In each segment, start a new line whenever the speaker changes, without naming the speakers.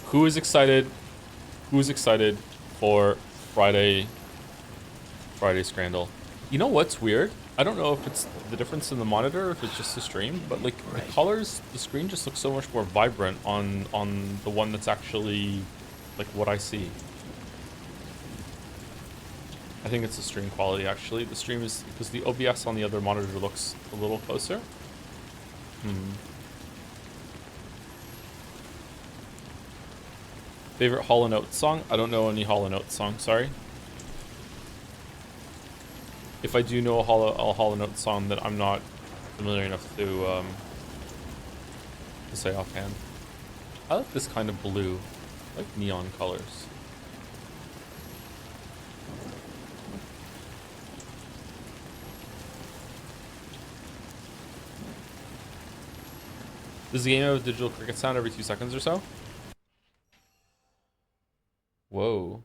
Who is excited? Who's excited for Friday Scrandle? You know what's weird? I don't know if it's the difference in the monitor, or if it's just the stream, but like the colors, the screen just looks so much more vibrant on the one that's actually like what I see. I think it's the stream quality actually. The stream is because the OBS on the other monitor looks a little closer. Favorite Hall & Oates song? I don't know any Hall & Oates song, sorry. If I do know a Hall & Oates song that I'm not familiar enough to say offhand. I like this kind of blue, like neon colors. Does the game have a digital cricket sound every 2 seconds or so? Whoa.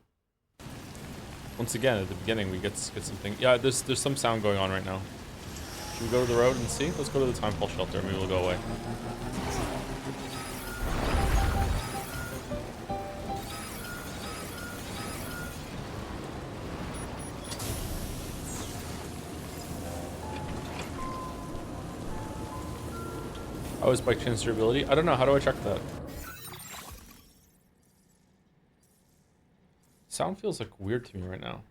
Once again, at the beginning, we get something. Yeah, there's some sound going on right now. Should we go to the road and see? Let's go to the Timefall shelter. Maybe we'll go away. How is bike chain's durability? I don't know. How do I check that? Sound feels like weird to me right now.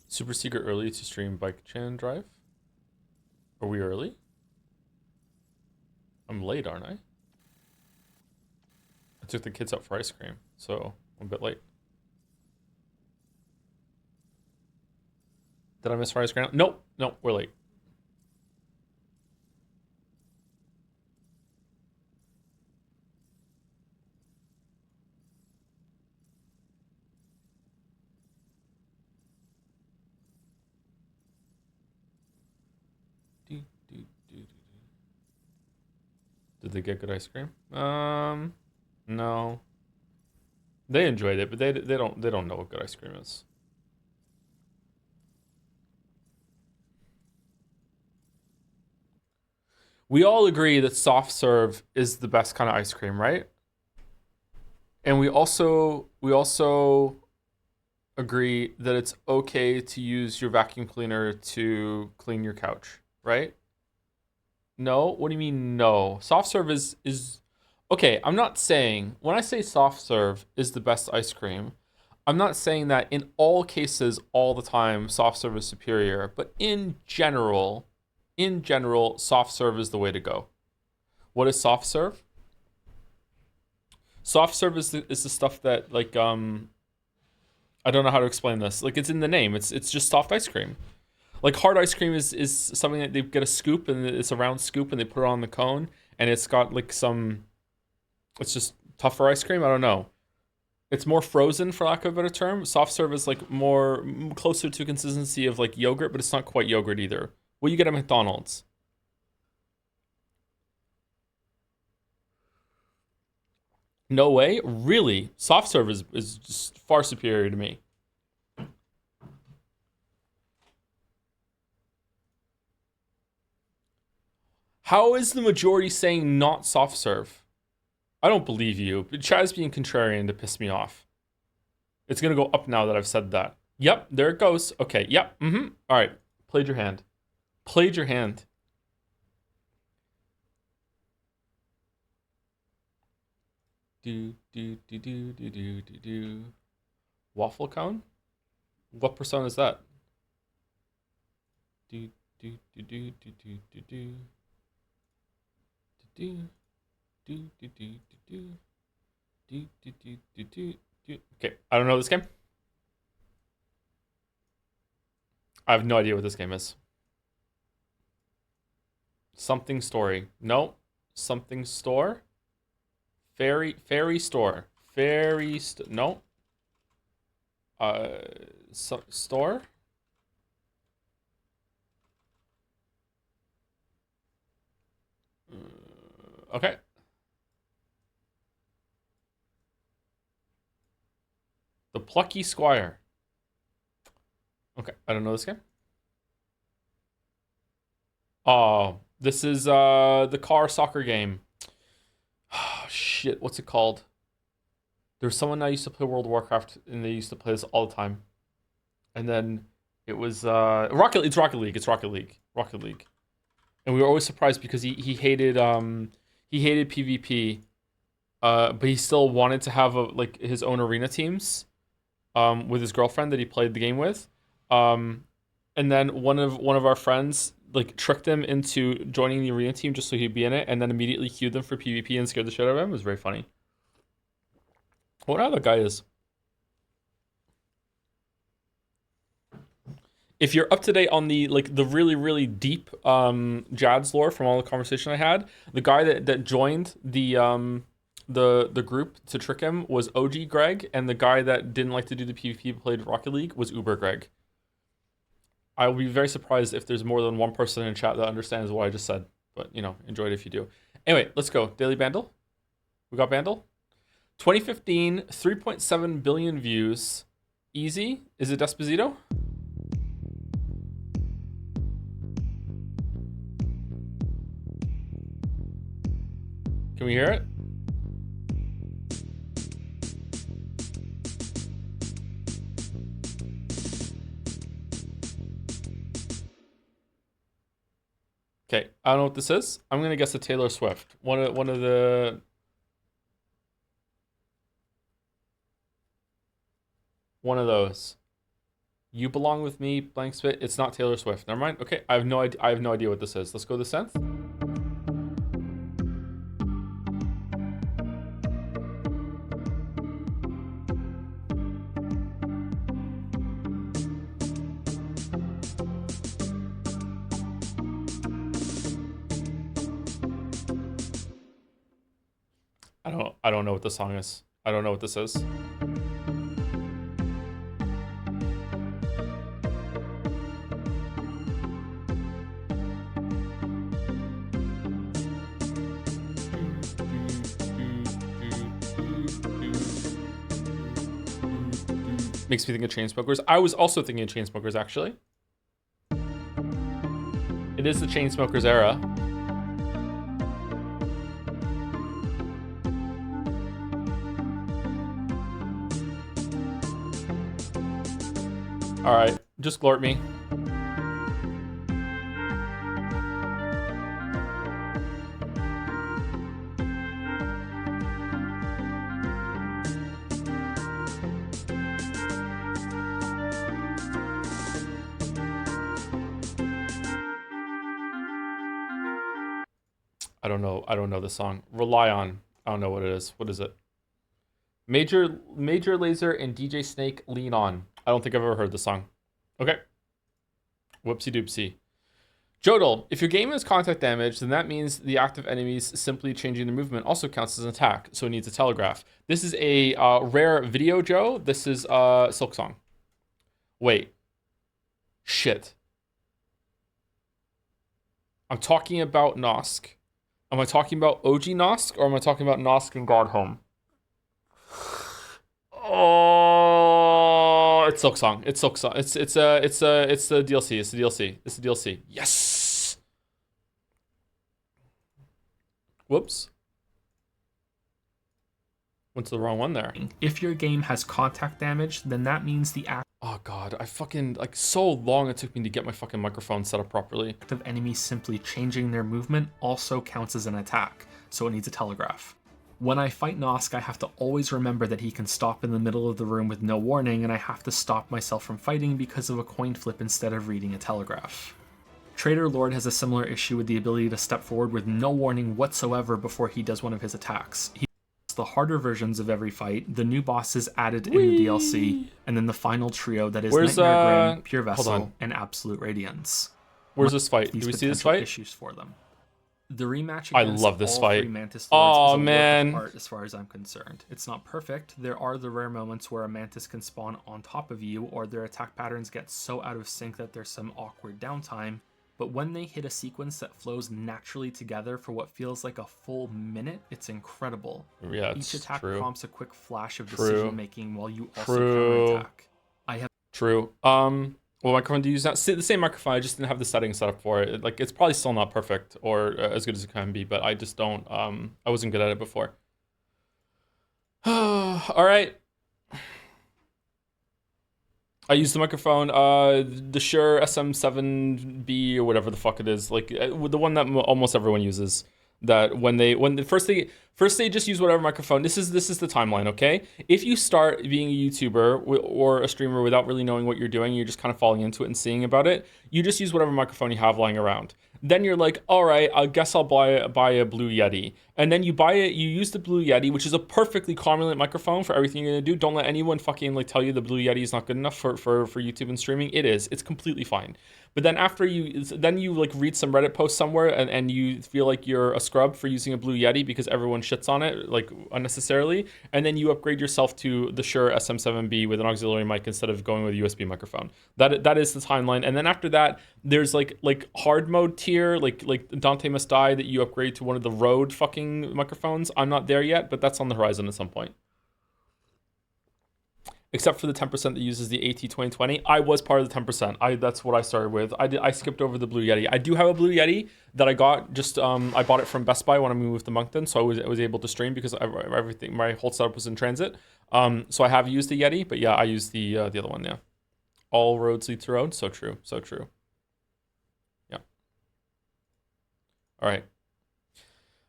Super secret early to stream bike chain drive? Are we early? I'm late, aren't I? I took the kids out for ice cream, so I'm a bit late. Did I miss Friday's ground? Nope, we're late. Did they get good ice cream? No. They enjoyed it, but they don't know what good ice cream is. We all agree that soft serve is the best kind of ice cream, right? And we also agree that it's okay to use your vacuum cleaner to clean your couch, right? No? What do you mean no? Soft serve is okay, I'm not saying when I say soft serve is the best ice cream, I'm not saying that in all cases all the time soft serve is superior, but in general, soft serve is the way to go. What is soft serve? Soft serve is the stuff that like I don't know how to explain this. Like it's in the name. It's just soft ice cream. Like hard ice cream is something that they get a scoop and it's a round scoop and they put it on the cone and it's got like some. It's just tougher ice cream. I don't know. It's more frozen for lack of a better term. Soft serve is like more closer to consistency of like yogurt, but it's not quite yogurt either. What you get at McDonald's. No way. Really? Soft serve is just far superior to me. How is the majority saying not soft serve? I don't believe you. But Chad's being contrarian to piss me off. It's gonna go up now that I've said that. Yep, there it goes. Okay, yep. All right. Played your hand. Played your hand. Do. Waffle cone? What persona is that? Do do do do do do do do do do do do do do do do do do do. Okay, I don't know this game. I have no idea what this game is. Something story. No. Something store. Fairy store. No. Uh, store. Okay. The Plucky Squire. Okay, I don't know this game. Oh, this is the car soccer game. Oh, shit, what's it called? There's someone I used to play World of Warcraft and they used to play this all the time. And then it was it's Rocket League. It's Rocket League. Rocket League. And we were always surprised because he hated PvP, but he still wanted to have like his own arena teams with his girlfriend that he played the game with. And then one of our friends like tricked him into joining the arena team just so he'd be in it, and then immediately queued them for PvP and scared the shit out of him. It was very funny. What other guy is? If you're up to date on the like the really really deep Jad's lore from all the conversation I had, the guy that joined the group to trick him was OG Greg, and the guy that didn't like to do the PvP but played Rocket League was Uber Greg. I will be very surprised if there's more than one person in chat that understands what I just said, but enjoy it if you do. Anyway, let's go. Daily Bandle. We got Bandle. 2015, 3.7 billion views. Easy. Is it Despacito? Can we hear it? Okay, I don't know what this is. I'm gonna guess a Taylor Swift. One of the one of those. You belong with me, blank spit. It's not Taylor Swift. Never mind. Okay, I have no idea. I have no idea what this is. Let's go to the synth. I don't know what the song is. I don't know what this is. Makes me think of Chainsmokers. I was also thinking of Chainsmokers, actually. It is the Chainsmokers era. All right, just glort me. I don't know the song. Rely on. I don't know what it is. What is it? Major Lazer and DJ Snake Lean On. I don't think I've ever heard the song. Okay. Whoopsie doopsie. Jodel, if your game has contact damage, then that means the active enemies simply changing their movement also counts as an attack, so it needs a telegraph. This is a rare video, Joe. This is Silk Song. Wait. Shit. I'm talking about Nosk. Am I talking about OG Nosk, or am I talking about Nosk and God Home? Oh, it's Silk Song. It's Silk Song. It's the DLC. It's the DLC. It's the DLC. Yes. Whoops. Went to the wrong one there.
If your game has contact damage, then that means the
Oh god, I fucking like so long it took me to get my fucking microphone set up properly.
act of enemies simply changing their movement also counts as an attack, so it needs a telegraph. When I fight Nosk, I have to always remember that he can stop in the middle of the room with no warning, and I have to stop myself from fighting because of a coin flip instead of reading a telegraph. Trader Lord has a similar issue with the ability to step forward with no warning whatsoever before he does one of his attacks. He the harder versions of every fight, the new bosses added in the DLC, and then the final trio that is
Where's
Nightmare Grim, Pure
hold
Vessel,
on.
and Absolute Radiance.
Where's this fight?
These
Do we see this
potential
fight?
issues for them. The rematch
I
against
love this
all
fight.
three Mantis Lords
Oh
is a work
man.
of art as far as I'm concerned. It's not perfect. There are the rare moments where a Mantis can spawn on top of you, or their attack patterns get so out of sync that there's some awkward downtime. But when they hit a sequence that flows naturally together for what feels like a full minute, it's incredible.
Yeah, it's
Each attack
true.
prompts a quick flash of
True.
decision making while you also
True.
counterattack. I have
True. What microphone do you use now? The same microphone. I just didn't have the settings set up for it. Like, it's probably still not perfect or as good as it can be, but I just don't. I wasn't good at it before. All right. I use the microphone, the Shure SM7B or whatever the fuck it is, like the one that almost everyone uses. That when first they just use whatever microphone. This is the timeline, okay? If you start being a YouTuber or a streamer without really knowing what you're doing, you're just kind of falling into it and seeing about it. You just use whatever microphone you have lying around. Then you're like, all right, I guess I'll buy a Blue Yeti, and then you buy it. You use the Blue Yeti, which is a perfectly competent microphone for everything you're gonna do. Don't let anyone fucking like tell you the Blue Yeti is not good enough for YouTube and streaming. It is. It's completely fine. But then then you like read some Reddit post somewhere and you feel like you're a scrub for using a Blue Yeti because everyone shits on it like unnecessarily, and then you upgrade yourself to the Shure SM7B with an auxiliary mic instead of going with a USB microphone. That is the timeline. And then after that, there's like hard mode tier, like Dante Must Die, that you upgrade to one of the Rode fucking microphones. I'm not there yet, but that's on the horizon at some point. Except for the 10% that uses the AT2020. I was part of the 10%. That's what I started with. I skipped over the Blue Yeti. I do have a Blue Yeti that I got just I bought it from Best Buy when I moved to Moncton, so I was able to stream because everything, my whole setup was in transit. So I have used the Yeti, but yeah, I used the other one. Yeah, all roads lead to Rode. So true, so true. Yeah. All right.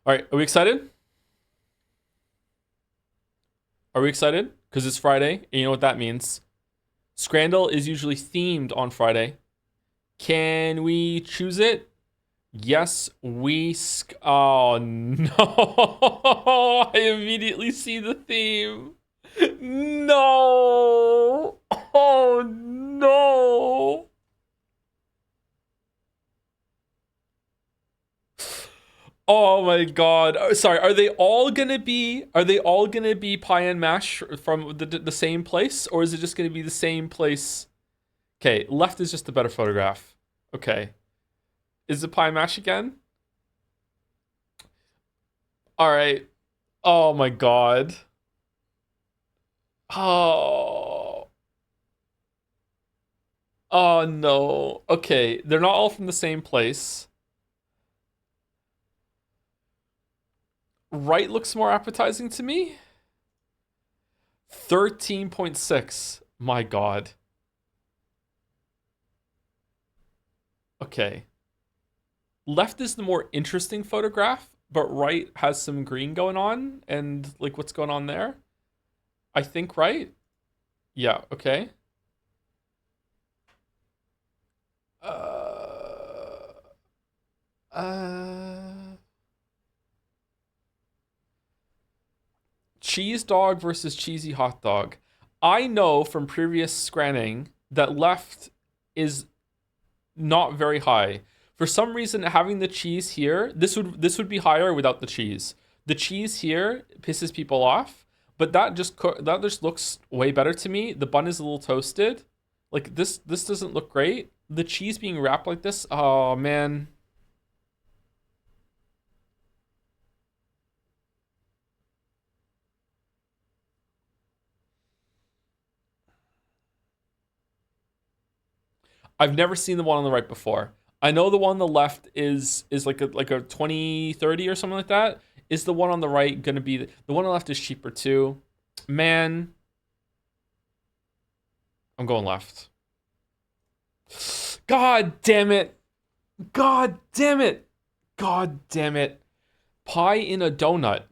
Are we excited? Are we excited? Because it's Friday, and you know what that means. Scrandle is usually themed on Friday. Can we choose it? Yes, oh no. I immediately see the theme. No. Oh no. Oh my god. Sorry, are they all gonna be pie and mash from the same place, or is it just gonna be the same place? Okay, left is just a better photograph. Okay. Is it pie and mash again? Alright. Oh my god. Oh. Oh no. Okay, they're not all from the same place. Right looks more appetizing to me. 13.6. My god. Okay. Left is the more interesting photograph, but right has some green going on and like what's going on there. I think right. Yeah, okay. Uh Cheese dog versus cheesy hot dog. I know from previous scanning that left is not very high. For some reason, having the cheese here, this would be higher without the cheese. The cheese here pisses people off, but that just looks way better to me. The bun is a little toasted. Like this doesn't look great. The cheese being wrapped like this, oh man. I've never seen the one on the right before. I know the one on the left is like a 2030 or something like that. Is the one on the right gonna be the one on the left is cheaper too? Man, I'm going left. God damn it. God damn it. God damn it. Pie in a donut.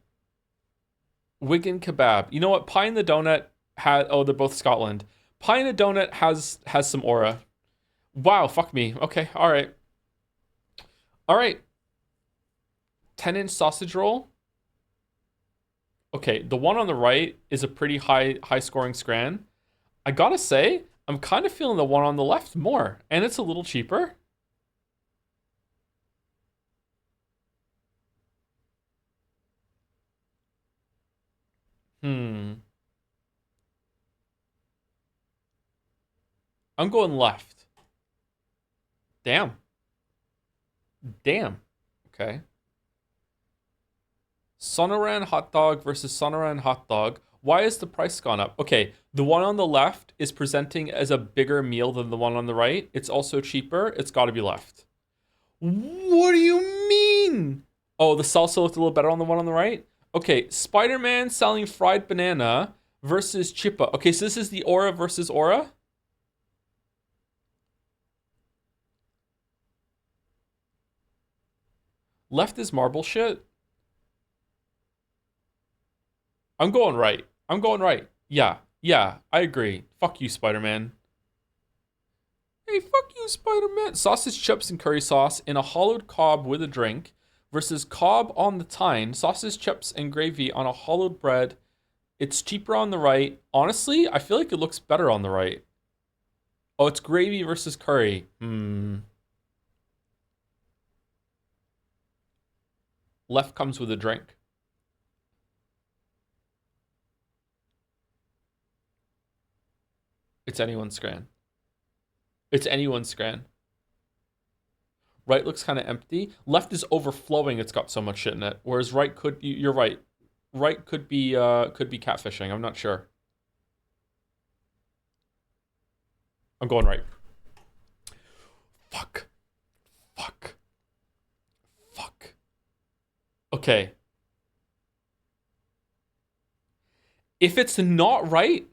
Wigan kebab. You know what? Pie in the donut had they're both Scotland. Pie in a donut has some aura. Wow, fuck me. Okay, all right. All right. 10-inch sausage roll. Okay, the one on the right is a pretty high scoring scran. I gotta say, I'm kind of feeling the one on the left more, and it's a little cheaper. Hmm. I'm going left. Damn. Damn. Okay. Sonoran hot dog versus Sonoran hot dog. Why has the price gone up? Okay, the one on the left is presenting as a bigger meal than the one on the right. It's also cheaper. It's got to be left. What do you mean? Oh, the salsa looked a little better on the one on the right? Okay, Spider-Man selling fried banana versus Chippa. Okay, so this is the Aura versus Aura? Left is marble shit? I'm going right. I'm going right. Yeah, I agree. Fuck you, Spider-Man. Hey, fuck you, Spider-Man. Sausage chips and curry sauce in a hollowed cob with a drink versus cob on the tine, sausage chips and gravy on a hollowed bread. It's cheaper on the right. Honestly, I feel like it looks better on the right. Oh, it's gravy versus curry. Left comes with a drink. It's anyone's scran. It's anyone's scran. Right looks kind of empty. Left is overflowing. It's got so much shit in it. Whereas right could you're right. Right could be catfishing. I'm not sure. I'm going right. Fuck. Fuck. Fuck. Okay. If it's not right,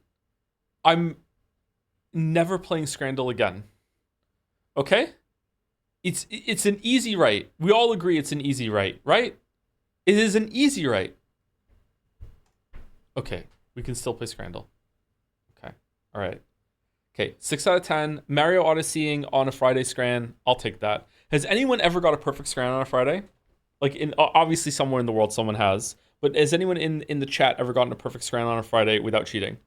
I'm never playing Scrandle again. Okay? It's an easy right. We all agree it's an easy right, right? It is an easy right. Okay, we can still play Scrandle. Okay, all right. Okay, 6 out of 10. Mario Odysseying on a Friday scran. I'll take that. Has anyone ever got a perfect scran on a Friday? Like, in obviously somewhere in the world someone has. But has anyone in the chat ever gotten a perfect scran on a Friday without cheating?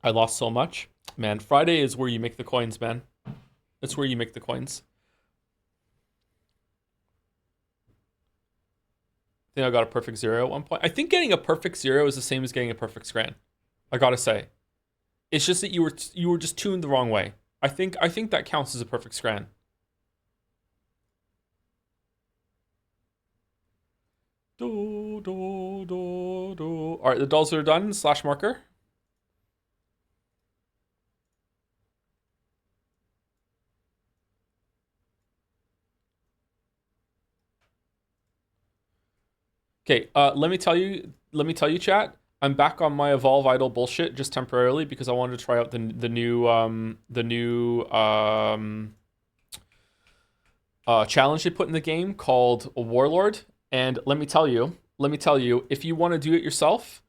I lost so much. Man, Friday is where you make the coins, man. That's where you make the coins. I think I got a perfect zero at one point. I think getting a perfect zero is the same as getting a perfect scran. I gotta say. It's just that you were just tuned the wrong way. I think that counts as a perfect scran. Do, do, do, do. All right, the dolls are done. Slash marker. Okay, let me tell you, chat. I'm back on my Evolve Idol bullshit just temporarily because I wanted to try out the new challenge they put in the game called Warlord. And let me tell you, if you want to do it yourself,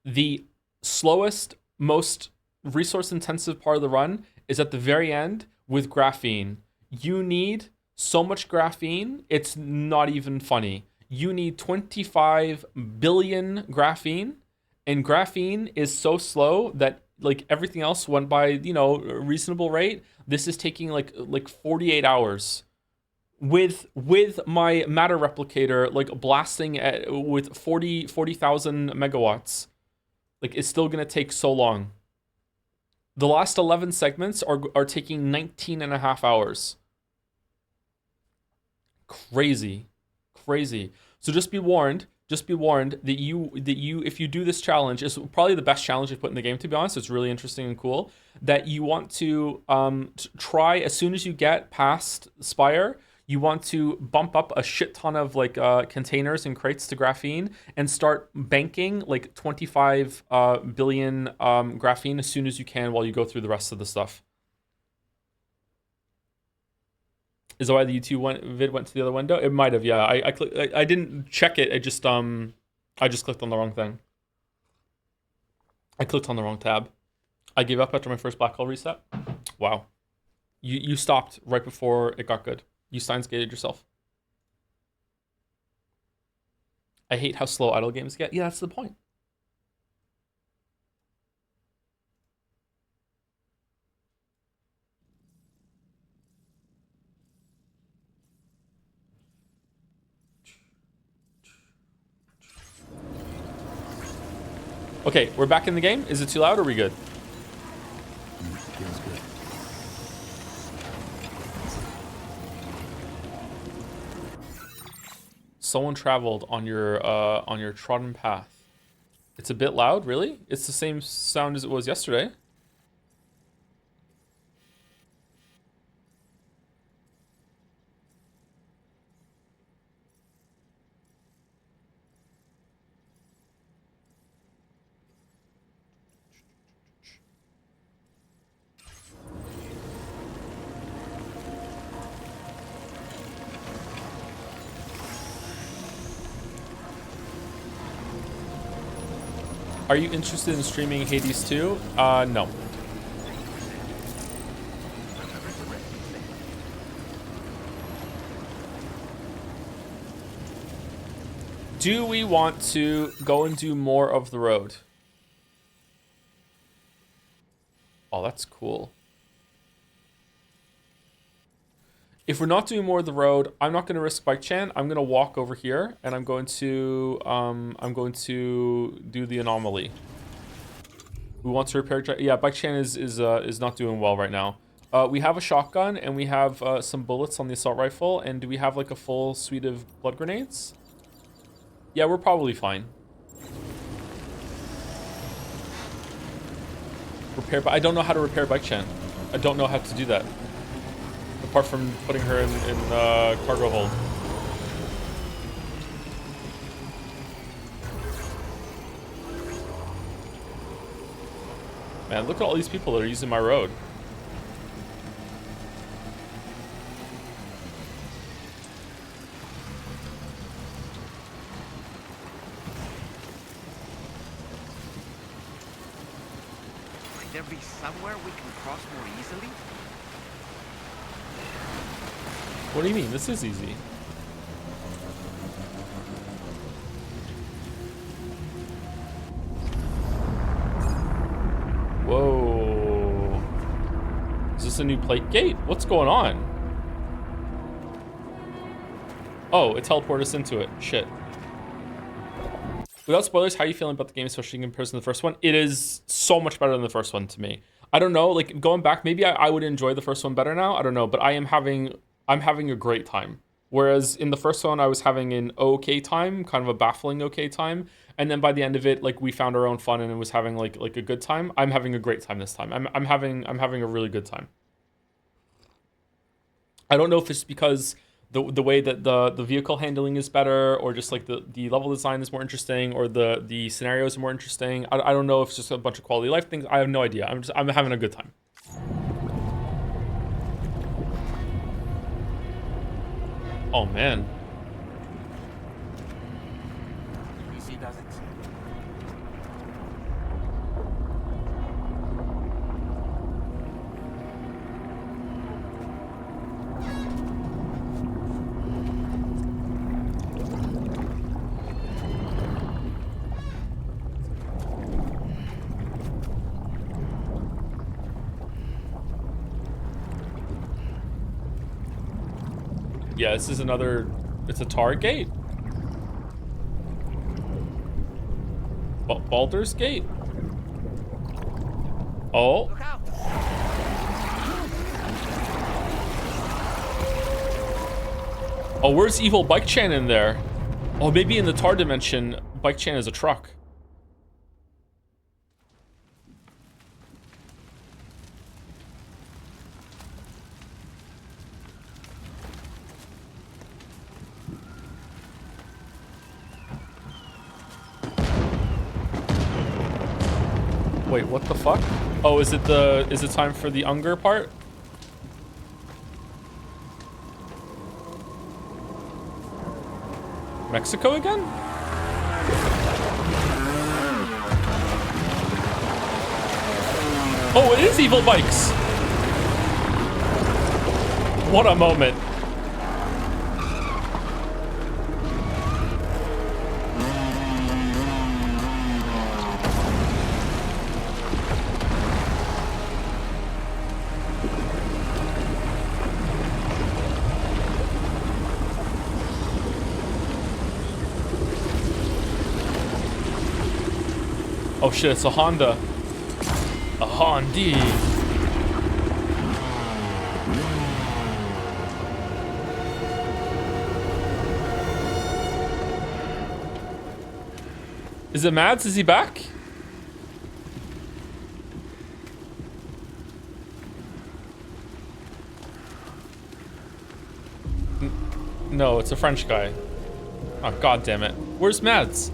the slowest, most resource intensive part of the run is at the very end with graphene. You need so much graphene, it's not even funny. You need 25 billion graphene, and graphene is so slow that like everything else went by, a reasonable rate. This is taking like 48 hours with my matter replicator like blasting with 40,000 megawatts. Like it's still gonna take so long. The last 11 segments are taking 19 and a half hours. Crazy. So just be warned, just be warned that you if you do this challenge, is probably the best challenge you've put in the game, to be honest. It's really interesting and cool. That you want to try as soon as you get past Spire, you want to bump up a shit ton of like containers and crates to graphene and start banking like 25 billion graphene as soon as you can while you go through the rest of the stuff. Is that why the YouTube vid went to the other window? It might have, yeah. I didn't check it. I just clicked on the wrong thing. I clicked on the wrong tab. I gave up after my first black hole reset. Wow. You stopped right before it got good. You Steins gated yourself. I hate how slow idle games get. Yeah, that's the point. Okay, we're back in the game. Is it too loud or are we good?
Feels good.
Someone traveled on your trodden path. It's a bit loud, really? It's the same sound as it was yesterday. Are you interested in streaming Hades 2? No. Do we want to go and do more of the road? Oh, that's cool. If we're not doing more of the road, I'm not going to risk bike chan. I'm going to walk over here, and I'm going to do the anomaly. We want to repair. Yeah, bike chan is not doing well right now. We have a shotgun, and we have some bullets on the assault rifle. And do we have like a full suite of blood grenades? Yeah, we're probably fine. Repair, but I don't know how to repair bike chan. I don't know how to do that. Apart from putting her in cargo hold. Man, look at all these people that are using my road.
Might there be somewhere we can cross more easily?
What do you mean? This is easy. Whoa. Is this a new plate gate? What's going on? Oh, it teleported us into it. Shit. Without spoilers, how are you feeling about the game, especially in comparison to the first one? It is so much better than the first one to me. I don't know, like going back, maybe I would enjoy the first one better now. I don't know, but I'm having a great time. Whereas in the first one, I was having an okay time, kind of a baffling okay time. And then by the end of it, like we found our own fun and it was having like a good time. I'm having a great time this time. I'm having a really good time. I don't know if it's because the way that the vehicle handling is better, or just like the level design is more interesting, or the scenarios are more interesting. I don't know if it's just a bunch of quality of life things. I have no idea. I'm having a good time. Oh man.
Easy does it.
Yeah, this is another. It's a tar gate. Baldur's Gate. Oh.
Look out!
Oh, where's Evil Bike Chan in there? Oh, maybe in the Tar dimension, Bike Chan is a truck. Wait, what the fuck? Oh, is it time for the Unger part? Mexico again? Oh, it is evil bikes. What a moment. Oh shit, it's a Honda. A Hondi. Is it Mads? Is he back? No, it's a French guy. Oh, god damn it. Where's Mads?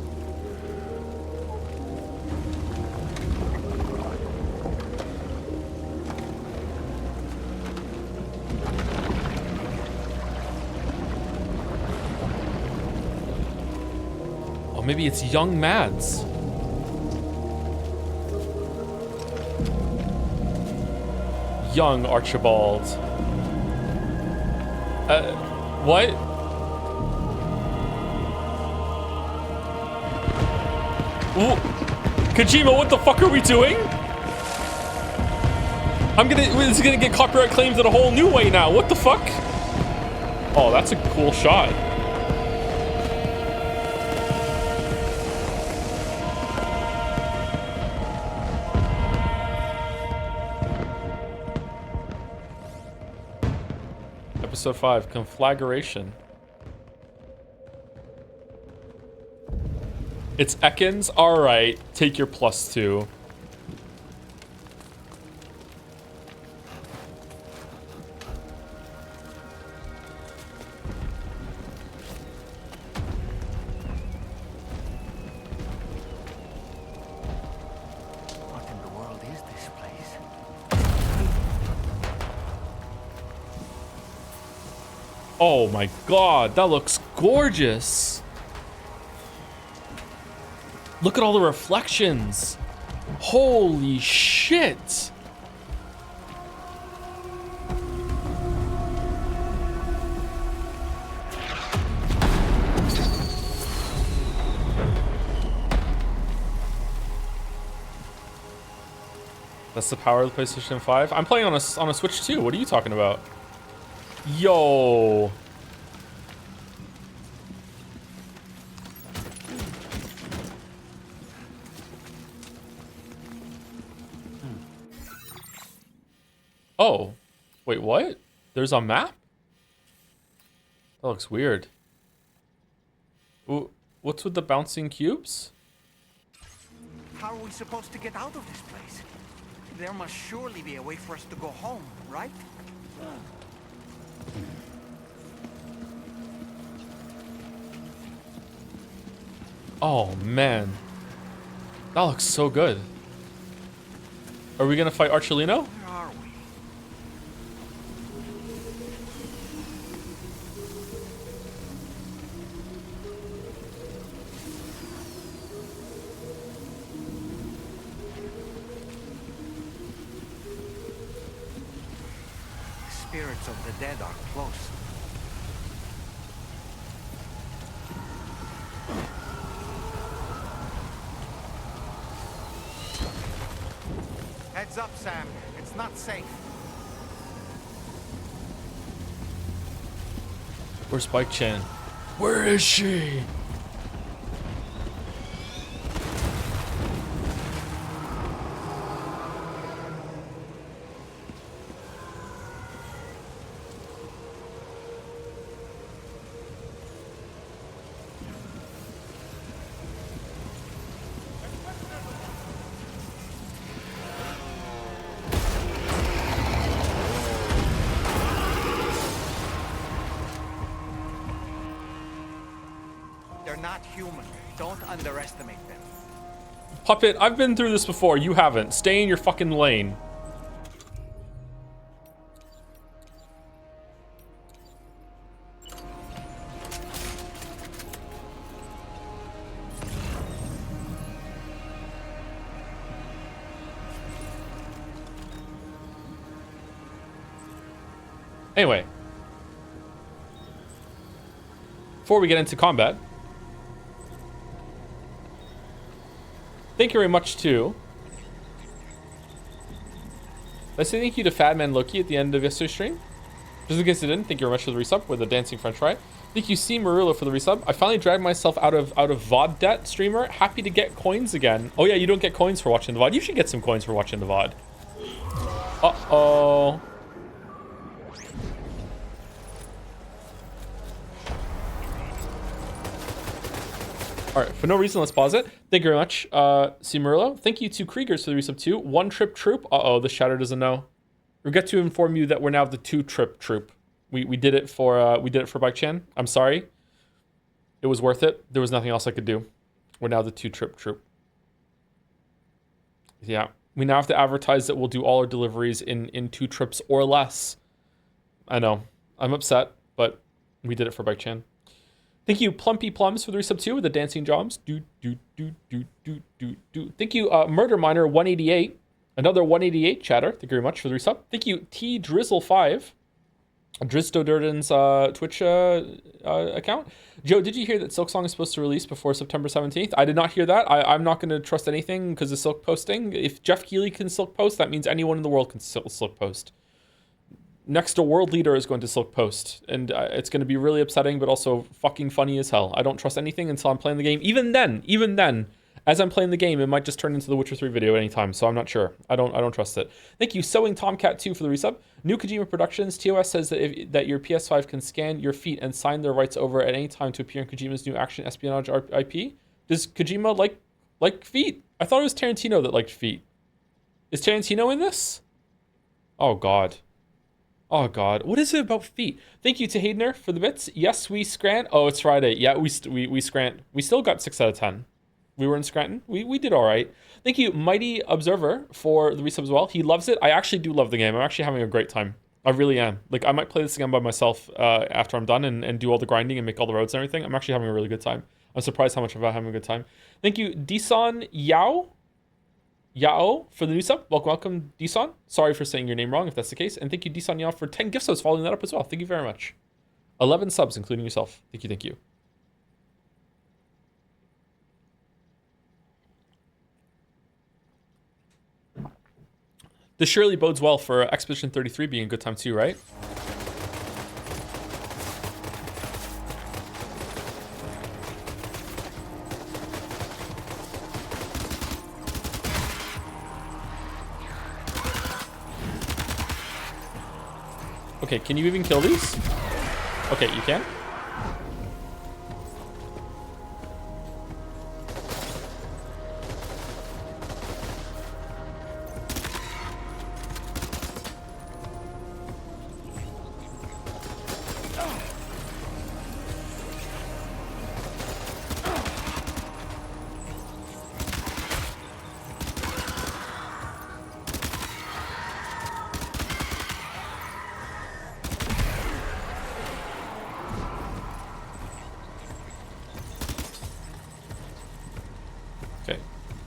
Maybe it's young Mads. Young Archibald. What? Ooh. Kojima, what the fuck are we doing? This is gonna get copyright claims in a whole new way now. What the fuck? Oh, that's a cool shot. Episode 5, Conflagration. It's Ekans? Alright, take your +2.
What in the world is this place?
Oh my god, that looks gorgeous. Look at all the reflections. Holy shit. That's the power of the PlayStation 5. I'm playing on a Switch too. What are you talking about? Yo. Oh. Wait, what? There's a map? That looks weird. Ooh, what's with the bouncing cubes?
How are we supposed to get out of this place? There must surely be a way for us to go home, right?
Oh, man. That looks so good. Are we gonna fight Archelino?
Where are we? The spirits of the dead are close. Heads up, Sam. It's not safe.
Where's Bike Chan? Where is she?
not human. Don't underestimate them.
Puppet, I've been through this before. You haven't. Stay in your fucking lane. Anyway. Before we get into combat, thank you very much to... Let's say thank you to Fadman Loki at the end of yesterday's stream. Just in case I didn't, thank you very much for the resub with the dancing french fry. Thank you, C. Marullo, for the resub. I finally dragged myself out of VOD debt, streamer. Happy to get coins again. Oh yeah, you don't get coins for watching the VOD. You should get some coins for watching the VOD. Uh-oh. All right, for no reason, let's pause it. Thank you very much, C. Murillo. Thank you to Kriegers for the resub too. One trip troop. Uh-oh, the shatter doesn't know. Regret to inform you that we're now the 2-trip troop. We did it for Bike Chan. I'm sorry. It was worth it. There was nothing else I could do. We're now the 2-trip troop. Yeah. We now have to advertise that we'll do all our deliveries in 2 trips or less. I know. I'm upset, but we did it for Bike Chan. Thank you, Plumpy Plums, for the resub too with the dancing jobs. Thank you, Murder Miner 188. Another 188 chatter. Thank you very much for the resub. Thank you, T Drizzle 5. Drizdo Durden's Twitch account. Joe, did you hear that Silk Song is supposed to release before September 17th? I did not hear that. I'm not going to trust anything because of Silk posting. If Jeff Keighley can Silk post, that means anyone in the world can Silk post. Next, a world leader is going to Silk post, and it's going to be really upsetting, but also fucking funny as hell. I don't trust anything until I'm playing the game. Even then, as I'm playing the game, it might just turn into the Witcher 3 video anytime, so I'm not sure. I don't trust it. Thank you, Sewing Tomcat 2 for the resub. New Kojima Productions. TOS says that your PS5 can scan your feet and sign their rights over at any time to appear in Kojima's new action espionage IP. Does Kojima like feet? I thought it was Tarantino that liked feet. Is Tarantino in this? Oh god. Oh god, what is it about feet? Thank you to Haydener for the bits. Yes, we Scrant. Oh, it's Friday. Yeah, we Scrant. We still got 6 out of 10. We were in Scranton. We did all right. Thank you, Mighty Observer, for the resub as well. He loves it. I actually do love the game. I'm actually having a great time. I really am. Like, I might play this again by myself after I'm done and do all the grinding and make all the roads and everything. I'm actually having a really good time. I'm surprised how much I'm having a good time. Thank you, Disan Yao for the new sub. Welcome, Disan. Sorry for saying your name wrong if that's the case. And thank you, Disan Yao, for 10 gift subs following that up as well. Thank you very much. 11 subs, including yourself. Thank you. This surely bodes well for Expedition 33 being a good time too, right? Okay, can you even kill these? Okay, you can.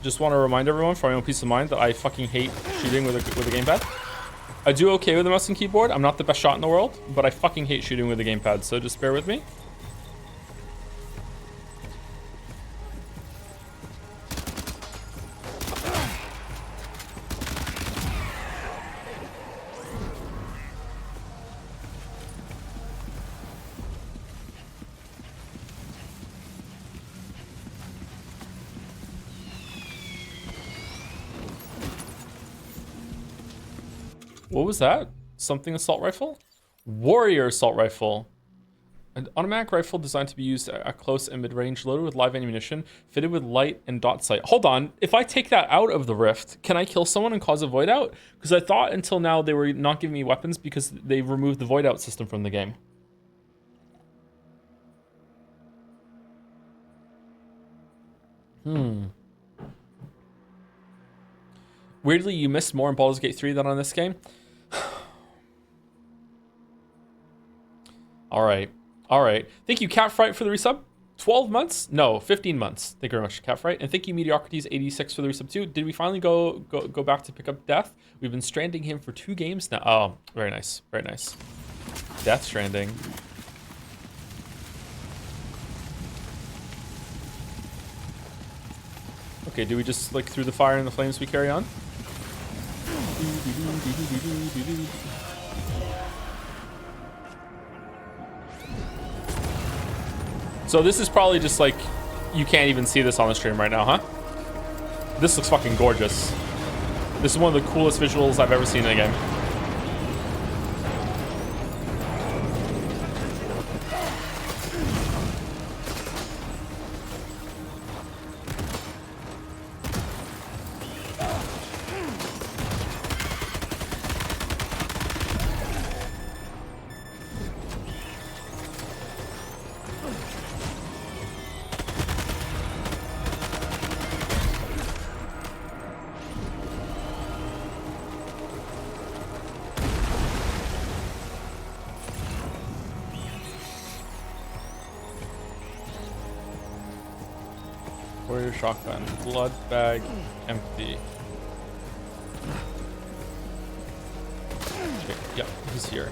Just want to remind everyone for my own peace of mind that I fucking hate shooting with a gamepad. I do okay with a mouse and keyboard. I'm not the best shot in the world, but I fucking hate shooting with a gamepad, so just bear with me. What was that? Something assault rifle? Warrior assault rifle. An automatic rifle designed to be used at close and mid-range, loaded with live ammunition, fitted with light and dot sight. Hold on, if I take that out of the rift, can I kill someone and cause a void out? Because I thought until now they were not giving me weapons because they removed the void out system from the game. Weirdly, you missed more in Baldur's Gate 3 than on this game. All right. All right. Thank you, Catfright, for the resub. 12 months? No, 15 months. Thank you very much, Catfright. And thank you, Mediocrities86 for the resub too. Did we finally go back to pick up Death? We've been stranding him for 2 games now. Oh, very nice. Very nice. Death Stranding. Okay, do we just, like, through the fire and the flames we carry on? So this is probably just like, you can't even see this on the stream right now, huh? This looks fucking gorgeous. This is one of the coolest visuals I've ever seen in a game. Warrior shotgun. Blood bag empty. Okay, yeah, he's here.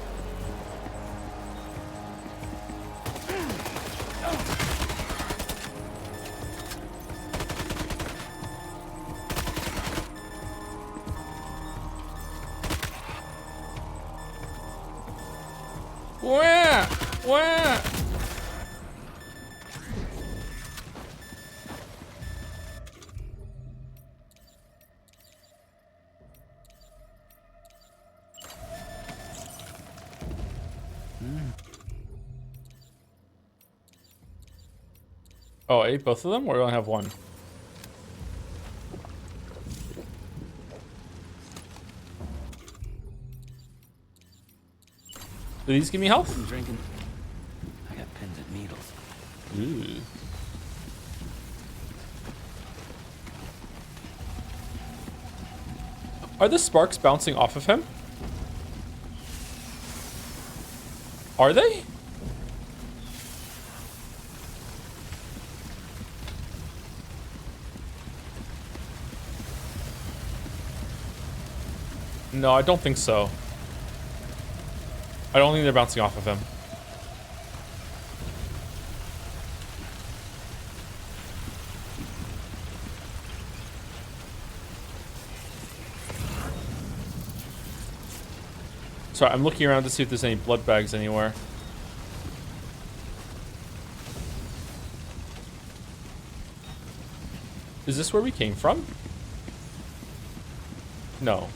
Where? Where? Oh, I ate both of them, or do I only have one? Do these give me health?
I'm drinking. I got pins and needles.
Ooh. Are the sparks bouncing off of him? Are they? No, I don't think so. I don't think they're bouncing off of him. Sorry, I'm looking around to see if there's any blood bags anywhere. Is this where we came from? No.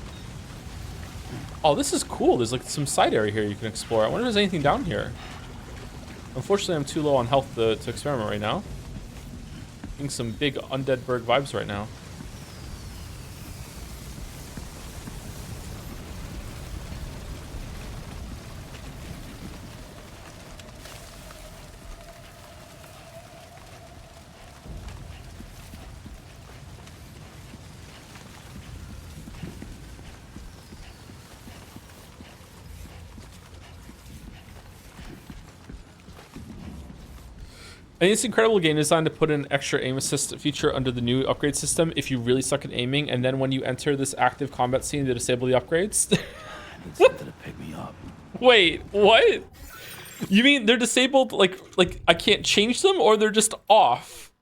Oh, this is cool. There's like some side area here you can explore. I wonder if there's anything down here. Unfortunately, I'm too low on health to experiment right now. Getting some big Undead Berg vibes right now. I think it's incredible game design to put an extra aim assist feature under the new upgrade system if you really suck at aiming, and then when you enter this active combat scene to disable the upgrades.
I need something to pick me up.
Wait, what? You mean they're disabled, like I can't change them, or they're just off?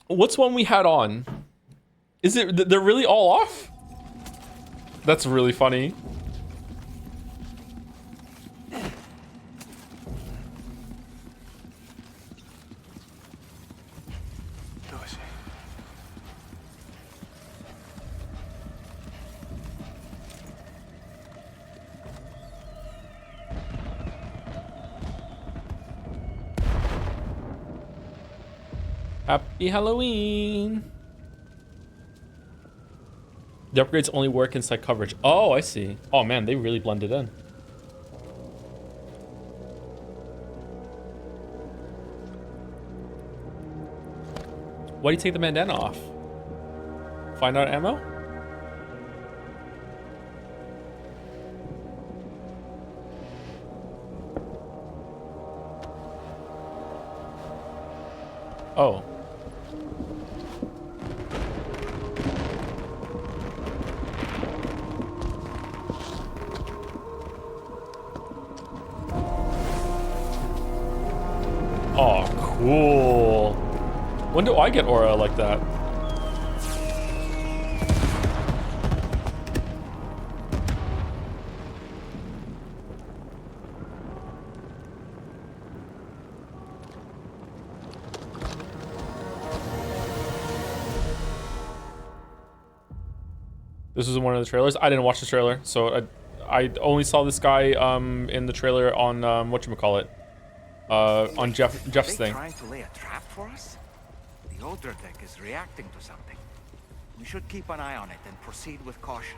What's one we had on? Is it, they're really all off? That's really funny. Happy Halloween. The upgrades only work inside coverage. Oh, I see. Oh man, they really blended in. Why do you take the bandana off? Find out ammo? Oh. Oh, cool. When do I get aura like that? This was in one of the trailers. I didn't watch the trailer, so I only saw this guy in the trailer on whatchamacallit. On Jeff's thing.
Trying to lay a trap for us? The older deck is reacting to something. We should keep an eye on it and proceed with caution.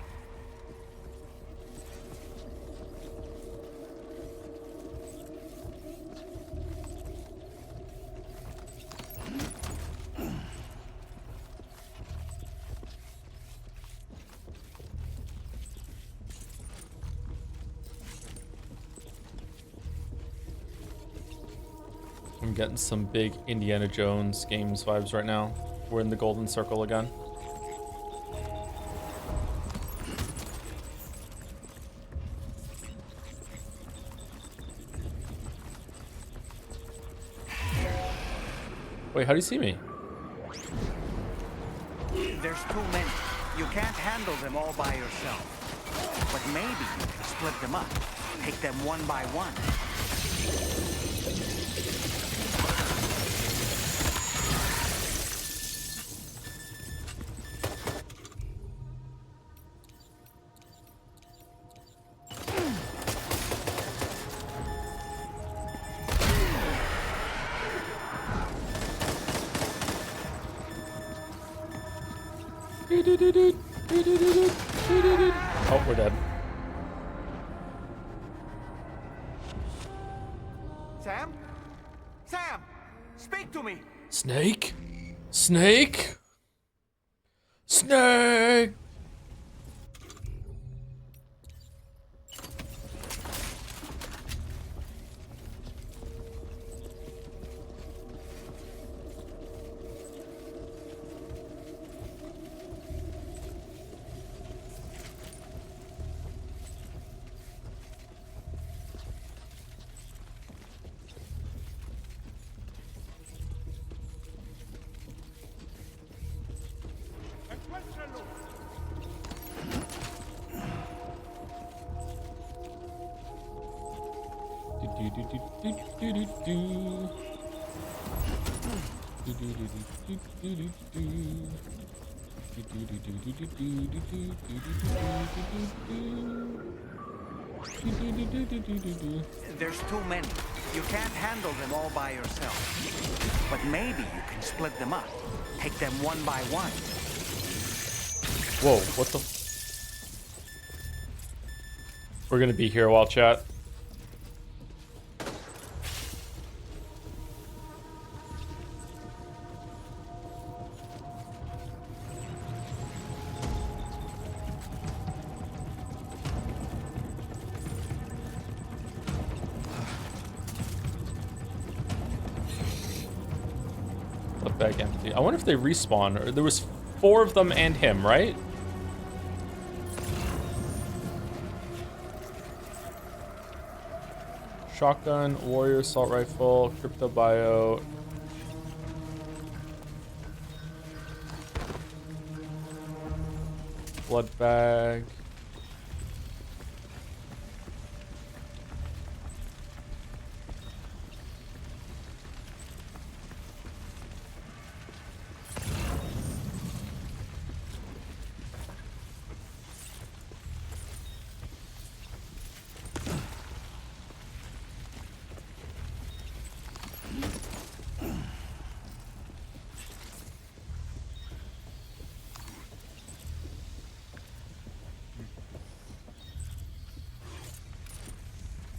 I'm getting some big Indiana Jones games vibes right now. We're in the golden circle again. Wait, how do you see me?
There's too many. You can't handle them all by yourself. But maybe you can split them up. Take them one by one.
Oh, we're dead.
Sam? Sam! Speak to me!
Snake? Snake? Snake!
There's too many. You can't handle them all by yourself. But maybe you can split them up. Take them one by one.
Whoa, what the? We're gonna be here a while, chat. Bag empty. I wonder if they respawn. Or there was 4 of them and him, right? Shotgun, warrior, assault rifle, crypto bio. Blood bag.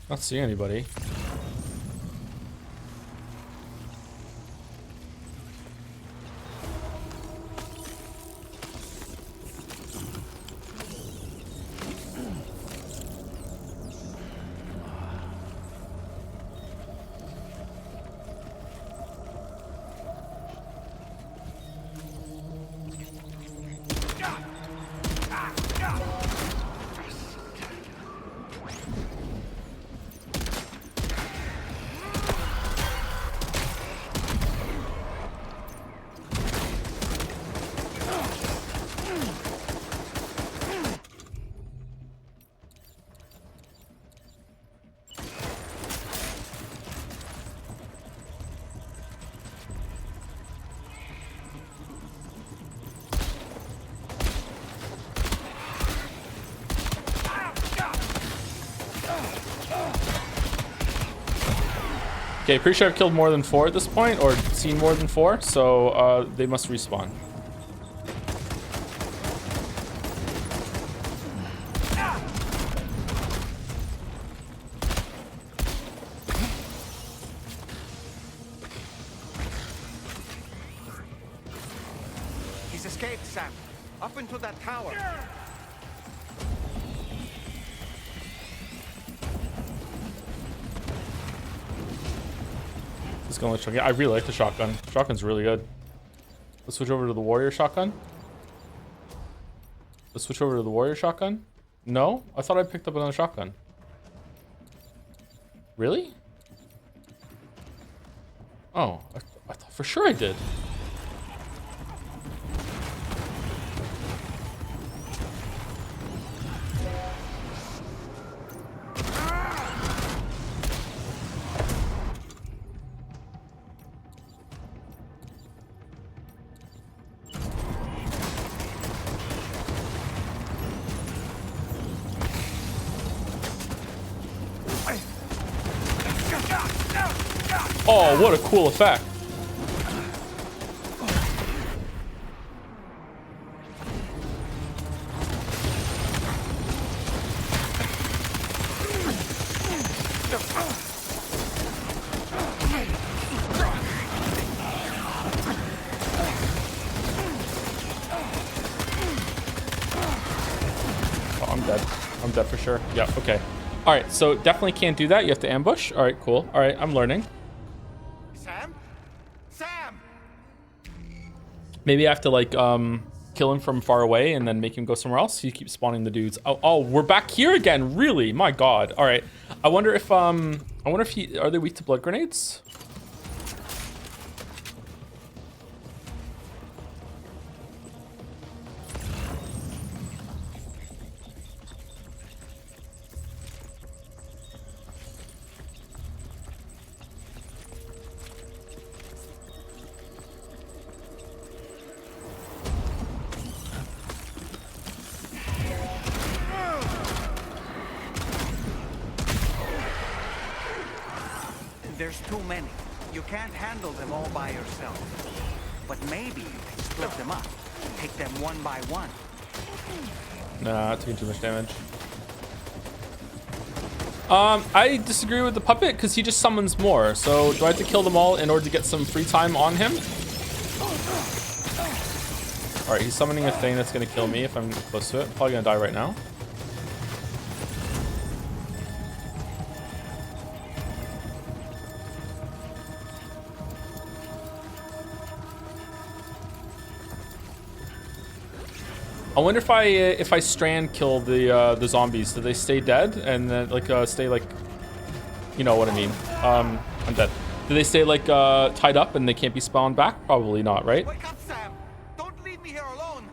Not seeing anybody. Okay, pretty sure I've killed more than 4 at this point, or seen more than 4, so they must respawn.
He's escaped, Sam. Up into that tower.
Let's go with shotgun. I really like the shotgun. Shotgun's really good. Let's switch over to the warrior shotgun. Let's switch over to the warrior shotgun. No? I thought I picked up another shotgun. Really? Oh, I thought for sure I did. Oh, what a cool effect. Oh, I'm dead. I'm dead for sure. Yeah, okay. All right, so definitely can't do that. You have to ambush. All right, cool. All right, I'm learning.
Sam? Sam!
Maybe I have to like kill him from far away and then make him go somewhere else. He keeps spawning the dudes. Oh, we're back here again. Really? My God. All right. I wonder if are they weak to blood grenades?
There's too many. You can't handle them all by yourself. But maybe you can split them up. Take them one by one.
Nah, taking too much damage. I disagree with the puppet because he just summons more. So do I have to kill them all in order to get some free time on him? All right, he's summoning a thing that's gonna kill me if I'm close to it. Probably gonna die right now. I wonder if I strand kill the zombies, do they stay dead and then like stay like, you know what I mean? I'm dead. Do they stay like tied up and they can't be spawned back? Probably not, right?
Wake up, Sam! Don't leave me here alone!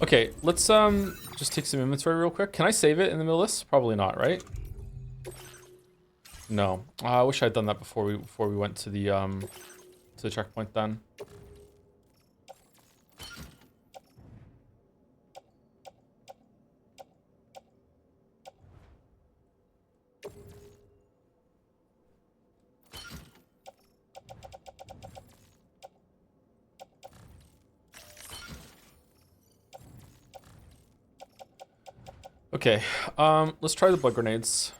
Okay, let's just take some inventory real quick. Can I save it in the middle of this? Probably not, right? No. I wish I'd done that before we went to the checkpoint then. Okay, let's try the blood grenades.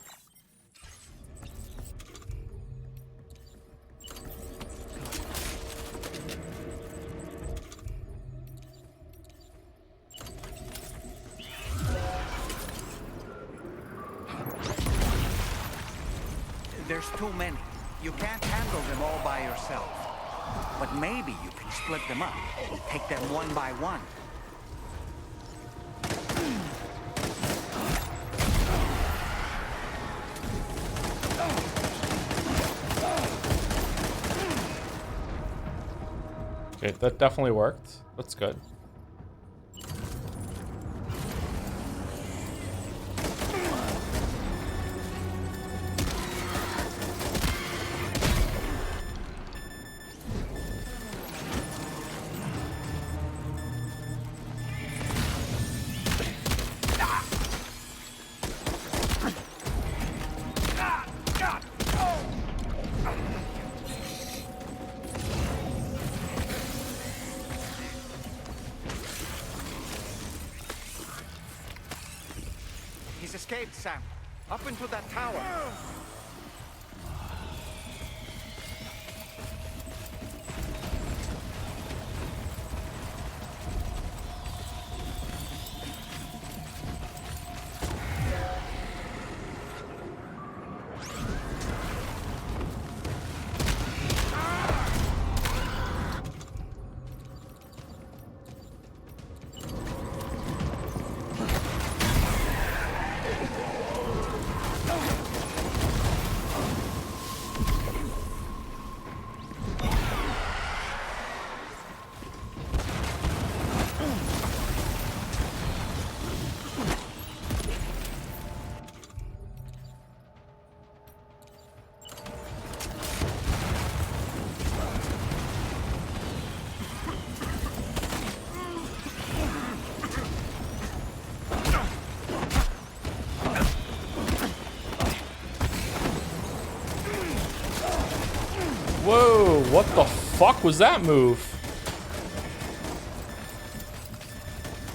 There's too many. You can't handle them all by yourself. But maybe you can split them up. Take them one by one.
Okay, that definitely worked. That's good.
He's escaped, Sam. Up into that tower.
Whoa, what the fuck was that move?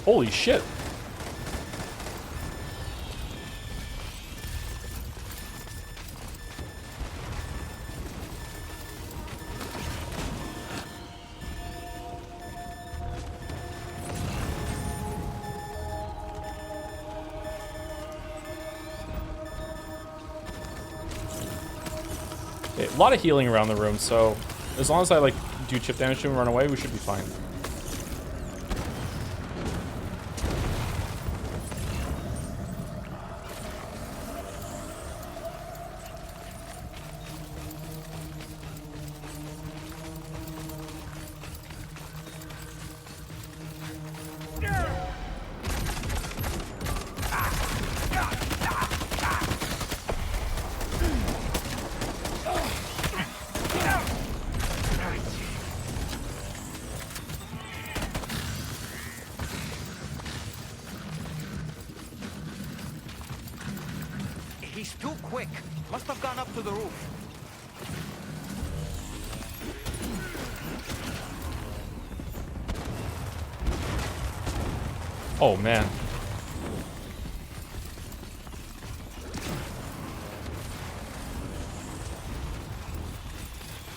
Holy shit. Okay, a lot of healing around the room, so as long as I like do chip damage to him and run away, we should be fine.
He's too quick. Must have gone up to the roof.
Oh man.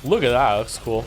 Look at that, looks cool.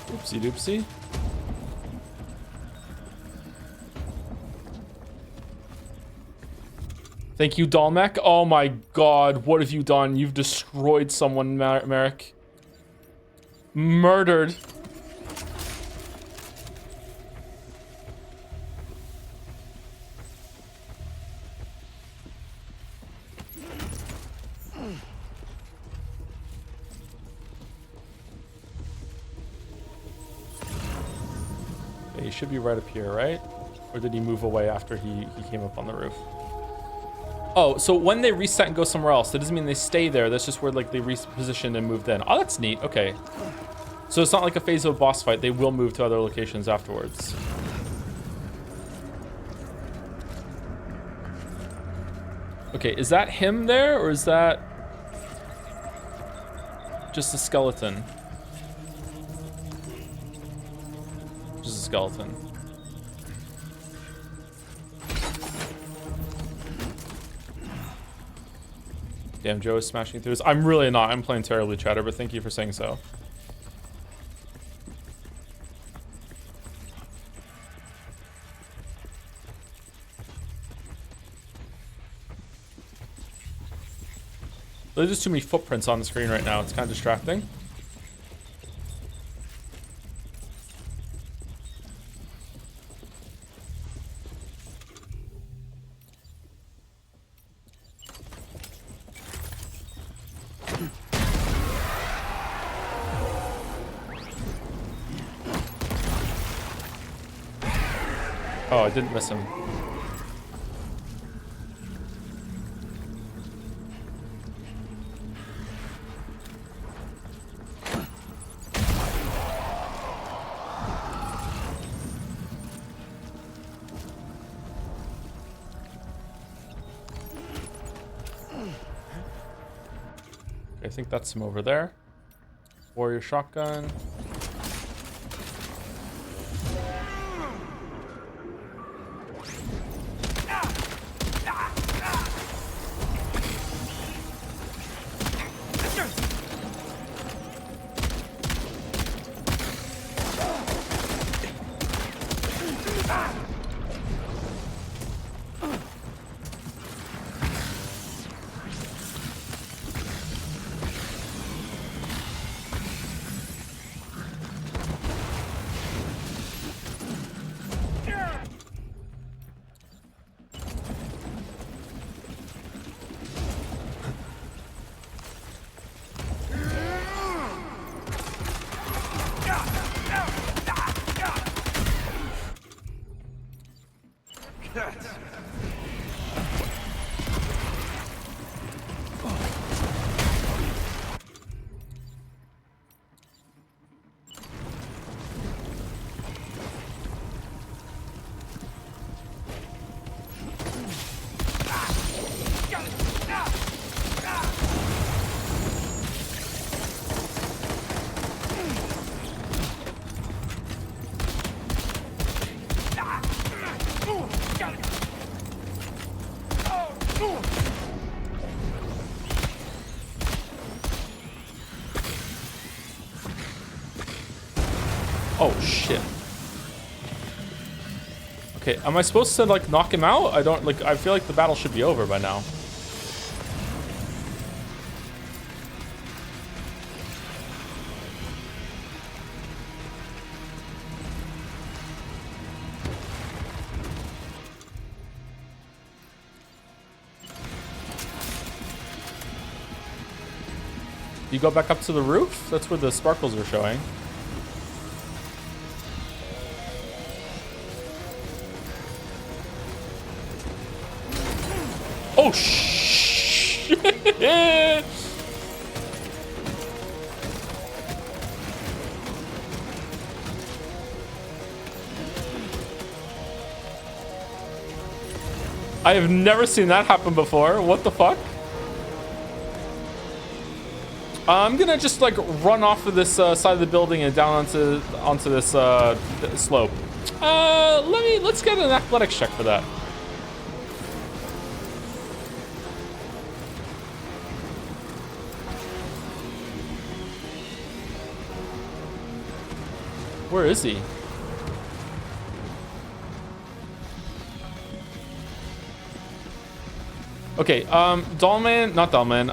Oopsie doopsie. Thank you, Dalmec. Oh my god, what have you done? You've destroyed someone, Merrick. Murdered. Okay, he should be right up here, right? Or did he move away after he came up on the roof? Oh, so when they reset and go somewhere else, that doesn't mean they stay there. That's just where like they repositioned and moved in. Oh, that's neat. Okay. So it's not like a phase of a boss fight. They will move to other locations afterwards. Okay, is that him there, or is that just a skeleton? skeleton. Damn, Joe is smashing through this. I'm really not. I'm playing terribly, Chatter, but thank you for saying so. There's just too many footprints on the screen right now. It's kind of distracting. Oh, I didn't miss him. I think that's him over there. Warrior shotgun. Oh shit. Okay, am I supposed to like knock him out? I don't like. I feel like the battle should be over by now. You go back up to the roof? That's where the sparkles are showing. Oh, shit! I have never seen that happen before. What the fuck? I'm gonna just like run off of this side of the building and down onto this slope. Let's get an athletics check for that. Where is he? Okay, Dollman, not Dollman,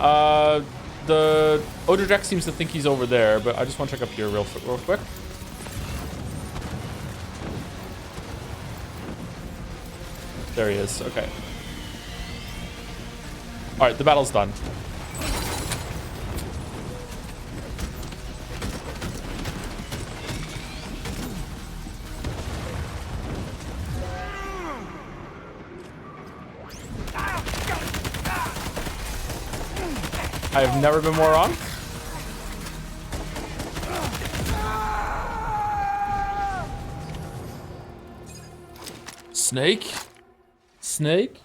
the Odradek seems to think he's over there, but I just want to check up here real quick. There he is, okay. Alright, the battle's done. I have never been more wrong. Snake? Snake?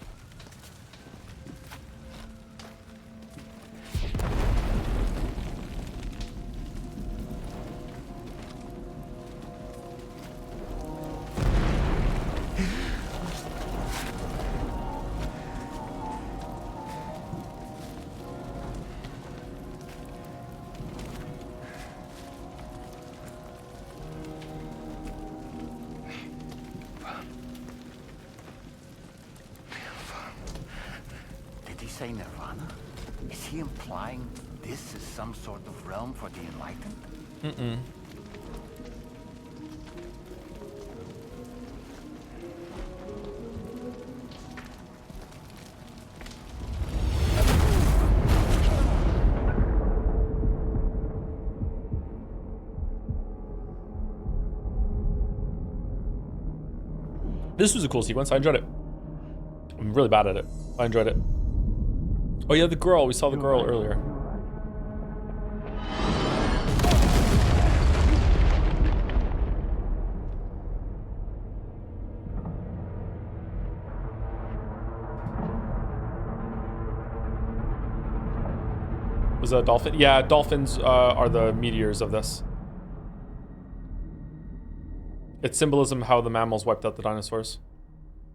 say Nirvana? Is he implying this is some sort of realm for the enlightened?
Mm-mm. This was a cool sequence. I enjoyed it. I'm really bad at it. I enjoyed it. Oh yeah, the girl. We saw the girl earlier. Was that a dolphin? Yeah, dolphins are the meteors of this. It's symbolism how the mammals wiped out the dinosaurs.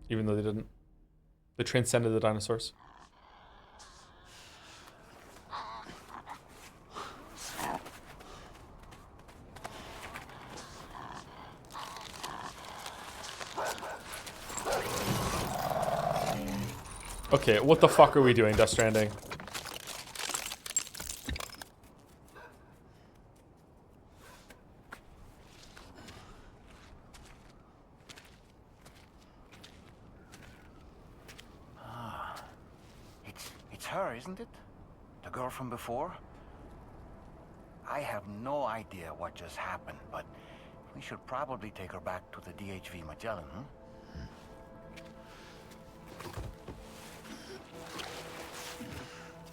Even though they didn't. They transcended the dinosaurs. Okay, what the fuck are we doing, Death Stranding?
It's her, isn't it? The girl from before? I have no idea what just happened, but we should probably take her back to the DHV Magellan, huh?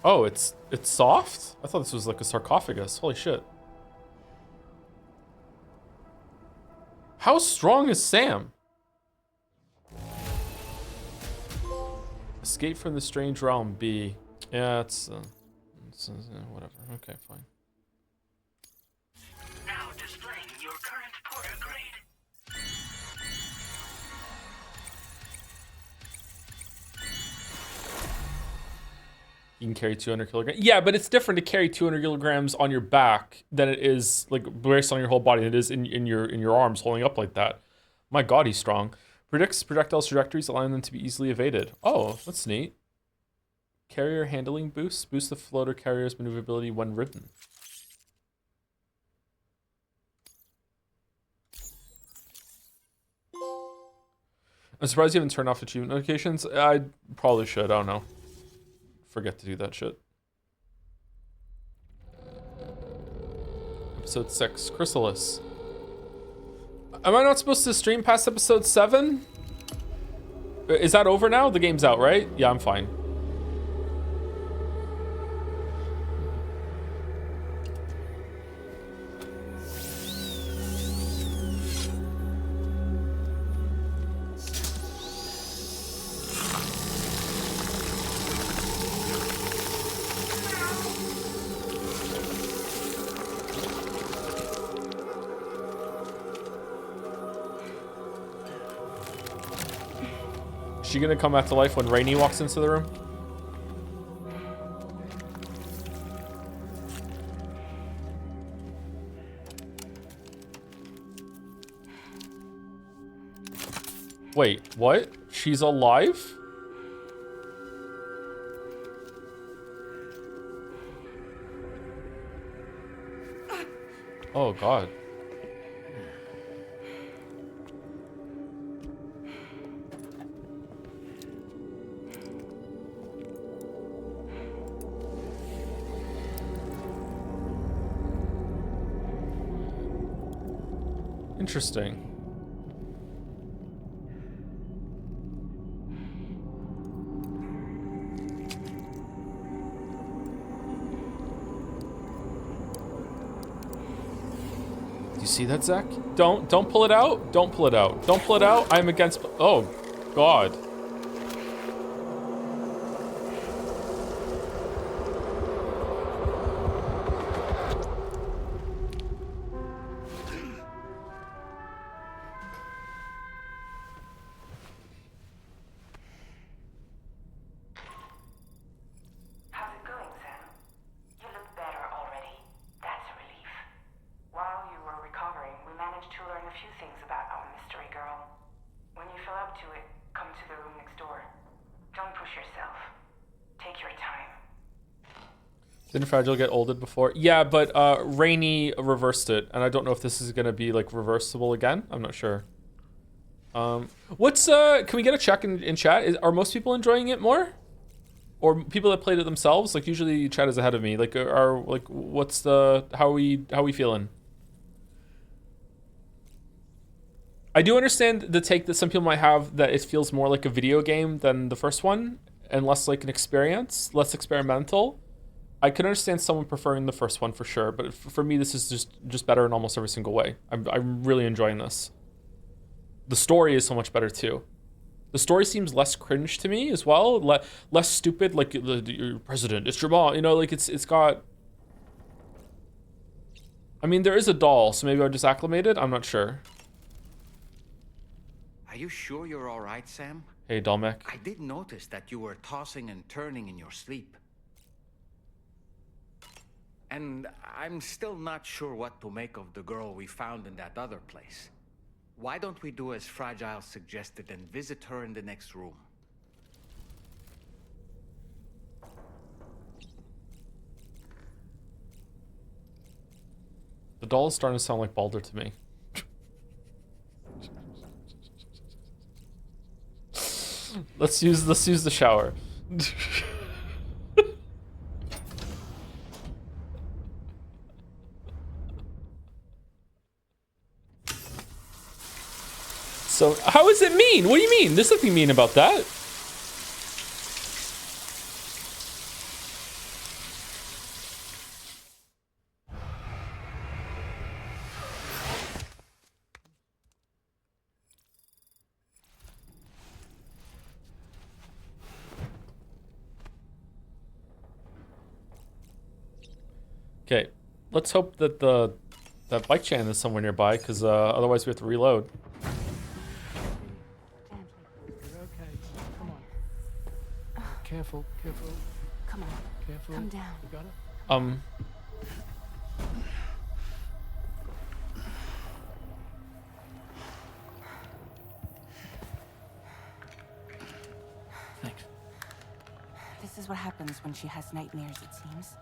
Oh, it's soft? I thought this was like a sarcophagus. Holy shit. How strong is Sam? Escape from the strange realm, B. Yeah, it's whatever. Okay, fine.
Now displaying your current porter grade.
You can carry 200 kilograms. Yeah, but it's different to carry 200 kilograms on your back than it is like braced on your whole body. It is in your arms holding up like that. My God, he's strong. Predicts projectiles' trajectories, allowing them to be easily evaded. Oh, that's neat. Carrier handling boost. Boost the floater carrier's maneuverability when ridden. I'm surprised you haven't turned off achievement notifications. I probably should. I don't know. Forget to do that shit. Episode 6, Chrysalis. Am I not supposed to stream past episode 7? Is that over now? The game's out, right? Yeah, I'm fine. Is she gonna come back to life when Rainey walks into the room? Wait, what? She's alive? Oh God. Interesting. Do you see that, Zach? Don't pull it out. Don't pull it out. Don't pull it out. I'm against. Oh, God.
How's it going, Sam? You look better already. That's a relief. While you were recovering, we managed to learn a few things about our mystery girl. When you feel up to it, come to the room
Didn't Fragile get olded before? Yeah, but Rainy reversed it, and I don't know if this is gonna be like reversible again. I'm not sure. What's can we get a check in chat? Are most people enjoying it more, or people that played it themselves? Like usually chat is ahead of me. Like what's the how are we feeling? I do understand the take that some people might have that it feels more like a video game than the first one and less like an experience, less experimental. I could understand someone preferring the first one for sure, but for me, this is just better in almost every single way. I'm really enjoying this. The story is so much better too. The story seems less cringe to me as well, less stupid. Like your president, it's your mom. You know, like it's got. I mean, there is a doll, so maybe I just acclimated. I'm not sure.
Are you sure you're all right, Sam?
Hey, Dolmec.
I did notice that you were tossing and turning in your sleep. And I'm still not sure what to make of the girl we found in that other place. Why don't we do as Fragile suggested and visit her in the next room?
The doll is starting to sound like Baldur to me. Let's use the shower. So how is it mean? What do you mean? There's nothing mean about that. Okay, let's hope that that bike chain is somewhere nearby, because otherwise we have to reload.
You're okay. Come on. Careful, careful,
Come on,
careful.
come down.
You got it?
Thanks.
This is what happens when she has nightmares, it seems.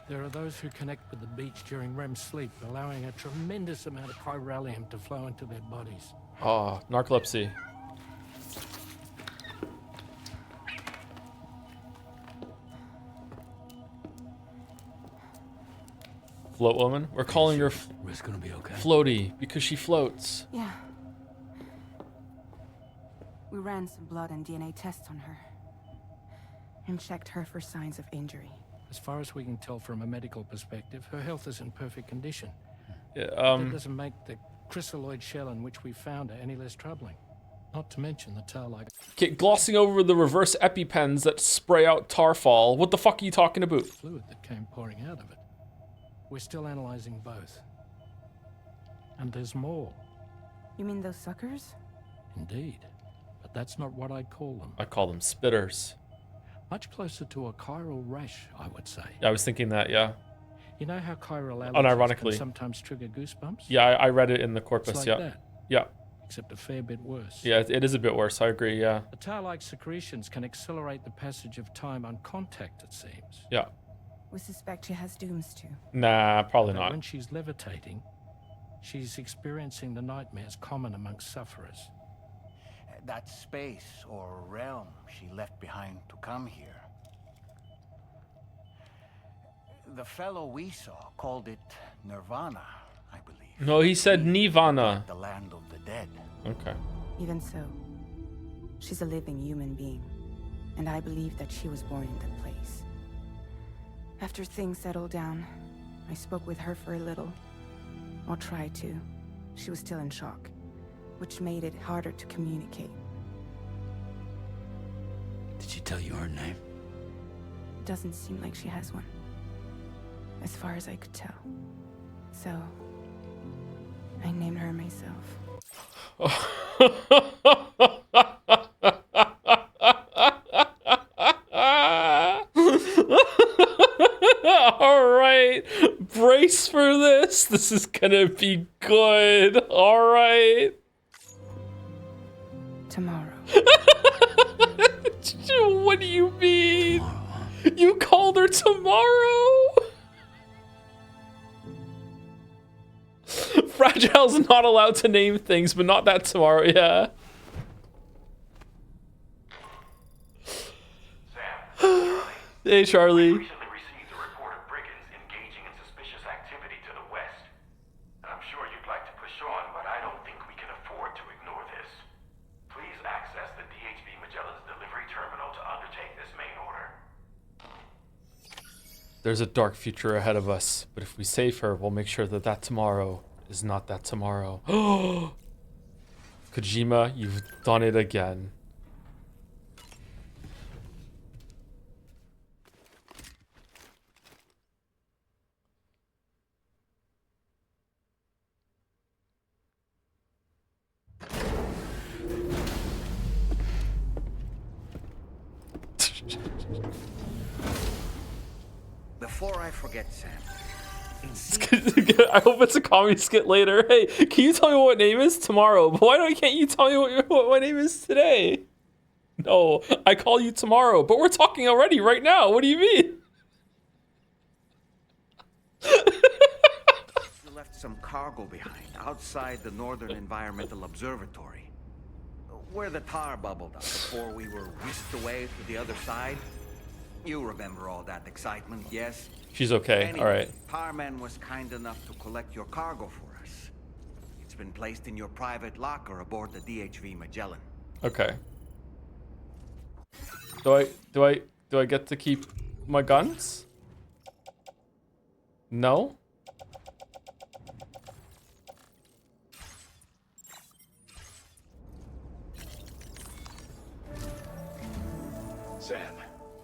There are those who connect with the beach during REM sleep, allowing a tremendous amount of chiralium to flow into their bodies.
Oh, narcolepsy. Float woman? We're calling her
Risk gonna be okay.
Floaty because she floats.
Yeah. We ran some blood and DNA tests on her. And checked her for signs of injury.
As far as we can tell from a medical perspective, her health is in perfect condition.
Yeah,
That doesn't make the chrysaloid shell in which we found her any less troubling. Not to mention the tail-like...
okay, glossing over the reverse EpiPens that spray out tarfall. What the fuck are you talking about?
fluid that came pouring out of it. We're still analyzing both. And there's more.
You mean those suckers?
Indeed. But that's not what I'd call them.
I call them spitters.
Much closer to a chiral rash, I would say.
Yeah, I was thinking that, yeah.
You know how chiral allergies
Unironically.
can sometimes trigger goosebumps?
Yeah, I read it in the corpus,
It's like
yeah.
that,
Yeah.
except a fair bit worse.
Yeah, it is a bit worse, I agree, yeah.
The tail-like secretions can accelerate the passage of time on contact, it seems.
Yeah.
We suspect she has dooms too.
Nah, probably
But
not.
when she's levitating, she's experiencing the nightmares common amongst sufferers.
That space or realm she left behind to come here. The fellow we saw called it Nirvana, I believe.
No, he said Nirvana.
The land of the dead.
Okay.
Even so, she's a living human being. And I believe that she was born in that place. After things settled down, I spoke with her for a little. Or tried to. She was still in shock, which made it harder to communicate.
Did she tell you her name?
It doesn't seem like she has one. As far as I could tell. So, I named her myself.
All right, brace for this. This is gonna be good. All right.
Tomorrow.
What do you mean? You called her tomorrow. Fragile's not allowed to name things, but not that tomorrow. Yeah.
Sam,
Hey, Charlie.
recently received a report of brigands engaging in suspicious activity to the west. I'm sure you'd like to push on, but I don't think we can afford to ignore this. Please access the DHV Magellan's delivery terminal to undertake this main order.
There's a dark future ahead of us, but if we save her, we'll make sure that that tomorrow is not that tomorrow. Kojima, you've done it again.
Before I forget, Sam.
I hope it's a comedy skit later. Hey, can you tell me what name is tomorrow? But can't you tell me what my name is today? No, I call you tomorrow, but we're talking already right now. What do you mean?
You left some cargo behind outside the Northern Environmental Observatory, where the tar bubbled up before we were whisked away to the other side. You remember all that excitement, yes?
She's okay.
Anyway,
All right.
Tarman was kind enough to collect your cargo for us. It's been placed in your private locker aboard the DHV Magellan.
Okay. Do I get to keep my guns? No?
Sam,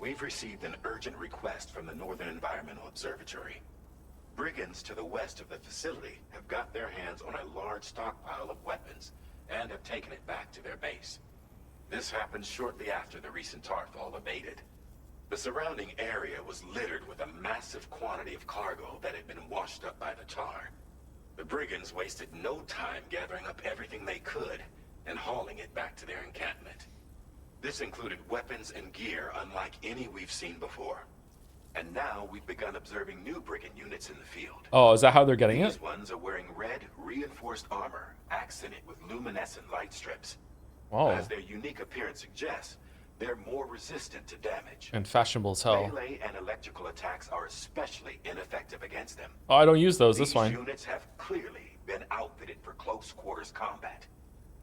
we've received an urgent request from the Northern Environmental Observatory. Brigands to the west of the facility have got their hands on a large stockpile of weapons and have taken it back to their base. This happened shortly after the recent Tarfall abated. The surrounding area was littered with a massive quantity of cargo that had been washed up by the tar. The brigands wasted no time gathering up everything they could and hauling it back to their encampment. This included weapons and gear unlike any we've seen before. And now we've begun observing new brigand units in the field.
Oh, is that how they're getting
These
it?
ones are wearing red, reinforced armor, accented with luminescent light strips.
Wow.
As their unique appearance suggests, they're more resistant to damage.
And fashionable as hell.
Melee and electrical attacks are especially ineffective against them.
Oh, I don't use those.
These
This one.
units have clearly been outfitted for close quarters combat,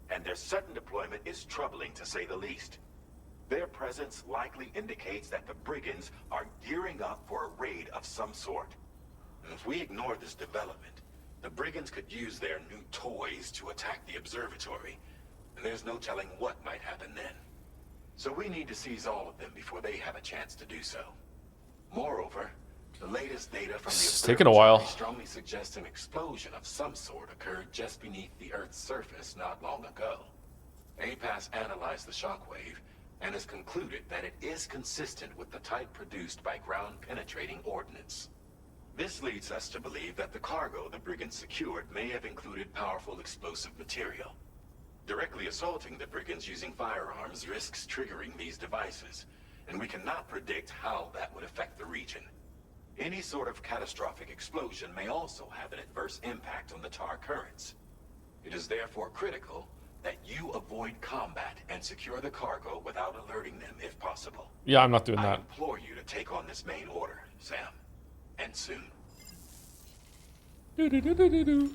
and their sudden deployment is troubling to say the least. Their presence likely indicates that the brigands are gearing up for a raid of some sort. And if we ignore this development, the brigands could use their new toys to attack the observatory, and there's no telling what might happen then. So we need to seize all of them before they have a chance to do so. Moreover, the latest data from the
It's taken a while.
observatory strongly suggests an explosion of some sort occurred just beneath the Earth's surface not long ago. APAS analyzed the shockwave and has concluded that it is consistent with the type produced by ground-penetrating ordnance. This leads us to believe that the cargo the brigands secured may have included powerful explosive material. Directly assaulting the brigands using firearms risks triggering these devices, and we cannot predict how that would affect the region. Any sort of catastrophic explosion may also have an adverse impact on the tar currents. It is therefore critical that you avoid combat and secure the cargo without alerting them if possible.
Yeah, I'm not doing
I
that.
implore you to take on this main order, Sam. And soon.
Do-do-do-do-do-do.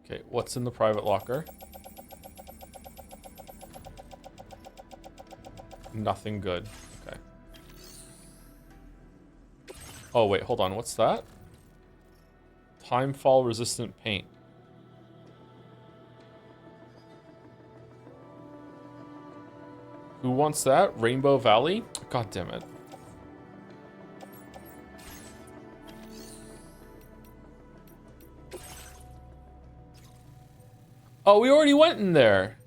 Okay, what's in the private locker? Nothing good. Okay. Oh, wait, hold on. What's that? Timefall resistant paint. Who wants that? Rainbow Valley? God damn it. Oh, we already went in there.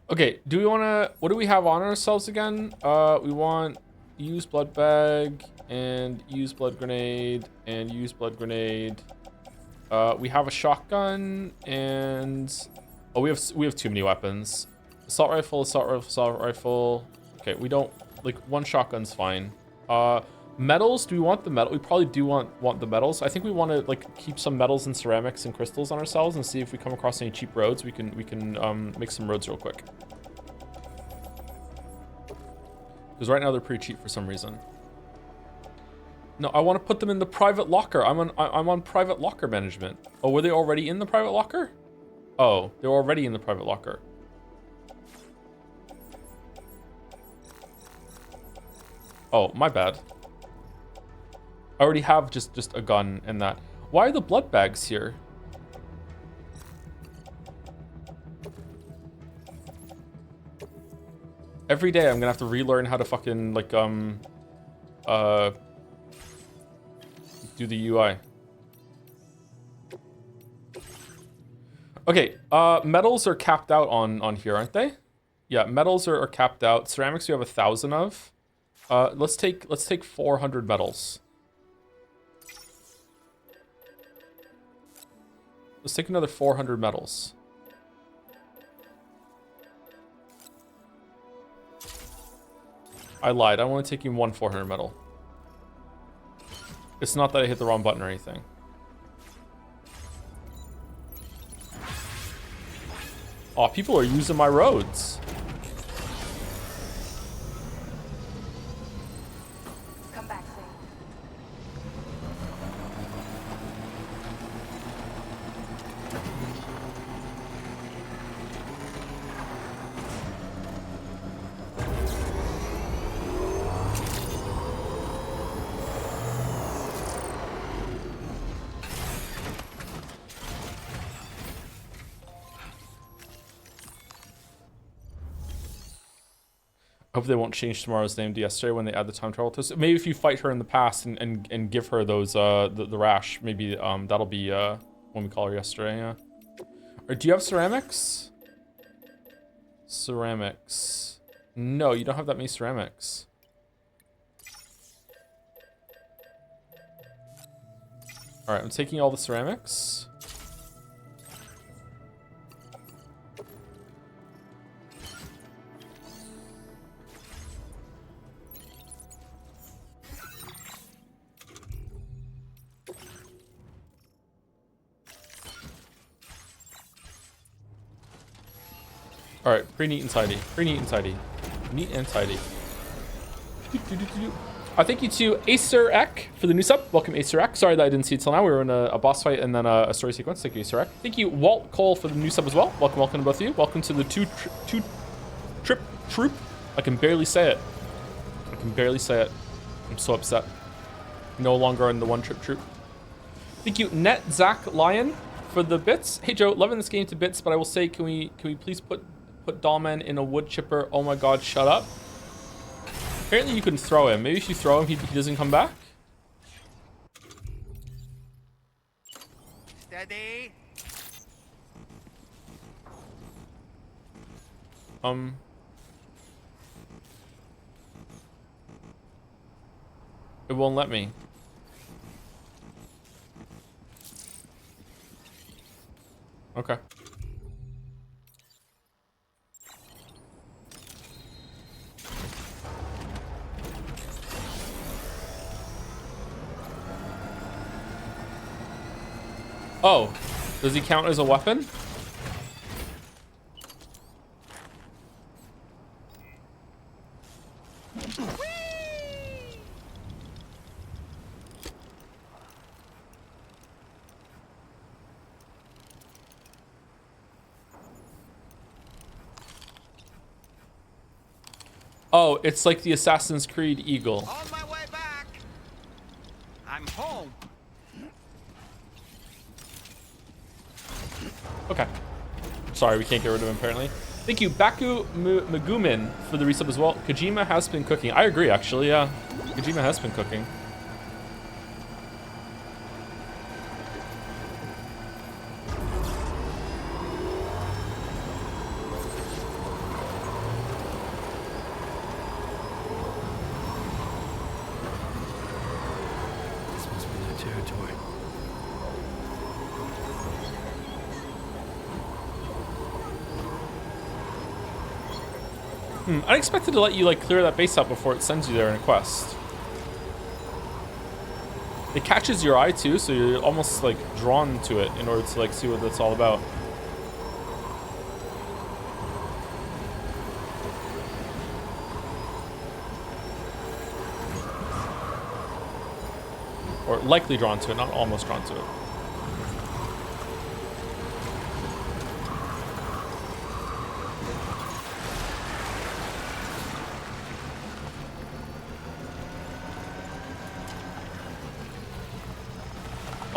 Okay, do we want to... What do we have on ourselves again? We want use blood bag and use blood grenade and use blood grenade. We have a shotgun and... Oh, we have too many weapons. Assault rifle, assault rifle, assault rifle. Okay, we don't... Like, one shotgun's fine. Metals, do we want the metal? We probably do want the metals. I think we want to, like, keep some metals and ceramics and crystals on ourselves and see if we come across any cheap roads. We can make some roads real quick. Because right now they're pretty cheap for some reason. No, I want to put them in the private locker. I'm on private locker management. Oh, were they already in the private locker? Oh, they're already in the private locker. Oh, my bad. I already have just a gun and that. Why are the blood bags here? Every day I'm gonna have to relearn how to fucking like do the UI. Okay, metals are capped out on here, aren't they? Yeah, metals are capped out. Ceramics we have 1,000 of. Let's take 400 metals. Let's take another 400 metals. I lied. I'm only taking one 400 metal. It's not that I hit the wrong button or anything. Oh, people are using my roads.
Come back soon.
I hope they won't change tomorrow's name to yesterday when they add the time travel twist. Maybe if you fight her in the past and give her those the rash, maybe that'll be when we call her yesterday. Yeah. Or do you have ceramics? Ceramics. No, you don't have that many ceramics. All right, I'm taking all the ceramics. All right, pretty neat and tidy. Pretty neat and tidy. Neat and tidy. Thank you to Acer Ek for the new sub. Welcome, Acer Ek. Sorry that I didn't see it till now. We were in a boss fight and then a story sequence. Thank you, Acer Ek. Thank you, Walt Cole, for the new sub as well. Welcome to both of you. Welcome to the two trip troop. I can barely say it. I can barely say it. I'm so upset. No longer in the one trip troop. Thank you, Net Zach Lion, for the bits. Hey Joe, loving this game to bits, but I will say, can we please put Dollman in a wood chipper? Oh my god, shut up. Apparently you can throw him. Maybe if you throw him, he doesn't come back.
Steady.
It won't let me. Okay. Oh, does he count as a weapon? Oh, it's like the Assassin's Creed Eagle.
On my way back. I'm home.
Okay. Sorry, we can't get rid of him apparently. Thank you, Baku Magumin, for the resub as well. Kojima has been cooking. I agree, actually, yeah. Kojima has been cooking.
territory.
I expected to let you like clear that base out before it sends you there in a quest. It catches your eye too, so you're almost like drawn to it in order to like see what it's all about. Or likely drawn to it, not almost drawn to it.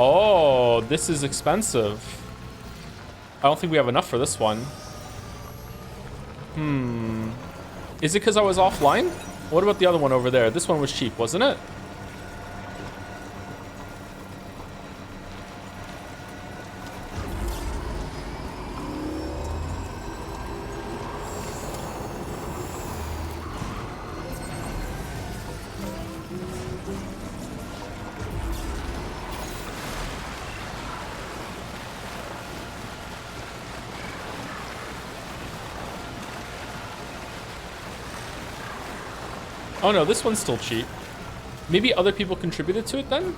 Oh, this is expensive. I don't think we have enough for this one. Is it because I was offline? What about the other one over there? This one was cheap, wasn't it? Oh no, this one's still cheap. Maybe other people contributed to it then?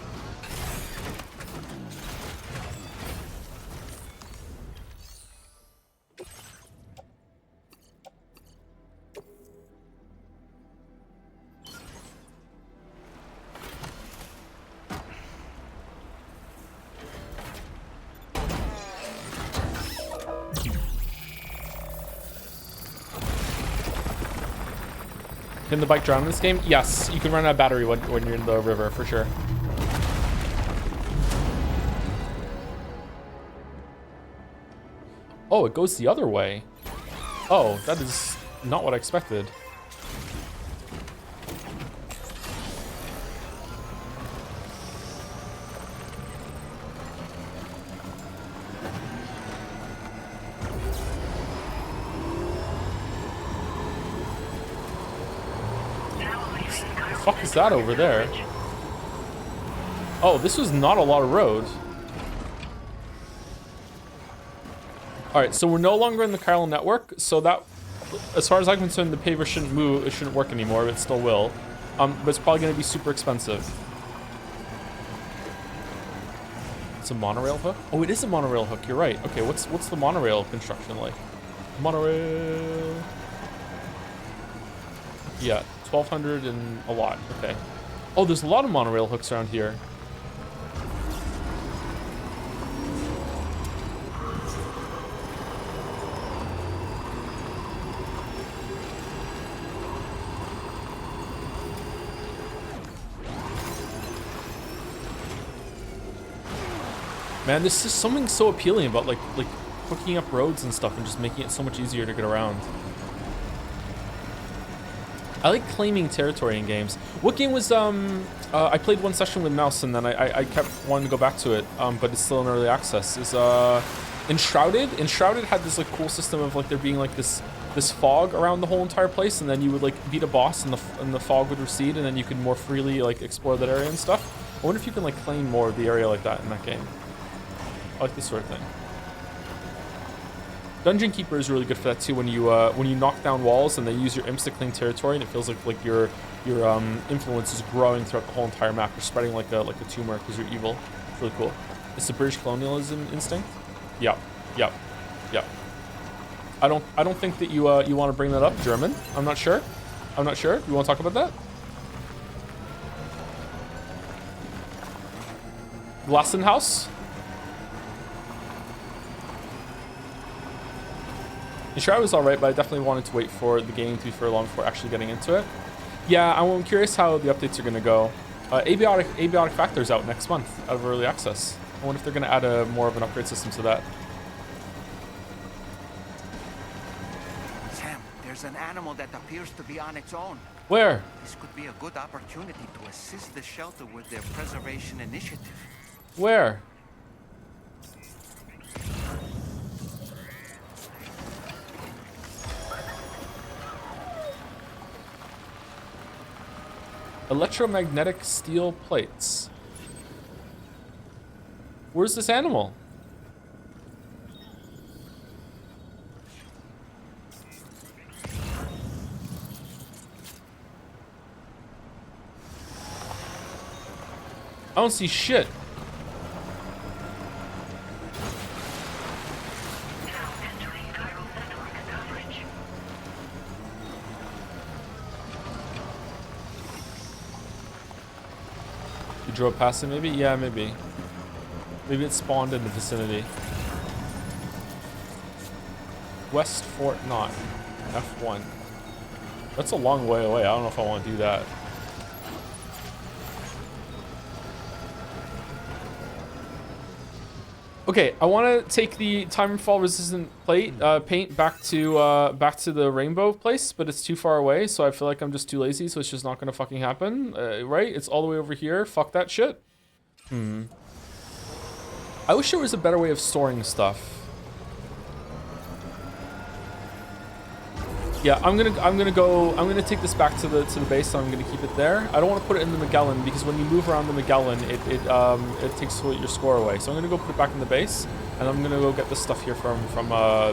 Can the bike drown in this game? Yes, you can run out of battery when you're in the river, for sure. Oh, it goes the other way. Oh, that is not what I expected. The fuck is that over there? Oh, this was not a lot of road. Alright, so we're no longer in the chiral network, so that, as far as I'm concerned, the paver shouldn't move, it shouldn't work anymore, but it still will. But it's probably going to be super expensive. It's a monorail hook? Oh, it is a monorail hook, you're right. Okay, what's the monorail construction like? Monorail... Yeah, 1,200 and a lot, okay. Oh, there's a lot of monorail hooks around here. Man, there's just something so appealing about like hooking up roads and stuff and just making it so much easier to get around. I like claiming territory in games. What game was, I played one session with Mouse and then I kept wanting to go back to it, but it's still in early access, is Enshrouded. Enshrouded had this like cool system of like there being like this fog around the whole entire place, and then you would like beat a boss and the fog would recede, and then you could more freely like explore that area and stuff. I wonder if you can like claim more of the area like that in that game. I like this sort of thing. Dungeon Keeper is really good for that too. When you knock down walls and they use your imps to claim territory, and it feels like your influence is growing throughout the whole entire map. You're spreading like a tumor because you're evil. It's really cool. It's the British colonialism instinct. Yep. I don't think that you want to bring that up, German. I'm not sure. You want to talk about that? Glassenhaus? Sure, I was alright, but I definitely wanted to wait for the game to be further along before actually getting into it. Yeah, I'm curious how the updates are going to go. Abiotic Factor's out next month out of early access. I wonder if they're going to add more of an upgrade system to that.
Sam, there's an animal that appears to be on its own.
Where?
This could be a good opportunity to assist the shelter with their preservation initiative.
Where? Electromagnetic steel plates. Where's this animal? I don't see shit. You drove past it maybe? Yeah, maybe. Maybe it spawned in the vicinity. West Fort Knot. F1. That's a long way away. I don't know if I want to do that. Okay, I want to take the time and fall resistant paint back to the rainbow place, but it's too far away, so I feel like I'm just too lazy, so it's just not gonna fucking happen, right? It's all the way over here. Fuck that shit. I wish there was a better way of storing stuff. Yeah, I'm gonna take this back to the base, so I'm gonna keep it there. I don't want to put it in the Magellan because when you move around the Magellan, it takes your score away. So I'm gonna go put it back in the base, and I'm gonna go get this stuff here from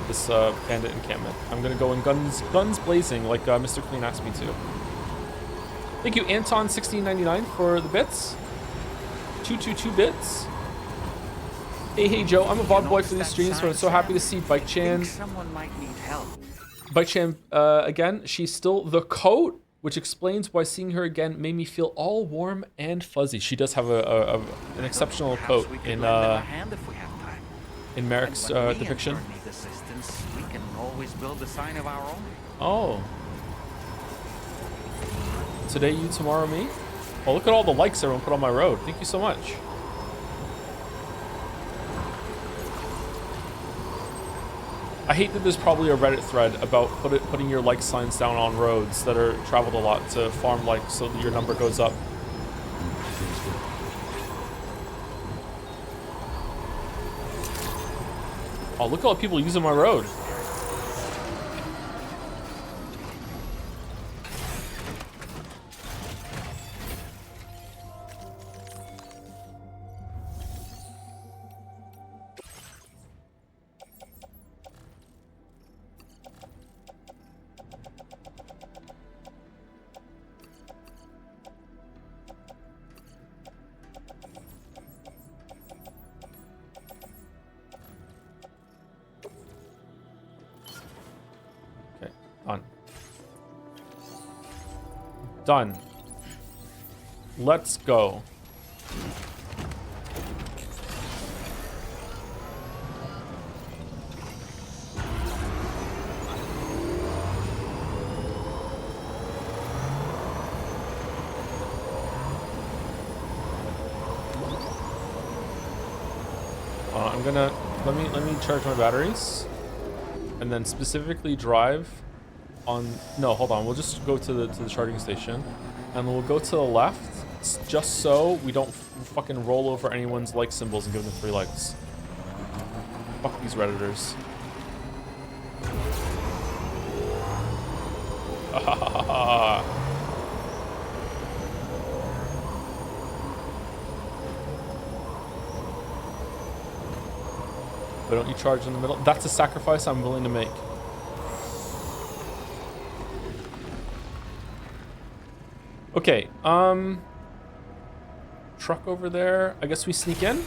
this bandit encampment. I'm gonna go in guns blazing like Mr. Clean asked me to. Thank you, Anton1699 for the bits. 222 bits. Hey Joe, I'm a VOD boy for these streams, but I'm so happy to see Bike Chan.
Someone might need help.
Bike Chan, again, she's still the coat, which explains why seeing her again made me feel all warm and fuzzy. She does have an exceptional coat in Merrick's depiction.
We can always build a sign of our own.
Oh. Today you, tomorrow me? Oh, look at all the likes everyone put on my road. Thank you so much. I hate that there's probably a Reddit thread about putting your like signs down on roads that are traveled a lot to farm likes so that your number goes up. Oh, look at all the people using my road. Done. Let's go. I'm gonna let me charge my batteries, and then specifically drive on. No, hold on. We'll just go to the charging station, and we'll go to the left, just so we don't fucking roll over anyone's like symbols and give them 3 likes. Fuck these redditors. Why don't you charge in the middle? That's a sacrifice I'm willing to make. Okay, truck over there. I guess we sneak in.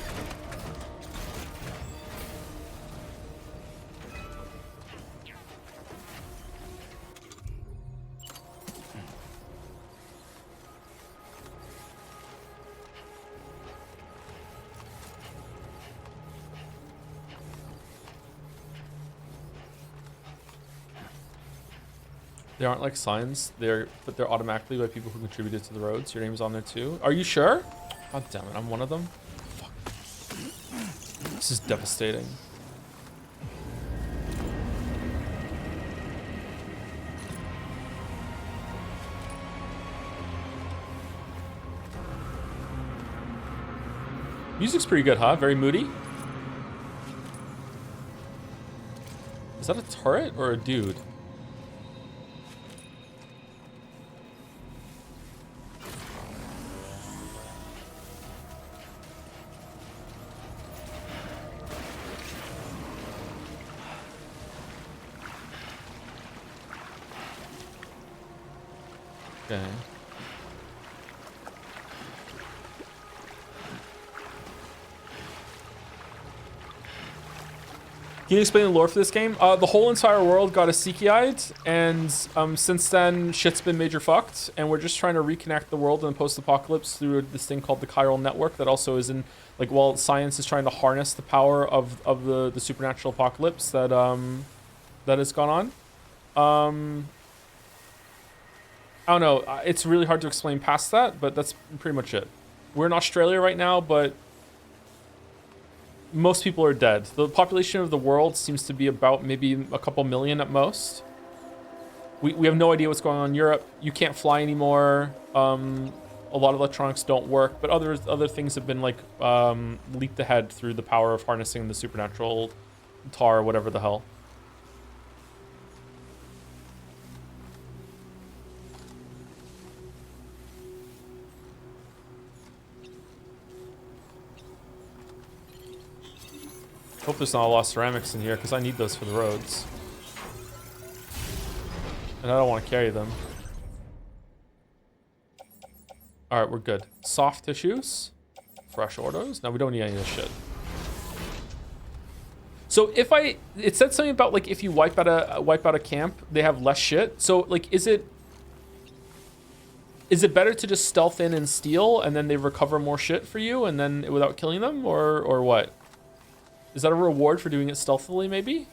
They aren't like signs. They're automatically by people who contributed to the roads. Your name's on there too. Are you sure? God damn it, I'm one of them. Fuck. This is devastating. Music's pretty good, huh? Very moody. Is that a turret or a dude? Okay. Can you explain the lore for this game? The whole entire world got a Seekiite, and since then, shit's been major fucked, and we're just trying to reconnect the world in the post-apocalypse through this thing called the chiral network that also is in, like, while science is trying to harness the power of the supernatural apocalypse that that has gone on. I don't know. It's really hard to explain past that, but that's pretty much it. We're in Australia right now, but most people are dead. The population of the world seems to be about maybe a couple million at most. We have no idea what's going on in Europe. You can't fly anymore. A lot of electronics don't work, but other things have been like leaped ahead through the power of harnessing the supernatural tar or whatever the hell. Hope there's not a lot of ceramics in here, because I need those for the roads. And I don't want to carry them. Alright, we're good. Soft tissues. Fresh ordos. No, we don't need any of this shit. So if it said something about, like, if you wipe out a camp, they have less shit. So, like, is it better to just stealth in and steal, and then they recover more shit for you, and then without killing them, or what? Is that a reward for doing it stealthily, maybe?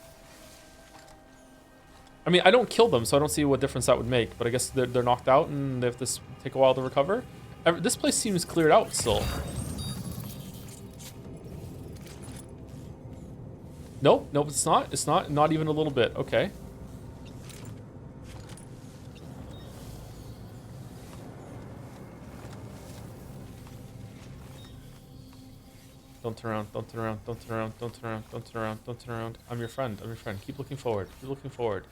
I mean, I don't kill them, so I don't see what difference that would make. But I guess they're knocked out and they have to take a while to recover. This place seems cleared out still. Nope, nope, it's not. It's not even a little bit. Okay. Don't turn around, don't turn around, don't turn around, don't turn around, don't turn around, don't turn around. I'm your friend, I'm your friend. Keep looking forward, keep looking forward.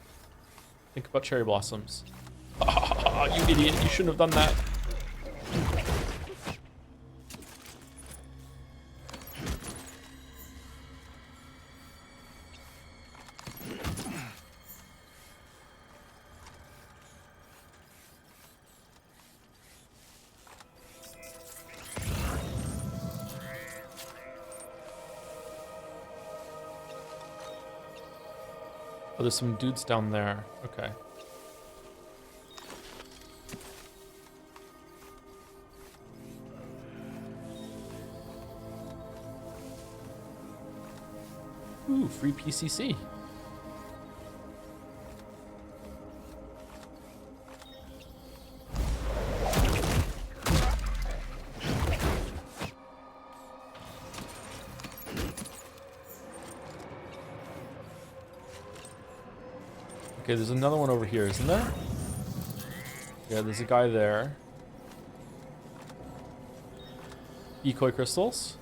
Think about cherry blossoms. You idiot, you shouldn't have done that. Oh, there's some dudes down there. Okay. Ooh, free PCC. Okay, there's another one over here, isn't there? Yeah, there's a guy there. Decoy crystals.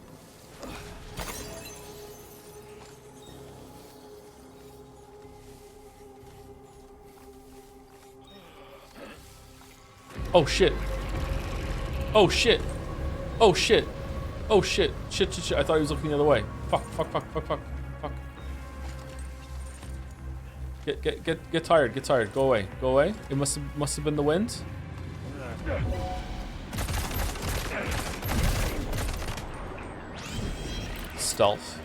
Oh shit. Oh shit. Oh shit. Oh shit. Shit, shit, shit. I thought he was looking the other way. Fuck, fuck, fuck, fuck, fuck, fuck. Get tired, get tired. Go away, go away. It must have been the wind. Stealth.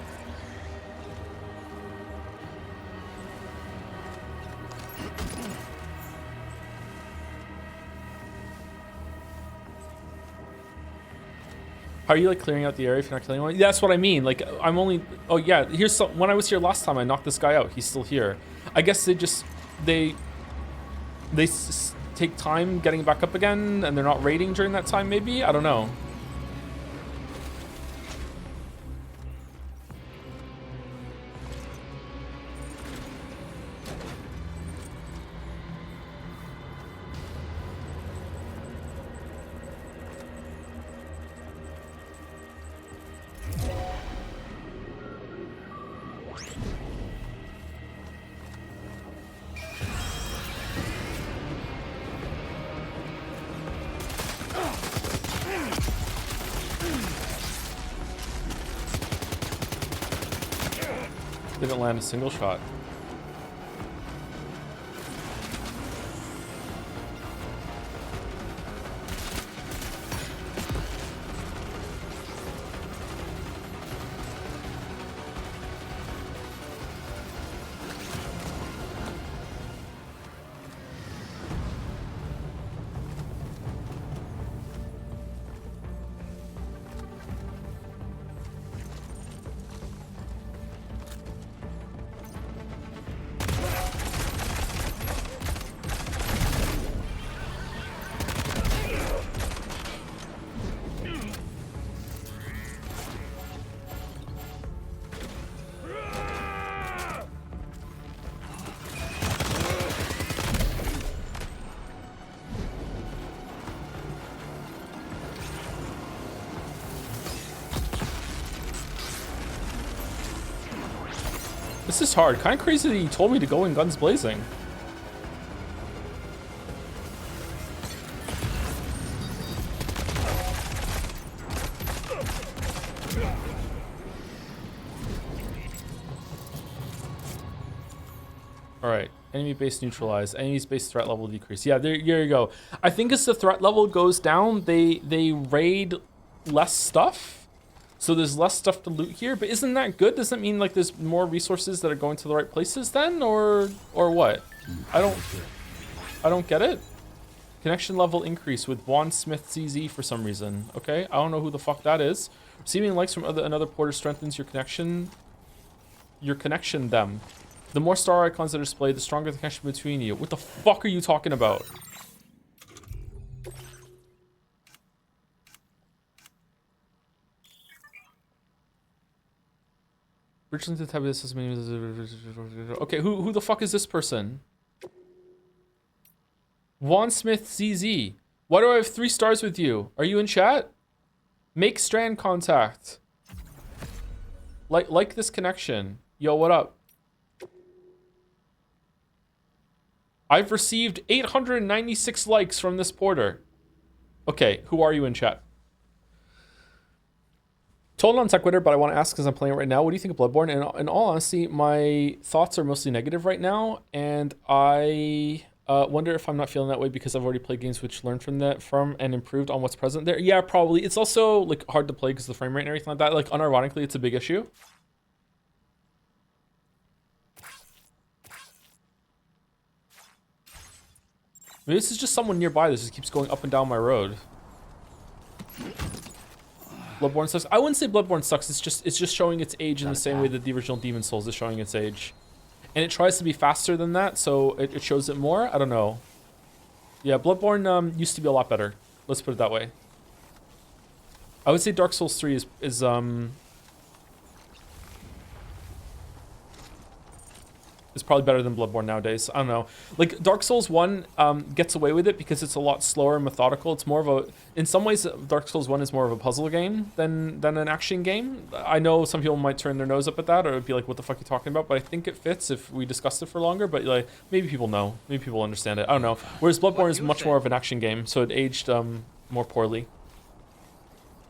How are you like clearing out the area if you're not killing anyone? Yeah, that's what I mean. Like I'm only. Oh yeah, here's some. When I was here last time, I knocked this guy out. He's still here. I guess they just they take time getting back up again, and they're not raiding during that time. Maybe I don't know. Didn't land a single shot. This is hard. Kind of crazy that he told me to go in guns blazing. All right. Enemy base neutralized. Enemy's base threat level decreased. Yeah, there you go. I think as the threat level goes down, they raid less stuff. So there's less stuff to loot here. But isn't that good? Doesn't that mean like there's more resources that are going to the right places then, or what? I don't get it. Connection level increase with Wandsmith CZ for some reason. Okay, I don't know who the fuck that is. Receiving likes from another porter strengthens your connection. Them. The more star icons that are displayed, the stronger the connection between you. What the fuck are you talking about? Originally the type of this is okay, who the fuck is this person? Wandsmith ZZ. Why do I have 3 stars with you? Are you in chat? Make strand contact. Like this connection. Yo, what up? I've received 896 likes from this porter. Okay, who are you in chat? Told on Sequitur, but I want to ask because I'm playing it right now. What do you think of Bloodborne? And in all honesty, my thoughts are mostly negative right now, and I wonder if I'm not feeling that way because I've already played games which learned from and improved on what's present there. Yeah, probably. It's also like hard to play because of the frame rate and everything like that. Like unironically, it's a big issue. Maybe this is just someone nearby that just keeps going up and down my road. Bloodborne sucks. I wouldn't say Bloodborne sucks. It's just showing its age in the same way that the original Demon Souls is showing its age, and it tries to be faster than that, so it shows it more. I don't know. Yeah, Bloodborne used to be a lot better. Let's put it that way. I would say Dark Souls 3 is probably better than Bloodborne nowadays. I don't know. Like Dark Souls 1 gets away with it because it's a lot slower and methodical. It's more of a, in some ways, Dark Souls 1 is more of a puzzle game than an action game. I know some people might turn their nose up at that or be like, what the fuck are you talking about? But I think it fits if we discussed it for longer. But like, maybe people know. Maybe people understand it. I don't know. Whereas Bloodborne is much more of an action game, so it aged more poorly.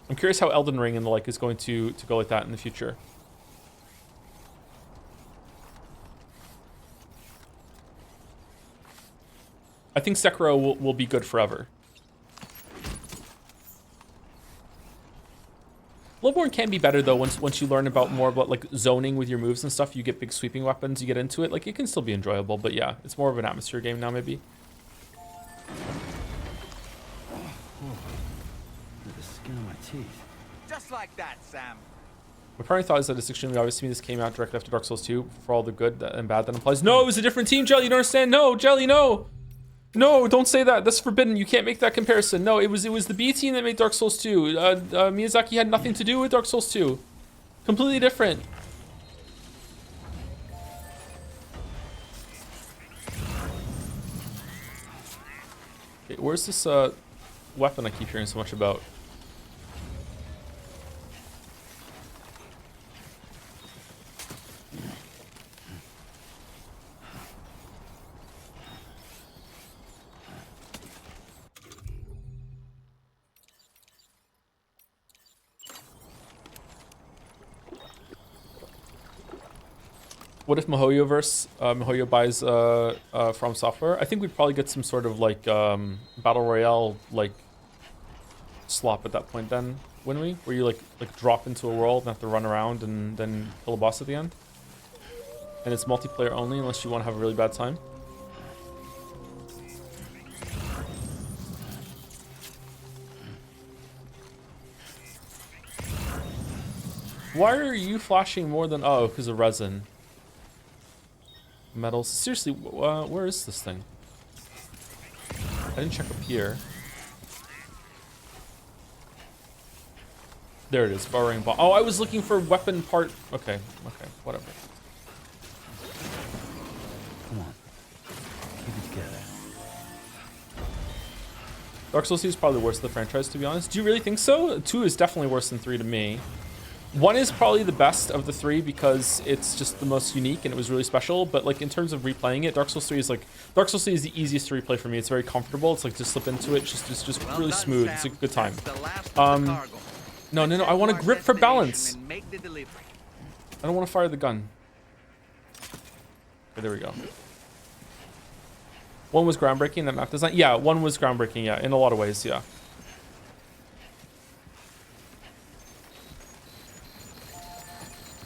I'm curious how Elden Ring and the like is going to go like that in the future. I think Sekiro will be good forever. Bloodborne can be better though once you learn about more about like zoning with your moves and stuff. You get big sweeping weapons, you get into it. Like it can still be enjoyable, but yeah, it's more of an atmosphere game now maybe.
The skin on my teeth.
Just like that, Sam.
My primary thought is that it's extremely obvious to me this came out directly after Dark Souls 2 for all the good and bad that implies. No, it was a different team, Jelly. You don't understand. No, Jelly, no. No, don't say that. That's forbidden. You can't make that comparison. No, it was the B team that made Dark Souls 2. Miyazaki had nothing to do with Dark Souls 2. Completely different. Okay, where's this weapon I keep hearing so much about? What if MiHoYo buys From Software? I think we'd probably get some sort of like battle royale like slop at that point then, wouldn't we? Where you like drop into a world and have to run around and then kill a boss at the end. And it's multiplayer only unless you want to have a really bad time. Why are you flashing more than... Oh, because of resin. Metals. Seriously, where is this thing? I didn't check up here. There it is, borrowing bomb. Oh, I was looking for weapon part. Okay, whatever.
Come on. Keep it together.
Dark Souls 2 is probably the worst of the franchise, to be honest. Do you really think so? 2 is definitely worse than 3 to me. 1 is probably the best of the 3 because it's just the most unique and it was really special. But like in terms of replaying it, Dark Souls 3 is the easiest to replay for me. It's very comfortable. It's like just slip into it. It's just
Well
really
done,
smooth.
Sam.
It's a good time.
That's the last of the
Um,
cargo.
No,
Let's
I
head
want
to
to
our
grip for
destination
balance.
and make the delivery.
I don't want to fire the gun. Okay, there we go. 1 was groundbreaking, that map design. Yeah, 1 was groundbreaking, yeah, in a lot of ways, yeah.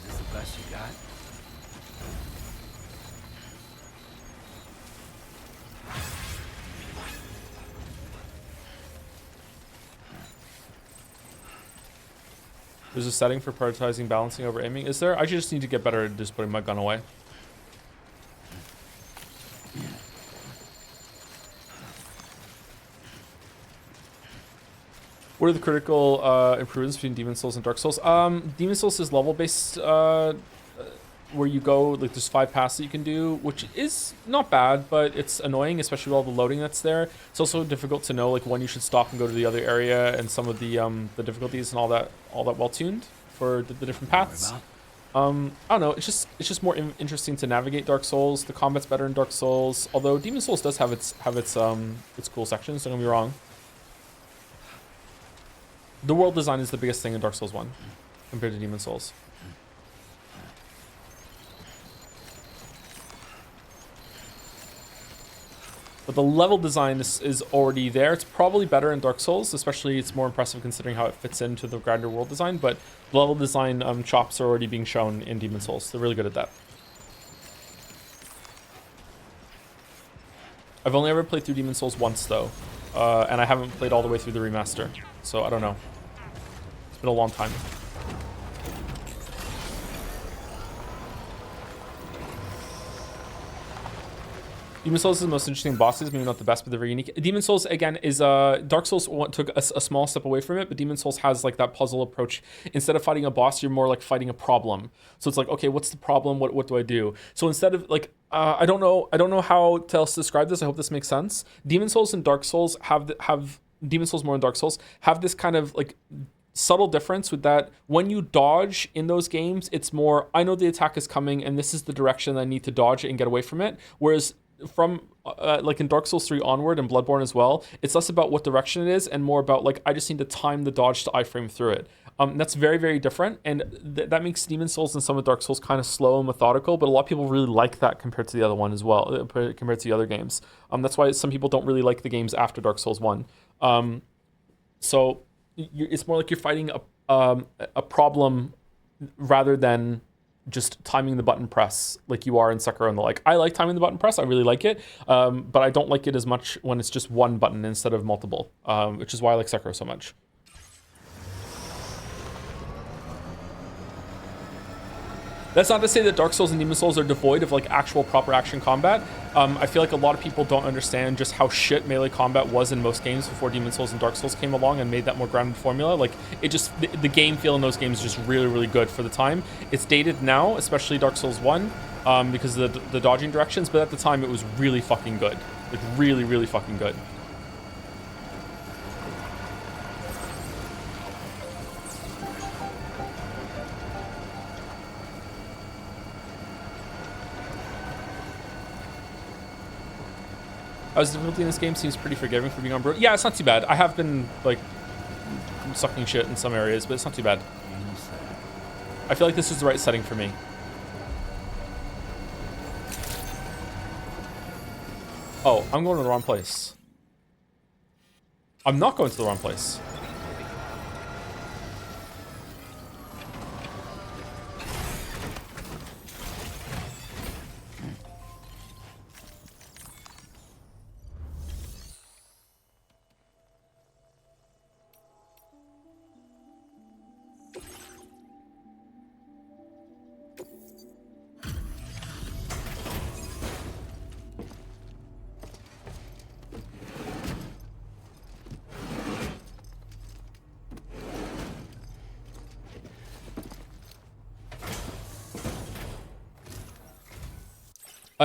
Is this the best you got?
There's a setting for prioritizing balancing over aiming. Is there? I just need to get better at just putting my gun away. What are the critical improvements between Demon Souls and Dark Souls? Demon Souls is level-based, where you go, like there's 5 paths that you can do, which is not bad, but it's annoying, especially with all the loading that's there. It's also difficult to know like when you should stop and go to the other area, and some of the difficulties and all that well tuned for the different paths. I don't know. It's just more interesting to navigate Dark Souls. The combat's better in Dark Souls, although Demon Souls does have its cool sections. Don't get me wrong. The world design is the biggest thing in Dark Souls 1 compared to Demon Souls. But the level design is already there. It's probably better in Dark Souls, especially it's more impressive considering how it fits into the grander world design. But level design chops are already being shown in Demon Souls. They're really good at that. I've only ever played through Demon Souls once though, and I haven't played all the way through the remaster, so I don't know. It's been a long time. Demon Souls is the most interesting bosses, maybe not the best, but they're very unique. Demon Souls, again, is Dark Souls took a small step away from it, but Demon Souls has like that puzzle approach. Instead of fighting a boss, you're more like fighting a problem. So it's like, okay, what's the problem? What do I do? So instead of like, I don't know how to else describe this. I hope this makes sense. Demon Souls and Dark Souls have Demon Souls more than Dark Souls have this kind of like subtle difference with that when you dodge in those games, it's more, I know the attack is coming and this is the direction I need to dodge it and get away from it. Whereas from like in Dark Souls 3 onward and Bloodborne as well, it's less about what direction it is and more about like I just need to time the dodge to iframe through it. That's very, very different, and that makes Demon Souls and some of Dark Souls kind of slow and methodical, but a lot of people really like that compared to the other one as well, compared to the other games. That's why some people don't really like the games after Dark Souls 1. So it's more like you're fighting a problem rather than just timing the button press like you are in Sekiro and the like. I like timing the button press. I really like it, but I don't like it as much when it's just one button instead of multiple, which is why I like Sekiro so much. That's not to say that Dark Souls and Demon Souls are devoid of like actual proper action combat. I feel like a lot of people don't understand just how shit melee combat was in most games before Demon Souls and Dark Souls came along and made that more grounded formula. Like it just, the game feel in those games is just really, really good for the time. It's dated now, especially Dark Souls 1, because of the dodging directions, but at the time it was really fucking good. Like really, really fucking good. How's the difficulty in this game? Seems pretty forgiving for being on bro. Yeah, it's not too bad. I have been like sucking shit in some areas, but it's not too bad. I feel like this is the right setting for me. Oh, I'm going to the wrong place. I'm not going to the wrong place.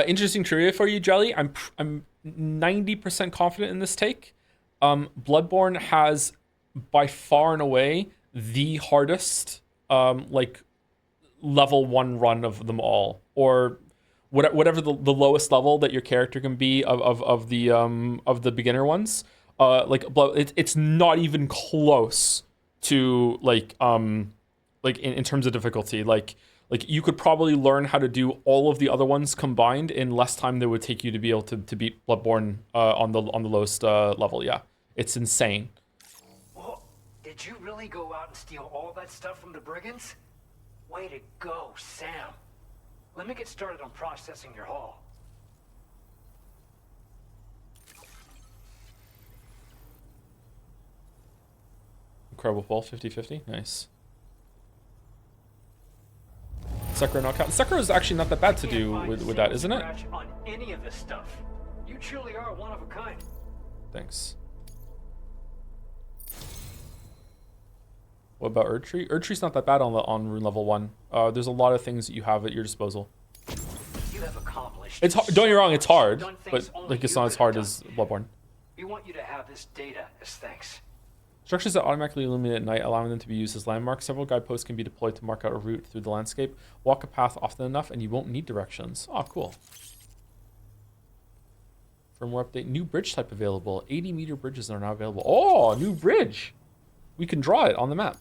Interesting trivia for you, Jelly. I'm 90% confident in this take. Bloodborne has by far and away the hardest like level 1 run of them all, or whatever the lowest level that your character can be of the beginner ones. It's not even close to in terms of difficulty. Like you could probably learn how to do all of the other ones combined in less time than it would take you to be able to beat Bloodborne on the lowest level. Yeah, it's insane.
Whoa, did you really go out and steal all that stuff from the brigands? Way to go, Sam. Let me get started on processing your haul.
Incredible ball, 50-50. Nice. Sekiro knockout. Sekiro is actually not that bad to do with that, isn't it?
On any of this stuff. You truly are one of a kind.
Thanks. What about Erdtree? Erdtree's not that bad on rune level 1. There's a lot of things that you have at your disposal.
You have accomplished.
It's don't get me wrong, it's hard, but like it's not as hard as Bloodborne.
We want you to have this data as thanks.
Structures that automatically illuminate at night, allowing them to be used as landmarks. Several guideposts can be deployed to mark out a route through the landscape. Walk a path often enough, and you won't need directions. Oh, cool. Firmware update. New bridge type available. 80-meter bridges are now available. Oh, new bridge. We can draw it on the map.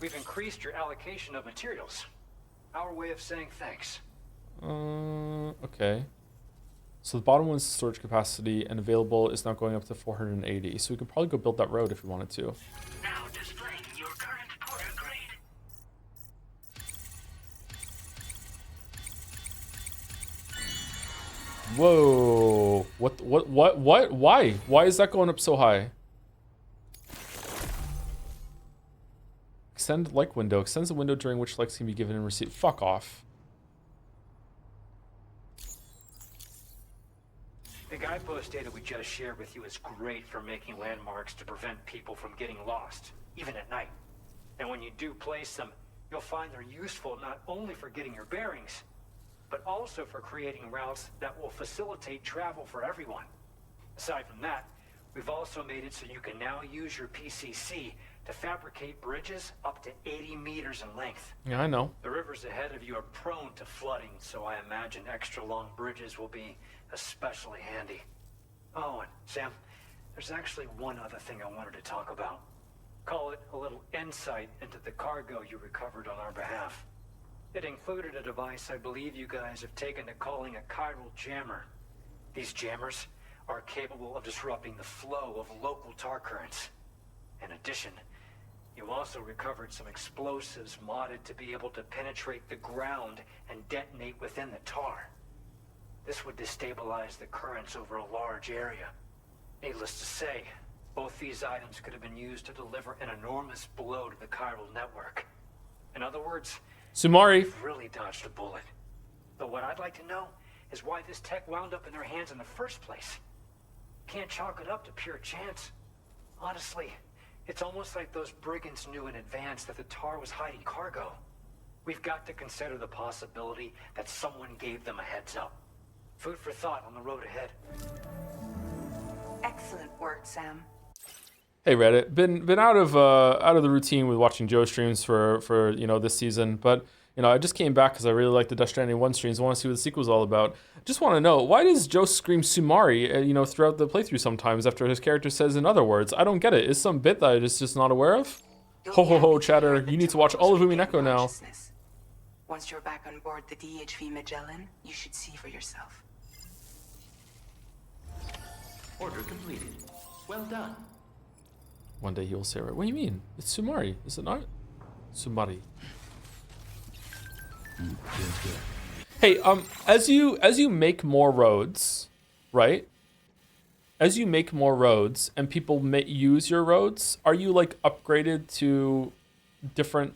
We've increased your allocation of materials. Our way of saying thanks.
Okay. So the bottom one's storage capacity, and available is now going up to 480. So we could probably go build that road if we wanted to.
Now displaying your current porter grade.
Whoa. What? Why? Why is that going up so high? Extend like window. Extends the window during which likes can be given and received. Fuck off.
The guidepost data we just shared with you is great for making landmarks to prevent people from getting lost, even at night. And when you do place them, you'll find they're useful not only for getting your bearings, but also for creating routes that will facilitate travel for everyone. Aside from that, we've also made it so you can now use your PCC to fabricate bridges up to 80 meters in length.
Yeah, I know.
The rivers ahead of you are prone to flooding, so I imagine extra long bridges will be especially handy. Oh, and Sam, there's actually one other thing I wanted to talk about. Call it a little insight into the cargo you recovered on our behalf. It included a device I believe you guys have taken to calling a chiral jammer. These jammers are capable of disrupting the flow of local tar currents. In addition, you also recovered some explosives modded to be able to penetrate the ground and detonate within the tar. This would destabilize the currents over a large area. Needless to say, both these items could have been used to deliver an enormous blow to the chiral network. In other words,
Sumari.
you've really dodged a bullet. But what I'd like to know is why this tech wound up in their hands in the first place. Can't chalk it up to pure chance. Honestly, it's almost like those brigands knew in advance that the tar was hiding cargo. We've got to consider the possibility that someone gave them a heads up. Food for thought on the road ahead.
Excellent work, Sam.
Hey Reddit, been out of the routine with watching Joe streams for this season, but I just came back because I really like the Death Stranding 1 streams. I want to see what the sequel's all about. Just want to know, why does Joe scream Sumari throughout the playthrough sometimes after his character says in other words? I don't get it. Is some bit that I'm just not aware of? Ho ho ho, chatter! You need to watch all of Umineko now.
Once you're back on board the DHV Magellan, you should see for yourself.
Order completed. Well done.
One day he will say it right. What do you mean? It's Sumari, is it not? Sumari. Hey, as you make more roads, right? As you make more roads and people use your roads, are you like upgraded to different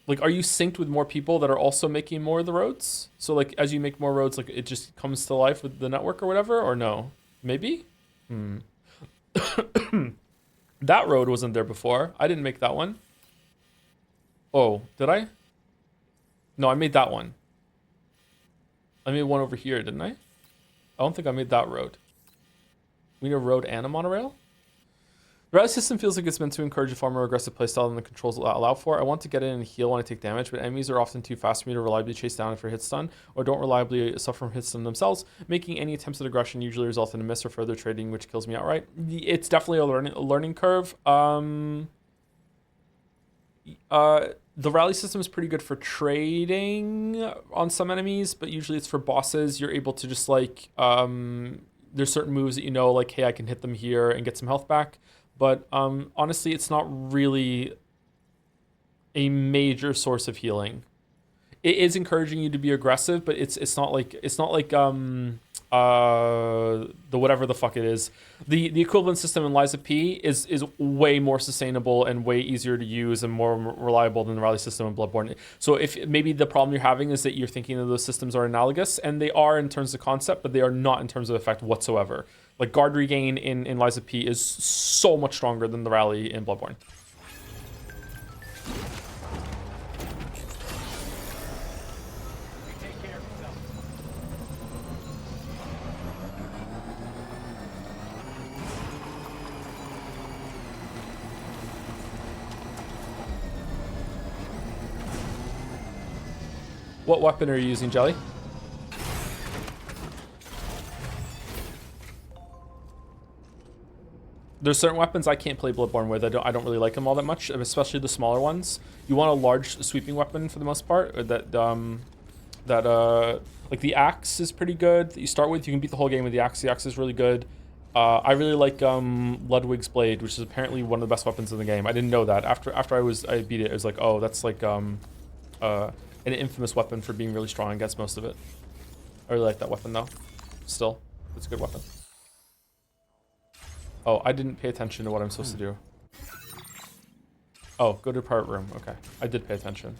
like, are you synced with more people that are also making more of the roads? So like as you make more roads, like it just comes to life with the network or whatever, or no? Maybe? That road wasn't there before. I didn't make that one. Oh, did I? No, I made that one. I made one over here, didn't I? I don't think I made that road. We need a road and a monorail? The rally system feels like it's meant to encourage a far more aggressive playstyle than the controls allow for. I want to get in and heal when I take damage, but enemies are often too fast for me to reliably chase down for hit stun, or don't reliably suffer from hit stun themselves, making any attempts at aggression usually result in a miss or further trading, which kills me outright. It's definitely a learning curve. The rally system is pretty good for trading on some enemies, but usually it's for bosses. You're able to just like, there's certain moves that you know, like, hey, I can hit them here and get some health back. But honestly, it's not really a major source of healing. It is encouraging you to be aggressive, but it's not like the whatever the fuck it is. The equivalent system in Lies of P is way more sustainable and way easier to use and more reliable than the rally system in Bloodborne. So if maybe the problem you're having is that you're thinking that those systems are analogous, and they are in terms of concept, but they are not in terms of effect whatsoever. Like guard regain in Lies of P is so much stronger than the rally in Bloodborne. What weapon are you using, Jelly? There's certain weapons I can't play Bloodborne with. I don't really like them all that much, especially the smaller ones. You want a large sweeping weapon for the most part. Or like the axe is pretty good that you start with. You can beat the whole game with the axe. The axe is really good. I really like Ludwig's blade, which is apparently one of the best weapons in the game. I didn't know that. After I beat it, I was like, oh, that's like an infamous weapon for being really strong against most of it. I really like that weapon though. Still, it's a good weapon. Oh, I didn't pay attention to what I'm supposed to do. Oh, go to part room. Okay, I did pay attention.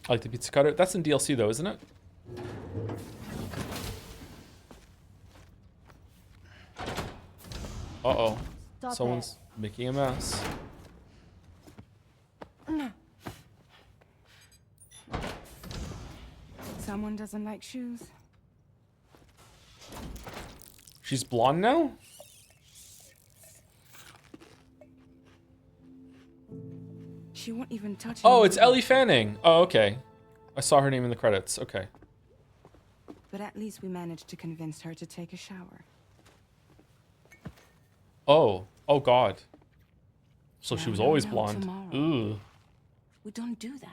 I like the pizza cutter. That's in DLC though, isn't it? Uh-oh. Someone's making a mess.
Someone doesn't like shoes.
She's blonde now?
She won't even touch
Oh,
me.
it's Ellie Fanning. Oh, okay. I saw her name in the credits. Okay.
But at least we managed to convince her to take a shower.
Oh. Oh, God. So she
Now
was
you'll
always
know
blonde.
tomorrow.
Ooh.
We don't do that.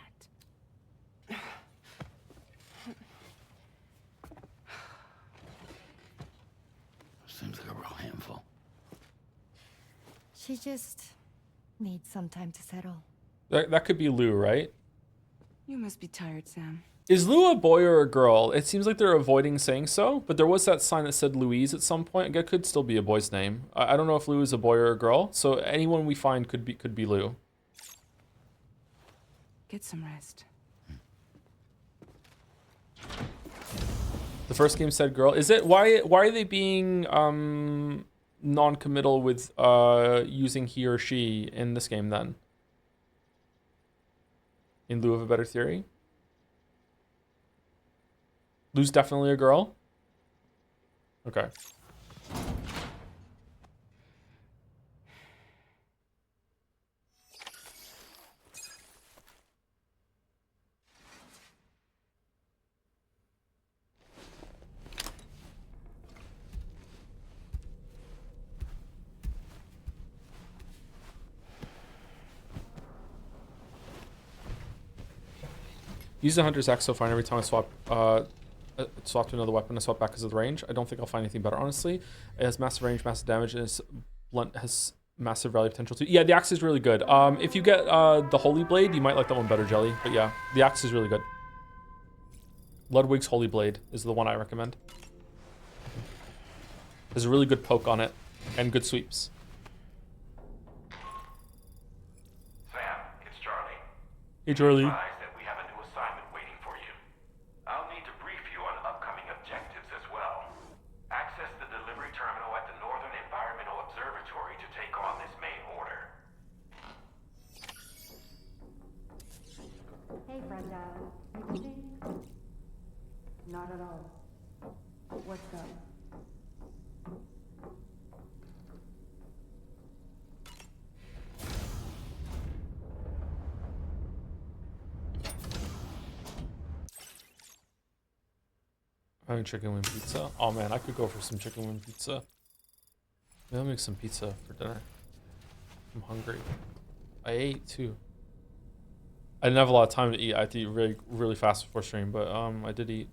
Seems like a real handful.
She just needs some time to settle.
That could be Lou, right?
You must be tired, Sam.
Is Lou a boy or a girl? It seems like they're avoiding saying so, but there was that sign that said Louise at some point. It could still be a boy's name. I don't know if Lou is a boy or a girl, so anyone we find could be Lou.
Get some rest.
The first game said girl. Is it why are they being non-committal with using he or she in this game then? In lieu of a better theory? Lou's definitely a girl? Okay. Use the Hunter's Axe so far, and every time I swap to another weapon, I swap back because of the range. I don't think I'll find anything better, honestly. It has massive range, massive damage, and its blunt has massive rally potential too. Yeah, the axe is really good. If you get the Holy Blade, you might like that one better, Jelly. But yeah, the axe is really good. Ludwig's Holy Blade is the one I recommend. There's a really good poke on it, and good sweeps.
Sam, it's Charlie.
Hey, Charlie.
Advise that we have a new assignment waiting for you. I'll need to brief you on upcoming objectives as well. Access the delivery terminal at the Northern Environmental Observatory to take on this main order.
Having chicken wing pizza. Oh man, I could go for some chicken wing pizza. Maybe I'll make some pizza for dinner. I'm hungry. I ate too. I didn't have a lot of time to eat. I had to eat really fast before stream, but I did eat.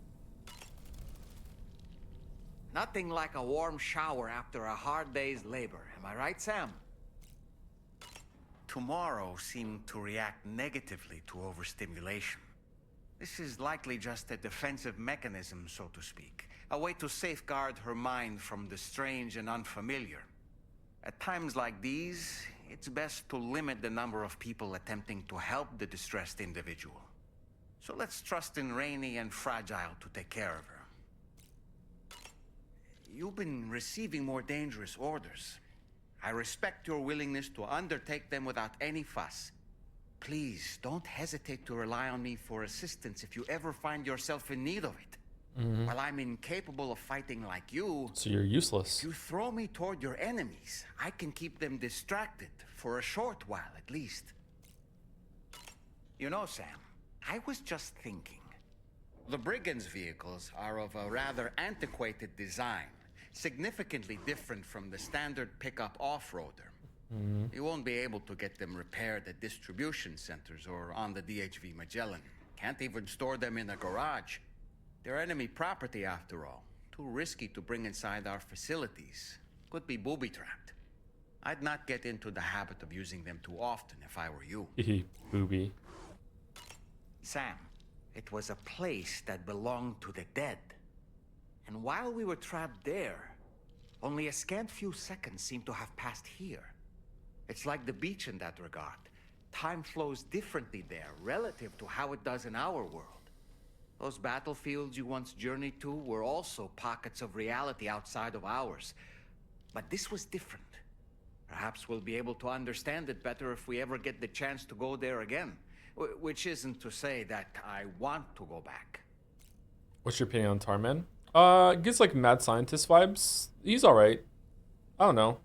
Nothing like a warm shower after a hard day's labor. Am I right, Sam? Tomorrow seemed to react negatively to overstimulation. This is likely just a defensive mechanism, so to speak. A way to safeguard her mind from the strange and unfamiliar. At times like these, it's best to limit the number of people attempting to help the distressed individual. So let's trust in Rainey and Fragile to take care of her. You've been receiving more dangerous orders. I respect your willingness to undertake them without any fuss. Please, don't hesitate to rely on me for assistance if you ever find yourself in need of it. While I'm incapable of fighting like you...
So you're useless.
If you throw me toward your enemies, I can keep them distracted, for a short while at least. You know, Sam, I was just thinking. The Brigands' vehicles are of a rather antiquated design, significantly different from the standard pickup off-roader. You won't be able to get them repaired at distribution centers or on the DHV Magellan. Can't even store them in a garage. They're enemy property after all. Too risky to bring inside our facilities. Could be booby-trapped. I'd not get into the habit of using them too often if I were you.
Booby.
Sam, it was a place that belonged to the dead. And while we were trapped there, only a scant few seconds seem to have passed here. It's like the beach in that regard. Time flows differently there, relative to how it does in our world. Those battlefields you once journeyed to were also pockets of reality outside of ours. But this was different. Perhaps we'll be able to understand it better if we ever get the chance to go there again. Which isn't to say that I want to go back.
What's your opinion on Tarman? Gives like mad scientist vibes. He's alright. I don't know.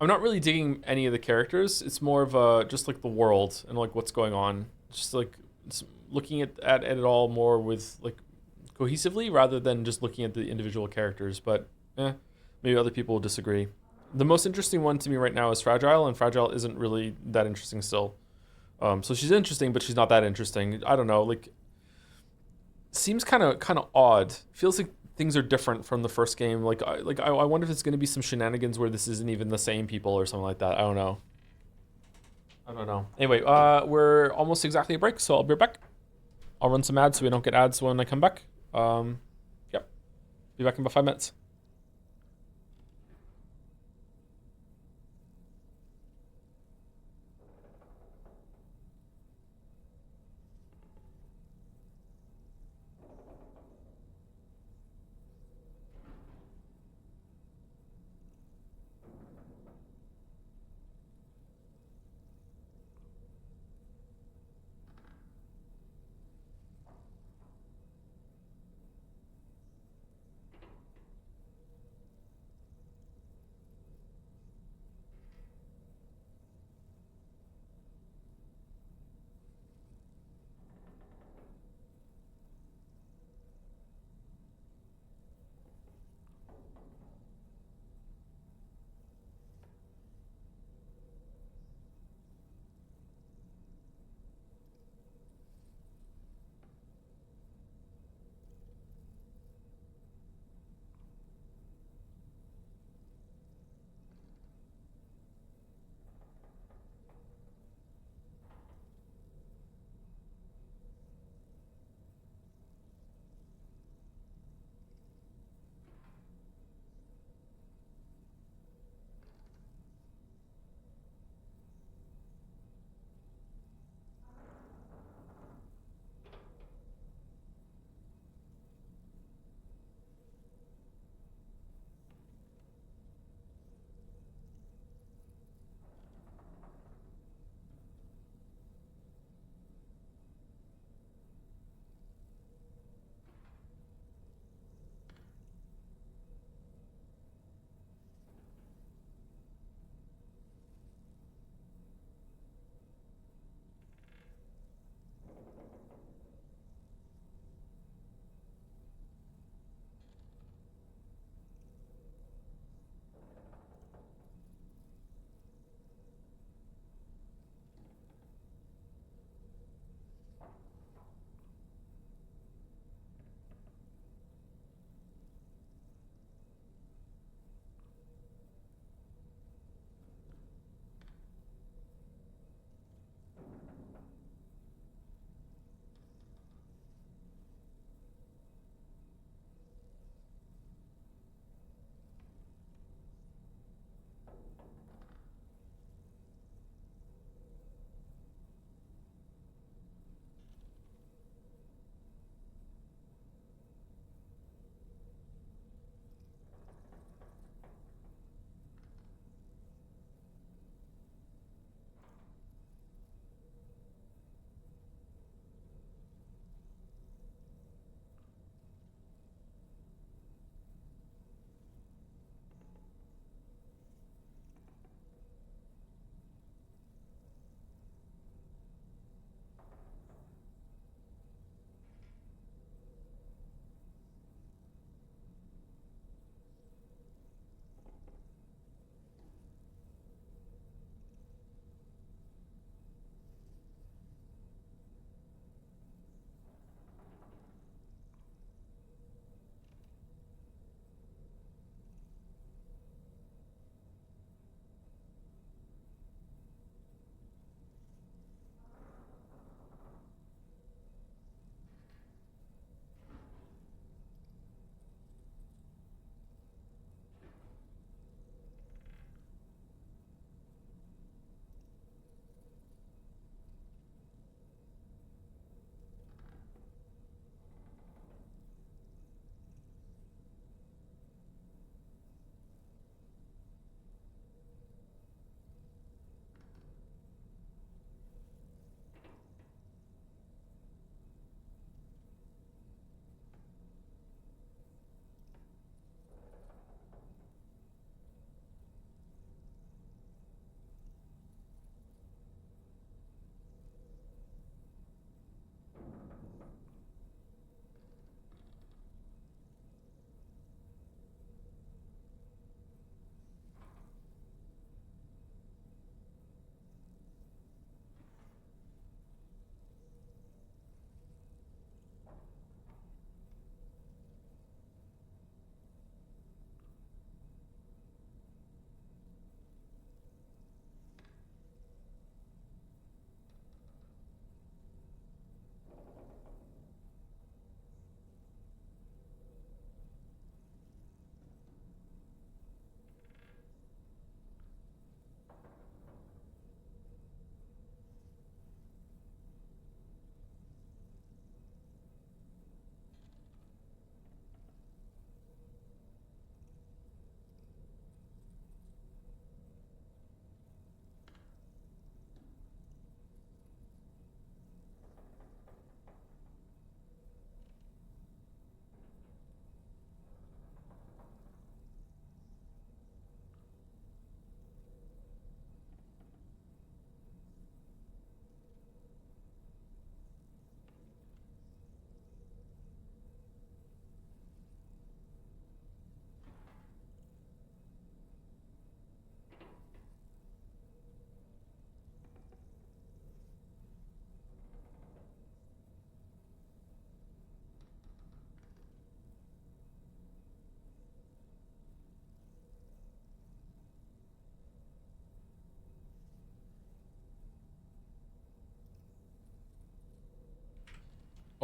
I'm not really digging any of the characters. It's more of just like the world and like what's going on. Just like looking at it all more with like cohesively rather than just looking at the individual characters. But maybe other people will disagree. The most interesting one to me right now is Fragile, and Fragile isn't really that interesting still. So she's interesting, but she's not that interesting. I don't know. Like, seems kind of odd. Feels like things are different from the first game. Like I wonder if it's going to be some shenanigans where this isn't even the same people or something like that. I don't know. Anyway, we're almost exactly a break, so I'll be back. I'll run some ads so we don't get ads when I come back. Yep. Be back in about 5 minutes.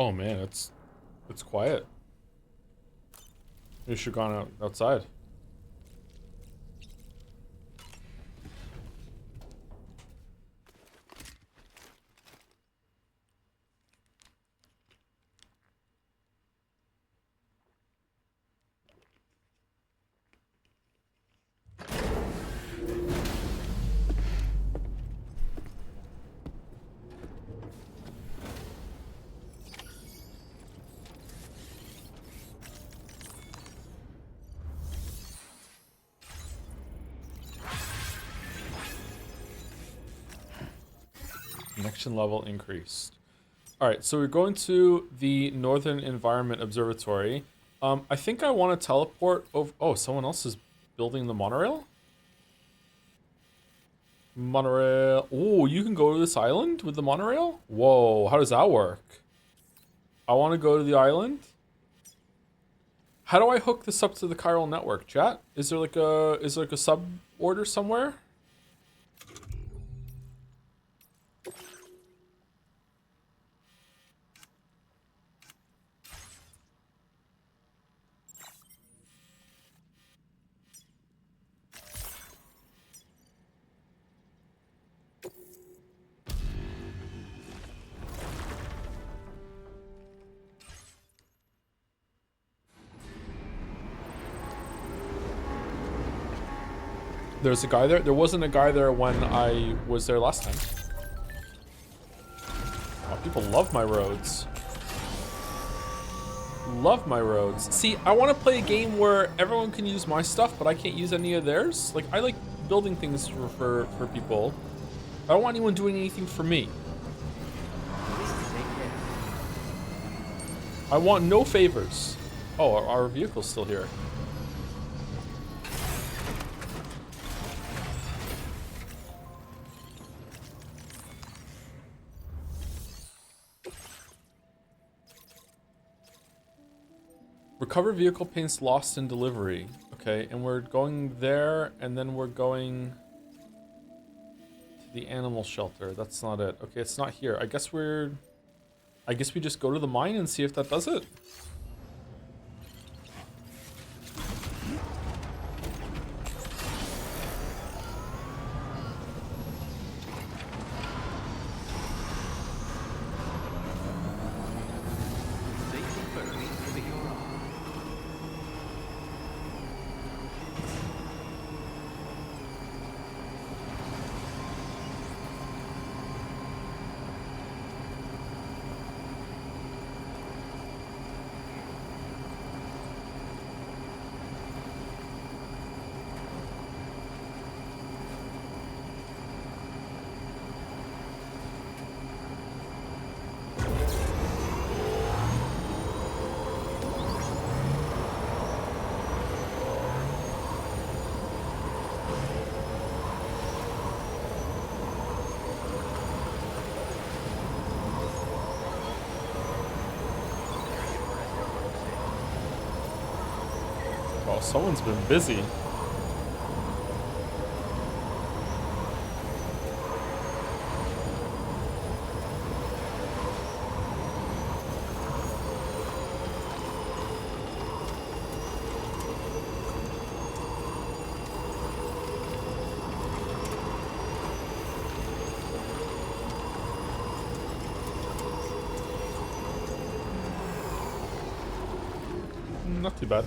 Oh man, it's quiet. You should have gone outside. Connection level increased. All right, so we're going to the Northern Environment Observatory. I think I want to teleport over. Oh, someone else is building the monorail? Monorail. Oh, you can go to this island with the monorail? Whoa, how does that work? I want to go to the island. How do I hook this up to the chiral network, chat? Is there like a sub order somewhere? There's a guy there? There wasn't a guy there when I was there last time. Oh, people love my roads. Love my roads. See, I want to play a game where everyone can use my stuff, but I can't use any of theirs. Like, I like building things for people. I don't want anyone doing anything for me. I want no favors. Oh, our vehicle's still here. Recover vehicle paints lost in delivery. Okay, and we're going there, and then we're going to the animal shelter. That's not it. Okay, it's not here. I guess we just go to the mine and see if that does it. Oh, someone's been busy. Not too bad.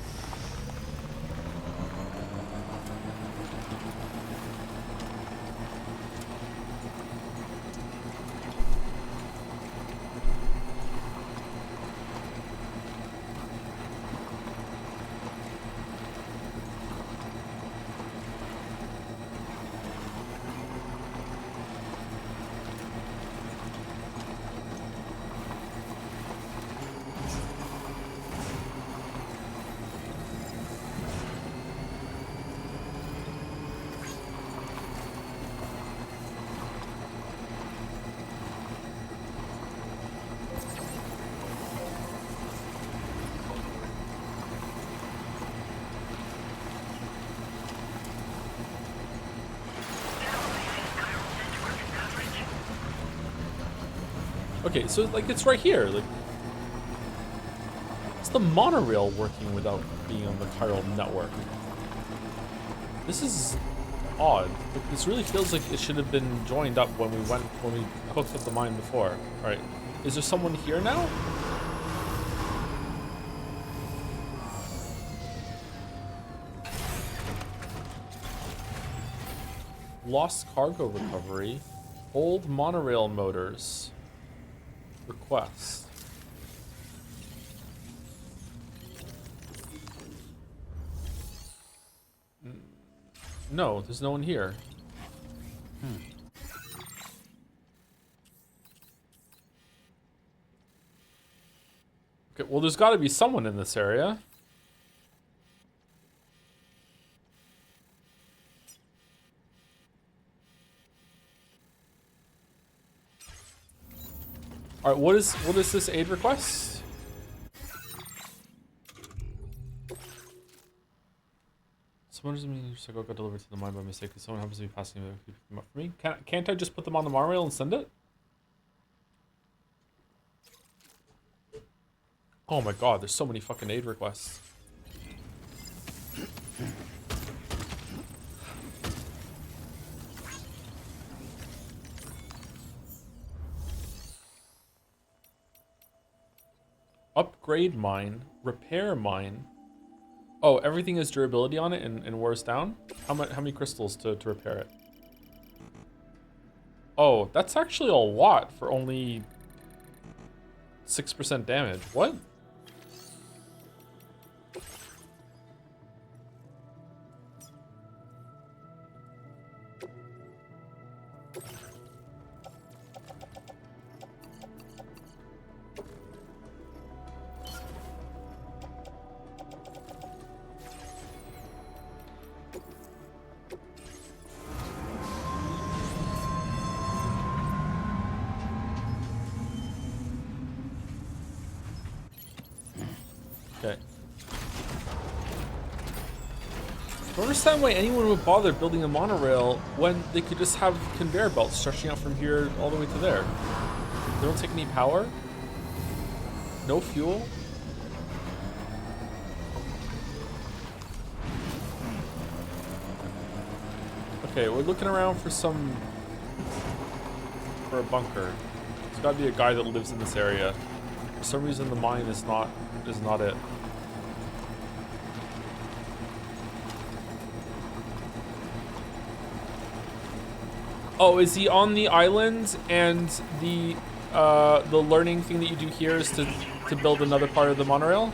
Okay, so like it's right here. Like, the monorail working without being on the chiral network? This is odd. Like, this really feels like it should have been joined up when we hooked up the mine before. All right, is there someone here now? Lost cargo recovery. Old monorail motors. Request. No, there's no one here. Okay, well, there's got to be someone in this area. All right, what is this aid request? Someone doesn't mean your got delivered to the mine by mistake. Someone happens to be passing them up for me. Can't I just put them on the monorail and send it? Oh my god, there's so many fucking aid requests. Upgrade mine, repair mine. Oh, everything has durability on it and wears down? How many crystals to repair it? Oh, that's actually a lot for only 6% damage. What? Okay. I don't understand why anyone would bother building a monorail when they could just have conveyor belts stretching out from here all the way to there. They don't take any power. No fuel. Okay, we're looking around for a bunker. There's gotta be a guy that lives in this area. For some reason the mine is not it. Oh, is he on the island and the learning thing that you do here is to build another part of the monorail?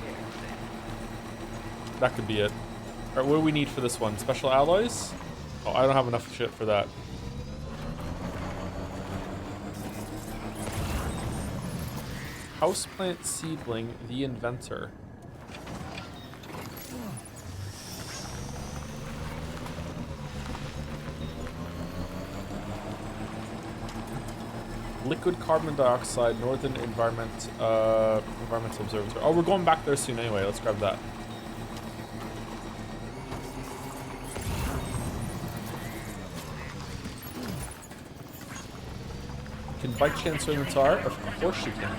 That could be it. Alright, what do we need for this one? Special alloys? Oh, I don't have enough shit for that. Houseplant seedling, the inventor. Liquid carbon dioxide, Northern Environmental Observatory. Oh, we're going back there soon anyway. Let's grab that. Can bike chance swim the tar? Of course you can.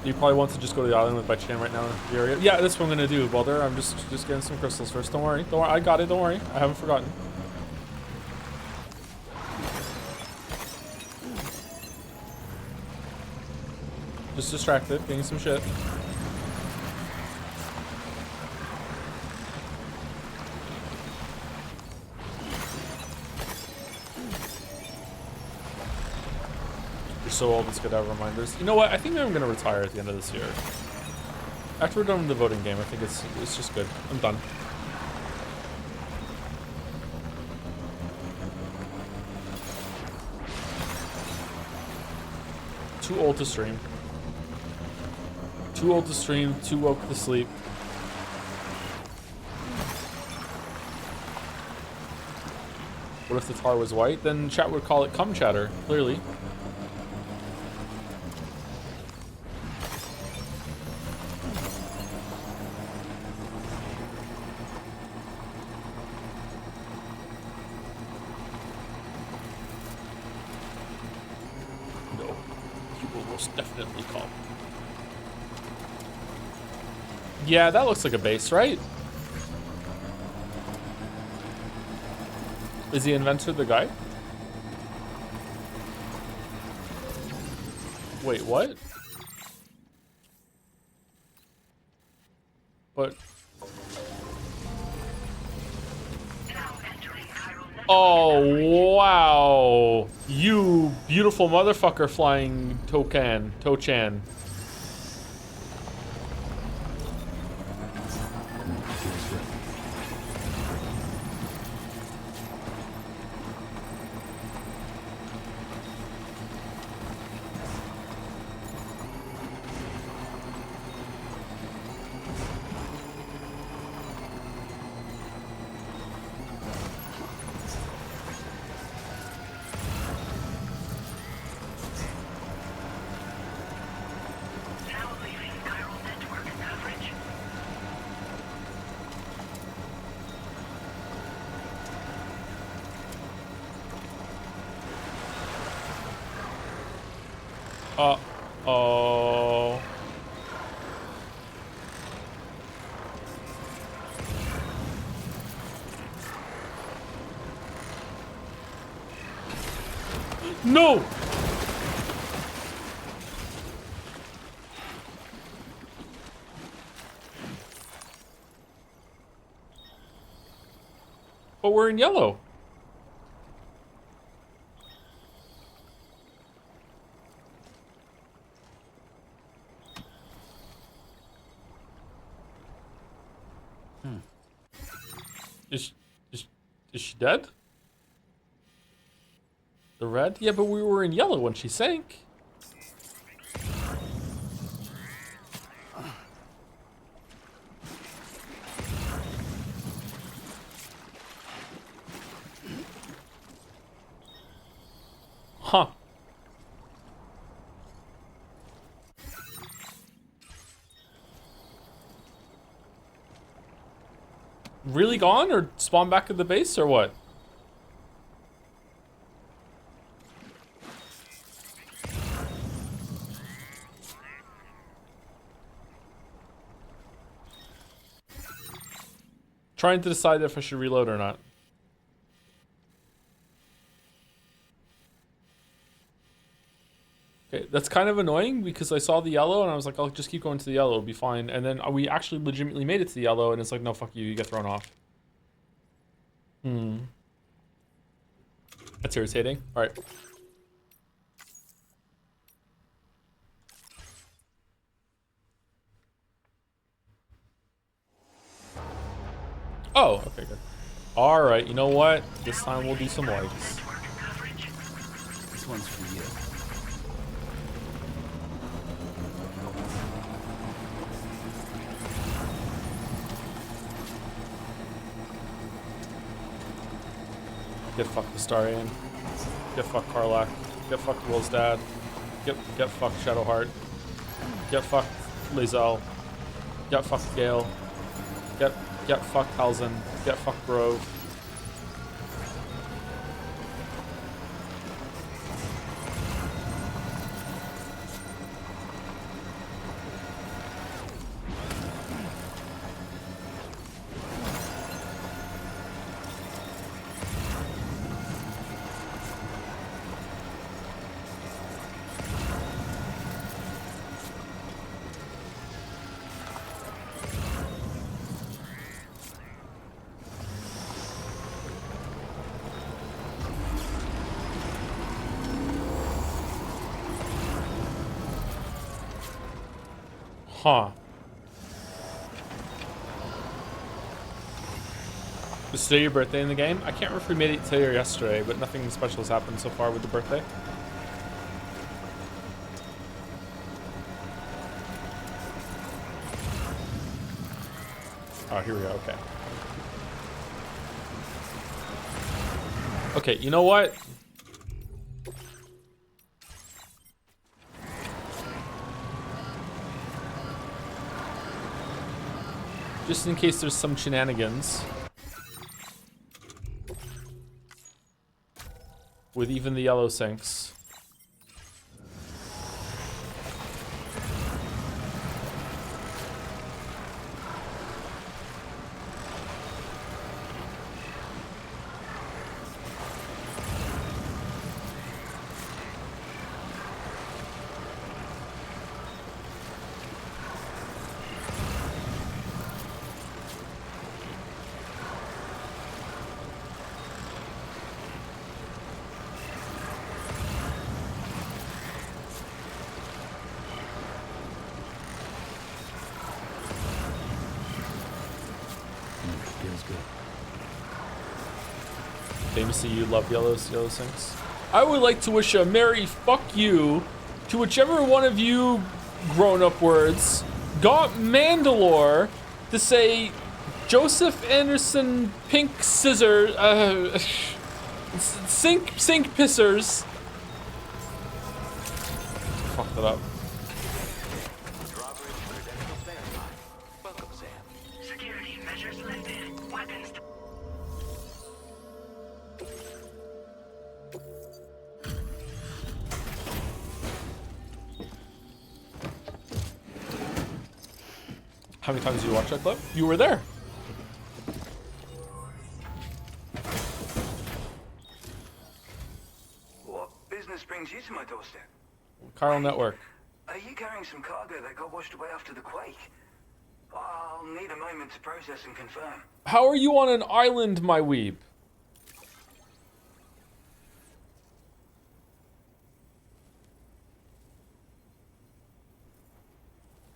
You probably want to just go to the island with Bite-Chan right now in the area. Yeah, that's what I'm gonna do, Baldur. I'm just getting some crystals first. Don't worry. Don't worry. I got it. Don't worry. I haven't forgotten. Just distracted, getting some shit. So old, it's good to have reminders. You know what? I think I'm gonna retire at the end of this year. After we're done with the voting game, I think it's just good. I'm done. Too old to stream. Too old to stream. Too woke to sleep. What if the tar was white? Then chat would call it cum chatter, clearly. No, you will most definitely come. Yeah, that looks like a base, right? Is the inventor the guy? Wait, what? But... Oh, wow. You beautiful motherfucker flying Tochan. Uh-oh. No! But we're in yellow. Is she dead? The red? Yeah, but we were in yellow when she sank. Huh. Really gone or spawn back at the base or what? Trying to decide if I should reload or not. Okay, that's kind of annoying because I saw the yellow and I was like, I'll just keep going to the yellow, it'll be fine. And then we actually legitimately made it to the yellow and it's like, no, fuck you, you get thrown off. That's irritating. All right. Oh, okay, good. All right, you know what? This time we'll do some likes.
This one's for you.
Get fucked Astarion. Get fucked Karlach. Get fucked Will's dad. Get fucked Shadowheart. Get fucked Lae'zel. Get fucked Gale. Get fucked Halzin. Get fucked Grove. Huh. Is today your birthday in the game? I can't remember if we made it today or yesterday, but nothing special has happened so far with the birthday. Oh, here we go, okay. Okay, you know what? Just in case there's some shenanigans. With even the yellow sinks.
Feels good.
Famously, you love yellow sinks. I would like to wish a merry fuck you to whichever one of you grown-up words got Mandalore to say Joseph Anderson pink scissor sink pissers. Fuck that up.
Welcome, Sam.
Security measures lifted. Weapons.
How many times did you watch that clip? You were there.
What business brings you to my doorstep?
Chiral Network.
Are you carrying some cargo that got washed away after the quake? I'll need a moment to process and confirm.
How are you on an island, my weeb?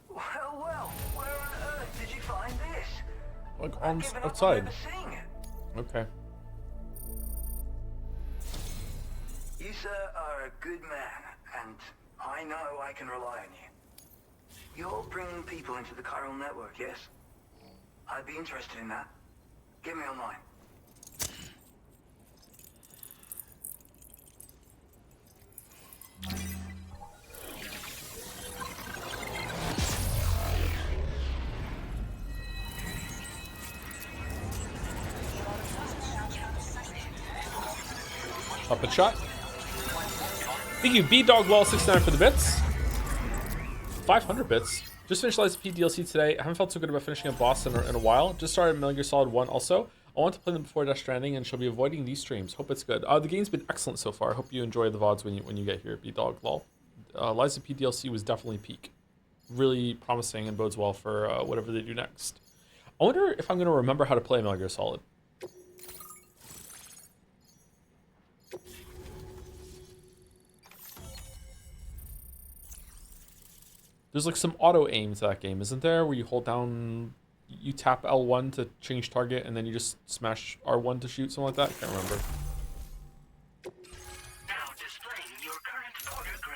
Well, where on earth did you find this?
Like
I've
on
given up on
outside.
ever seeing it.
Okay.
You, sir, are a good man, and I know I can rely on you. You're bringing people into the chiral network, yes? I'd be interested in that. Get me online.
Up and shot. Thank you, BDogWall69 for the bits. 500 bits. Just finished Lies of P DLC today. I haven't felt so good about finishing a boss in a while. Just started Metal Gear Solid 1 also. I want to play them before Death Stranding and shall be avoiding these streams. Hope it's good. The game's been excellent so far. I hope you enjoy the VODs when you get here, BDogLol. Lies of P DLC was definitely peak. Really promising and bodes well for whatever they do next. I wonder if I'm going to remember how to play Metal Gear Solid. There's like some auto aim to that game, isn't there? Where you hold down, you tap L1 to change target, and then you just smash R1 to shoot, something like that. I can't remember.
Now displaying your current order grade.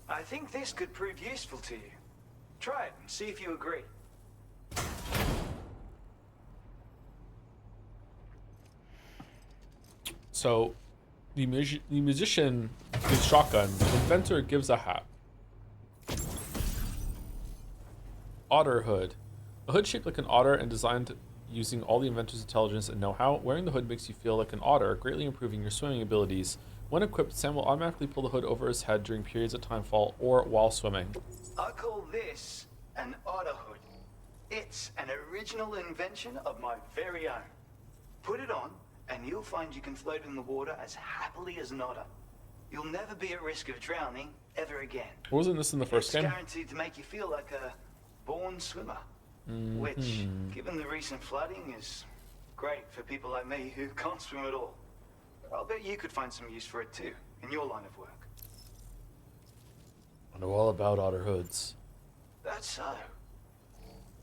I think this could prove useful to you. Try it and see if you agree.
So, the musician gives shotgun, the inventor gives a hat. Otter hood. A hood shaped like an otter and designed using all the inventor's intelligence and know-how. Wearing the hood makes you feel like an otter, greatly improving your swimming abilities. When equipped, Sam will automatically pull the hood over his head during periods of timefall or while swimming.
I call this an otter hood. It's an original invention of my very own. Put it on, and you'll find you can float in the water as happily as an otter. You'll never be at risk of drowning ever again.
Wasn't this in the first game?
It's guaranteed to make you feel like a born swimmer. Which, given the recent flooding, is great for people like me who can't swim at all. I'll bet you could find some use for it too, in your line of work.
I know all about otter hoods.
That's so.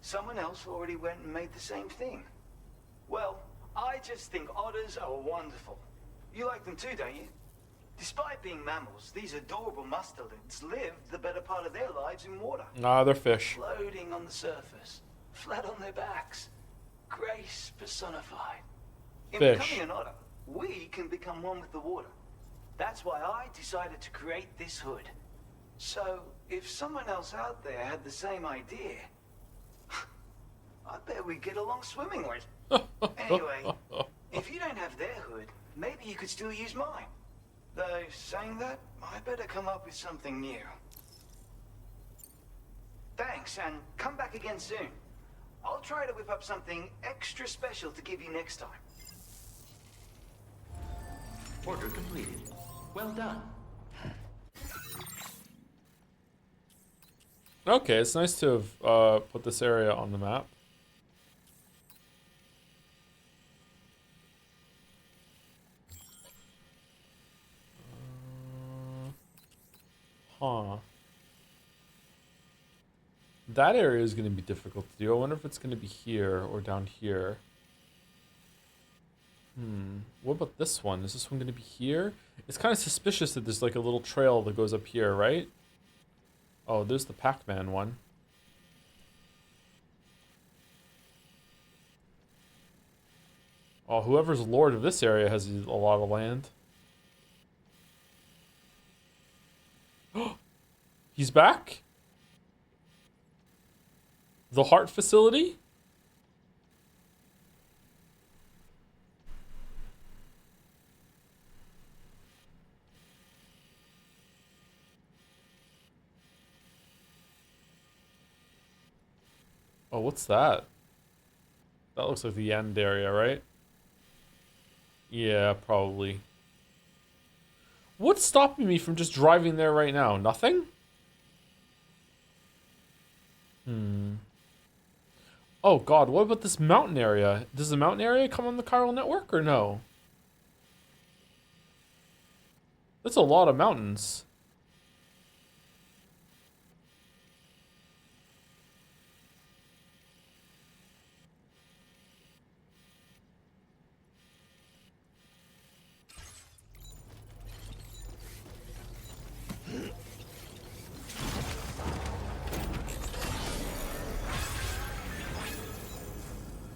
Someone else already went and made the same thing. Well, I just think otters are wonderful. You like them too, don't you? Despite being mammals, these adorable mustelids live the better part of their lives in water.
Nah, they're fish.
Floating on the surface, flat on their backs. Grace personified. In
Fish.
becoming an otter, we can become one with the water. That's why I decided to create this hood. So, if someone else out there had the same idea, I bet we'd get along swimmingly. Anyway, if you don't have their hood, maybe you could still use mine. Though, saying that, I better come up with something new. Thanks, and come back again soon. I'll try to whip up something extra special to give you next time.
Order completed. Well done.
Okay, it's nice to have put this area on the map. Huh. That area is going to be difficult to do. I wonder if it's going to be here or down here. What about this one? Is this one going to be here? It's kind of suspicious that there's like a little trail that goes up here, right? Oh, there's the Pac-Man one. Oh, whoever's lord of this area has a lot of land. He's back? The heart facility? Oh, what's that? That looks like the end area, right? Yeah, probably. What's stopping me from just driving there right now? Nothing? Oh god, what about this mountain area? Does the mountain area come on the chiral network or no? That's a lot of mountains.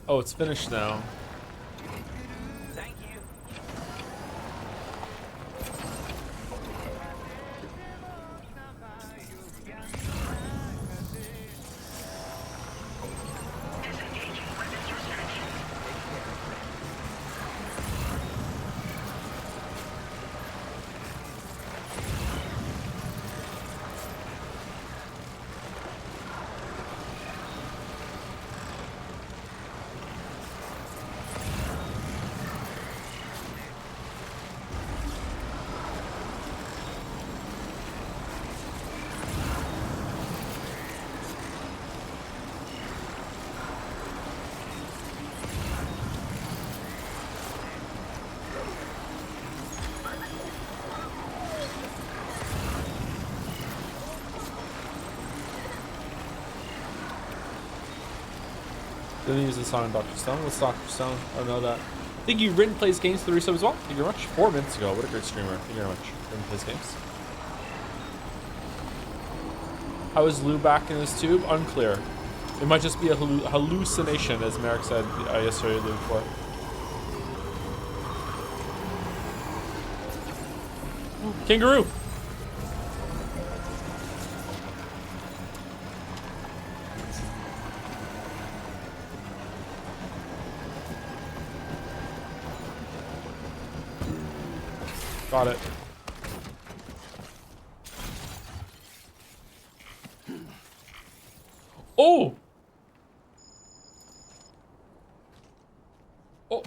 Oh, it's finished now.
Thank you.
Didn't use the song on Dr. Stone. What's Dr. Stone? I don't know that. Thank you, Rin Plays Games for the resub as well. Thank you very much. 4 minutes ago. What a great streamer. Thank you very much. Rin Plays Games. How is Lou back in his tube? Unclear. It might just be a hallucination, as Merrick said yesterday or the day before. Kangaroo! Got it. Oh! Oh.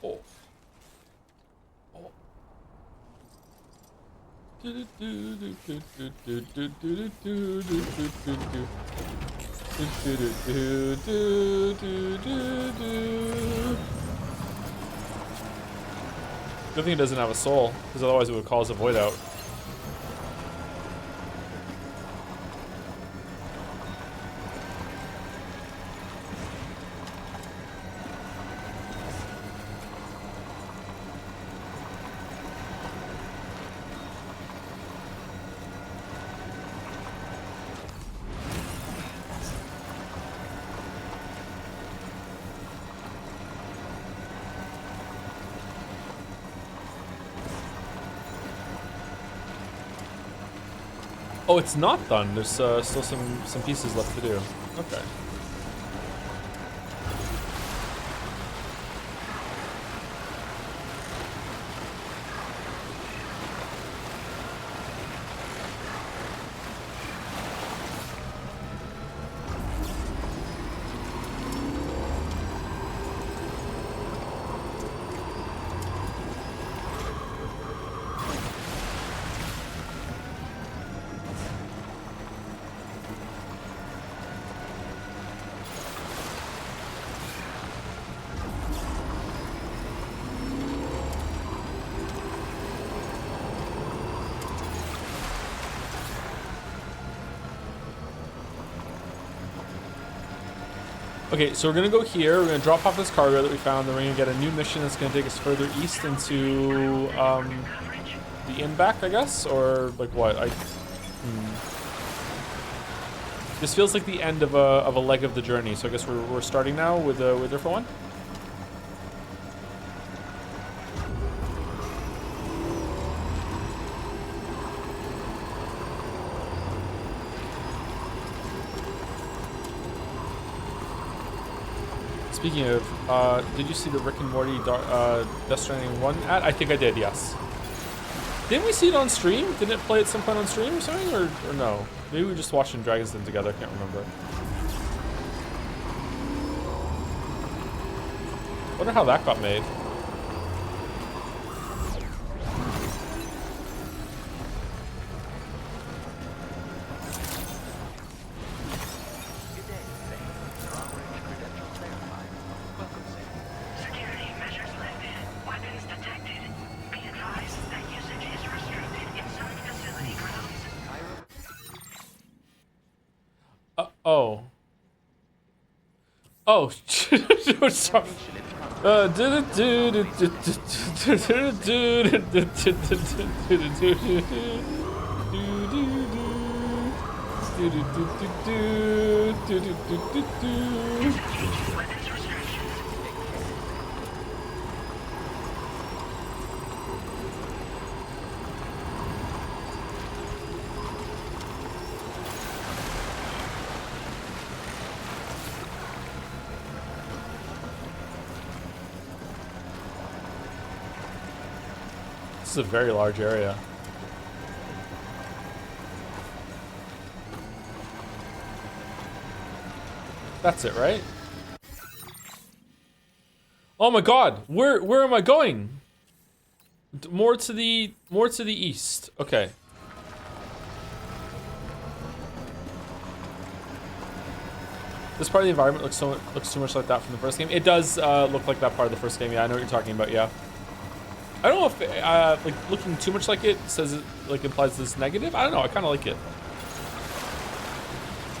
Oh. Oh. Good thing it doesn't have a soul, because otherwise it would cause a void out. Oh, it's not done. There's still some pieces left to do. Okay. Okay, so we're gonna go here. We're gonna drop off this cargo that we found. Then we're gonna get a new mission that's gonna take us further east into the inn back, I guess, or like what? This feels like the end of a leg of the journey. So I guess we're starting now with a different one. Speaking of, did you see the Rick and Morty Death Stranding 1 ad? I think I did, yes. Didn't we see it on stream? Didn't it play at some point on stream or something, or no? Maybe we were just watching Dragon's Den together, I can't remember. Wonder how that got made. Oh, sorry. This is a very large area. That's it, right? Oh my god, where am I going? More to the east. Okay. This part of the environment looks too much like that from the first game. It does look like that part of the first game. Yeah, I know what you're talking about. Yeah. I don't know if like looking too much like it says it like implies this negative. I don't know. I kind of like it.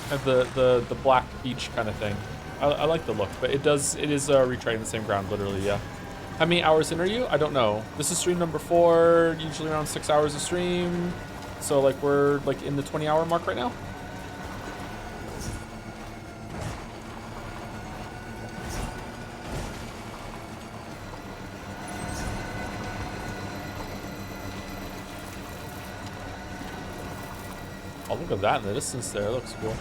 Have the black beach kind of thing. I like the look, but it is retreading the same ground literally. Yeah. How many hours in are you? I don't know. This is stream number 4. Usually around 6 hours of stream. So like we're like in the 20-hour mark right now. Oh, look at that in the distance there. It looks cool.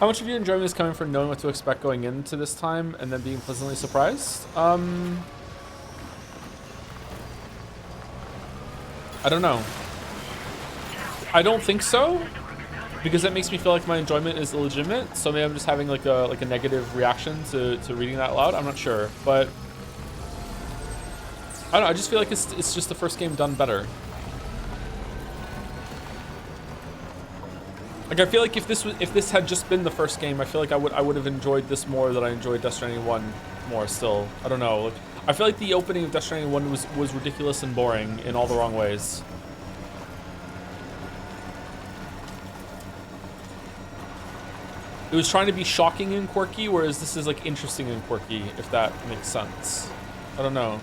How much of your enjoyment is coming from knowing what to expect going into this time and then being pleasantly surprised? I don't know. I don't think so, because that makes me feel like my enjoyment is illegitimate. So maybe I'm just having like a negative reaction to reading that aloud. I'm not sure, but I don't know. I just feel like it's just the first game done better. Like I feel like if this had just been the first game, I feel like I would have enjoyed this more than I enjoyed Death Stranding 1 more. Still, I don't know. Like, I feel like the opening of Death Stranding 1 was ridiculous and boring in all the wrong ways. It was trying to be shocking and quirky, whereas this is like interesting and quirky, if that makes sense. I don't know.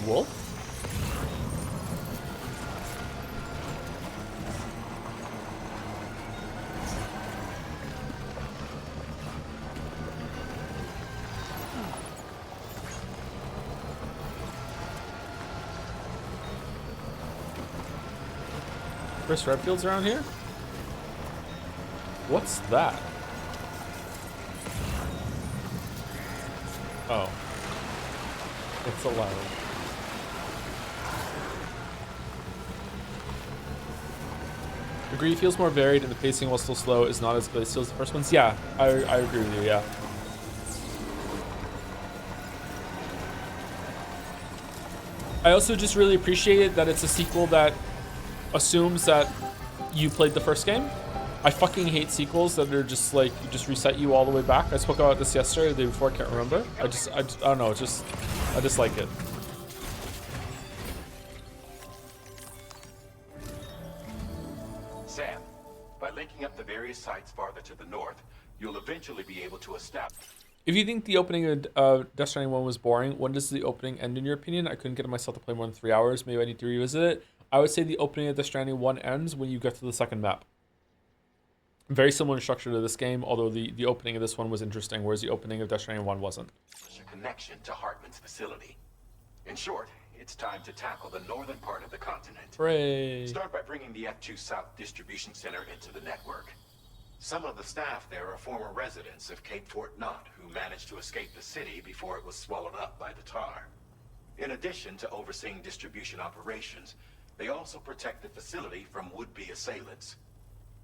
wolf? Chris Redfield's around here? What's that? Oh. It's a ladder. Agree, feels more varied and the pacing, while still slow, is not as glacial as the first ones. Yeah, I agree with you, yeah. I also just really appreciate that it's a sequel that assumes that you played the first game. I fucking hate sequels that are just like, just reset you all the way back. I spoke about this yesterday or the day before, I can't remember. I don't know, I just like it.
Sam, by linking up the various sites farther to the north, you'll eventually be able to establish.
If you think the opening of Death Stranding 1 was boring, when does the opening end in your opinion? I couldn't get myself to play more than 3 hours. Maybe I need to revisit it. I would say the opening of Death Stranding 1 ends when you get to the second map. Very similar in structure to this game, although the opening of this one was interesting, whereas the opening of Death Stranding 1 wasn't.
A connection to Hartman's facility. In short, it's time to tackle the northern part of the continent.
Hooray.
Start by bringing the F2 South Distribution Center into the network. Some of the staff there are former residents of Cape Fort Knott who managed to escape the city before it was swallowed up by the tar. In addition to overseeing distribution operations, they also protect the facility from would-be assailants.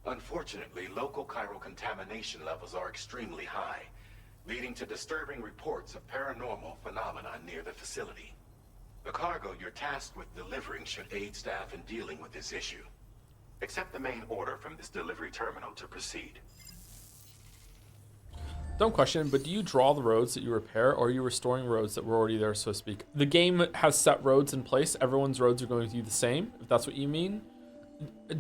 Unfortunately, local chiral contamination levels are extremely high, leading to disturbing reports of paranormal phenomena near the facility. The cargo you're tasked with delivering should aid staff in dealing with this issue. Accept the main order from this delivery terminal to proceed.
Dumb question, but do you draw the roads that you repair, or are you restoring roads that were already there, so to speak? The game has set roads in place. Everyone's roads are going to be the same, if that's what you mean.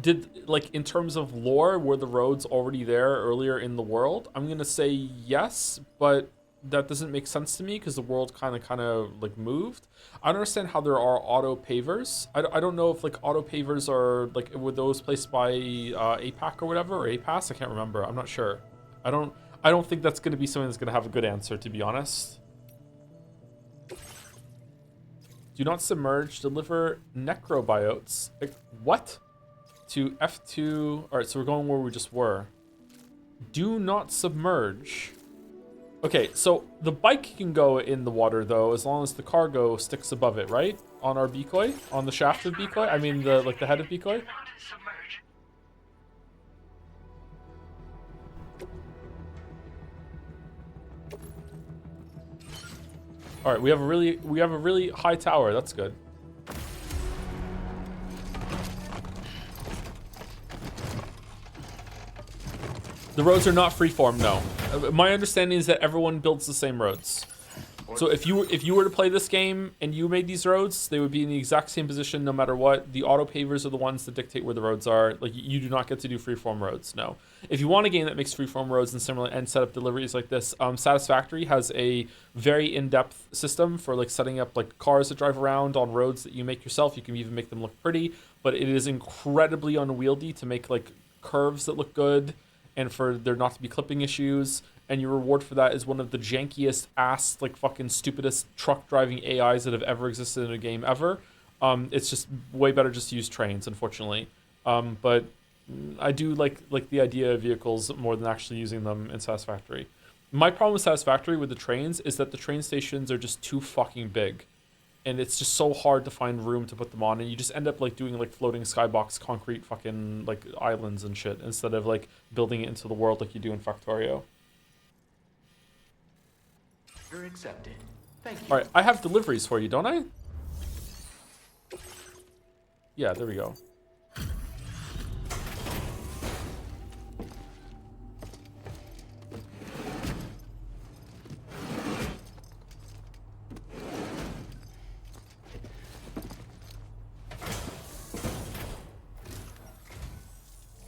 Did, like, in terms of lore, were the roads already there earlier in the world? I'm going to say yes, but that doesn't make sense to me because the world kind of like moved. I don't understand how there are auto pavers. I don't know if like auto pavers are like, were those placed by APAC or whatever, or APAS? I can't remember. I'm not sure. I don't think that's going to be something that's going to have a good answer, to be honest. Do not submerge. Deliver necrobiotes. Like, what? To F2. All right, so we're going where we just were. Do not submerge. Okay, so the bike can go in the water though, as long as the cargo sticks above it, right? On our decoy, on the shaft of decoy. I mean, the head of decoy. All right, we have a really high tower. That's good. The roads are not freeform, no. My understanding is that everyone builds the same roads. So if you were to play this game and you made these roads, they would be in the exact same position no matter what. The auto pavers are the ones that dictate where the roads are. Like, you do not get to do freeform roads, no. If you want a game that makes freeform roads and similar and set up deliveries like this, Satisfactory has a very in-depth system for like setting up like cars that drive around on roads that you make yourself. You can even make them look pretty, but it is incredibly unwieldy to make like curves that look good, and for there not to be clipping issues, and your reward for that is one of the jankiest ass, like fucking stupidest truck driving AIs that have ever existed in a game ever. It's just way better just to use trains, unfortunately. But I do like the idea of vehicles more than actually using them in Satisfactory. My problem with Satisfactory with the trains is that the train stations are just too fucking big. And it's just so hard to find room to put them on, and you just end up like doing like floating skybox concrete fucking like islands and shit instead of like building it into the world like you do in Factorio.
You're accepted. Thank you.
All right, I have deliveries for you, don't I? Yeah, there we go.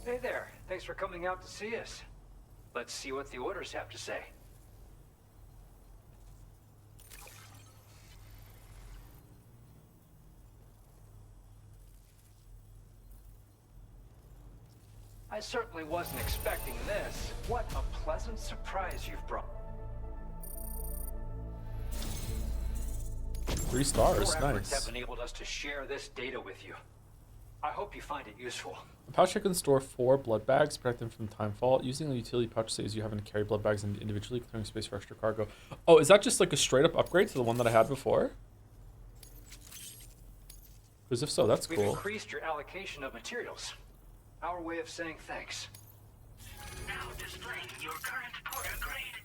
Hey there. Thanks for coming out to see us. Let's see what the orders have to say. I certainly wasn't expecting this. What a pleasant surprise you've brought.
3 stars,
Your efforts
nice.
have enabled us to share this data with you. I hope you find it useful.
A pouch can store 4 blood bags, protect them from timefall. Using the utility pouch saves you having to carry blood bags individually, clearing space for extra cargo. Oh, is that just like a straight up upgrade to the one that I had before? Because if so, that's
We've
cool.
increased your allocation of materials. Our way of saying thanks.
Now displaying your current porter grade.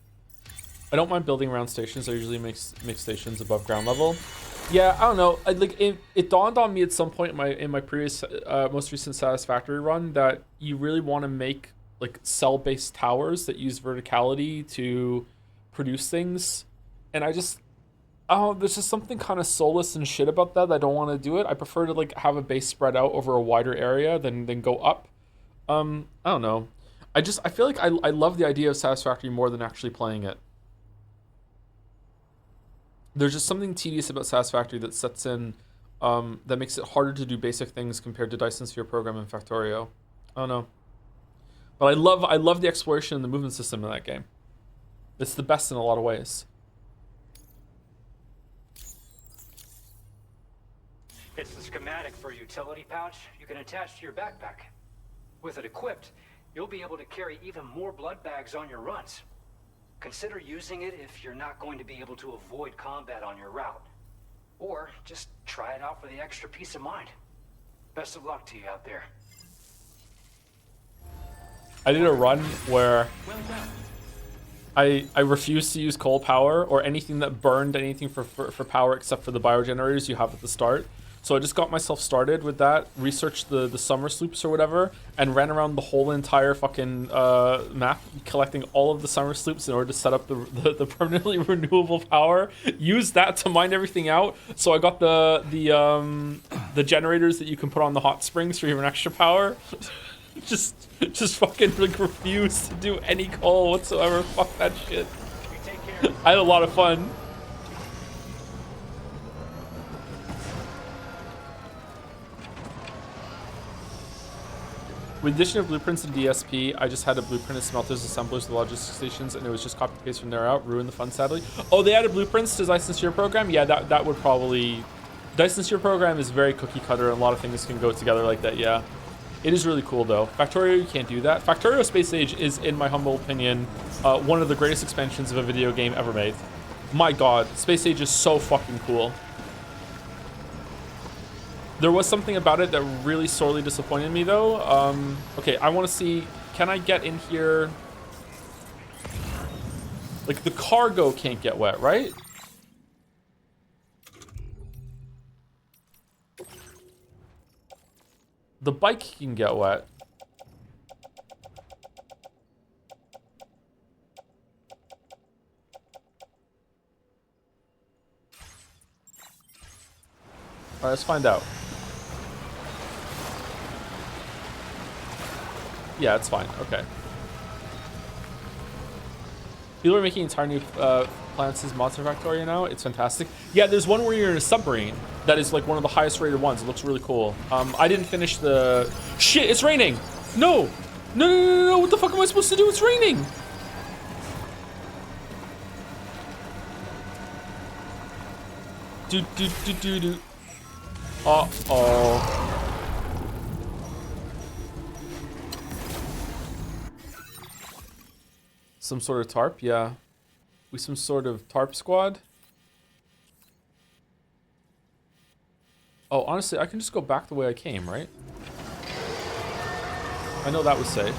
I don't mind building around stations. I usually make stations above ground level. Yeah, I don't know. It dawned on me at some point in my previous most recent Satisfactory run that you really want to make like cell-based towers that use verticality to produce things, and there's just something kind of soulless and shit about that. I don't want to do it. I prefer to like have a base spread out over a wider area than go up. I don't know. I feel like I love the idea of Satisfactory more than actually playing it. There's just something tedious about Satisfactory that sets in, that makes it harder to do basic things compared to Dyson Sphere Program and Factorio. I don't know. But I love the exploration and the movement system in that game. It's the best in a lot of ways.
It's the schematic for a utility pouch you can attach to your backpack. With it equipped, you'll be able to carry even more blood bags on your runs. Consider using it if you're not going to be able to avoid combat on your route. Or just try it out for the extra peace of mind. Best of luck to you out there.
I did a run where I refused to use coal power or anything that burned anything for power except for the biogenerators you have at the start. So I just got myself started with that, researched the summer sloops or whatever, and ran around the whole entire fucking map, collecting all of the summer sloops in order to set up the permanently renewable power. Used that to mine everything out. So I got the generators that you can put on the hot springs for even extra power. just fucking like refuse to do any coal whatsoever. Fuck that shit. I had a lot of fun. With the addition of blueprints and DSP, I just had a blueprint of smelters, assemblers, the logistics stations, and it was just copy paste from there out. Ruined the fun, sadly. Oh, they added blueprints to Dyson Sphere Program? Yeah, that would probably... Dyson Sphere Program is very cookie cutter, and a lot of things can go together like that, yeah. It is really cool, though. Factorio, you can't do that. Factorio Space Age is, in my humble opinion, one of the greatest expansions of a video game ever made. My god, Space Age is so fucking cool. There was something about it that really sorely disappointed me, though. Okay, I want to see... Can I get in here? Like, the cargo can't get wet, right? The bike can get wet. Alright, let's find out. Yeah, it's fine. Okay. People are making entire new Planets' Monster Factorio now. It's fantastic. Yeah, there's one where you're in a submarine that is like one of the highest rated ones. It looks really cool. I didn't finish the... Shit, it's raining! No! No! What the fuck am I supposed to do? It's raining! Do. Uh-oh. Some sort of tarp? Yeah. We some sort of tarp squad? Oh, honestly, I can just go back the way I came, right? I know that was safe.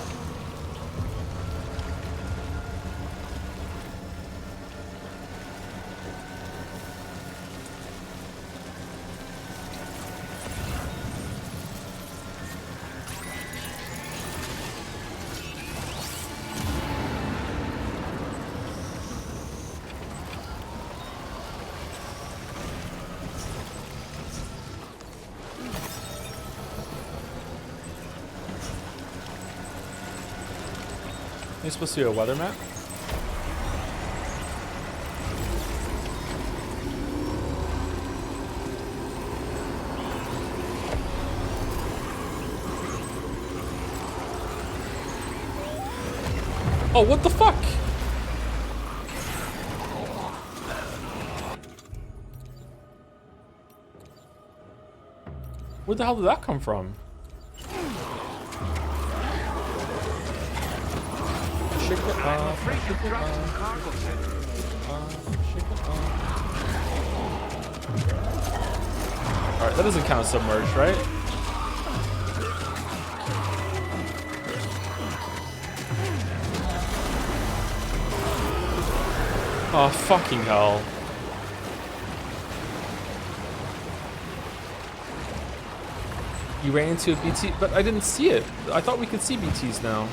Are you supposed to do a weather map? Oh, what the fuck? Where the hell did that come from? Shake it up, shake it up, shake it up. Alright, that doesn't count as submerged, right? Oh, fucking hell. You ran into a BT, but I didn't see it. I thought we could see BTs now.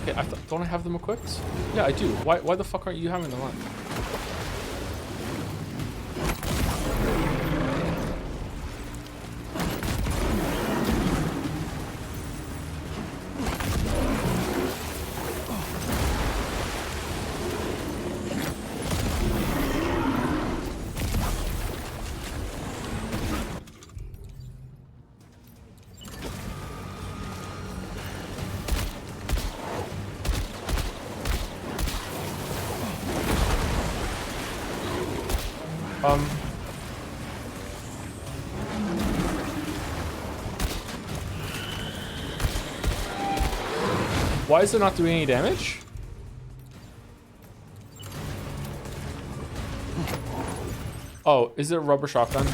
Okay, don't I have them equipped? Yeah, I do. Why the fuck aren't you having them on? Why is it not doing any damage? Oh, is it a rubber shotgun?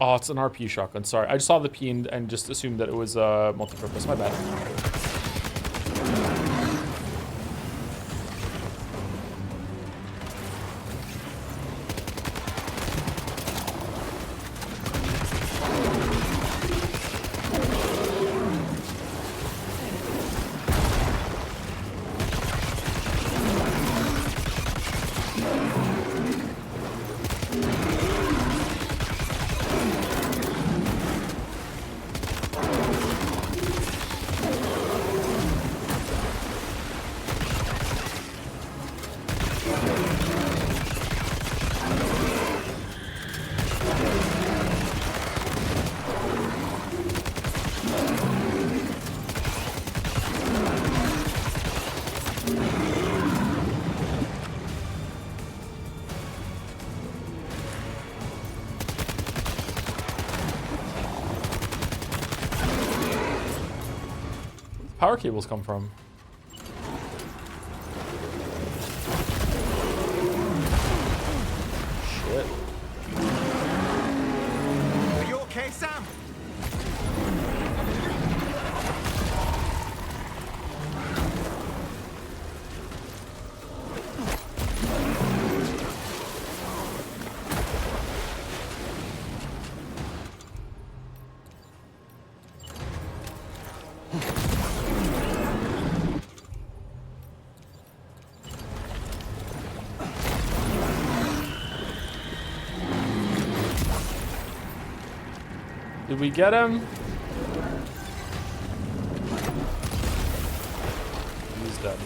Oh, it's an RP shotgun. Sorry, I just saw the P and just assumed that it was multi-purpose. My bad. Power cables come from? Shit.
Are you okay, Sam?
Did we get him? He's dead.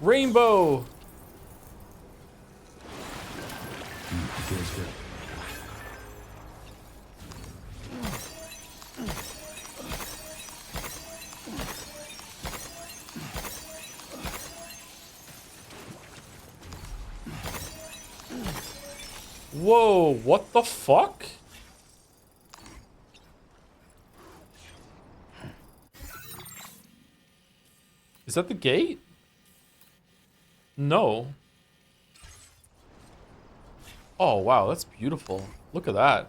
Rainbow!
Feels good.
Whoa, what the fuck? Is that the gate? No. Oh, wow, that's beautiful. Look at that.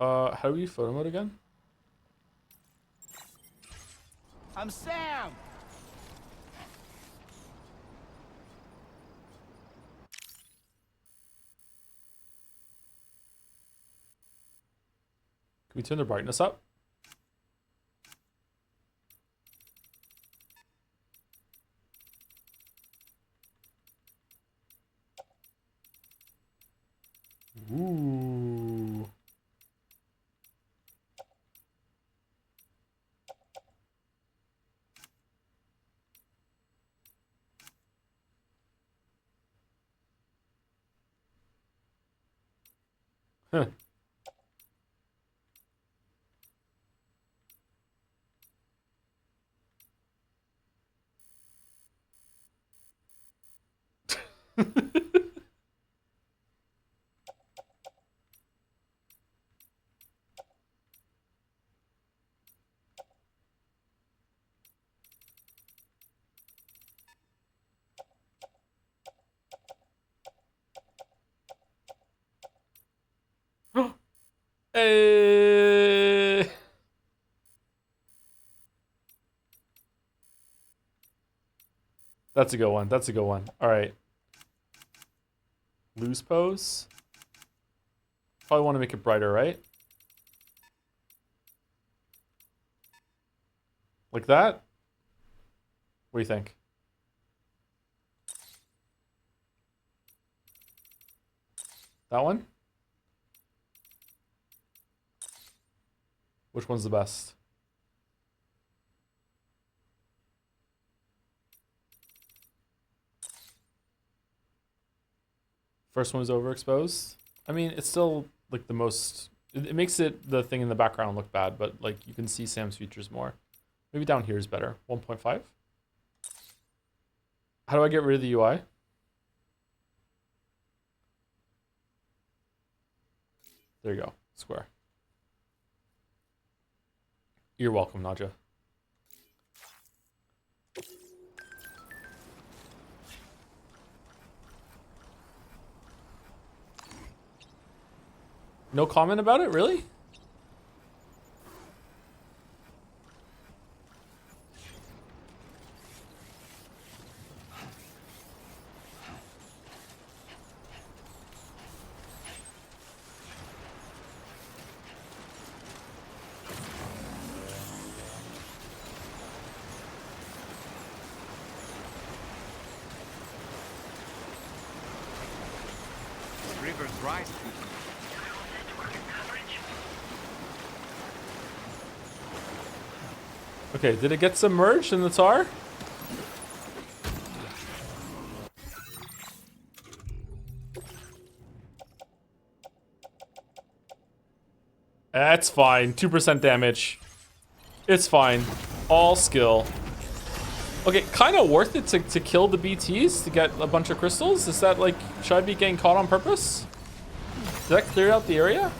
How do you photo mode again?
I'm Sam!
Can we turn the brightness up? Ooh. Huh. Hey. That's a good one. That's a good one. All right. Loose pose. Probably want to make it brighter, right? Like that? What do you think? That one? Which one's the best? First one was overexposed. I mean, it's still like the most. It makes it the thing in the background look bad, but like you can see Sam's features more. Maybe down here is better. 1.5. How do I get rid of the UI? There you go. Square. You're welcome, Nadja. No comment about it, really?
River's rise.
Okay, did it get submerged in the tar? That's fine. 2% damage. It's fine. All skill. Okay, kind of worth it to kill the BTs to get a bunch of crystals? Is that like, should I be getting caught on purpose? Did that clear out the area?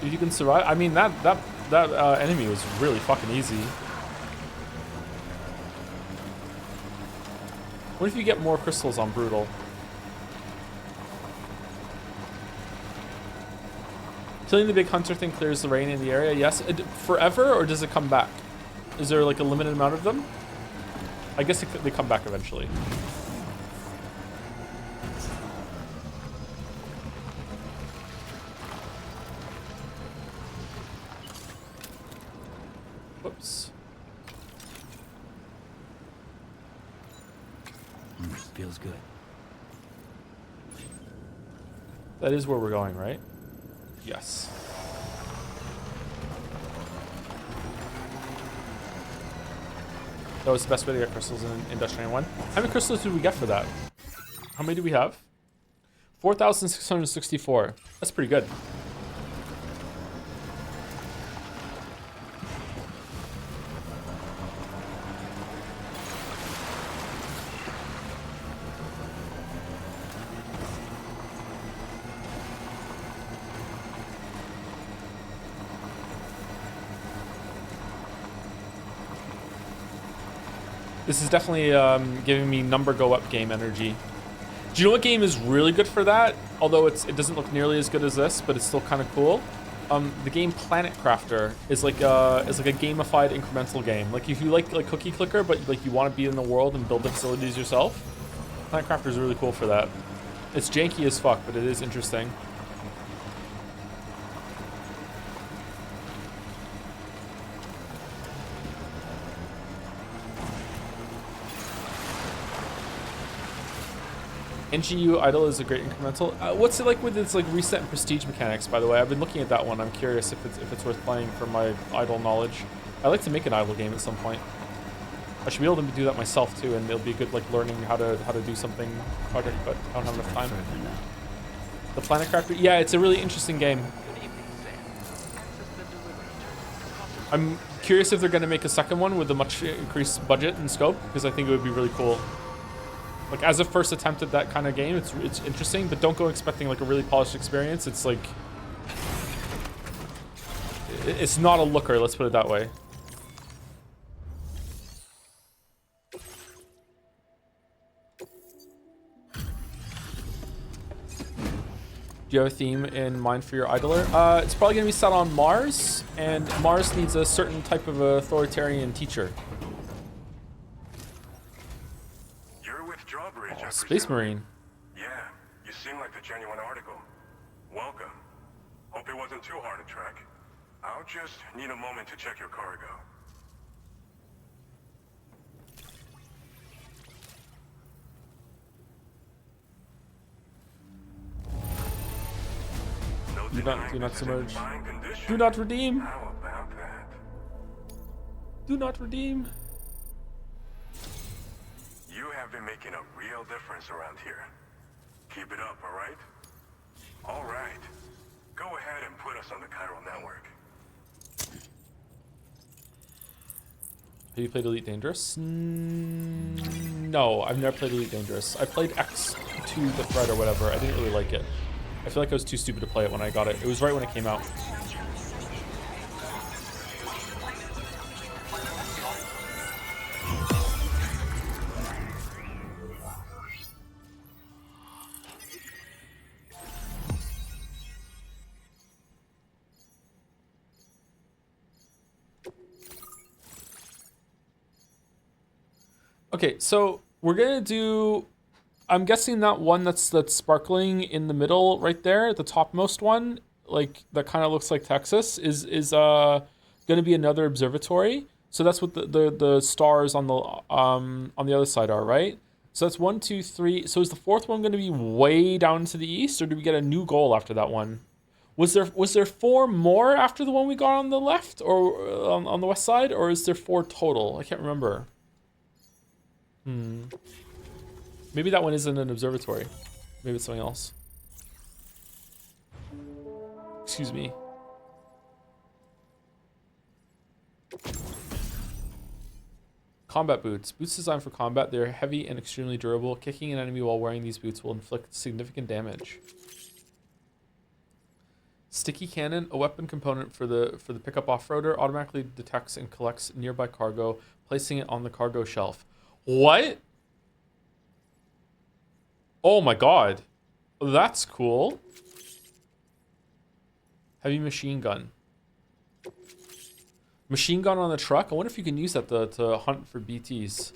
If you can survive, I mean that enemy was really fucking easy. What if you get more crystals on Brutal? Killing the big hunter thing clears the rain in the area. Yes, forever, or does it come back? Is there like a limited amount of them? I guess they come back eventually. Whoops.
Feels good.
That is where we're going, right? Yes. That was the best way to get crystals in Dutch 91. How many crystals did we get for that? How many do we have? 4,664. That's pretty good. This is definitely giving me number go up game energy. Do you know what game is really good for that? Although it doesn't look nearly as good as this, but it's still kind of cool. The game Planet Crafter is like a gamified incremental game. Like if you like Cookie Clicker, but like you want to be in the world and build the facilities yourself, Planet Crafter is really cool for that. It's janky as fuck, but it is interesting. NGU Idle is a great incremental. What's it like with its like reset and prestige mechanics? By the way, I've been looking at that one. I'm curious if it's worth playing for my Idle knowledge. I'd like to make an Idle game at some point. I should be able to do that myself too, and it'll be good like learning how to do something project, but I don't have enough time. The Planet Crafter, yeah, it's a really interesting game. I'm curious if they're going to make a second one with a much increased budget and scope, because I think it would be really cool. Like as a first attempt at that kind of game, it's interesting, but don't go expecting like a really polished experience. It's like it's not a looker, let's put it that way. Do you have a theme in mind for your idler? It's probably going to be set on Mars, and Mars needs a certain type of authoritarian teacher.
You're with Drawbridge,
Oh, Space Marine.
Yeah, you seem like the genuine article. Welcome. Hope it wasn't too hard to track. I'll just need a moment to check your cargo.
Do not submerge. Do not redeem.
How about that?
Do not redeem.
You have been making a real difference around here. Keep it up, alright? Alright. Go ahead and put us on the chiral network.
Have you played Elite Dangerous? No, I've never played Elite Dangerous. I played X2 The Threat or whatever. I didn't really like it. I feel like I was too stupid to play it when I got it. It was right when it came out. Okay, so we're gonna do, I'm guessing that one that's sparkling in the middle right there, the topmost one, like that kind of looks like Texas, is gonna be another observatory. So that's what the stars on the other side are, right? So that's 1, 2, 3. So is the fourth one gonna be way down to the east, or do we get a new goal after that one? Was there 4 more after the one we got on the left, or on the west side, or is there 4 total? I can't remember. Maybe that one isn't an observatory. Maybe it's something else. Excuse me. Combat boots. Boots designed for combat. They're heavy and extremely durable. Kicking an enemy while wearing these boots will inflict significant damage. Sticky cannon, a weapon component for the pickup off-roader, automatically detects and collects nearby cargo, placing it on the cargo shelf. What? Oh my god. That's cool. Heavy machine gun. Machine gun on the truck? I wonder if you can use that to hunt for BTs.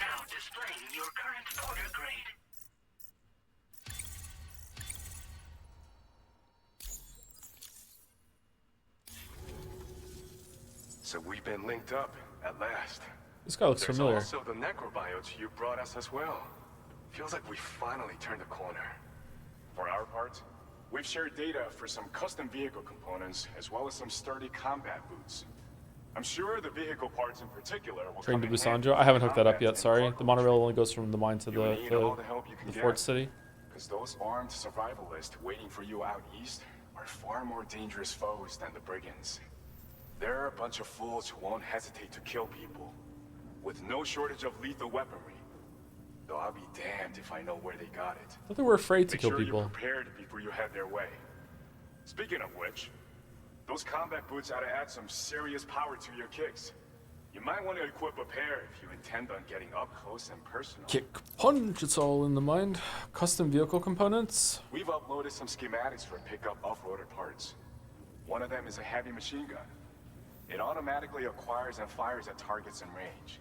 Now displaying your current order grade.
So we've been linked up, at last.
This guy looks familiar.
There's also the necrobiotes you brought us as well. Feels like we finally turned a corner.
For our part, we've shared data for some custom vehicle components, as well as some sturdy combat boots. I'm sure the vehicle parts in particular will
Train
come
to
in handy
Busanjo. I haven't hooked that up
combat
yet,
and
sorry.
cargo
The monorail
trade.
only goes from the mine to
You need all the help you can
the
get,
fort city.
because those armed survivalists waiting for you out east are far more dangerous foes than the brigands. They're a bunch of fools who won't hesitate to kill people, with no shortage of lethal weaponry. Though I'll be damned if I know where they got it.
I thought they were afraid to
Make
kill
sure
people.
you're prepared before you head their way. Speaking of which, those combat boots ought to add some serious power to your kicks. You might want to equip a pair if you intend on getting up close and personal.
Kick, punch, it's all in the mind. Custom vehicle components.
We've uploaded some schematics for pickup off-roader parts. One of them is a heavy machine gun. It automatically acquires and fires at targets in range.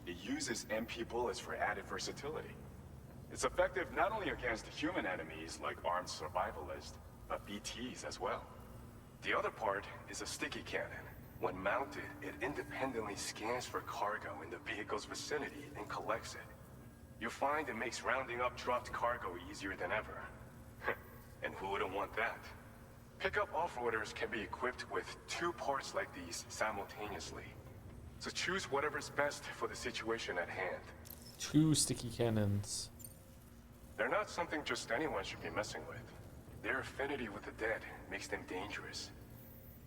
It uses MP bullets for added versatility. It's effective not only against human enemies like armed survivalists, but BTs as well. The other part is a sticky cannon. When mounted, it independently scans for cargo in the vehicle's vicinity and collects it. You'll find it makes rounding up dropped cargo easier than ever. And who wouldn't want that? Pickup off-roaders can be equipped with 2 parts like these simultaneously. So choose whatever's best for the situation at hand.
2 sticky cannons.
They're not something just anyone should be messing with. Their affinity with the dead makes them dangerous.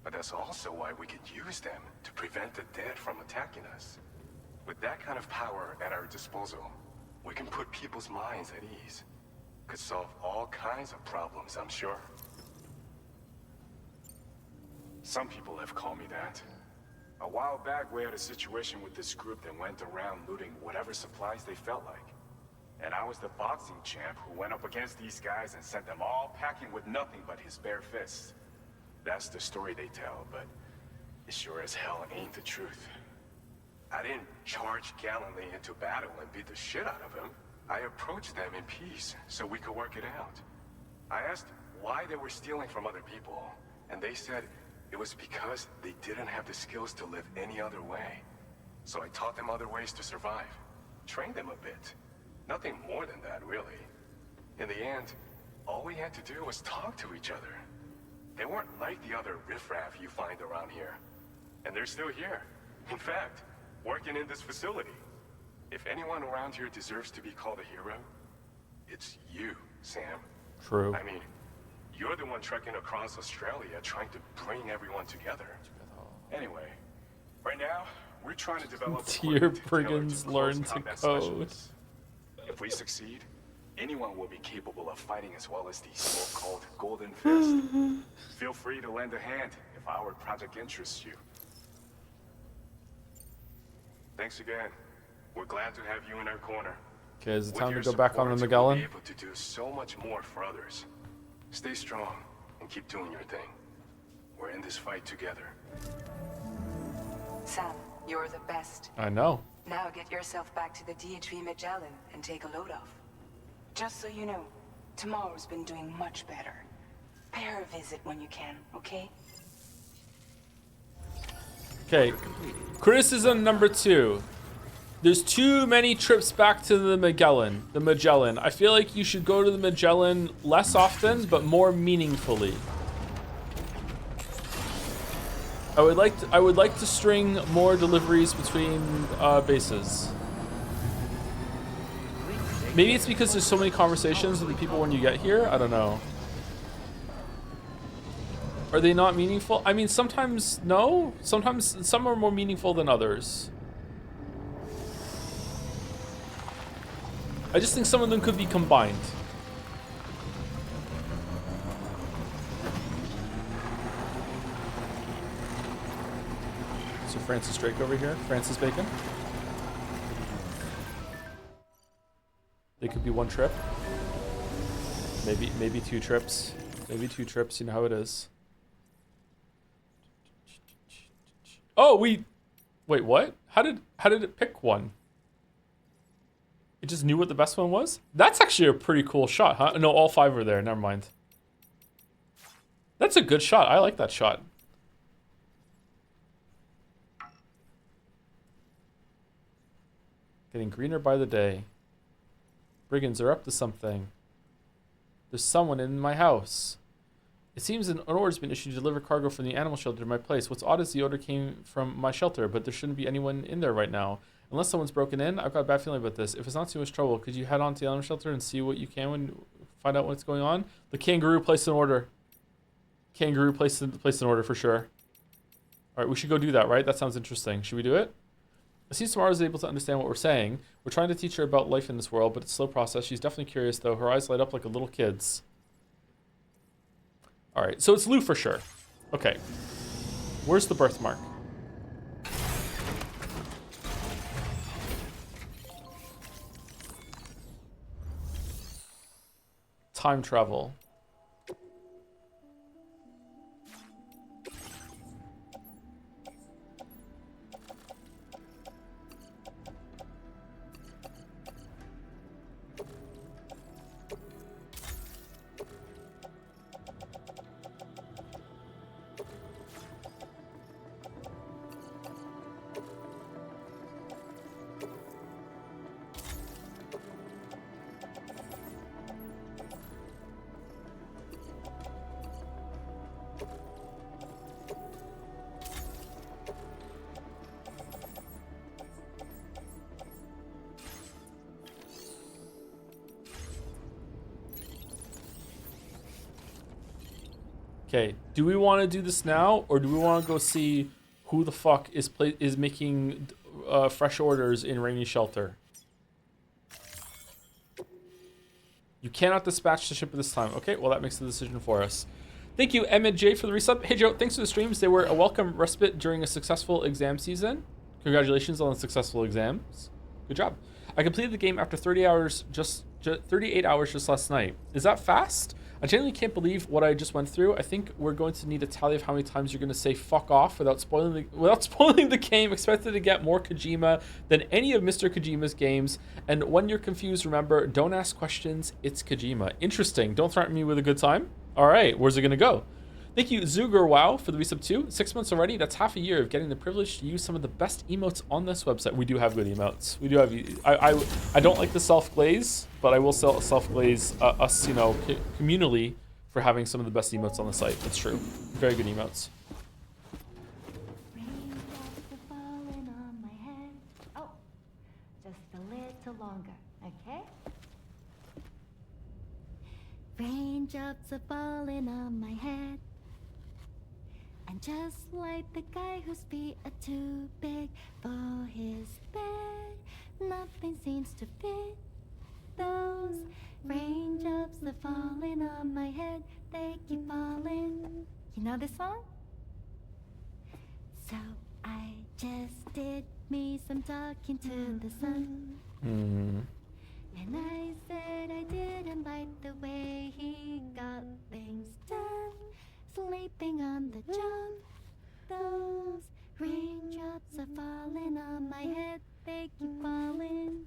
But that's also why we can use them to prevent the dead from attacking us. With that kind of power at our disposal, we can put people's minds at ease. Could solve all kinds of problems, I'm sure. Some people have called me that. A while back, we had a situation with this group that went around looting whatever supplies they felt like. And I was the boxing champ who went up against these guys and sent them all packing with nothing but his bare fists. That's the story they tell, but it sure as hell ain't the truth. I didn't charge gallantly into battle and beat the shit out of him. I approached them in peace so we could work it out. I asked why they were stealing from other people, and they said it was because they didn't have the skills to live any other way. So I taught them other ways to survive. Trained them a bit. Nothing more than that, really. In the end, all we had to do was talk to each other. They weren't like the other riffraff you find around here. And they're still here. In fact, working in this facility. If anyone around here deserves to be called a hero, it's you, Sam.
True.
I mean, you're the one trekking across Australia trying to bring everyone together. Anyway, right now, we're trying to develop
Tier brigands learn to code.
If we succeed, anyone will be capable of fighting as well as these so-called Golden Fist. Feel free to lend a hand if our project interests you. Thanks again. We're glad to have you in our corner.
Okay, is it
With
time to
your
go back on the
support,
Magellan?
we'll be able to do so much more for others. Stay strong and keep doing your thing. We're in this fight together.
Sam, you're the best.
I know.
Now get yourself back to the DHV Magellan and take a load off. Just so you know, tomorrow's been doing much better. Pay her a visit when you can, okay?
Okay, criticism number 2. There's too many trips back to the Magellan. I feel like you should go to the Magellan less often, but more meaningfully. I would like to string more deliveries between bases. Maybe it's because there's so many conversations with the people when you get here. I don't know. Are they not meaningful? I mean, sometimes no. Sometimes some are more meaningful than others. I just think some of them could be combined. So Francis Drake over here, Francis Bacon. They could be 1 trip. Maybe 2 trips. Maybe 2 trips, you know how it is. Oh, wait, what? How did it pick one? It just knew what the best one was? That's actually a pretty cool shot, huh? No, all 5 were there. Never mind. That's a good shot. I like that shot. Getting greener by the day. Brigands are up to something. There's someone in my house. It seems an order's been issued to deliver cargo from the animal shelter to my place. What's odd is the order came from my shelter, but there shouldn't be anyone in there right now. Unless someone's broken in, I've got a bad feeling about this. If it's not too much trouble, could you head on to the animal shelter and see what you can when find out what's going on? The kangaroo placed an order. Kangaroo placed an order for sure. All right, we should go do that, right? That sounds interesting. Should we do it? It seems Samara is able to understand what we're saying. We're trying to teach her about life in this world, but it's a slow process. She's definitely curious, though. Her eyes light up like a little kid's. All right, so it's Lou for sure. Okay. Where's the birthmark? Time travel. Okay, do we want to do this now, or do we want to go see who the fuck is making fresh orders in Rainy Shelter? You cannot dispatch the ship at this time. Okay, well that makes the decision for us. Thank you, Emmett J, for the resub. Hey Joe, thanks for the streams. They were a welcome respite during a successful exam season. Congratulations on the successful exams. Good job. I completed the game after 38 hours just last night. Is that fast? I genuinely can't believe what I just went through. I think we're going to need a tally of how many times you're going to say fuck off without spoiling the game. Expected to get more Kojima than any of Mr. Kojima's games. And when you're confused, remember, don't ask questions. It's Kojima. Interesting. Don't threaten me with a good time. All right, where's it going to go? Thank you, Zuger Wow, for the resub too. 6 months already. That's half a year of getting the privilege to use some of the best emotes on this website. We do have good emotes. We do have. I don't like the self glaze, but I will self glaze us, communally for having some of the best emotes on the site. That's true. Very good emotes.
Raindrops are falling on my head. Oh, just a little longer, okay? Raindrops are falling on my head. And just like the guy whose feet are too big for his bed, nothing seems to fit. Those raindrops are falling on my head, they keep falling. You know this song? So I just did me some talking to the sun. And I said I didn't like the way he got things done. Sleeping on the job. Those raindrops are falling on my head, they keep falling.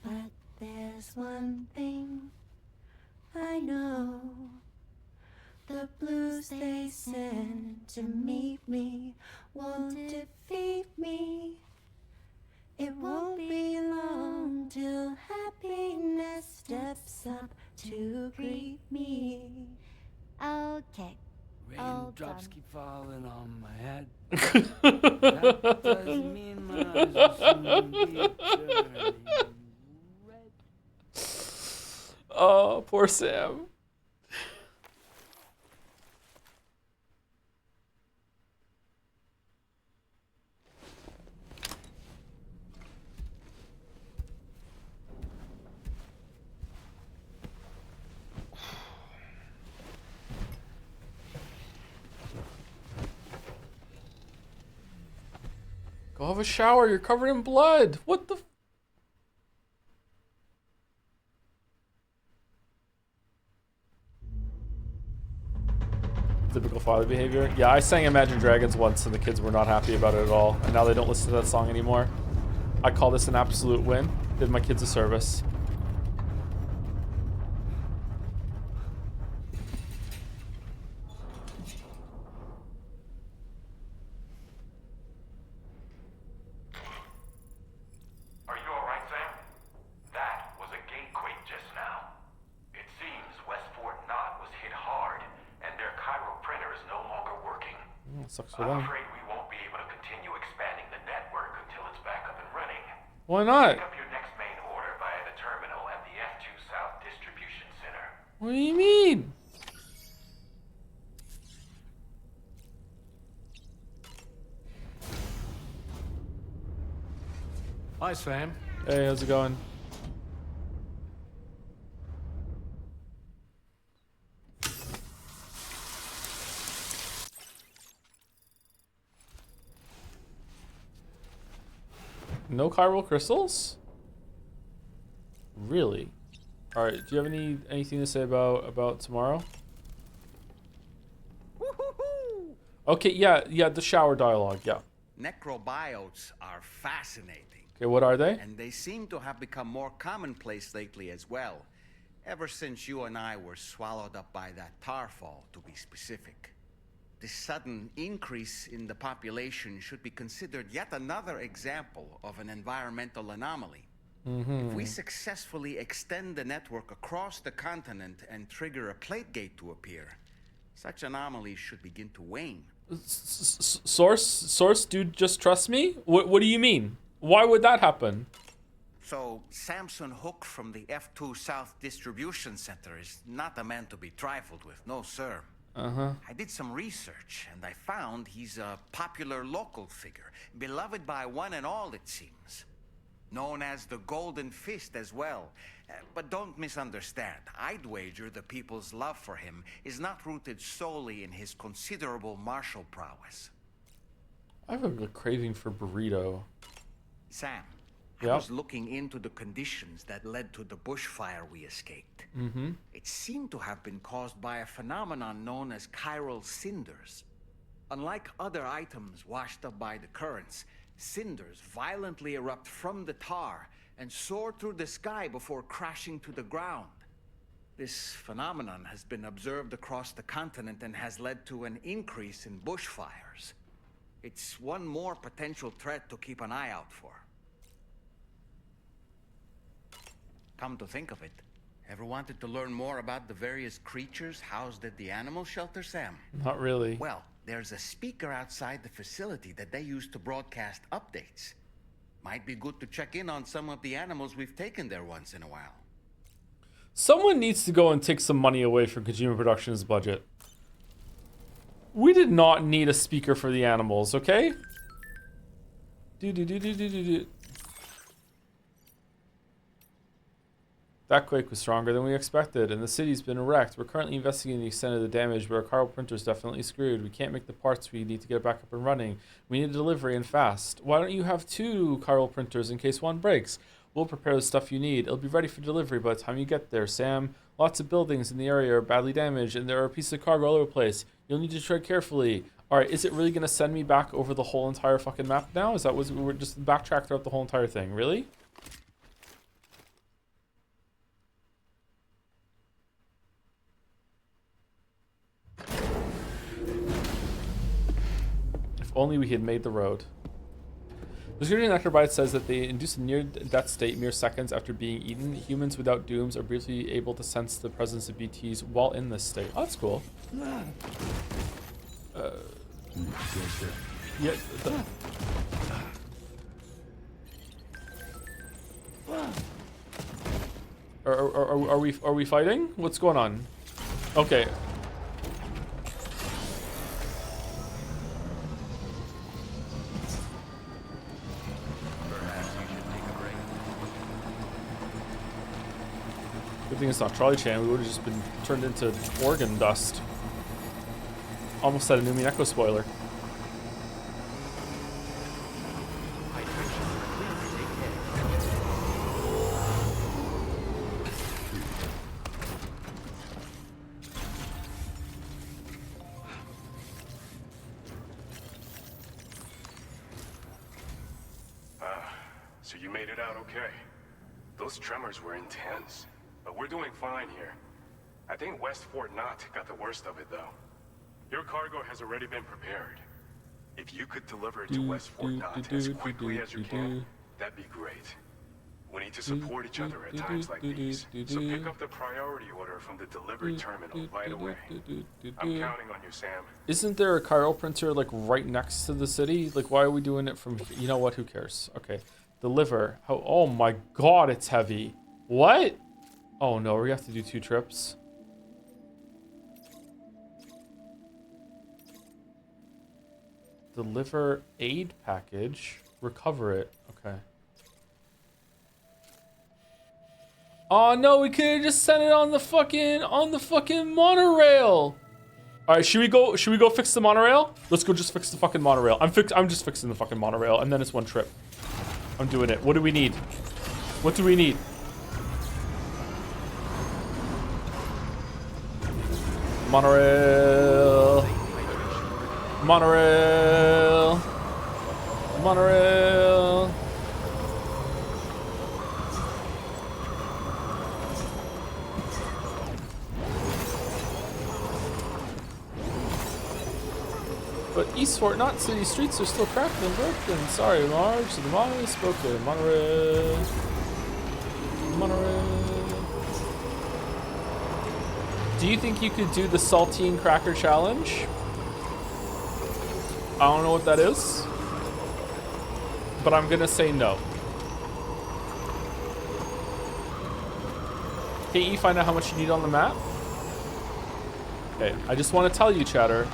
But there's one thing I know. The blues they send to meet me won't defeat me. It won't be long till happiness steps up to greet me. Okay.
Raindrops keep falling on my head. That doesn't mean my eyes will soon be turning red.
Oh, poor Sam. Go have a shower. You're covered in blood. What the? Typical father behavior. Yeah, I sang Imagine Dragons once and the kids were not happy about it at all. And now they don't listen to that song anymore. I call this an absolute win. Did my kids a service. Sucks for them.
I'm afraid we won't be able to continue expanding the network until it's back up and running.
Why not?
Pick up your next main order via the terminal at the F2 South Distribution Center.
What do you mean?
Hi, Sam.
Hey, how's it going? No chiral crystals? Really? All right. Do you have anything to say about tomorrow? Okay. Yeah. The shower dialogue. Yeah.
Necrobiotes are fascinating.
Okay. What are they?
And they seem to have become more commonplace lately as well. Ever since you and I were swallowed up by that tar fall, to be specific. This sudden increase in the population should be considered yet another example of an environmental anomaly. If we successfully extend the network across the continent and trigger a plate gate to appear, such anomalies should begin to wane.
Source, dude, just trust me? What do you mean? Why would that happen?
So, Samson Hook from the F2 South Distribution Center is not a man to be trifled with, no sir. I did some research, and I found he's a popular local figure, beloved by one and all, it seems. Known as the Golden Fist as well. But don't misunderstand. I'd wager the people's love for him is not rooted solely in his considerable martial prowess.
I have a craving for burrito.
Sam,
Yeah?
I was looking into the conditions that led to the bushfire we escaped.
Mm-hmm.
It seemed to have been caused by a phenomenon known as chiral cinders. Unlike other items washed up by the currents, cinders violently erupt from the tar and soar through the sky before crashing to the ground. This phenomenon has been observed across the continent and has led to an increase in bushfires. It's one more potential threat to keep an eye out for. Come to think of it, ever wanted to learn more about the various creatures housed at the animal shelter, Sam?
Not really.
Well, there's a speaker outside the facility that they use to broadcast updates. Might be good to check in on some of the animals we've taken there once in a while.
Someone needs to go and take some money away from Kojima Productions' budget. We did not need a speaker for the animals, okay? That quake was stronger than we expected, and the city's been wrecked. We're currently investigating the extent of the damage, but our chiral printer's definitely screwed. We can't make the parts we need to get it back up and running. We need a delivery and fast. Why don't you have 2 chiral printers in case one breaks? We'll prepare the stuff you need. It'll be ready for delivery by the time you get there, Sam. Lots of buildings in the area are badly damaged, and there are pieces of cargo all over the place. You'll need to tread carefully. Alright, is it really going to send me back over the whole entire fucking map now? Is that what we're just backtrack throughout the whole entire thing? Really? If only we had made the road. The security necrobite says that they induce a near-death state mere seconds after being eaten. Humans without dooms are briefly able to sense the presence of BTs while in this state. Oh, that's cool. Yeah. Are we fighting? What's going on? Okay. Good thing it's not Charlie Chan. We would have just been turned into organ dust. Almost said a Numi Echo spoiler.
So you made it out okay. Those tremors were intense. But we're doing fine here. I think West Fort Knott got the worst of it, though. Your cargo has already been prepared. If you could deliver it to West Fort Knott as quickly as you can, that'd be great. We need to support each other at times like these, so pick up the priority order from the delivery terminal right away. I'm counting on you, Sam.
Isn't there a chiral printer, like, right next to the city? Like, why are we doing it from... You know what? Who cares? Okay. Deliver. Oh my god, it's heavy. What? Oh no, we have to do 2 trips. Deliver aid package. Recover it. Okay. Oh no, we could have just sent it on the fucking monorail. All right, should we go fix the monorail? Let's go just fix the fucking monorail. I'm just fixing the fucking monorail, and then it's 1 trip. I'm doing it. What do we need? What do we need? Monorail. Monorail. Monorail. But East Fort Knott city streets are still cracked and broken. Sorry, Marge. The monorail is broken. Monorail. Monorail. Do you think you could do the saltine cracker challenge? I don't know what that is, but I'm gonna say no. Hey, E, find out how much you need on the map. Okay, I just want to tell you, chatter,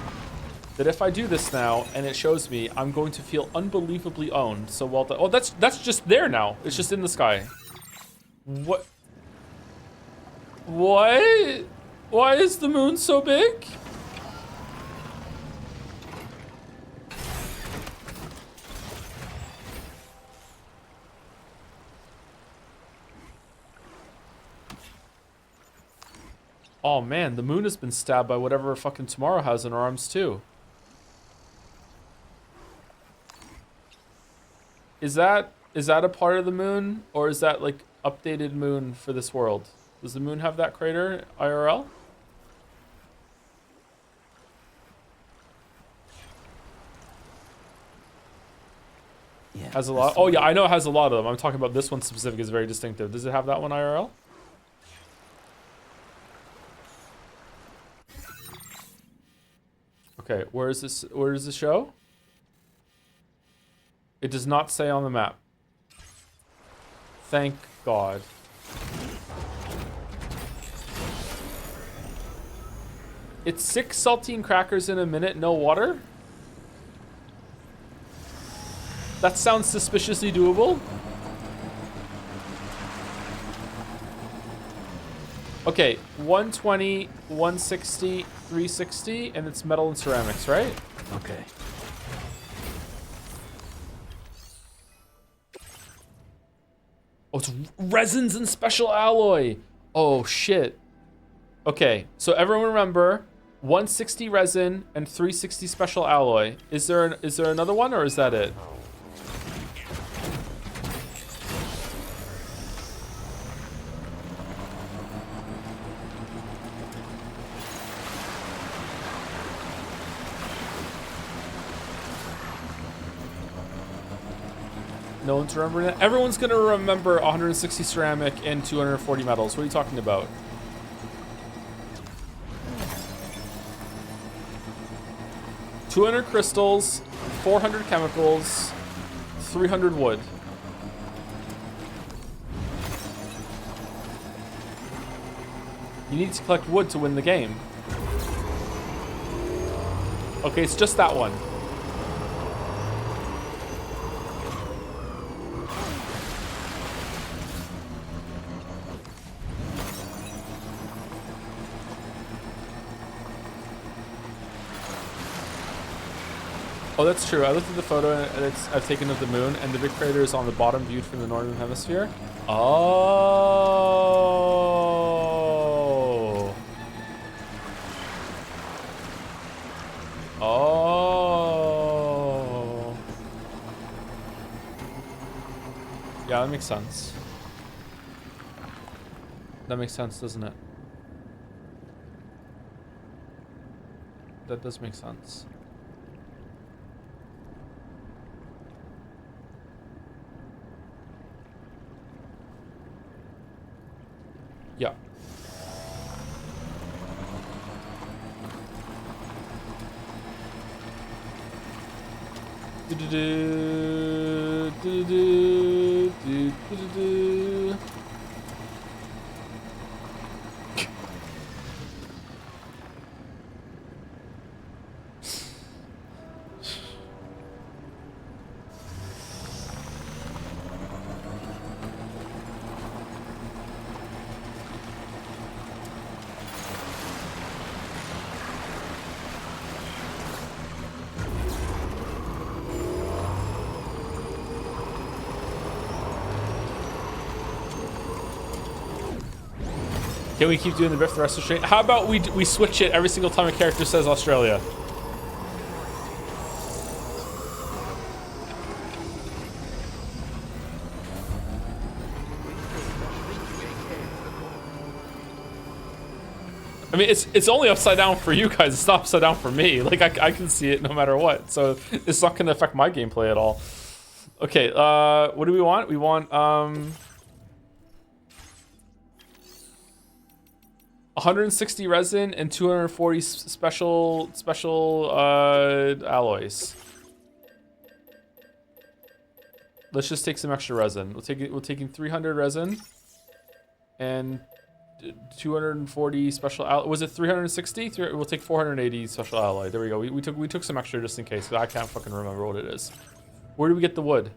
that if I do this now and it shows me, I'm going to feel unbelievably owned. So well done. Oh, that's just there now. It's just in the sky. What? What? Why is the moon so big? Oh man, the moon has been stabbed by whatever fucking Tomorrow has in her arms too. Is that a part of the moon, or is that like updated moon for this world? Does the moon have that crater IRL?
Yeah.
Has a lot. Oh yeah, I know it has a lot of them. I'm talking about this one specific is very distinctive. Does it have that one IRL? Okay, where is this? Where is the show? It does not say on the map. Thank God. It's 6 saltine crackers in a minute, no water? That sounds suspiciously doable. Okay, 120, 160, 360, and it's metal and ceramics, right?
Okay.
Oh, it's resins and special alloy. Oh, shit. Okay, so everyone remember, 160 resin and 360 special alloy. Is there another one, or is that it? No one's remembering it? Everyone's gonna remember 160 ceramic and 240 metals. What are you talking about? $200 crystals, 400 chemicals, 300 wood. You need to collect wood to win the game. Okay, it's just that one. Oh, that's true. I looked at the photo I've taken of the moon, and the big crater is on the bottom viewed from the northern hemisphere. Oh. Oh. Yeah, that makes sense. That makes sense, doesn't it? That does make sense. Yeah. Can we keep doing the riff the rest of the stream? How about we switch it every single time a character says Australia? I mean, it's only upside down for you guys. It's not upside down for me. Like, I can see it no matter what. So it's not going to affect my gameplay at all. Okay, what do we want? We want, 160 resin and 240 special alloys. Let's just take some extra resin. We're taking 300 resin and 240 special alloy. Was it 360? We'll take 480 special alloy. There we go. We took some extra just in case, because I can't fucking remember what it is. Where do we get the wood?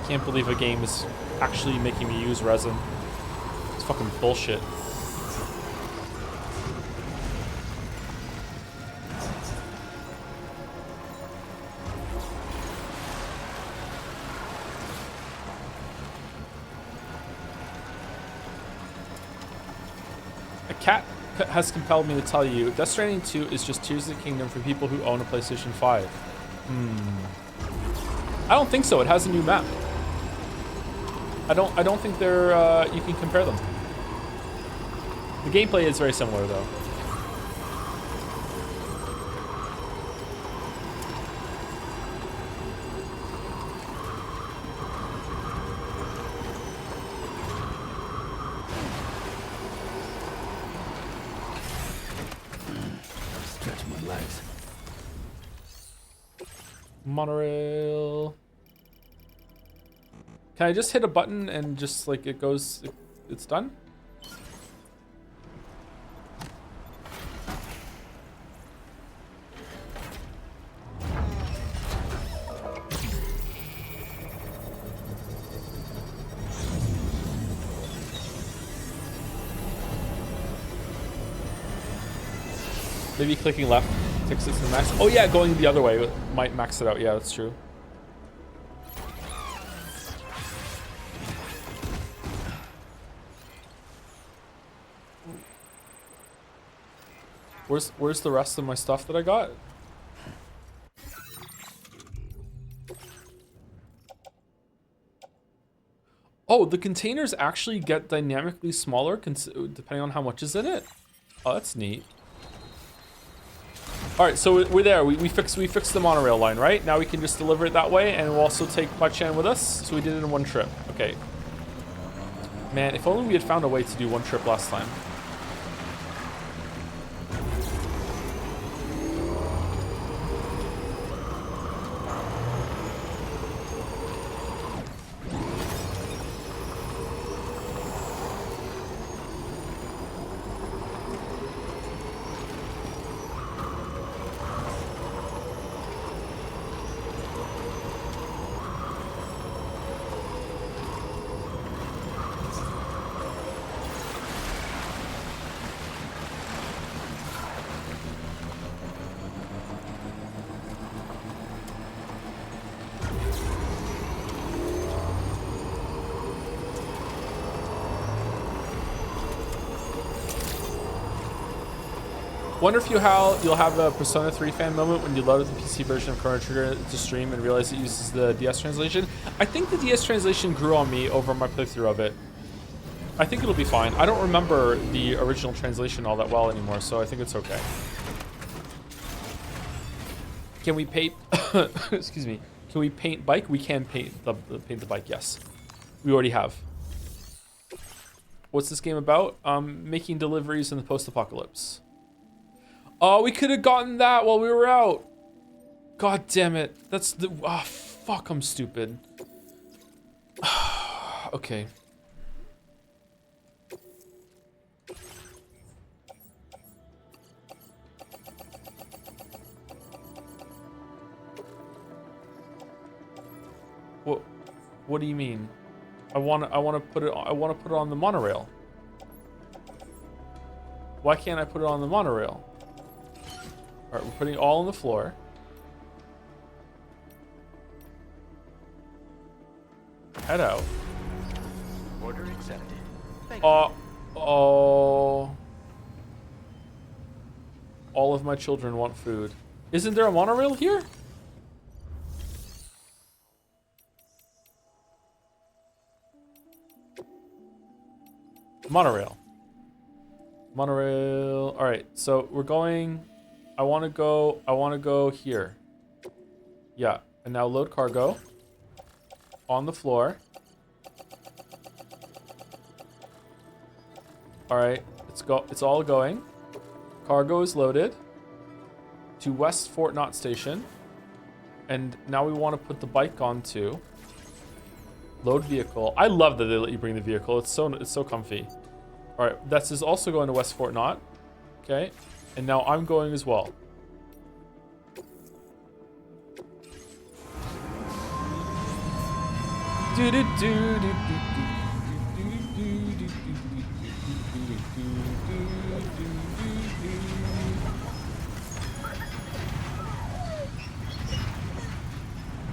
Can't believe a game is actually making me use resin. It's fucking bullshit. A cat has compelled me to tell you, Death Stranding 2 is just Tears of the Kingdom for people who own a PlayStation 5. I don't think so. It has a new map. I don't think they're you can compare them. The gameplay is very similar though.
Stretch my legs.
Monorail. Can I just hit a button and just like it goes, it's done? Maybe clicking left takes it to the max. Oh yeah, going the other way might max it out. Yeah, that's true. Where's the rest of my stuff that I got? Oh, the containers actually get dynamically smaller depending on how much is in it. Oh, that's neat. All right, so we're there. We fixed the monorail line, right? Now we can just deliver it that way, and we'll also take Machan with us. So we did it in one trip. Okay. Man, if only we had found a way to do one trip last time. Wonder if you'll have a Persona 3 fan moment when you load the PC version of Chrono Trigger to stream and realize it uses the DS translation. I think the DS translation grew on me over my playthrough of it. I think it'll be fine. I don't remember the original translation all that well anymore, so I think it's okay. Can we paint? Excuse me. Can we paint bike? We can paint the bike. Yes, we already have. What's this game about? Making deliveries in the post-apocalypse. Oh, we could have gotten that while we were out. God damn it. That's the... Oh, fuck, I'm stupid. Okay. What do you mean? I want to put it on the monorail. Why can't I put it on the monorail? All right, we're putting it all on the floor. Head out.
Order accepted. Thank you.
Oh. All of my children want food. Isn't there a monorail here? Monorail. Monorail. All right, so we're going. I want to go here. Yeah, And now load cargo. On the floor. Alright, it's all going. Cargo is loaded. To West Fort Knott Station. And now we want to put the bike on too. Load vehicle. I love that they let you bring the vehicle. It's so comfy. All right, this is also going to West Fort Knott. Okay, and now I'm going as well.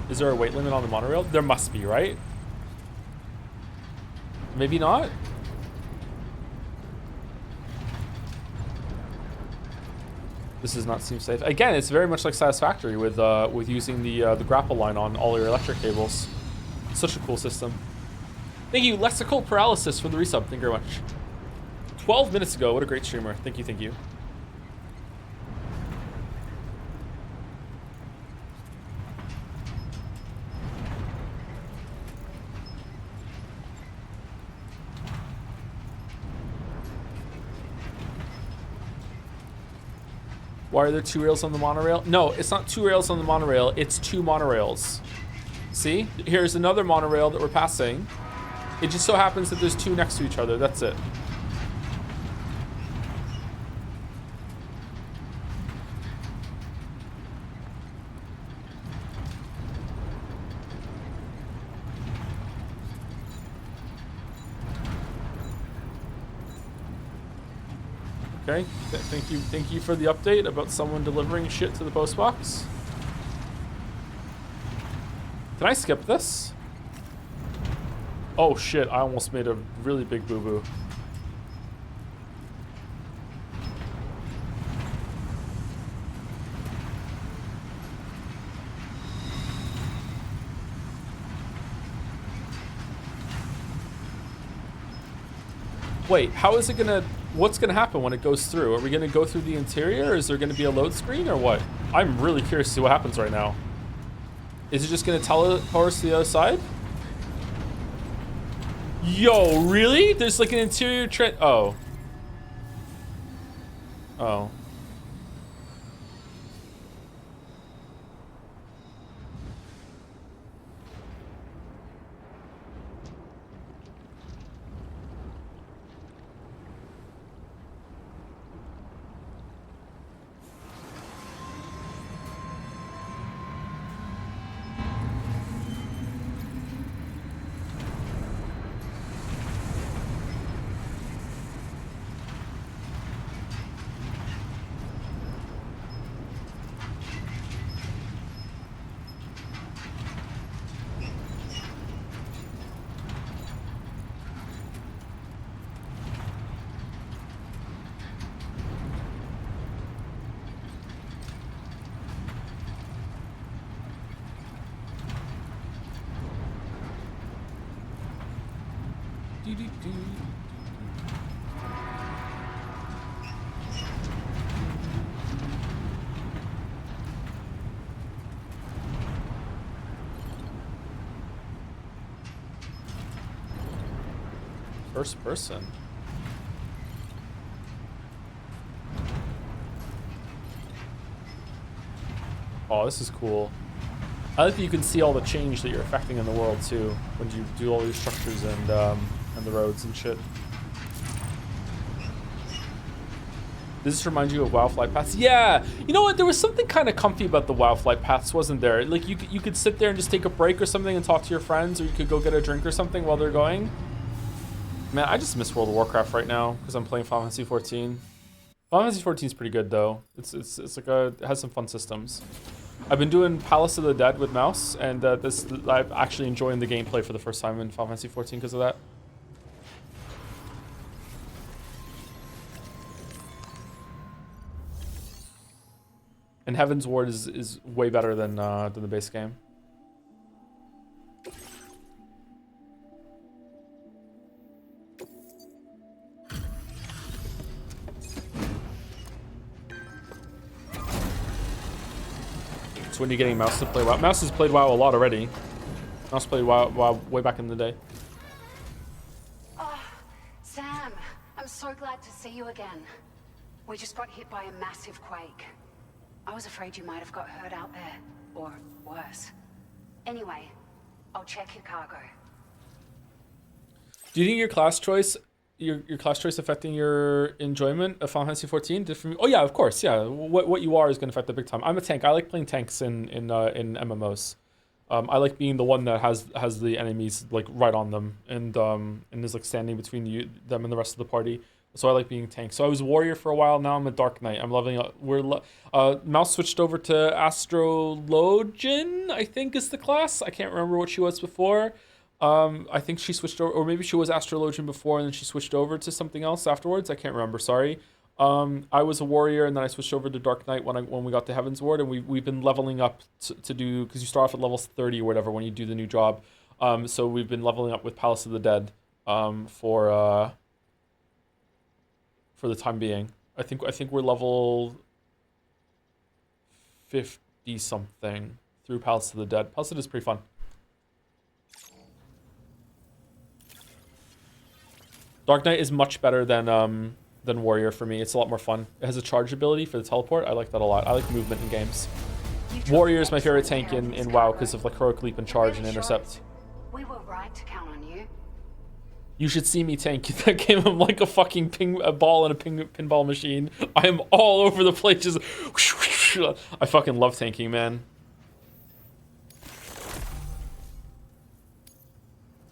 Is there a weight limit on the monorail? There must be, right? Maybe not? This does not seem safe. Again, it's very much like Satisfactory with using the grapple line on all your electric cables. Such a cool system. Thank you, Lexical Paralysis, for the resub. Thank you very much. 12 minutes ago. What a great streamer. Thank you, thank you. Why are there 2 rails on the monorail? No, it's not 2 rails on the monorail. It's 2 monorails. See? Here's another monorail that we're passing. It just so happens that there's 2 next to each other. That's it. Okay, thank you for the update about someone delivering shit to the post box. Can I skip this? Oh shit, I almost made a really big boo-boo. Wait, how is it gonna... What's gonna happen when it goes through? Are we gonna go through the interior? Is there gonna be a load screen or what? I'm really curious to see what happens right now. Is it just gonna teleport us to the other side? Yo, really? There's like an interior oh. Oh. First person. Oh, this is cool. I like that you can see all the change that you're affecting in the world too when you do all these structures and the roads and shit. Does this remind you of WoW flight paths? Yeah, you know what? There was something kind of comfy about the WoW flight paths, wasn't there? Like you could sit there and just take a break or something and talk to your friends, or you could go get a drink or something while they're going. Man, I just miss World of Warcraft right now because I'm playing Final Fantasy 14. Final Fantasy 14 is pretty good though. It's like it has some fun systems. I've been doing Palace of the Dead with mouse, and I'm actually enjoying the gameplay for the first time in Final Fantasy 14 because of that. And Heaven's Ward is way better than the base game. when you're getting Mouse to play WoW. Mouse has played WoW a lot already. Mouse played WoW way back in the day.
Oh, Sam, I'm so glad to see you again. We just got hit by a massive quake. I was afraid you might have got hurt out there, or worse. Anyway, I'll check your cargo.
Do you think your class choice affecting your enjoyment of Final Fantasy 14? Different? Oh yeah, of course. Yeah, what you are is going to affect the big time. I'm a tank. I like playing tanks in MMOs. I like being the one that has the enemies like right on them and is like standing between them and the rest of the party. So I like being tank. So I was warrior for a while. Now I'm a dark knight. I'm leveling up. Mouse switched over to astrologian, I think is the class. I can't remember what she was before. I think she switched over, or maybe she was astrologian before and then she switched over to something else afterwards. I can't remember. Sorry. I was a warrior and then I switched over to dark knight when we got to Heaven's Ward, and we've been leveling up to do, because you start off at level 30 or whatever when you do the new job. So we've been leveling up with Palace of the Dead for the time being. I think we're level 50 something through Palace of the Dead. Palace of the Dead is pretty fun. Dark Knight is much better than Warrior for me. It's a lot more fun. It has a charge ability for the teleport. I like that a lot. I like movement in games. Warrior is my favorite tank in WoW because of like heroic leap and charge and intercept.
We were right to count on you.
You should see me tank that game. I'm like a fucking ball in a pinball machine. I am all over the place. Just I fucking love tanking, man.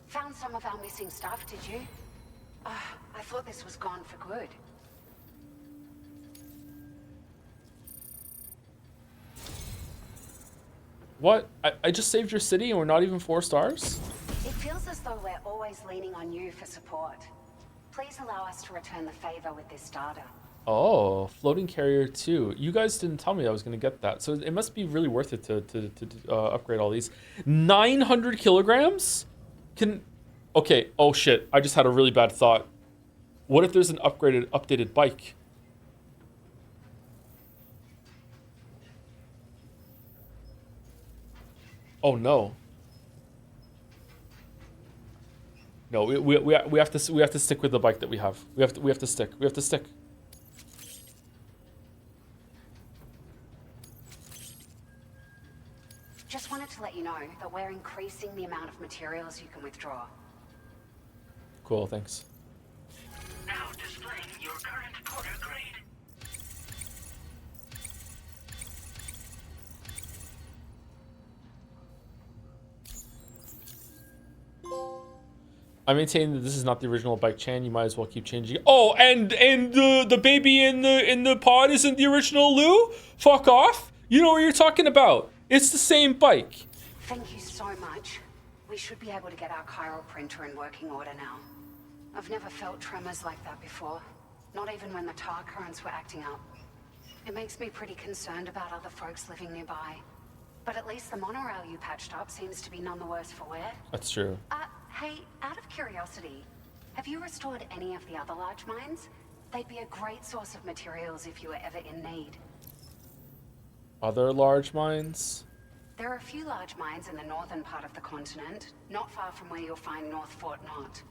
Found some of our missing stuff, did you? I thought this was gone for good.
What? I just saved your city and we're not even 4 stars?
It feels as though we're always leaning on you for support. Please allow us to return the favor with this data.
Oh, floating carrier 2. You guys didn't tell me I was going to get that. So it must be really worth it to upgrade all these. 900 kilograms? Okay, oh shit. I just had a really bad thought. What if there's an updated bike? Oh no. No, we have to stick with the bike that we have. We have to stick. We have to stick.
Just wanted to let you know that we're increasing the amount of materials you can withdraw.
Cool, thanks.
Now displaying your current porter grade.
I maintain that this is not the original bike chain. You might as well keep changing it. Oh, and the baby in the pod isn't the original Lou? Fuck off. You know what you're talking about. It's the same bike.
Thank you so much. We should be able to get our chiral printer in working order now. I've never felt tremors like that before. Not even when the tar currents were acting up. It makes me pretty concerned about other folks living nearby. But at least the monorail you patched up seems to be none the worse for wear.
That's true.
Hey, out of curiosity, have you restored any of the other large mines? They'd be a great source of materials if you were ever in need.
Other large mines?
There are a few large mines in the northern part of the continent, not far from where you'll find North Fort Knot.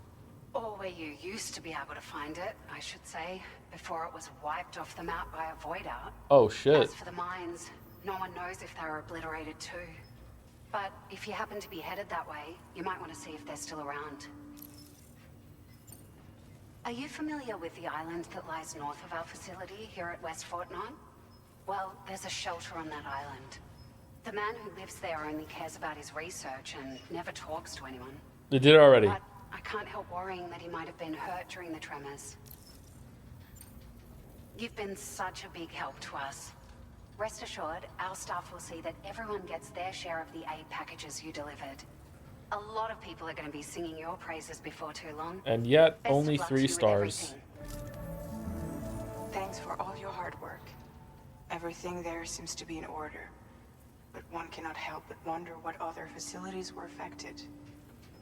Or where you used to be able to find it, I should say, before it was wiped off the map by a void out.
Oh shit.
As for the mines, no one knows if they were obliterated too. But if you happen to be headed that way, you might want to see if they're still around. Are you familiar with the island that lies north of our facility here at West Fort Knot? Well, there's a shelter on that island. The man who lives there only cares about his research and never talks to anyone.
They did it already.
But I can't help worrying that he might have been hurt during the tremors. You've been such a big help to us. Rest assured, our staff will see that everyone gets their share of the aid packages you delivered. A lot of people are going to be singing your praises before too long.
And yet,
Best
only
of luck
3
to you with
stars.
Thanks for all your hard work. Everything there seems to be in order. But one cannot help but wonder what other facilities were affected.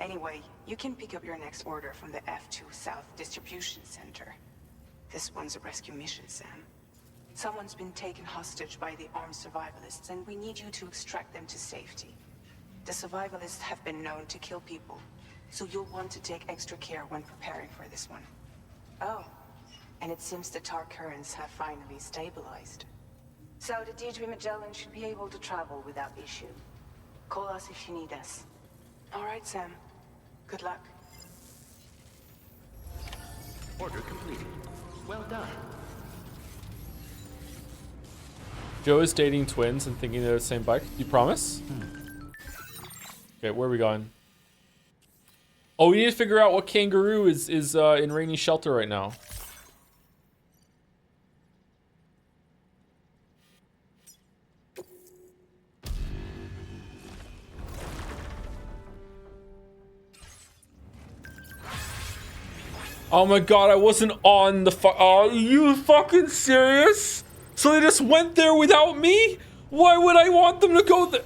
Anyway, you can pick up your next order from the F2 South Distribution Center. This one's a rescue mission, Sam.
Someone's been taken hostage by the armed survivalists, and we need you to extract them to safety. The survivalists have been known to kill people, so you'll want to take extra care when preparing for this one. Oh, and it seems the tar currents have finally stabilized. So the D3 Magellan should be able to travel without issue. Call us if you need us. All right, Sam. Good luck.
Order completed. Well done.
Joe is dating twins and thinking they're the same bike. You promise? Okay, where are we going? Oh, we need to figure out what kangaroo is in Rainy Shelter right now. Oh my god, I wasn't on the are you fucking serious? So they just went there without me? Why would I want them to go there?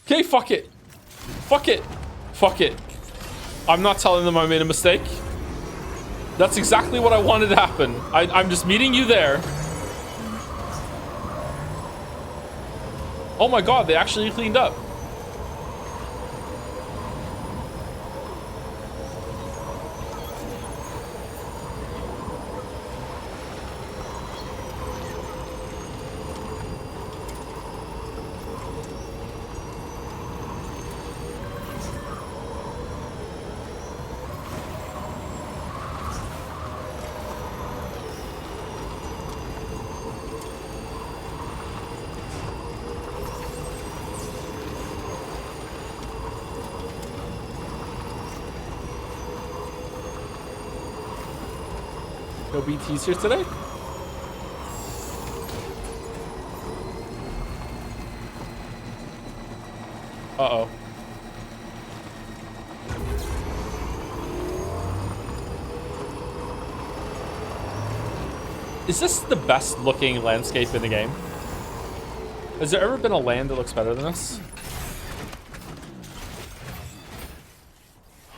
Okay, fuck it. Fuck it. Fuck it. I'm not telling them I made a mistake. That's exactly what I wanted to happen. I'm just meeting you there. Oh my god, they actually cleaned up. No BTs here today? Uh-oh. Is this the best looking landscape in the game? Has there ever been a land that looks better than this?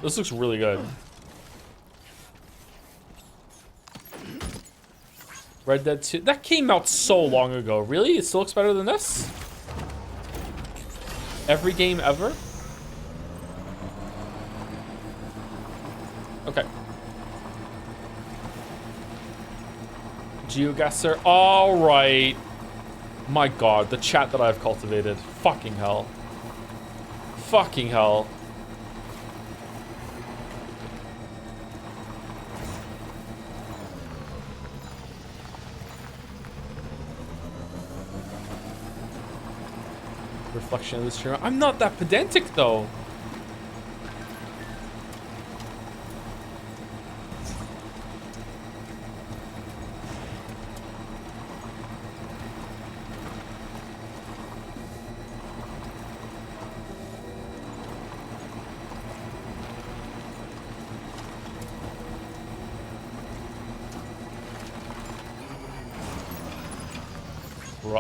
This looks really good. Red Dead 2. That came out so long ago. Really? It still looks better than this? Every game ever? Okay. GeoGuessr. Alright. My god, the chat that I've cultivated. Fucking hell. Fucking hell. Reflection of this stream. I'm not that pedantic though.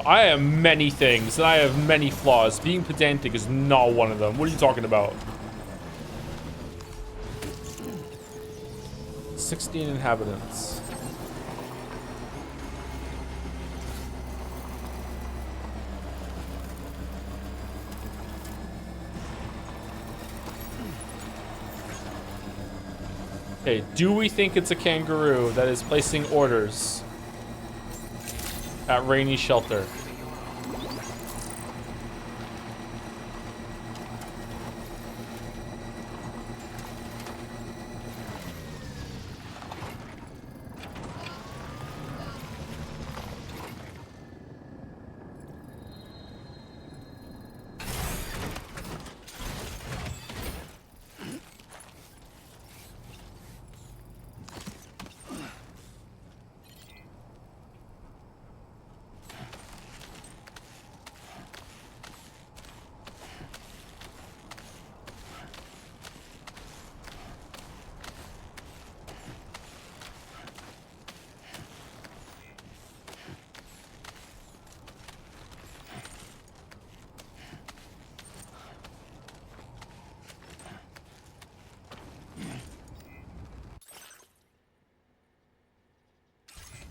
I am many things, and I have many flaws. Being pedantic is not one of them. What are you talking about? 16 inhabitants. Okay, do we think it's a kangaroo that is placing orders at Rainy Shelter?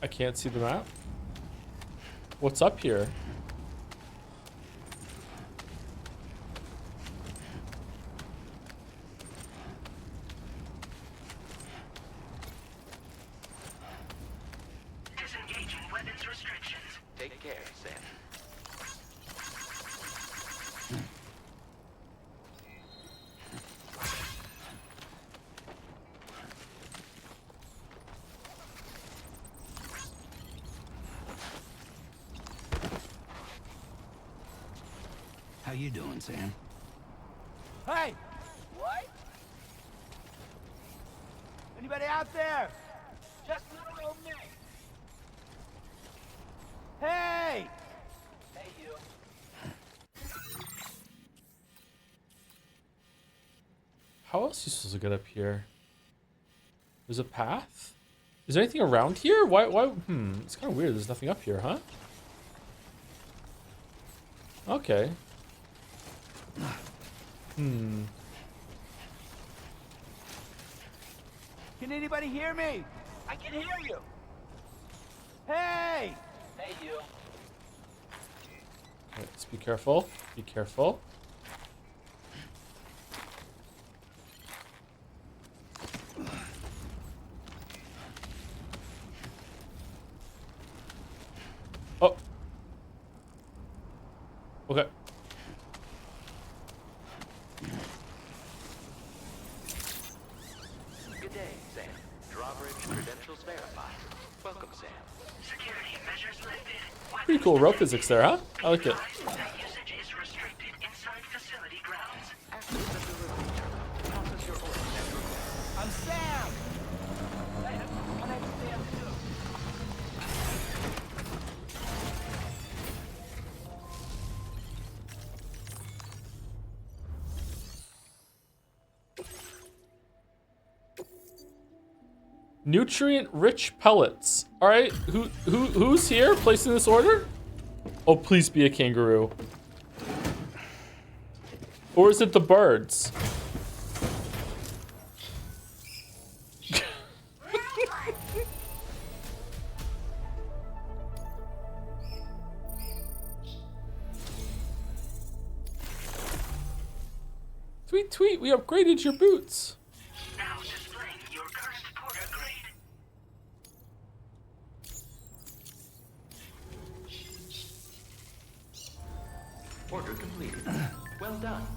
I can't see the map. What's up here?
Disengaging weapons restrictions.
Take care, Sam.
How you doing, Sam?
Hey! What? Anybody out there? Just little old me. Hey! Hey, you.
How else are you supposed to get up here? There's a path? Is there anything around here? Why, it's kind of weird. There's nothing up here, huh? Okay.
Can anybody hear me? I can hear you. Hey! Hey, you.
Okay, let's be careful. Be careful. Oh. Okay.
Good day, Sam. Drawbridge credentials verified. Welcome, Sam.
Security measures lifted.
Pretty cool rope physics there, huh? I like it.
That usage is restricted inside facility grounds.
After the delivery terminal, process your order.
I'm Sam! Hey, my name's Sam, too.
Nutrient-rich pellets. All right, who's here placing this order? Oh, please be a kangaroo. Or is it the birds? Tweet, tweet, we upgraded your boots.
Now displaying your current porter grade.
Order completed. Well done.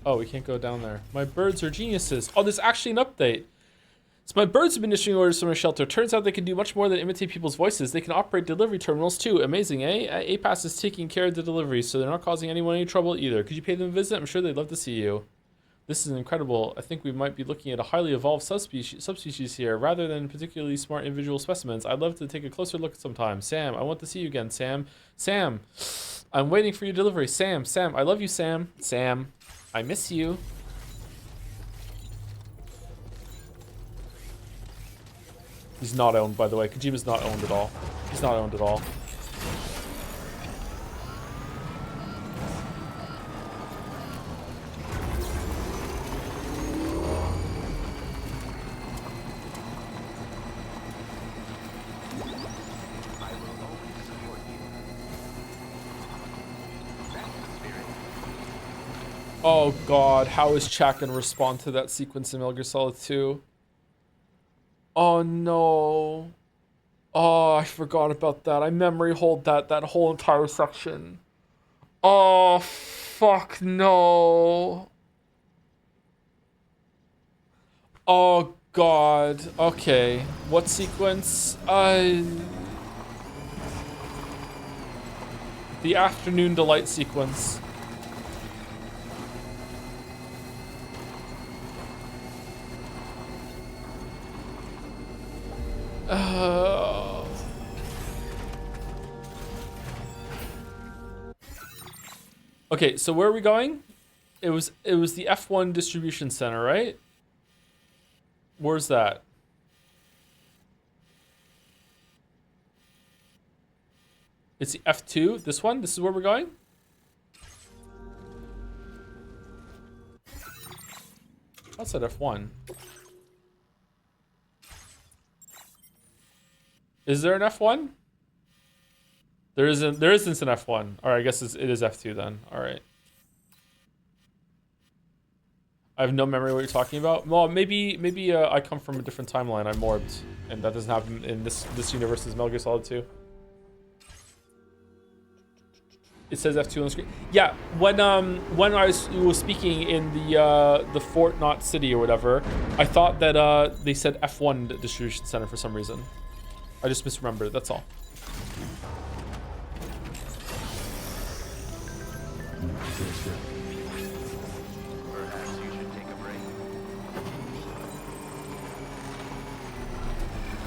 Oh, we can't go down there. My birds are geniuses. Oh, there's actually an update. So my birds have been issuing orders from my shelter. Turns out they can do much more than imitate people's voices. They can operate delivery terminals too. Amazing, eh? APAS is taking care of the deliveries, so they're not causing anyone any trouble either. Could you pay them a visit? I'm sure they'd love to see you. This is incredible. I think we might be looking at a highly evolved subspecies here, rather than particularly smart individual specimens. I'd love to take a closer look sometime. Sam, I want to see you again, Sam. Sam, I'm waiting for your delivery. Sam, I love you, Sam. Sam, I miss you. He's not owned, by the way. Kojima's not owned at all. He's not owned at all. Oh god, how is Chak gonna respond to that sequence in Metal Gear Solid 2? Oh no. Oh, I forgot about that. I memory hold that whole entire section. Oh, fuck no. Oh god. Okay. What sequence? The Afternoon Delight sequence. Okay, so where are we going? It was the F1 distribution center, right? Where's that? It's the F2. This one. This is where we're going. That's at F1. Is there an F1? There isn't an F1. Alright, I guess it is F2 then. Alright. I have no memory of what you're talking about. Well, maybe I come from a different timeline. I'm morbed, and that doesn't happen in this universe. Is Metal Gear Solid 2. It says F2 on the screen. Yeah, when I was speaking in the Fort Knot City or whatever, I thought that they said F1 distribution center for some reason. I just misremembered it. That's all.
Perhaps you should take a break.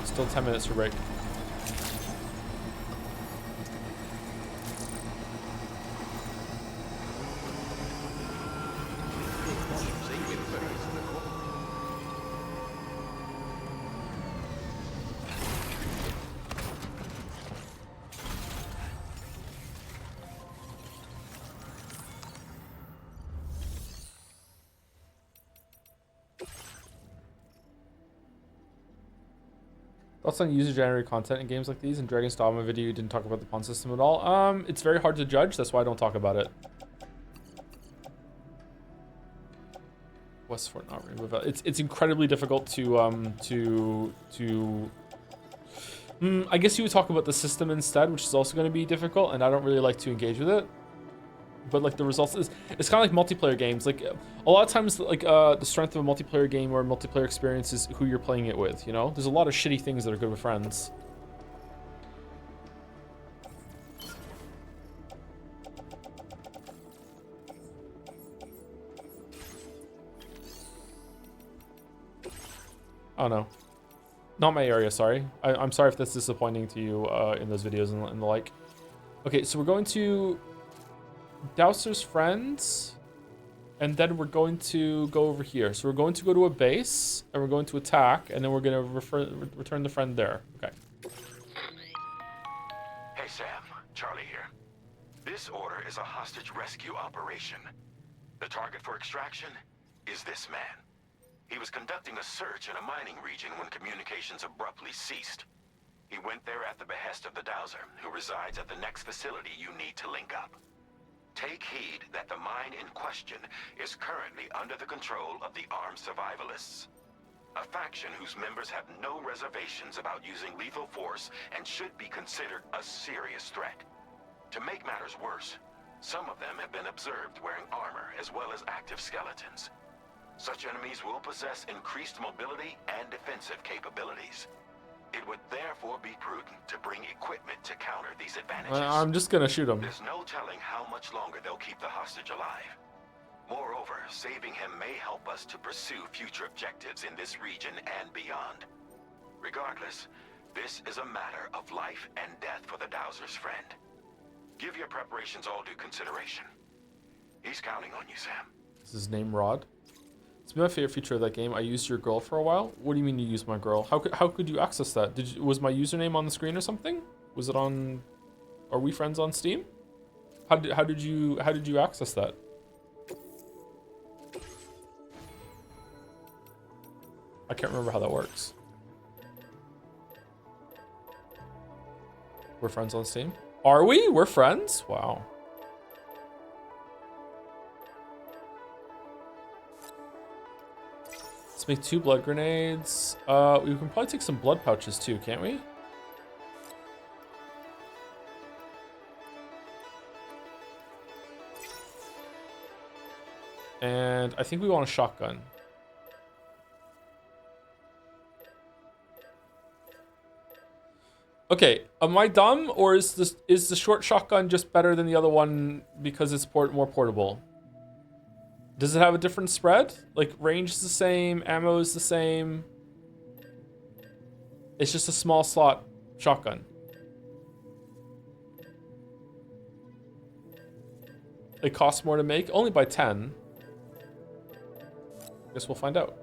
Still 10 minutes for break. Thoughts on user-generated content in games like these? In Dragon's Dogma video, you didn't talk about the pawn system at all. It's very hard to judge. That's why I don't talk about it. Westford, not Rainbow Valley. It's incredibly difficult to I guess you would talk about the system instead, which is also going to be difficult, and I don't really like to engage with it. But like the results is, it's kind of like multiplayer games. Like a lot of times, like the strength of a multiplayer game or a multiplayer experience is who you're playing it with. You know, there's a lot of shitty things that are good with friends. Oh no, not my area. Sorry, I'm sorry if that's disappointing to you in those videos and the like. Okay, so we're going to Dowser's friends, and then we're going to go over here. So we're going to go to a base, and we're going to attack, and then we're going to return the friend there. Okay.
Hey Sam, Charlie here. This order is a hostage rescue operation. The target for extraction is this man. He was conducting a search in a mining region when communications abruptly ceased. He went there at the behest of the Dowser, who resides at the next facility you need to link up. Take heed that the mine in question is currently under the control of the armed survivalists, a faction whose members have no reservations about using lethal force and should be considered a serious threat. To make matters worse, some of them have been observed wearing armor as well as active skeletons. Such enemies will possess increased mobility and defensive capabilities. It would therefore be prudent to bring equipment to counter these advantages.
I'm just gonna shoot him.
There's no telling how much longer they'll keep the hostage alive. Moreover, saving him may help us to pursue future objectives in this region and beyond. Regardless, this is a matter of life and death for the Dowser's friend. Give your preparations all due consideration. He's counting on you, Sam.
Is his name Rod? It's been my favorite feature of that game. I used your girl for a while. What do you mean you used my girl? How could you access that? Was my username on the screen or something? Was it on? Are we friends on Steam? How did you access that? I can't remember how that works. We're friends on Steam? Are we? We're friends? Wow. Let's make 2 blood grenades. We can probably take some blood pouches too, can't we? And I think we want a shotgun. Okay, am I dumb, or is the short shotgun just better than the other one because it's more portable? Does it have a different spread? Like, range is the same, ammo is the same. It's just a small slot shotgun. It costs more to make, only by 10. Guess we'll find out.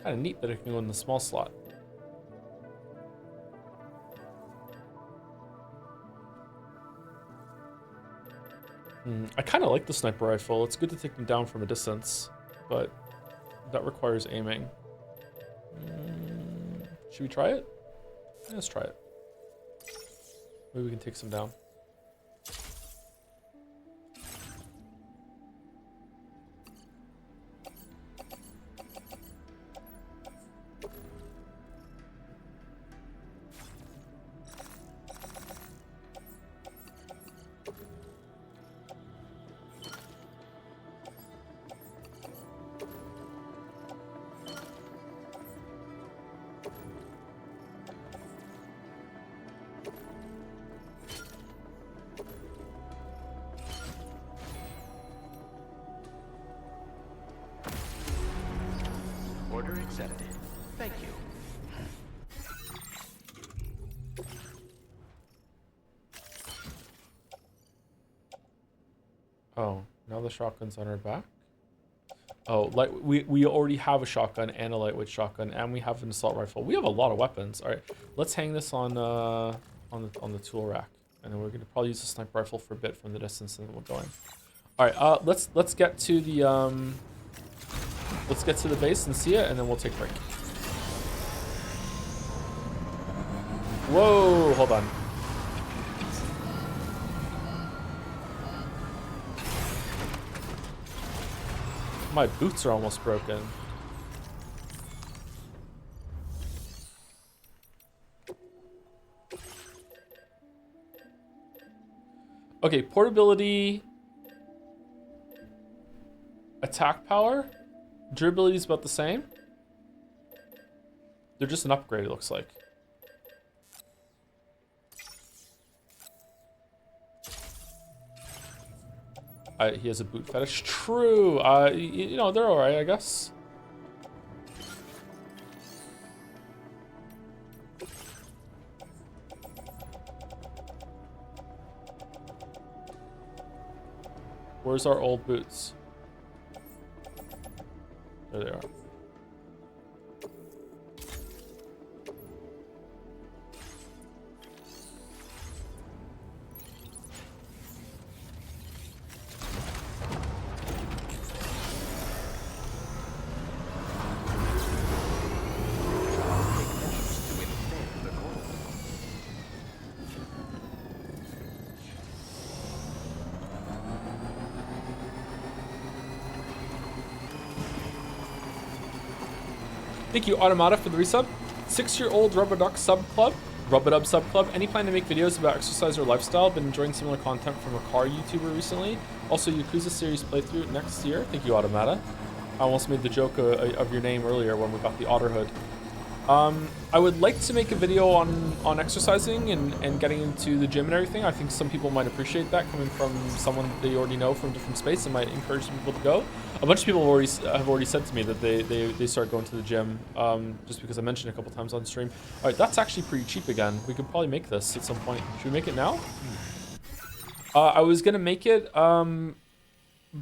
Kind of neat that it can go in the small slot. I kind of like the sniper rifle. It's good to take them down from a distance, but that requires aiming. Should we try it? Let's try it. Maybe we can take some down.
Order accepted. Thank you.
Oh, now the shotgun's on our back. Oh, like we already have a shotgun and a lightweight shotgun, and we have an assault rifle. We have a lot of weapons. All right, let's hang this on the tool rack, and then we're gonna probably use the sniper rifle for a bit from the distance, and then we'll go in. All right, let's get to the base and see it, and then we'll take a break. Whoa, hold on. My boots are almost broken. Okay, portability, attack power, durability is about the same. They're just an upgrade, it looks like. He has a boot fetish. True. You know, they're all right, I guess. Where's our old boots? There they are. Thank you, Automata, for the resub. 6-year-old Rubber Sub Club. Any plan to make videos about exercise or lifestyle? Been enjoying similar content from a car YouTuber recently. Also, Yakuza series playthrough next year. Thank you, Automata. I almost made the joke of your name earlier when we got the Otter Hood. I would like to make a video on exercising and getting into the gym and everything. I think some people might appreciate that coming from someone they already know from a different space and might encourage people to go. A bunch of people have already said to me that they start going to the gym just because I mentioned it a couple times on stream. All right, that's actually pretty cheap again. We could probably make this at some point. Should we make it now? I was gonna make it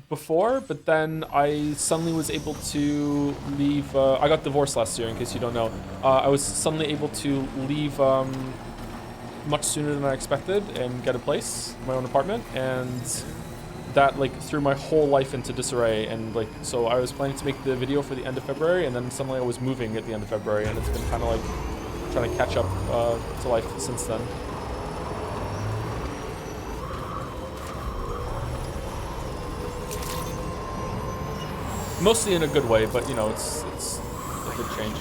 before, but then I suddenly was able to leave. I got divorced last year, in case you don't know. I was suddenly able to leave much sooner than I expected and get a place, my own apartment, and that like threw my whole life into disarray. And like, so I was planning to make the video for the end of February, and then suddenly I was moving at the end of February, and it's been kind of like trying to catch up to life since then. Mostly in a good way, but you know, it's a good change.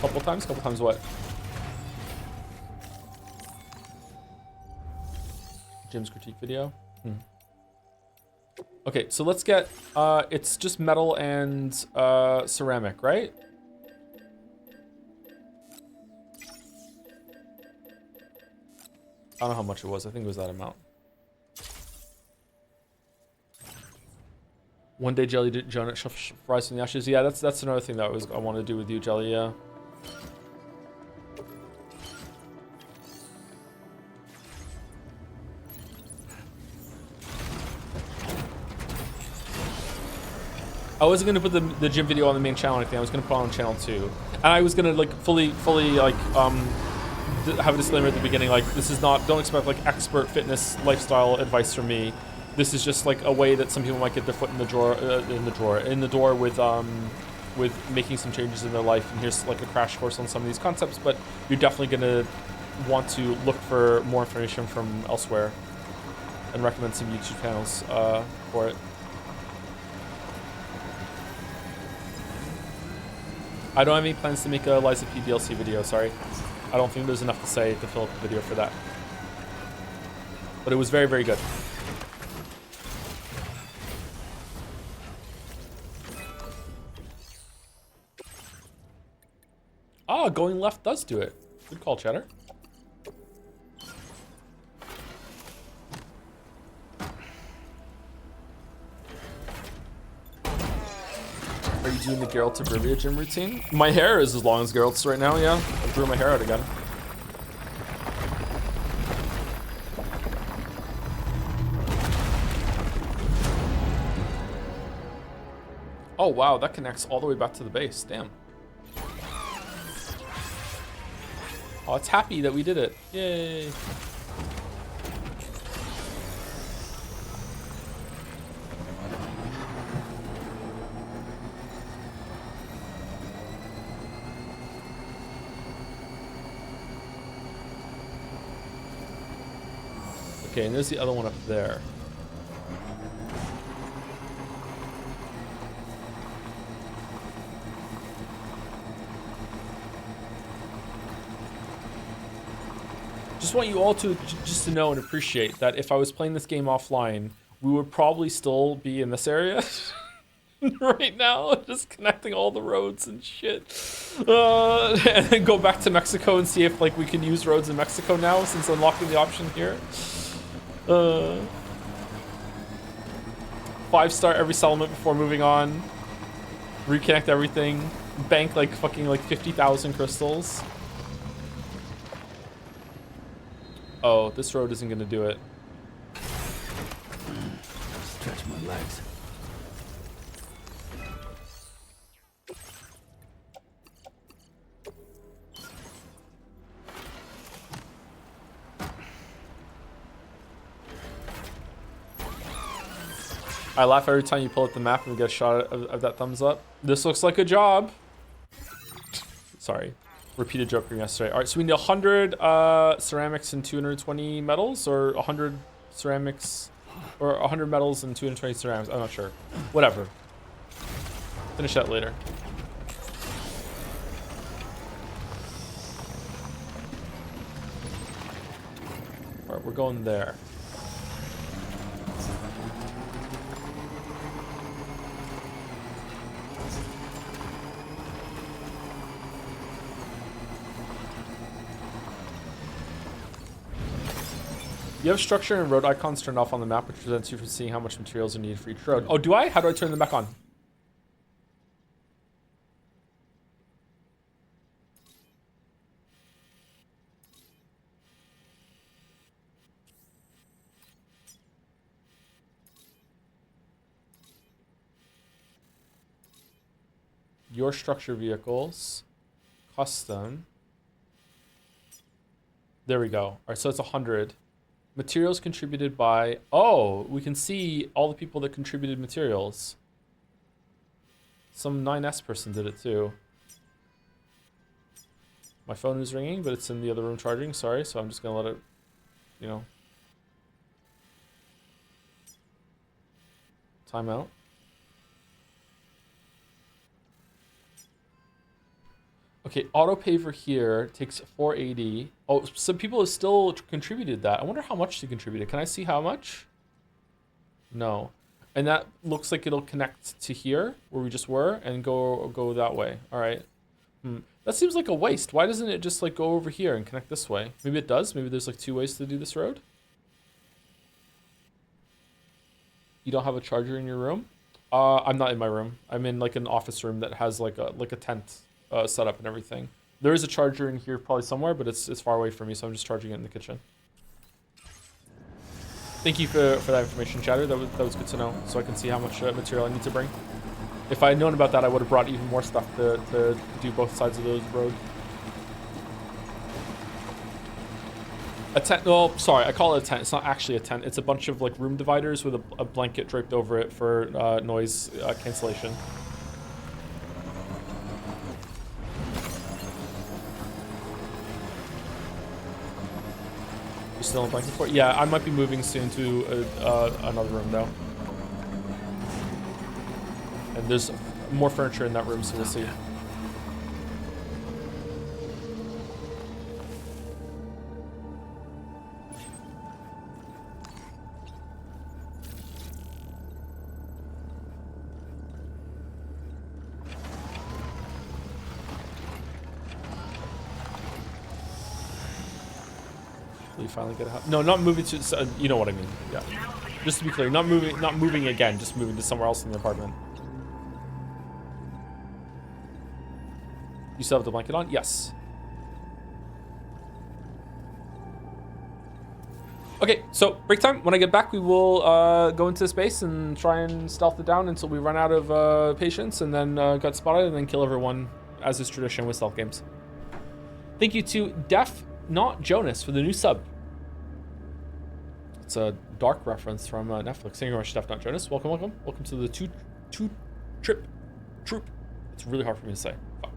Couple times what? Jim's critique video. Okay, so let's get, it's just metal and ceramic, right? I don't know how much it was. I think it was that amount. One day Jelly did Jonah fries from the ashes. Yeah, that's another thing that I want to do with you, Jelly. Yeah. I wasn't gonna put the gym video on the main channel or anything. I was gonna put it on channel 2, and I was gonna like fully like have a disclaimer at the beginning, like this is not, don't expect like expert fitness lifestyle advice from me. This is just like a way that some people might get their foot in the door with with making some changes in their life, and here's like a crash course on some of these concepts, but you're definitely gonna want to look for more information from elsewhere and recommend some YouTube channels for it. I don't have any plans to make a Liza P DLC video, sorry. I don't think there's enough to say to fill up the video for that. But it was very, very good. Ah, going left does do it. Good call, Cheddar. Are you doing the Geralt to Brivia gym routine? My hair is as long as Geralt's right now, yeah. I grew my hair out again. Oh wow, that connects all the way back to the base. Damn. Oh, it's happy that we did it. Yay. Okay, and there's the other one up there. Just want you all to just to know and appreciate that if I was playing this game offline, we would probably still be in this area right now, just connecting all the roads and shit. And then go back to Mexico and see if like we can use roads in Mexico now since unlocking the option here. 5-star every settlement before moving on. Reconnect everything. Bank like fucking like 50,000 crystals. Oh, this road isn't gonna do it.
Stretch my legs.
I laugh every time you pull up the map and we get a shot of that thumbs up. This looks like a job. Sorry. Repeated joke from yesterday. All right, so we need 100 ceramics and 220 metals, or 100 ceramics, or 100 metals and 220 ceramics. I'm not sure. Whatever. Finish that later. All right, we're going there. You have structure and road icons turned off on the map, which prevents you from seeing how much materials are needed for each road. Oh, do I? How do I turn them back on? Your structure vehicles. Custom. There we go. All right, so it's 100. Materials contributed by... Oh, we can see all the people that contributed materials. Some 9S person did it too. My phone is ringing, but it's in the other room charging. Sorry, so I'm just going to let it, you know, time out. Okay, auto paver here takes 480. Oh, some people have still contributed that. I wonder how much they contributed. Can I see how much? No. And that looks like it'll connect to here where we just were and go that way. All right. That seems like a waste. Why doesn't it just like go over here and connect this way? Maybe it does. Maybe there's like 2 ways to do this road. You don't have a charger in your room? I'm not in my room. I'm in like an office room that has like a tent. Setup and everything. There is a charger in here probably somewhere, but it's far away from me, so I'm just charging it in the kitchen. Thank you for that information, chatter. That was good to know, so I can see how much material I need to bring. If I had known about that, I would have brought even more stuff to do both sides of those road. A tent? Well, sorry, I call it a tent. It's not actually a tent. It's a bunch of like room dividers with a blanket draped over it for noise cancellation. You still in blanket fort? Yeah, I might be moving soon to another room though. And there's more furniture in that room, so we'll see. Will you finally get out? No, not moving to. You know what I mean? Yeah. Just to be clear, not moving again. Just moving to somewhere else in the apartment. You still have the blanket on? Yes. Okay, so break time. When I get back, we will go into space and try and stealth it down until we run out of patience, and then get spotted, and then kill everyone, as is tradition with stealth games. Thank you to Def Not Jonas for the new sub. It's a dark reference from Netflix. Thank you very much, Def Not Jonas. Welcome, welcome. Welcome to the troop. It's really hard for me to say. Fuck.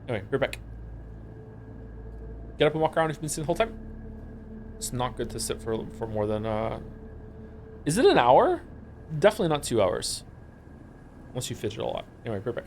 Anyway, we're back. Get up and walk around if you've been sitting the whole time. It's not good to sit for more than, is it an hour? Definitely not 2 hours. Unless you fidget a lot. Anyway, we're back.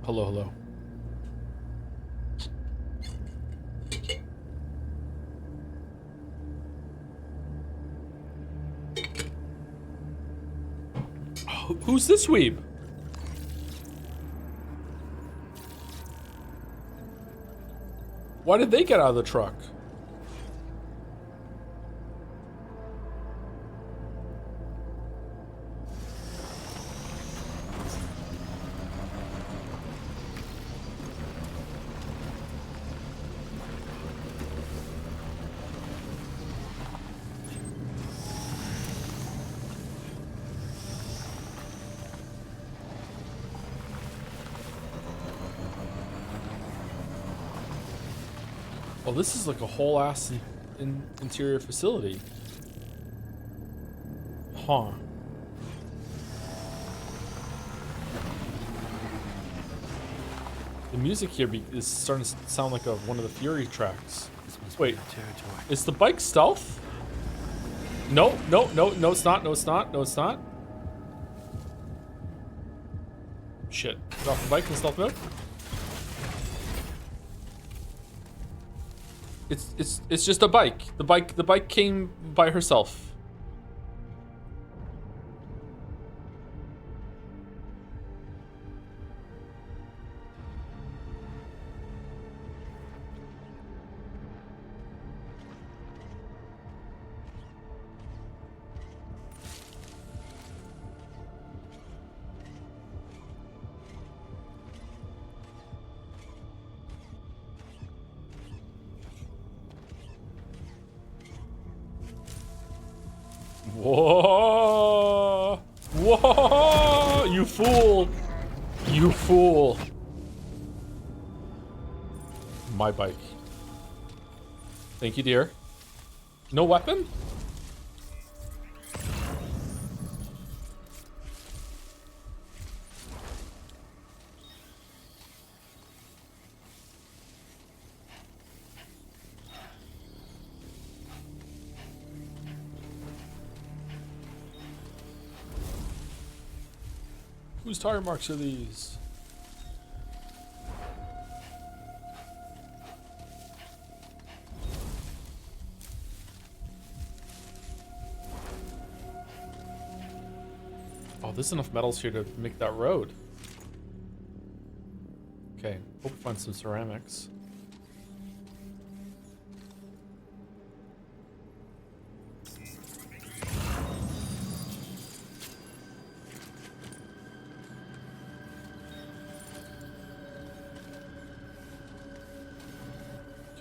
Hello, hello. Oh, who's this weeb? Why did they get out of the truck? Well, this is like a whole ass interior facility. Huh. The music here is starting to sound like one of the Fury tracks. Wait, is the bike stealth? No, no, no, no, it's not. No, it's not. No, it's not. Shit. Drop the bike in stealth mode. It's just a bike. The bike came by herself. Whoa! Whoa! You fool! You fool! My bike. Thank you, dear. No weapon? Whose tire marks are these? Oh, there's enough metals here to make that road. Okay, hope we find some ceramics.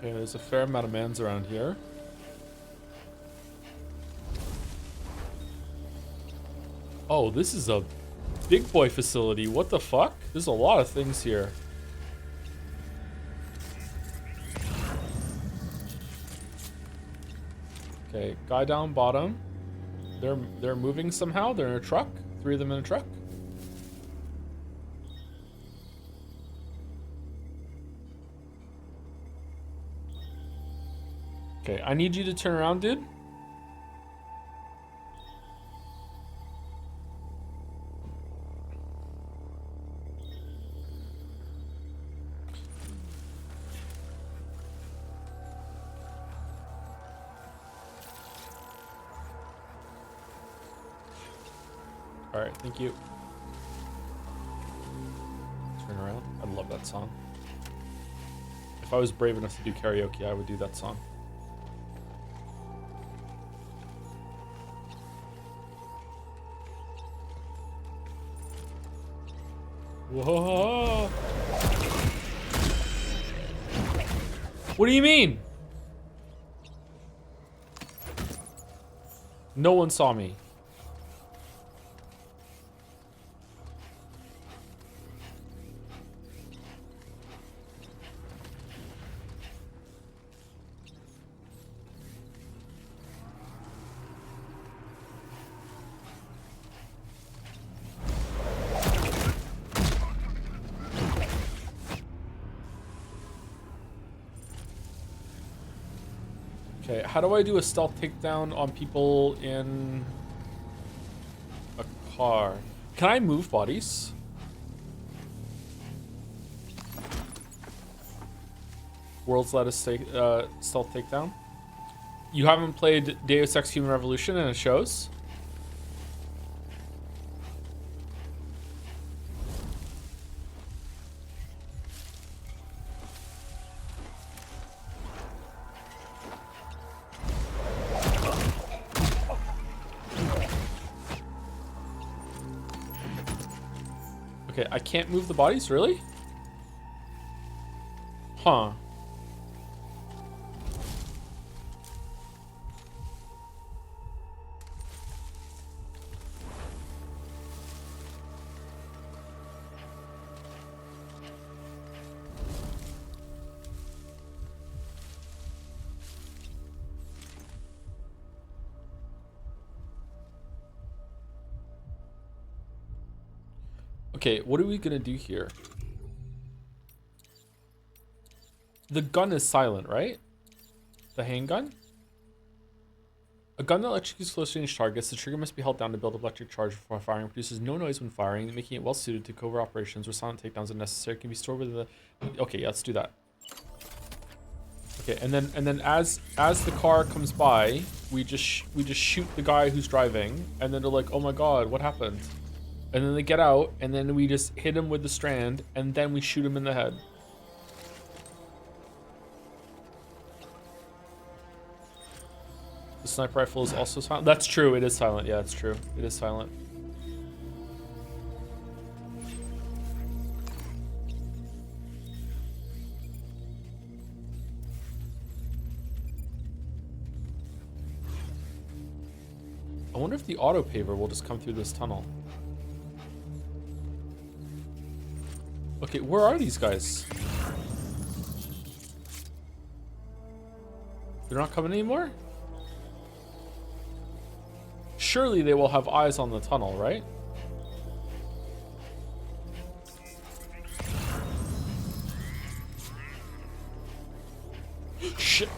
Okay, there's a fair amount of mans around here. Oh, this is a big boy facility. What the fuck? There's a lot of things here. Okay, guy down bottom. They're moving somehow. They're in a truck. 3 of them in a truck. Okay, I need you to turn around, dude. All right, thank you. Turn around. I love that song. If I was brave enough to do karaoke, I would do that song. Whoa! What do you mean? No one saw me. Okay, how do I do a stealth takedown on people in a car? Can I move bodies? World's latest stealth takedown. You haven't played Deus Ex Human Revolution and it shows? Okay, I can't move the bodies, really? Huh. Okay, what are we gonna do here? The gun is silent, right? The handgun? A gun that electrocutes close range targets. The trigger must be held down to build up electric charge before firing. Produces no noise when firing, making it well suited to covert operations where silent takedowns are necessary. Can be stored with the. Okay, yeah, let's do that. Okay, and then as the car comes by, we just shoot the guy who's driving, and then they're like, oh my god, what happened? And then they get out, and then we just hit him with the strand, and then we shoot him in the head. The sniper rifle is also silent. That's true, it is silent. Yeah, it's true. It is silent. I wonder if the auto paver will just come through this tunnel. Okay, where are these guys? They're not coming anymore? Surely they will have eyes on the tunnel, right? Shit.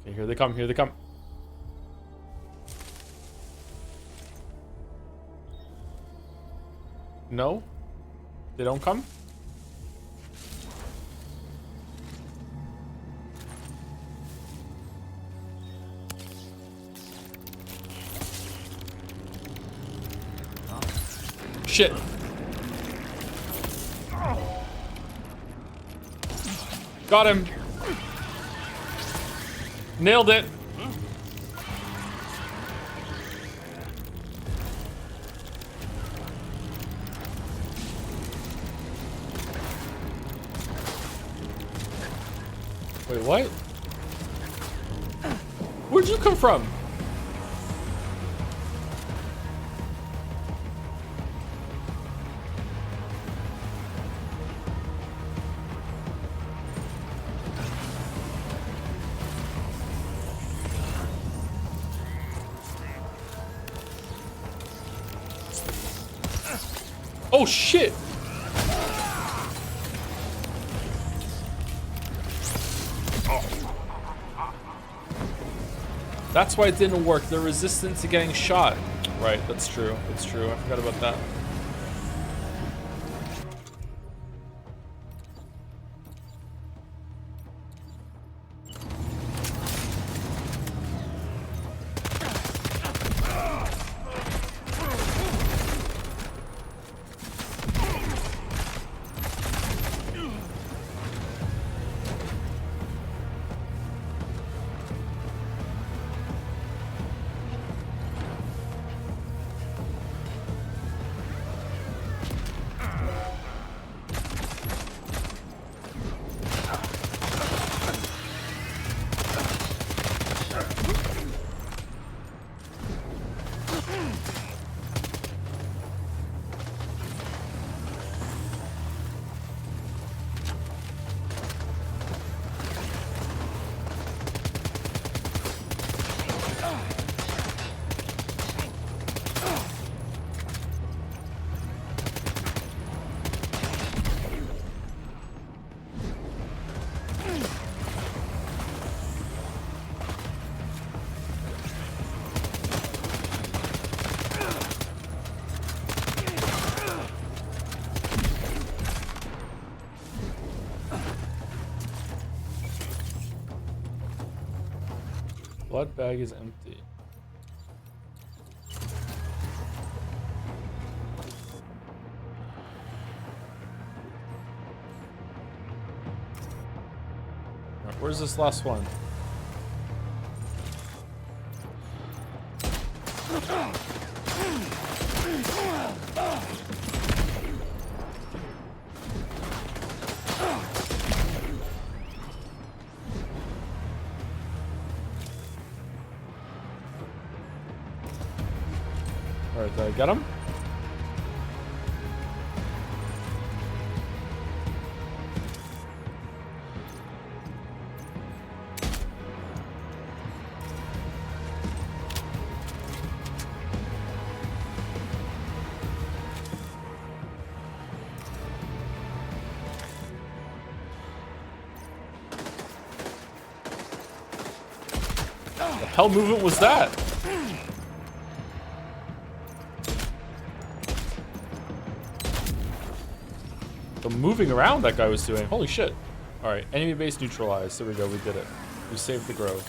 Okay, here they come, here they come. No? They don't come? Shit. Got him. Nailed it. Wait, what? Where'd you come from? Oh shit! That's why it didn't work. The resistance to getting shot. Right, that's true. It's true. I forgot about that. Blood bag is empty. Alright, where's this last one? Alright, did I get him? The hell movement was that? The moving around that guy was doing. Holy shit. Alright, enemy base neutralized. There we go, we did it. We saved the grove.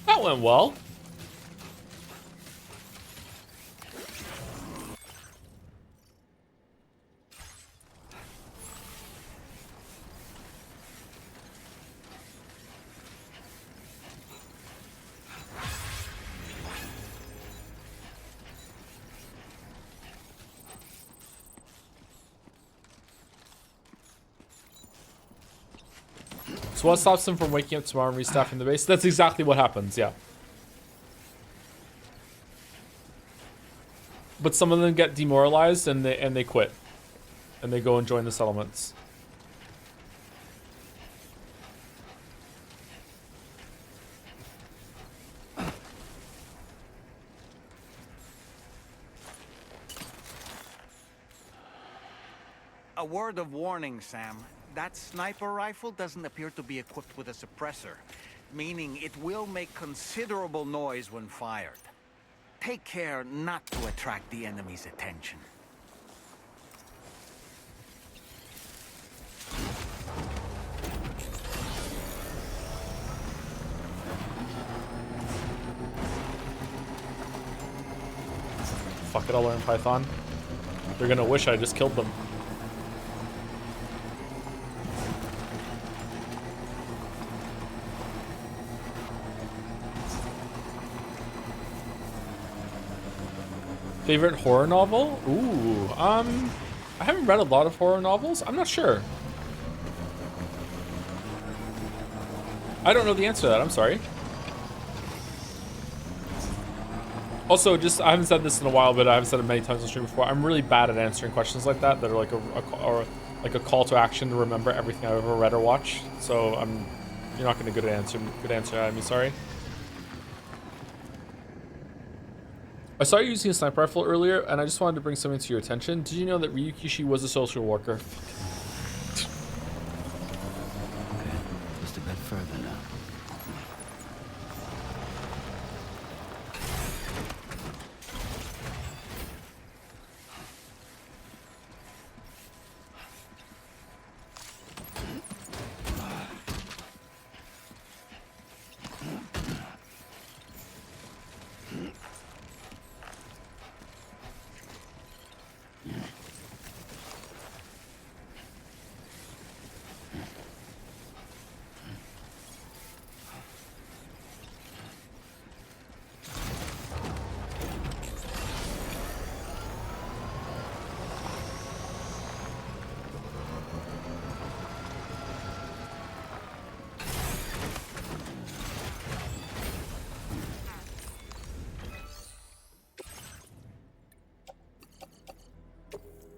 That went well. So what stops them from waking up tomorrow and restaffing the base? That's exactly what happens, yeah. But some of them get demoralized and they quit. And they go and join the settlements.
A word of warning, Sam. That sniper rifle doesn't appear to be equipped with a suppressor, meaning it will make considerable noise when fired. Take care not to attract the enemy's attention.
Fuck it, I'll learn Python. They're gonna wish I just killed them. Favorite horror novel? Ooh, I haven't read a lot of horror novels. I'm not sure. I don't know the answer to that. I'm sorry. Also, just, I haven't said this in a while, but I haven't said it many times on stream before. I'm really bad at answering questions like that are like a call to action to remember everything I've ever read or watched. So you're not gonna get a good answer out of me. Sorry. I saw you using a sniper rifle earlier, and I just wanted to bring something to your attention. Did you know that Ryukishi was a social worker?
Okay, just a bit further now.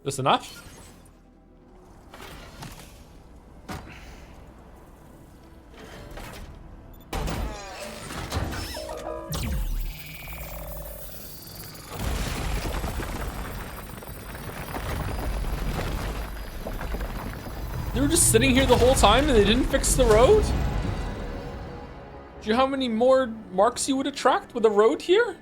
This enough? They were just sitting here the whole time and they didn't fix the road? Do you know how many more marks you would attract with a road here?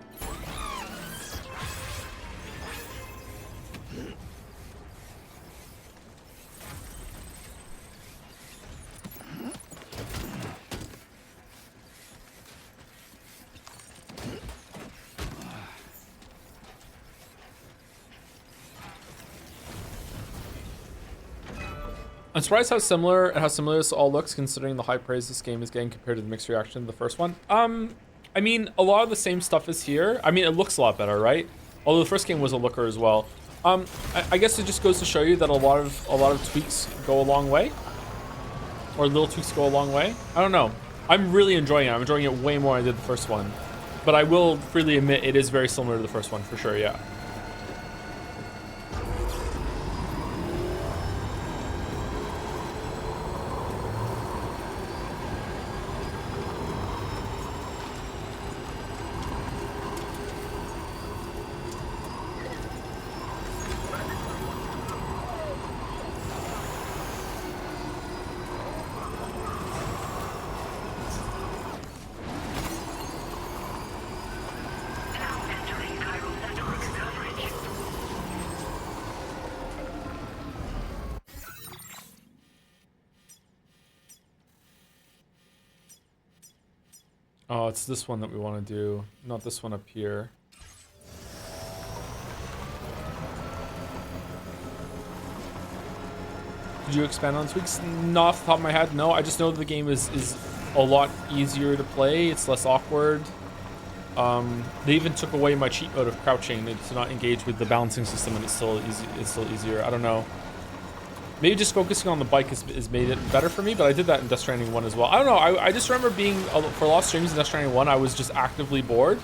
I'm surprised how similar this all looks, considering the high praise this game is getting compared to the mixed reaction to the first one. I mean, a lot of the same stuff is here. I mean, it looks a lot better, right? Although the first game was a looker as well. I guess it just goes to show you that a lot of tweaks go a long way, or little tweaks go a long way. I don't know. I'm really enjoying it. I'm enjoying it way more than I did the first one, but I will freely admit it is very similar to the first one for sure. Yeah. Oh, it's this one that we want to do, not this one up here. Did you expand on tweaks? Not off the top of my head, no. I just know that the game is a lot easier to play. It's less awkward. They even took away my cheat mode of crouching to not engage with the balancing system, and it's still easy. It's still easier. I don't know. Maybe just focusing on the bike has made it better for me, but I did that in Death Stranding 1 as well. I don't know, I just remember being, for a lot of streams in Death Stranding 1, I was just actively bored.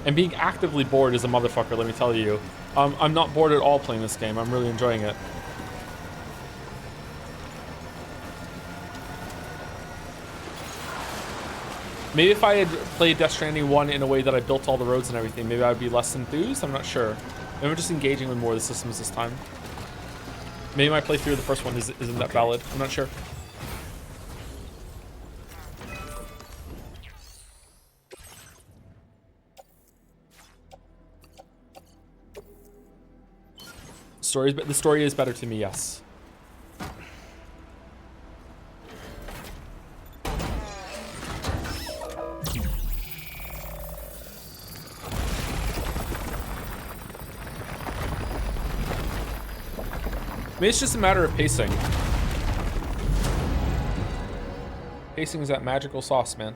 And being actively bored is a motherfucker, let me tell you. I'm not bored at all playing this game. I'm really enjoying it. Maybe if I had played Death Stranding 1 in a way that I built all the roads and everything, maybe I'd be less enthused. I'm not sure. Maybe I'm just engaging with more of the systems this time. Maybe my playthrough of the first one isn't that valid. I'm not sure. The story is better to me, yes. Maybe it's just a matter of pacing. Pacing is that magical sauce, man.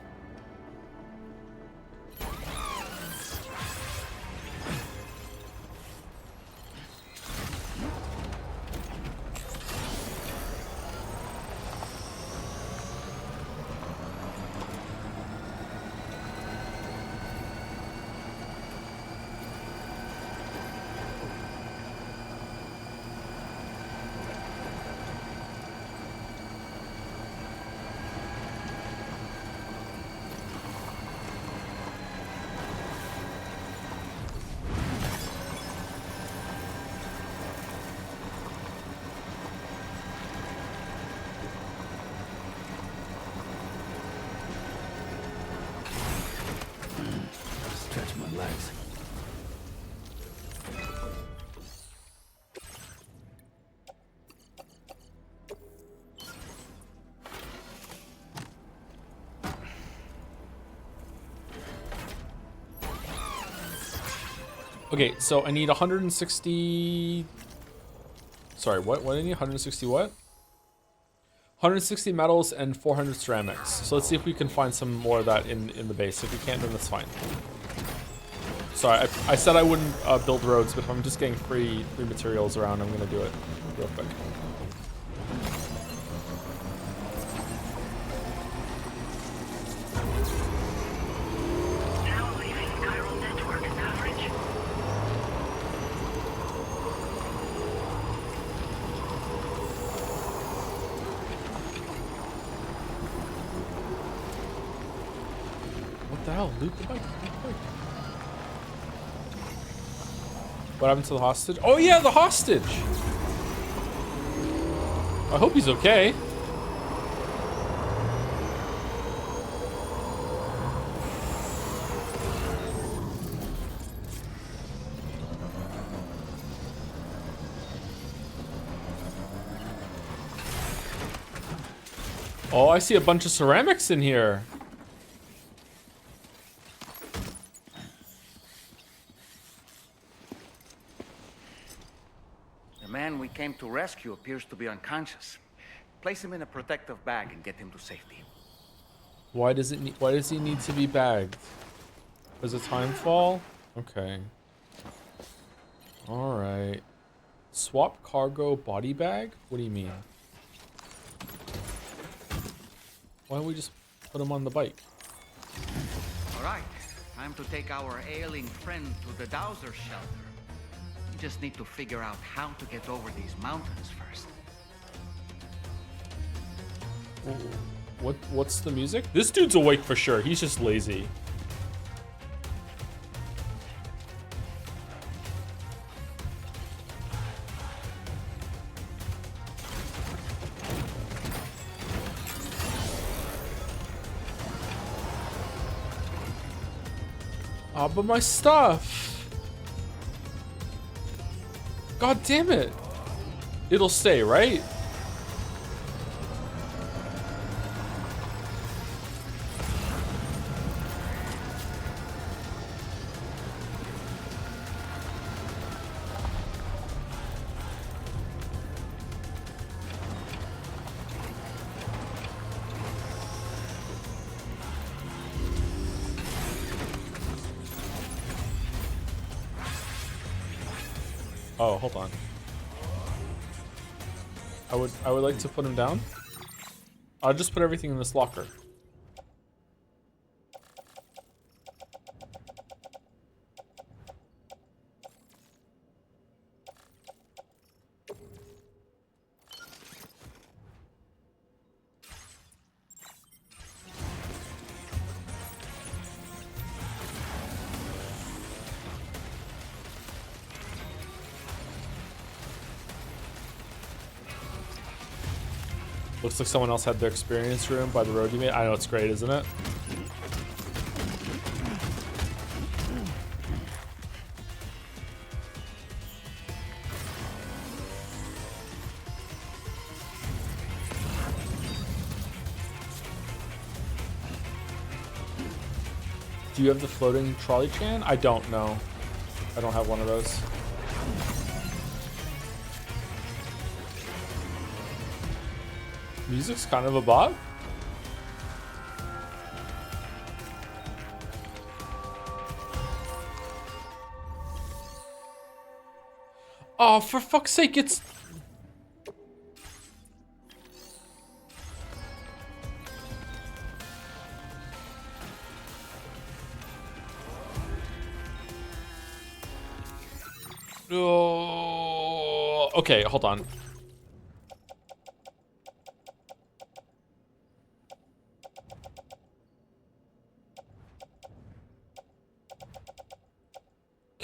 Stretch my legs.
Okay, so I need 160... Sorry, what do I need? 160 what? 160 metals and 400 ceramics. So let's see if we can find some more of that in the base. If we can't, then that's fine. Sorry, I said I wouldn't build roads, but if I'm just getting free materials around, I'm gonna do it real quick. What the hell? Loot the bike. Loot the bike. What happened to the hostage? Oh yeah, the hostage! I hope he's okay. Oh, I see a bunch of ceramics in here.
The man we came to rescue appears to be unconscious. Place him in a protective bag and get him to safety.
Why does he need to be bagged? Does a time fall? Okay. All right. Swap cargo body bag? What do you mean? Why don't we just put him on the bike?
All right, time to take our ailing friend to the Dowser shelter. We just need to figure out how to get over these mountains first.
What's the music? This dude's awake for sure. He's just lazy. Oh, but my stuff. God damn it. It'll stay, right? Oh, hold on. I would like to put him down. I'll just put everything in this locker. Looks like someone else had their experience room by the road you made. I know, it's great, isn't it? Do you have the floating trolley chan? I don't know. I don't have one of those. Music's kind of a bop. Oh, for fuck's sake, it's... Oh, okay, hold on.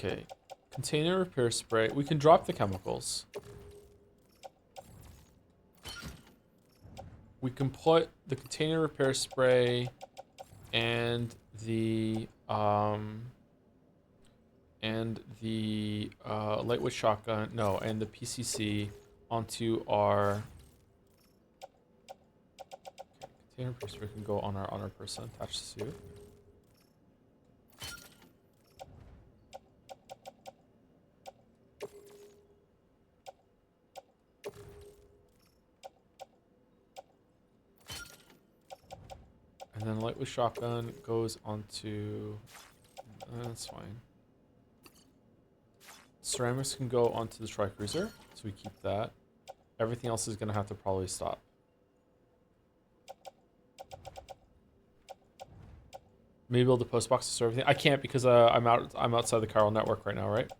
Okay, container repair spray. We can drop the chemicals. We can put the container repair spray and the lightweight shotgun, no, and the PCC onto our container repair spray can go on our person attached suit. And then lightweight shotgun goes onto... that's fine. Ceramics can go onto the tri-cruiser, so we keep that. Everything else is going to have to probably stop. Maybe build a post box to store everything. I can't because I'm outside the chiral network right now, right?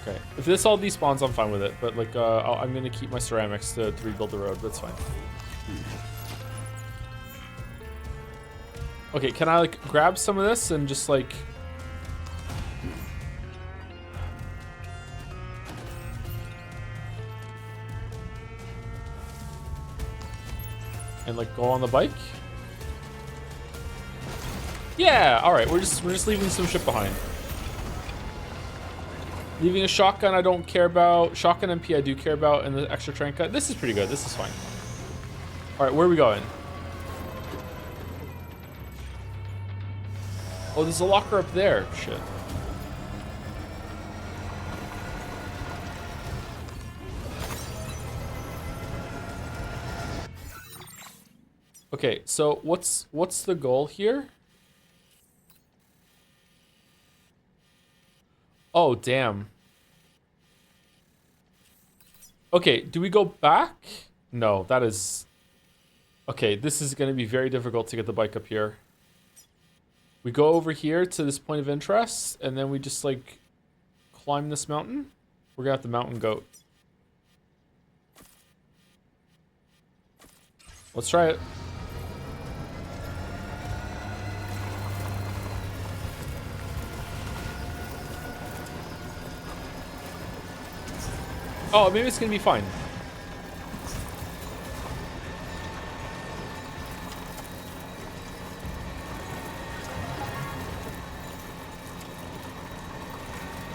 Okay, if this all despawns, I'm fine with it. But like, I'm gonna keep my ceramics to rebuild the road. That's fine. Okay, can I like grab some of this and just like? And like go on the bike? Yeah. All right, we're just leaving some shit behind. Leaving a shotgun I don't care about. Shotgun MP I do care about, and the extra trank cut. This is pretty good. This is fine. All right, where are we going? Oh, there's a locker up there. Shit. Okay, so what's the goal here? Oh, damn. Okay, do we go back? No, that is... Okay, this is going to be very difficult to get the bike up here. We go over here to this point of interest, and then we just, like, climb this mountain. We're going to have the mountain goat. Let's try it. Oh, maybe it's gonna be fine.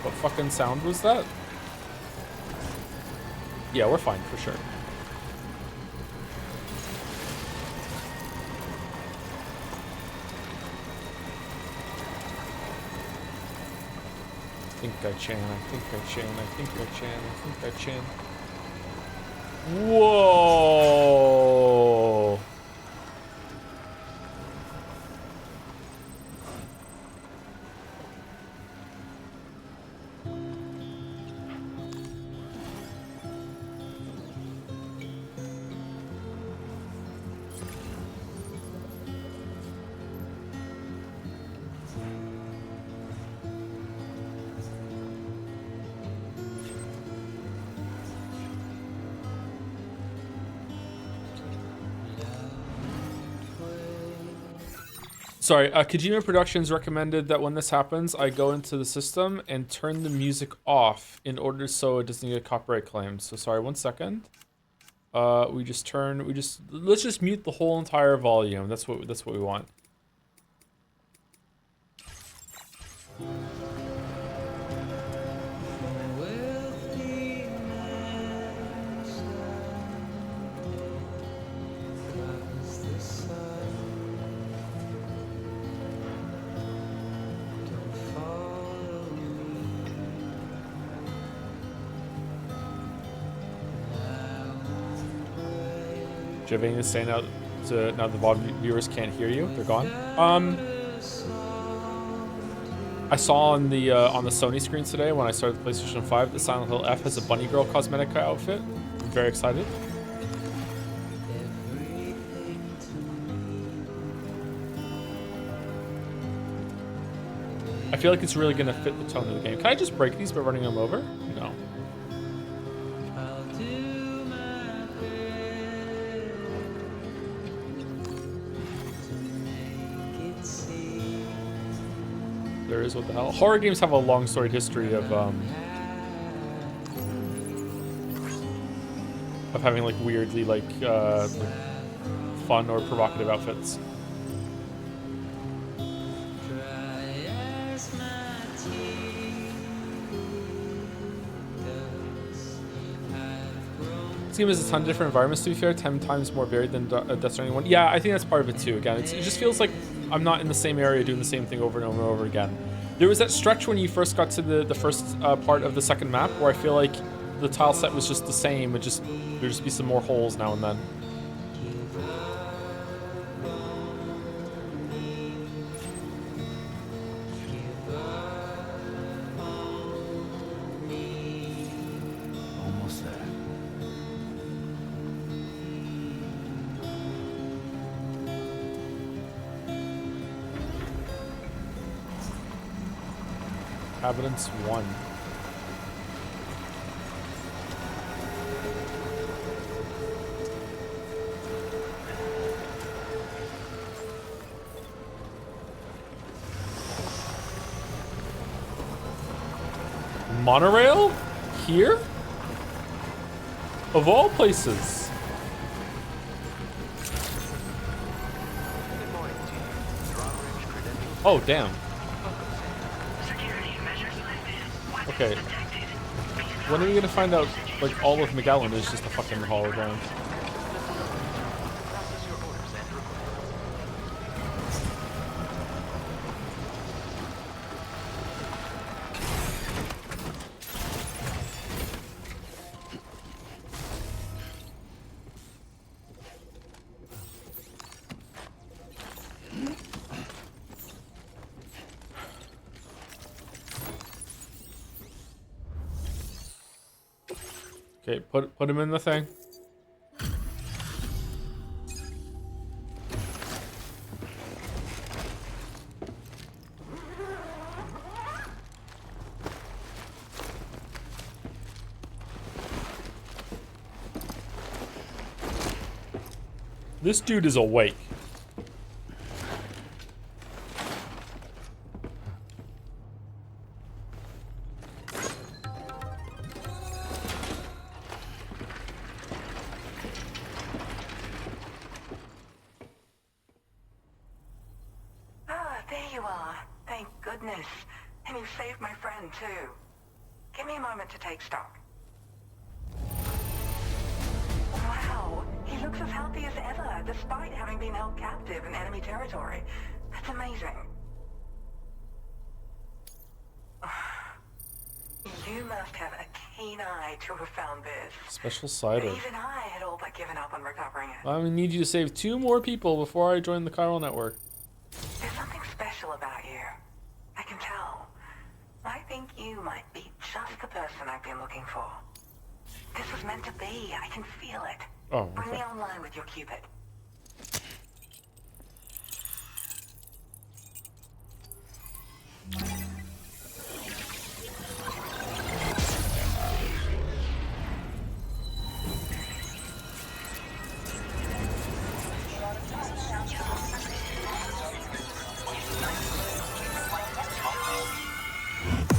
What fucking sound was that? Yeah, we're fine for sure. I think I can, I think I can, I think I can, I think I can. Whoa! Sorry, Kojima Productions recommended that when this happens, I go into the system and turn the music off in order so it doesn't get copyright claimed. So sorry, 1 second. Let's just mute the whole entire volume. That's what we want. Do you have anything to say now the VOD viewers can't hear you? They're gone? I saw on the Sony screen today when I started the PlayStation 5 that Silent Hill F has a bunny girl cosmetic outfit. I'm very excited. I feel like it's really gonna fit the tone of the game. Can I just break these by running them over? No. There is, what the hell? Horror games have a long storied history of having like weirdly like fun or provocative outfits. This game has a ton of different environments, to be fair, 10 times more varied than Death Stranding 1. Yeah, I think that's part of it too. Again, it just feels like I'm not in the same area doing the same thing over and over and over again. There was that stretch when you first got to the first part of the second map where I feel like the tile set was just the same. There'd just be some more holes now and then.
Almost there.
Inhabitants 1. Monorail? Here? Of all places. Oh, damn. Okay. When are we gonna find out, like, all of Magellan is just a fucking hologram? Okay, put him in the thing. This dude is awake.
Ah, there you are. Thank goodness. And you saved my friend, too. Give me a moment to take stock. Wow, he looks as healthy as ever, despite having been held captive in enemy territory. That's amazing. You must have a keen eye to have found this.
Special cider.
Even I had all but given up on recovering it.
I need you to save 2 more people before I join the chiral network.
There's something special about you. I can tell. I think you might be just the person I've been looking for. This was meant to be. I can feel it.
Oh,
Bring me
okay.
online with your Cupid.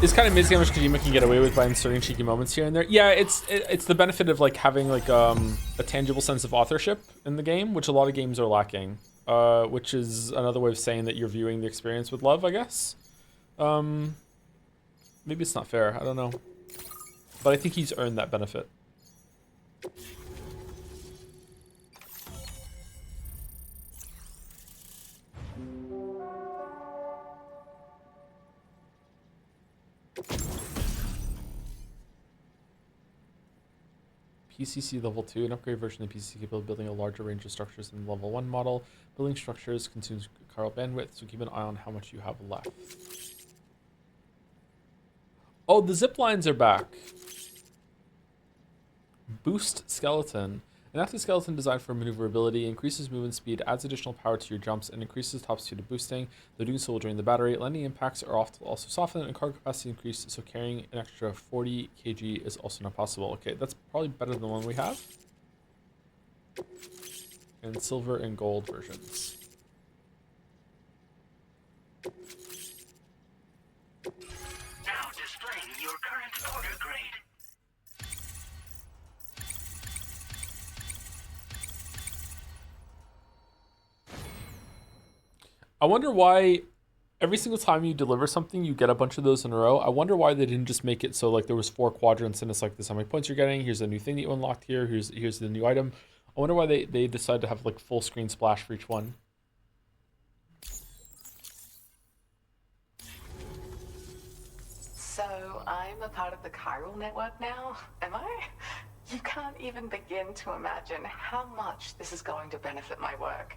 It's kind of amazing how much Kojima can get away with by inserting cheeky moments here and there. Yeah, it's the benefit of like having like a tangible sense of authorship in the game, which a lot of games are lacking. Which is another way of saying that you're viewing the experience with love, I guess. Maybe it's not fair. I don't know, but I think he's earned that benefit. PCC level 2, an upgrade version of PCC capable of building a larger range of structures than the level 1 model. Building structures consumes chiral bandwidth, so keep an eye on how much you have left. Oh, the zip lines are back. Boost skeleton. An active skeleton designed for maneuverability, increases movement speed, adds additional power to your jumps, and increases top speed of boosting. Though doing so will drain the battery. Landing impacts are also softened and cargo capacity increased, so carrying an extra 40 kg is also not possible. Okay, that's probably better than the one we have. And silver and gold versions.
Now displaying your current order grade.
I wonder why every single time you deliver something, you get a bunch of those in a row. I wonder why they didn't just make it so like there was 4 quadrants and it's like this how many points you're getting. Here's a new thing that you unlocked here. Here's the new item. I wonder why they decided to have like full screen splash for each one.
So I'm a part of the chiral network now, am I? You can't even begin to imagine how much this is going to benefit my work.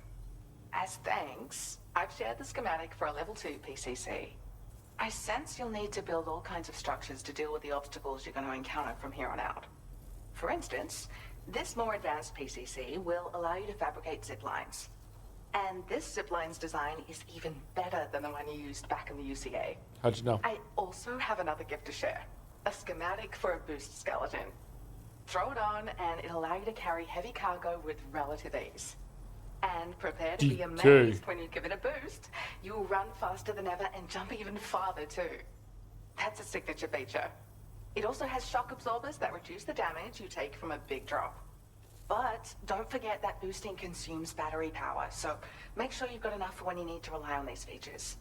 As thanks, I've shared the schematic for a level 2 PCC. I sense you'll need to build all kinds of structures to deal with the obstacles you're going to encounter from here on out. For instance, this more advanced PCC will allow you to fabricate zip lines. And this zip line's design is even better than the one you used back in the UCA.
How'd you know?
I also have another gift to share. A schematic for a boost skeleton. Throw it on and it'll allow you to carry heavy cargo with relative ease. And prepare to be amazed when you give it a boost. You'll run faster than ever and jump even farther too. That's a signature feature. It also has shock absorbers that reduce the damage you take from a big drop. But don't forget that boosting consumes battery power, so make sure you've got enough for when you need to rely on these features.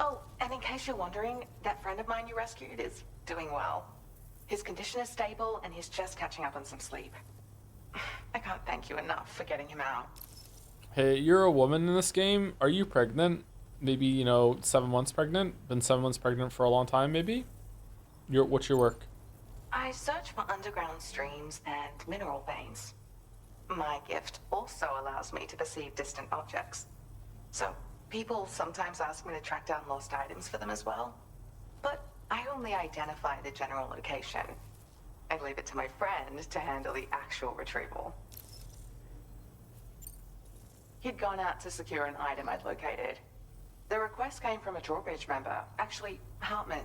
Oh, and in case you're wondering, that friend of mine you rescued is doing well. His condition is stable and he's just catching up on some sleep. I can't thank you enough for getting him out.
Hey, you're a woman in this game. Are you pregnant? Maybe, 7 months pregnant? Been 7 months pregnant for a long time, maybe? What's your work?
I search for underground streams and mineral veins. My gift also allows me to perceive distant objects. So, people sometimes ask me to track down lost items for them as well. But I only identify the general location. I'd leave it to my friend to handle the actual retrieval. He'd gone out to secure an item I'd located. The request came from a drawbridge member, actually Hartman.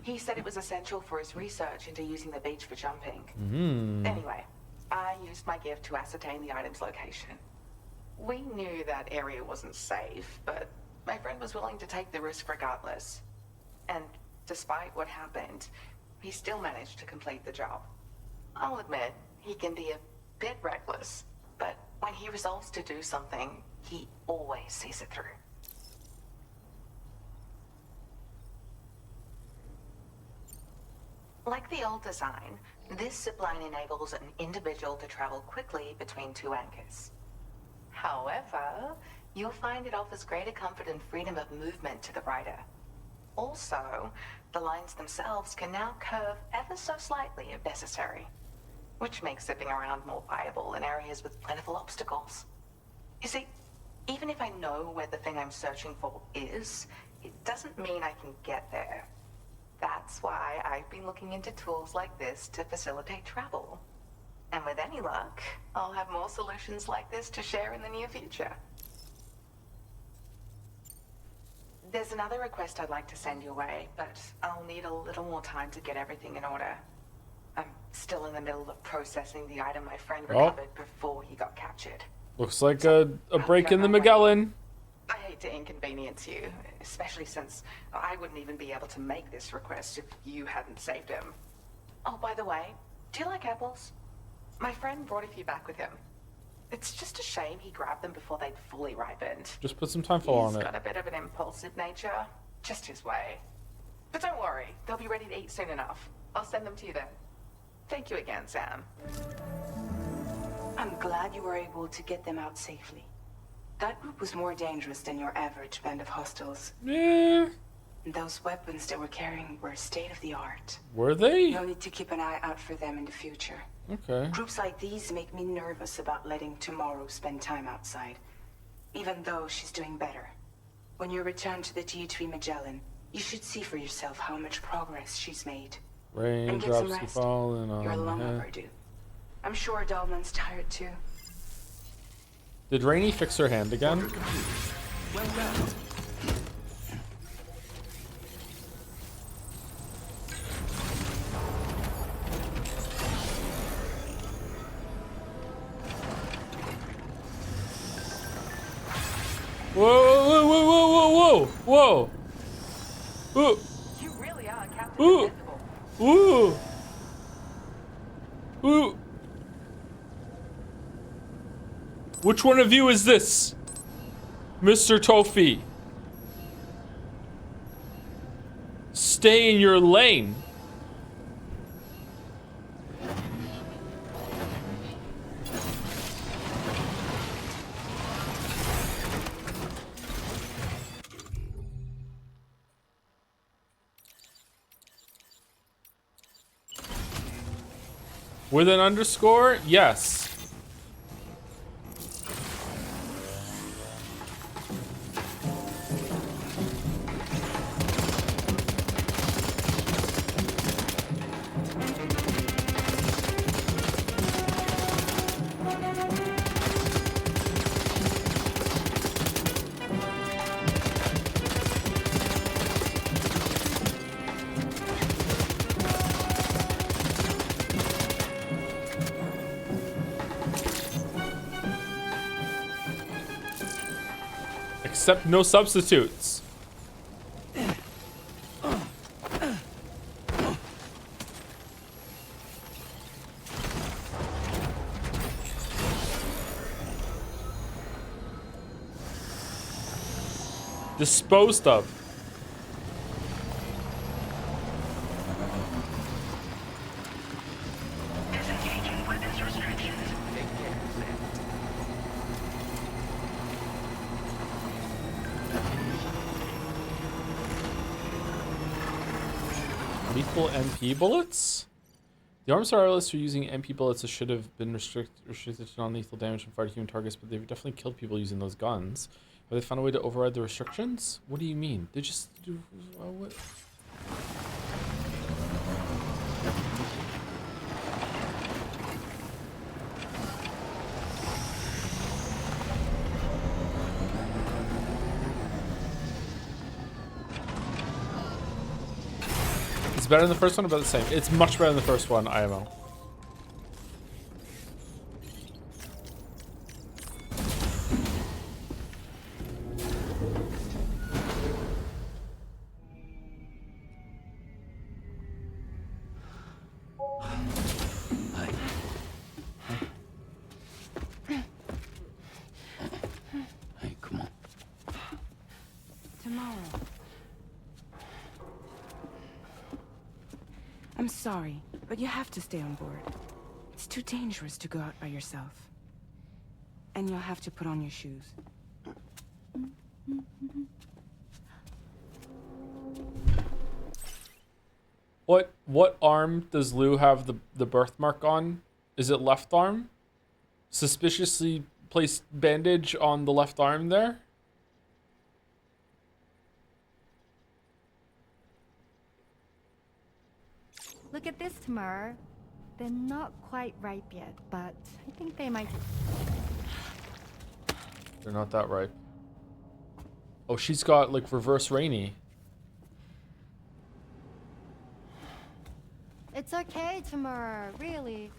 He said it was essential for his research into using the beach for jumping. Anyway, I used my gift to ascertain the item's location. We knew that area wasn't safe, but my friend was willing to take the risk regardless. And despite what happened, he still managed to complete the job. I'll admit, he can be a bit reckless, but when he resolves to do something, he always sees it through. Like the old design, this zipline enables an individual to travel quickly between two anchors. However, you'll find it offers greater comfort and freedom of movement to the rider. Also, the lines themselves can now curve ever so slightly if necessary, which makes zipping around more viable in areas with plentiful obstacles. You see, even if I know where the thing I'm searching for is, it doesn't mean I can get there. That's why I've been looking into tools like this to facilitate travel. And with any luck, I'll have more solutions like this to share in the near future. There's another request I'd like to send your way, but I'll need a little more time to get everything in order. I'm still in the middle of processing the item my friend recovered before he got captured.
Looks like a break in the Magellan.
I hate to inconvenience you, especially since I wouldn't even be able to make this request if you hadn't saved him. Oh, by the way, do you like apples? My friend brought a few back with him. It's just a shame he grabbed them before they'd fully ripened.
Just put some time on it.
He's got a bit of an impulsive nature, just his way. But don't worry, they'll be ready to eat soon enough. I'll send them to you then. Thank you again, Sam.
I'm glad you were able to get them out safely. That group was more dangerous than your average band of hostiles.
Yeah.
Those weapons they were carrying were state-of-the-art.
Were they?
You'll need to keep an eye out for them in the future.
Okay.
Groups like these make me nervous about letting Tomorrow spend time outside, even though she's doing better. When you return to the G3 Magellan, you should see for yourself how much progress she's made. And get some
Raindrops keep
rest.
falling on
You're long
my head.
overdue. I'm sure Dahlman's tired too.
Did Rainey fix her hand again?
Well done.
Whoa, whoa, whoa, whoa, whoa, whoa! Ooh.
You really are Captain
Ooh.
Invincible.
Ooh. Ooh. Which one of you is this? Mr. Tofi. Stay in your lane. With an underscore? Yes. Except no substitutes. Disposed of.
Disengaging weapons restrictions.
Lethal MP bullets? The arms wireless are using MP bullets that should have been restricted to non-lethal damage from fire to human targets, but they've definitely killed people using those guns. Have they found a way to override the restrictions? What do you mean? They just do what? better than the first one or about the same? It's much better than the first one, IMO.
Hey, come on.
Tomorrow. I'm sorry, but you have to stay on board. It's too dangerous to go out by yourself. And you'll have to put on your shoes.
What arm does Lou have the birthmark on? Is it left arm? Suspiciously placed bandage on the left arm there?
Look at this, Tamar. They're not quite ripe yet, but I think they might.
They're not that ripe. Oh, she's got like reverse rainy.
It's okay, Tamar. Really.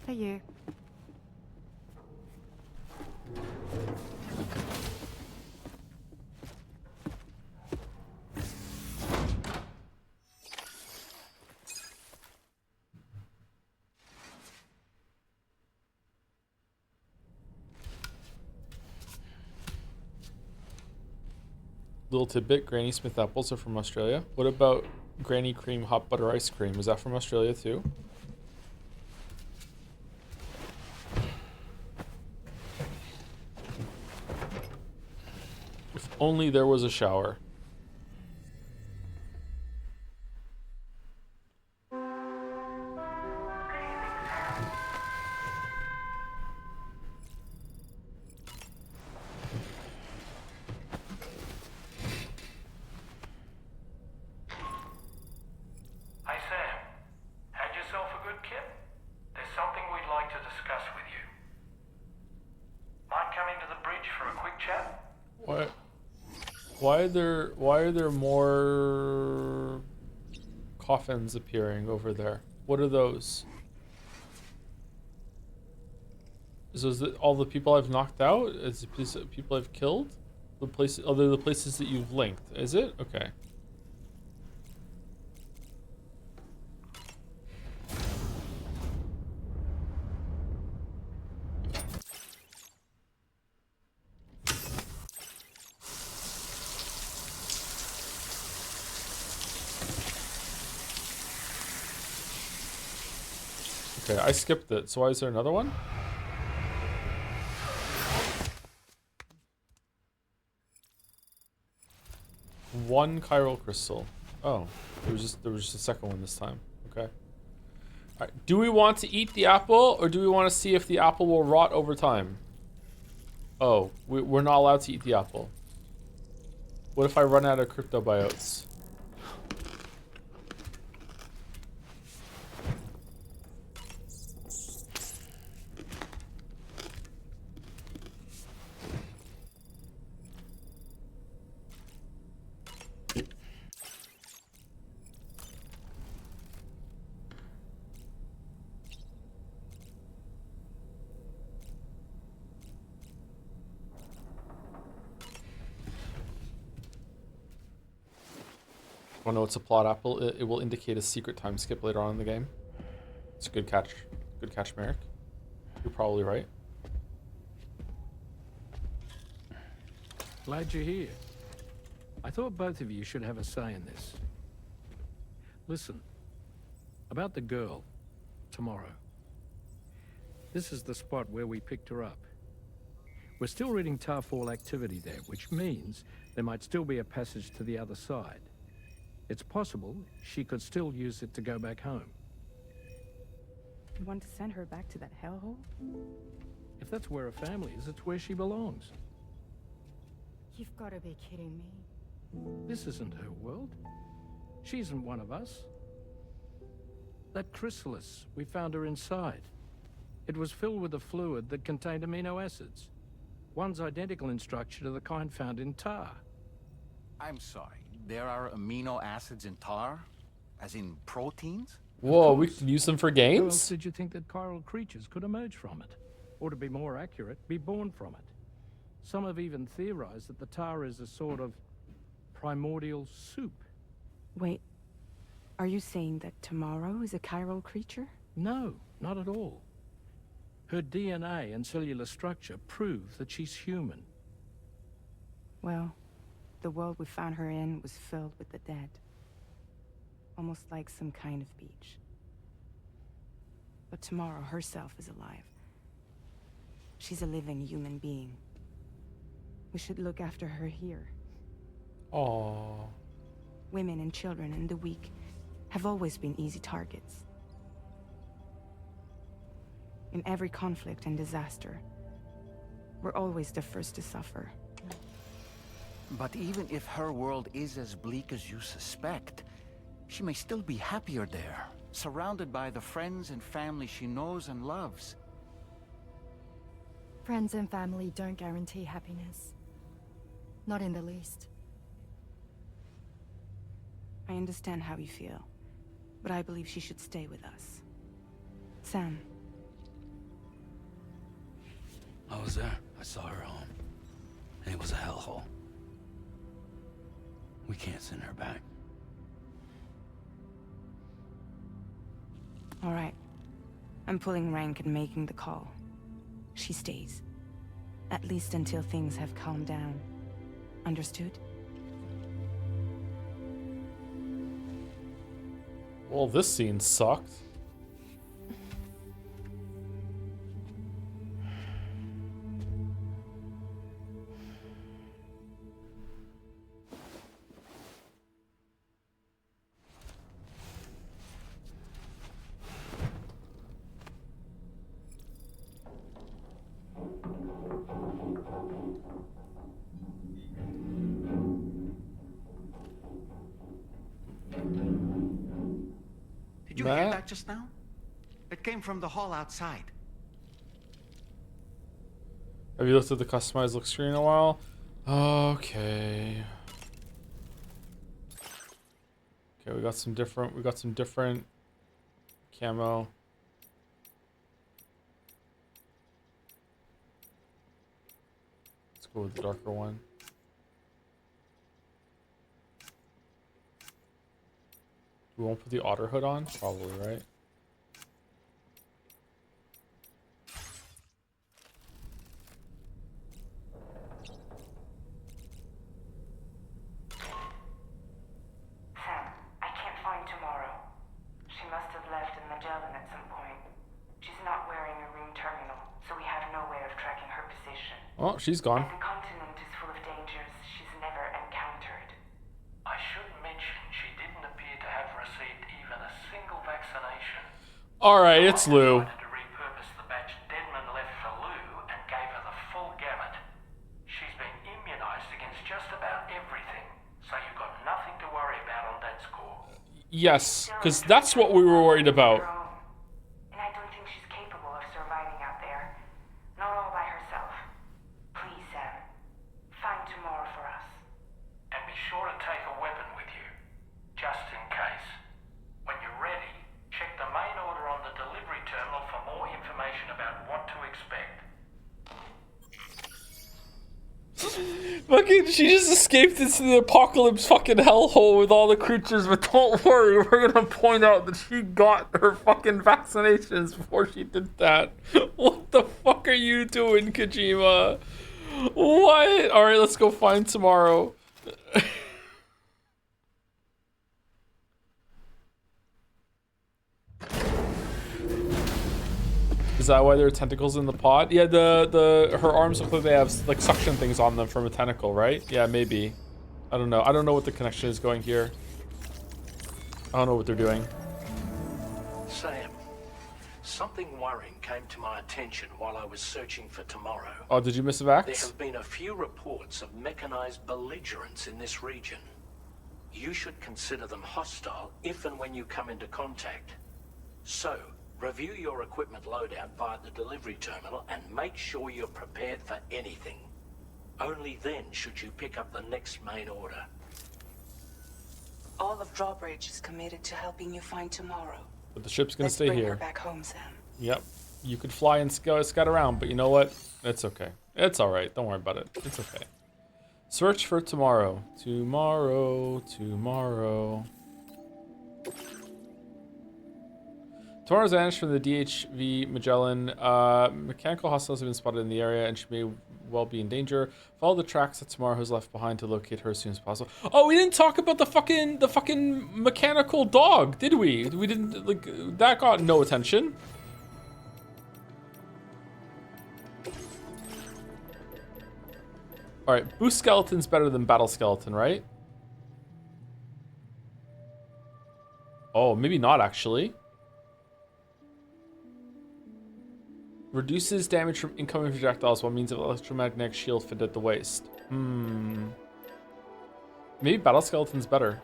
For you.
Little tidbit, Granny Smith apples are from Australia. What about Granny Cream hot butter ice cream? Is that from Australia too? If only there was a shower.
Hey Sam, had yourself a good kip? There's something we'd like to discuss with you. Might come into the bridge for a quick chat?
What? Why are there more coffins appearing over there? What are those? Is those all the people I've knocked out? Is it people I've killed? The places, oh, they're the places that you've linked. Is it? Okay. Okay, I skipped it. So why is there another one? One chiral crystal. Oh, there was just a second one this time. Okay. All right. Do we want to eat the apple, or do we want to see if the apple will rot over time? Oh, we're not allowed to eat the apple. What if I run out of cryptobiotes? Oh no, it's a plot apple. It will indicate a secret time skip later on in the game. It's a good catch. Good catch, Merrick. You're probably right.
Glad you're here. I thought both of you should have a say in this. Listen, about the girl, tomorrow. This is the spot where we picked her up. We're still reading Tarfall activity there, which means there might still be a passage to the other side. It's possible she could still use it to go back home.
You want to send her back to that hellhole?
If that's where her family is, it's where she belongs.
You've got to be kidding me.
This isn't her world. She isn't one of us. That chrysalis, we found her inside. It was filled with a fluid that contained amino acids. One's identical in structure to the kind found in tar.
I'm sorry. There are amino acids in tar? As in proteins?
Whoa, we can use them for
How else
games?
did you think that chiral creatures could emerge from it? Or to be more accurate, be born from it? Some have even theorized that the tar is a sort of primordial soup.
Wait, are you saying that Tomorrow is a chiral creature?
No, not at all. Her DNA and cellular structure prove that she's human.
Well, the world we found her in was filled with the dead. Almost like some kind of beach. But Tomorrow herself is alive. She's a living human being. We should look after her here.
Aww.
Women and children and the weak have always been easy targets. In every conflict and disaster, we're always the first to suffer.
But even if her world is as bleak as you suspect, she may still be happier there, surrounded by the friends and family she knows and loves.
Friends and family don't guarantee happiness. Not in the least.
I understand how you feel, but I believe she should stay with us. Sam.
I was there. I saw her home. And it was a hellhole. We can't send her back.
All right. I'm pulling rank and making the call. She stays. At least until things have calmed down. Understood?
Well, this scene sucked.
Did you hear that just now? It came from the hall outside.
Have you looked at the customized look screen in a while? Okay. Okay, we got some different camo. Let's go with the darker one. We won't put the otter hood on? Probably, right?
Sam, I can't find Tomorrow. She must have left in Magellan at some point. She's not wearing a room terminal, so we have no way of tracking her position.
Oh, she's gone.
And the continent is full of dangers she's never encountered.
I should mention she didn't appear to have received even a single vaccination.
Alright, it's Lou.
To repurpose the batch Deadman left for Lou and gave her the full gamut. She's been immunized against just about everything, so you've got nothing to worry about on that score.
Yes, because that's what we were worried about.
And I don't think she's capable of surviving out there. Not all by herself. Please, Sam. Find Tomorrow for us.
And be sure to take a weapon with you, just in case. When you're ready, check the main order on the delivery terminal for more information about what to expect.
Fucking, she just escaped into the apocalypse fucking hellhole with all the creatures, but don't worry, we're gonna point out that she got her fucking vaccinations before she did that. What the fuck are you doing, Kojima? What? Alright, let's go find Tomorrow. Is that why there are tentacles in the pod? Yeah, her arms look like they have like suction things on them from a tentacle, right? Yeah, maybe. I don't know. I don't know what the connection is going here. I don't know what they're doing.
Sam, something worrying came to my attention while I was searching for Tomorrow.
Oh, did you miss a
There
vax?
have been a few reports of mechanized belligerents in this region. You should consider them hostile if and when you come into contact. So, review your equipment loadout via the delivery terminal and make sure you're prepared for anything. Only then should you pick up the next main order.
Drawbridge is committed to helping you find tomorrow.
But the ship's gonna
Let's
stay
bring
here.
her back home, Sam.
Yep. You could fly and scout around, but you know what? It's okay. It's alright. Don't worry about it. It's okay. Search for tomorrow. Tomorrow. Tomorrow's vanished from the DHV Magellan. Mechanical hostiles have been spotted in the area and she may well be in danger. Follow the tracks that Tomorrow has left behind to locate her as soon as possible. Oh, we didn't talk about the fucking mechanical dog, did we? We didn't, like, that got no attention. Alright, boost skeleton's better than battle skeleton, right? Oh, maybe not actually. Reduces damage from incoming projectiles while means of electromagnetic shield fit at the waist. Maybe battle skeleton's better.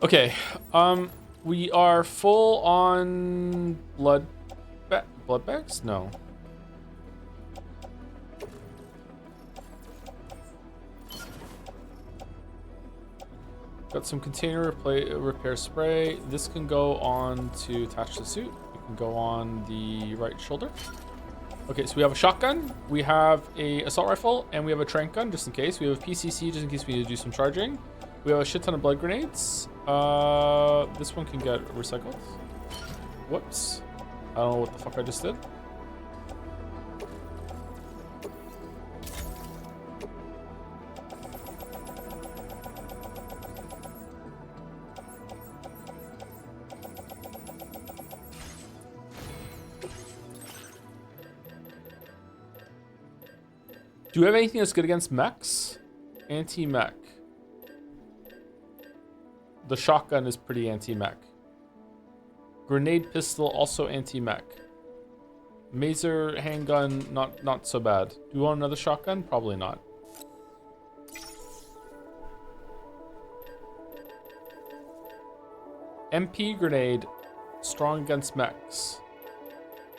Okay, we are full on blood bags? No. Got some container repair spray. This can go on to attach the suit. It can go on the right shoulder. Okay, so we have a shotgun, we have a assault rifle, and we have a tranq gun just in case. We have a PCC just in case we need to do some charging. We have a shit ton of blood grenades. This one can get recycled. Whoops. I don't know what the fuck I just did. Do we have anything that's good against mechs? Anti-mech. The shotgun is pretty anti-mech. Grenade pistol, also anti-mech. Maser handgun, not so bad. Do you want another shotgun? Probably not. MP grenade, strong against mechs.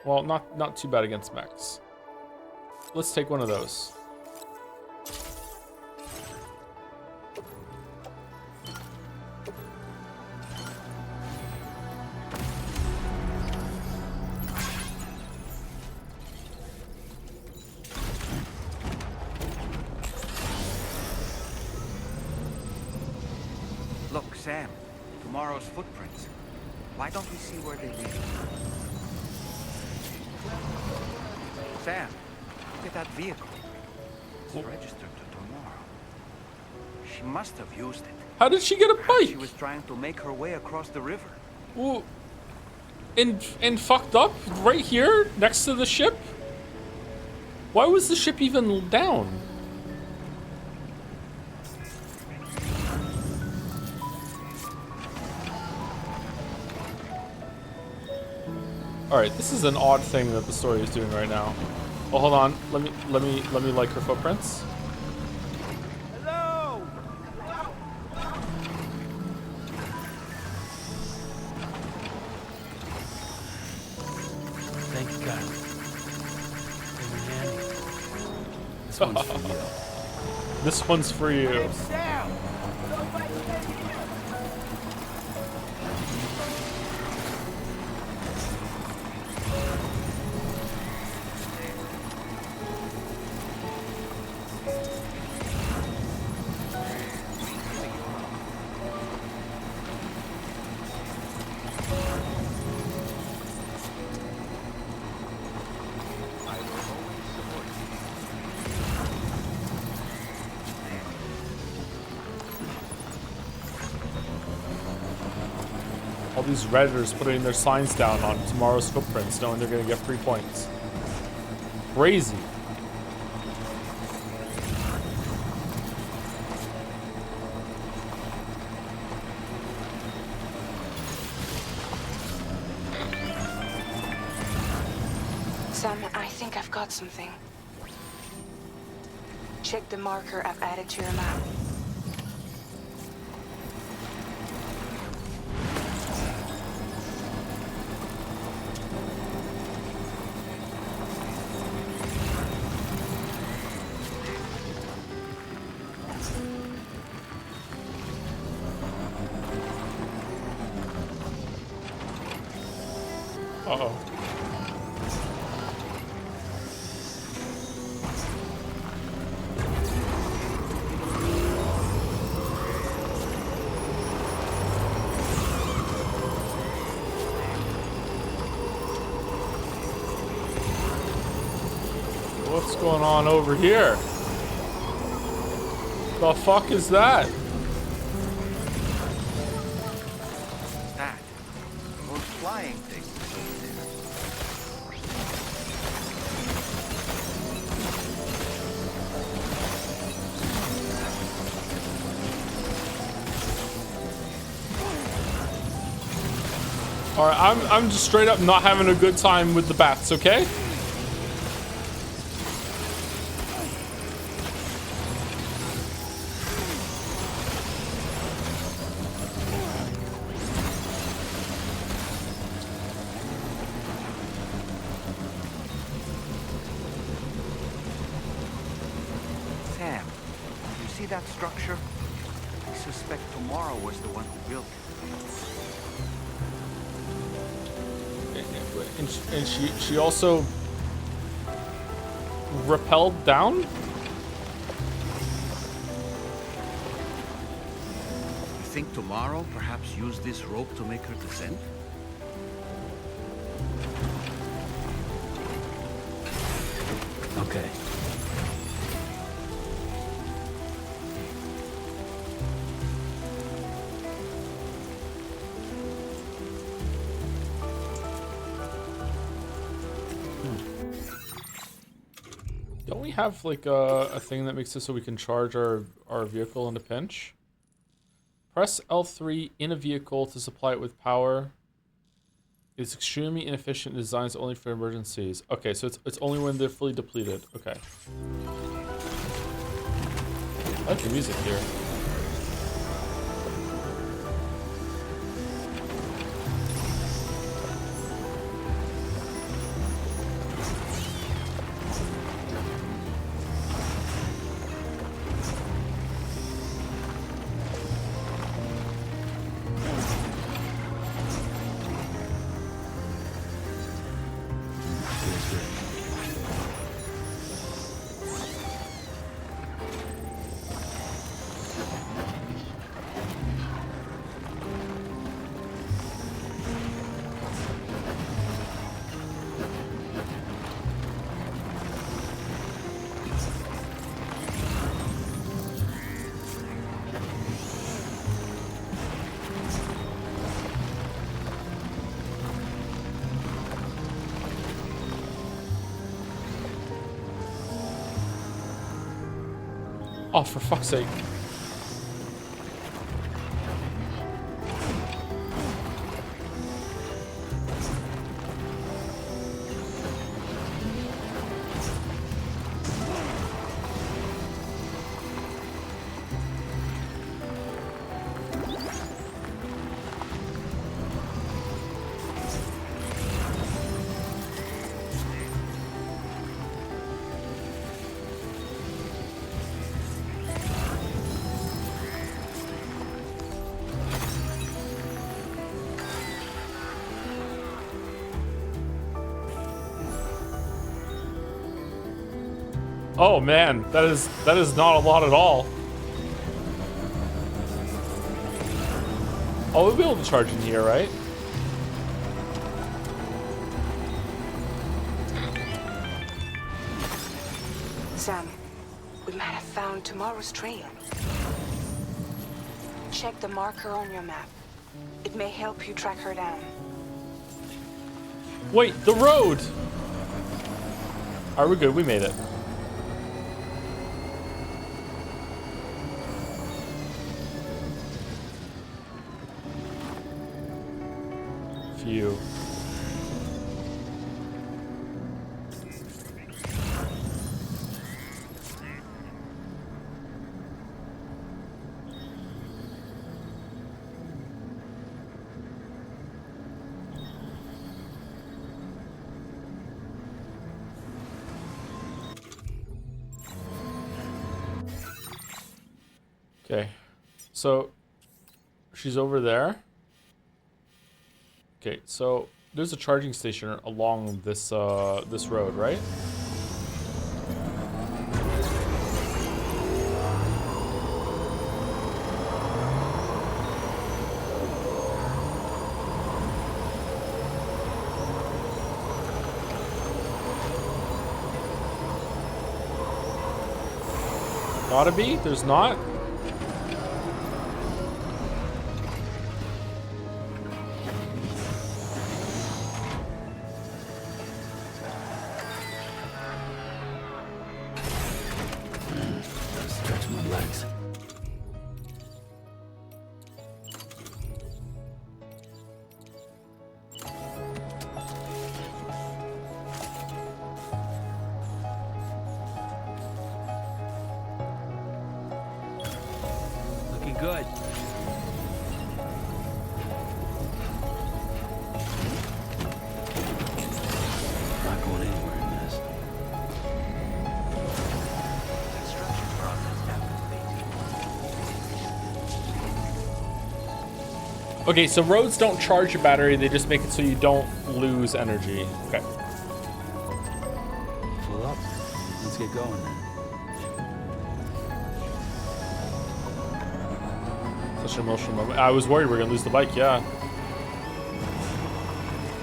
Well, not too bad against mechs. Let's take one of those.
Look, Sam. Tomorrow's footprints. Why don't we see where they lead? Sam, look at that vehicle. It's registered to Tomorrow. She must have used it.
How did she get a bike?
She was trying to make her way across the river.
Ooh. And fucked up right here next to the ship? Why was the ship even down? Alright, this is an odd thing that the story is doing right now. Oh, hold on. Let me like her footprints.
Hello!
Thank you, God. This one's for you.
This one's for you.
Sam!
All these Redditors putting their signs down on Tomorrow's footprints, knowing they're gonna get 3 points. Crazy.
Sam, I think I've got something. Check the marker I've added to your map.
Uh-oh. What's going on over here? The fuck is that?
That. Those flying things.
Alright, I'm just straight up not having a good time with the bats, okay?
Sam, you see that structure? I suspect Tomorrow was the one who built it.
And she also rappelled down?
You think Tomorrow perhaps used this rope to make her descend?
Okay.
Don't we have like a thing that makes it so we can charge our vehicle in a pinch? Press L3 in a vehicle to supply it with power. It's extremely inefficient and designed only for emergencies. Okay, so it's only when they're fully depleted. Okay. I like the music here. Oh, for fuck's sake. Oh man, that is not a lot at all. Oh, we'll be able to charge in here, right?
Sam, we might have found Tomorrow's trail. Check the marker on your map. It may help you track her down.
Wait, the road! Alright, we're good, we made it. Phew. Okay. So she's over there. Okay, so there's a charging station along this this road, right? Gotta be? There's not?
Gotta stretch my legs.
Looking good.
Not going anywhere in this.
Construction process now complete.
Okay, so roads don't charge your battery, they just make it so you don't lose energy. Okay.
Full up. Let's get going then.
Such an emotional moment. I was worried we were gonna lose the bike, yeah.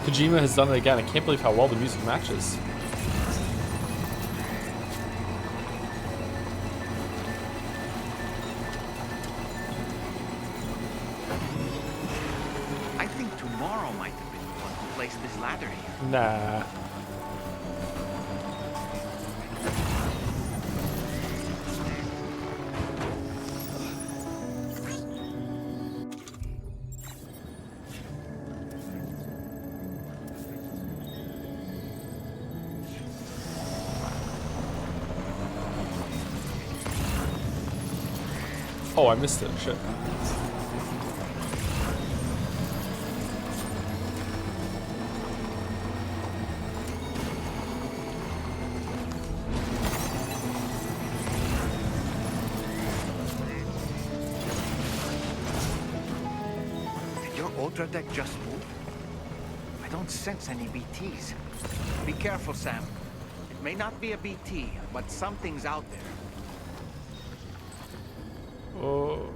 Kojima has done it again. I can't believe how well the music matches.
I think tomorrow might have been the one who placed this ladder here.
Nah. Oh, I missed it. Shit.
Did your Ultra deck just move? I don't sense any BTs. Be careful, Sam. It may not be a BT, but something's out there.
Oh.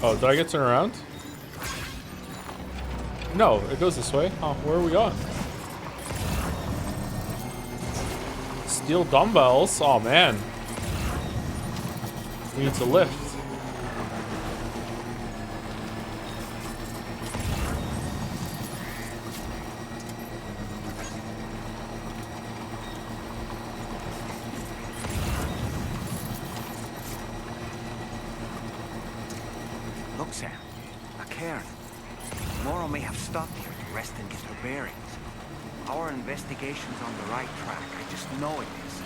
Oh, did I get turned around? No, it goes this way. Oh, where are we going? Steel dumbbells? Oh man. We need to lift.
Look, Sam. A cairn. Moro may have stopped here to rest and get her bearings. Our investigation's on the right track. I just know it is.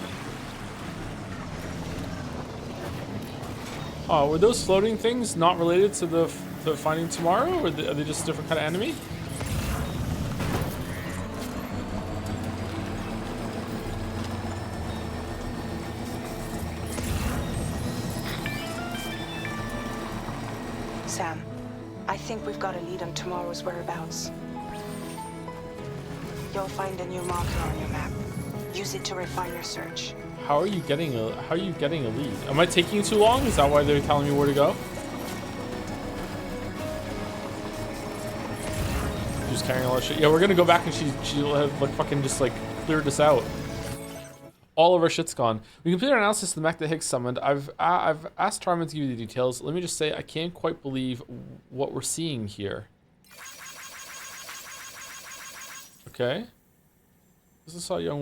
Oh, were those floating things not related to the finding tomorrow, or are they just a different kind of enemy?
Sam, I think we've got a lead on tomorrow's whereabouts. You'll find a new marker on your map. Use it to refine your search.
How are you getting a lead? Am I taking too long? Is that why they're telling me where to go? She's carrying a lot of shit. Yeah, we're gonna go back and she'll have like fucking just like cleared us out. All of our shit's gone. We completed our analysis of the mech that Higgs summoned. I've asked Tarman to give you the details. Let me just say I can't quite believe what we're seeing here. Okay. This is how young.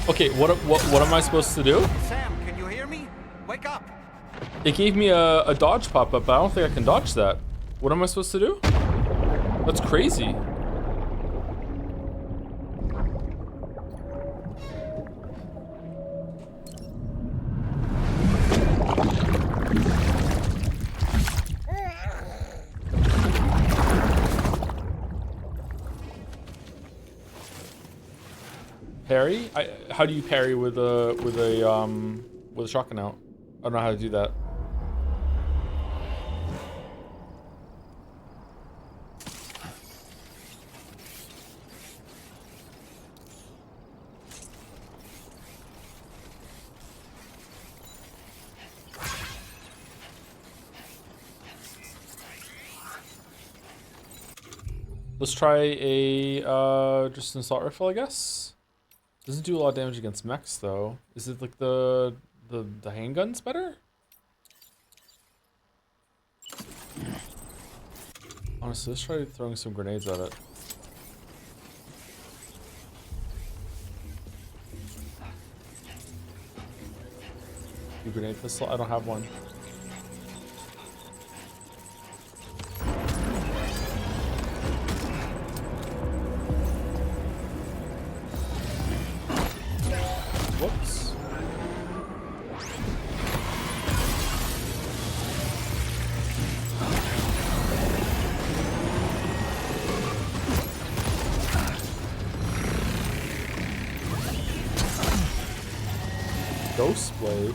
Okay, what am I supposed to do?
Sam, can you hear me? Wake up!
It gave me a dodge pop-up, but I don't think I can dodge that. What am I supposed to do? That's crazy. Parry? How do you parry with a shotgun out? I don't know how to do that. Let's try a just an assault rifle, I guess. Doesn't do a lot of damage against mechs though. Is it like the handguns better? Honestly, let's try throwing some grenades at it. You grenade pistol? I don't have one. Whoops. Ghost Blade.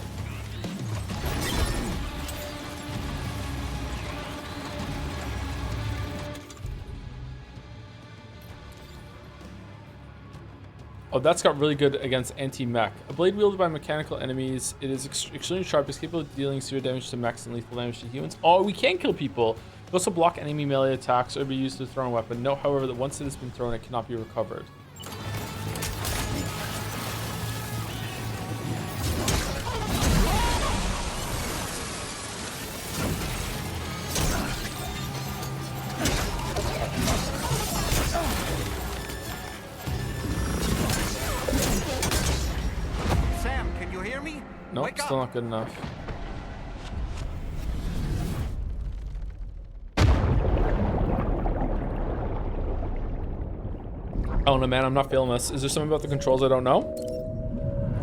Oh, that's got really good against anti-mech. A blade wielded by mechanical enemies. It is extremely sharp. It's capable of dealing severe damage to mechs and lethal damage to humans. Oh, we can kill people. It also block enemy melee attacks or be used to throw a weapon. Note, however, that once it has been thrown, it cannot be recovered.
Sam, can you hear me?
Nope,
Wake
still
up.
not good enough. Oh no, man, I'm not feeling this. Is there something about the controls I don't know?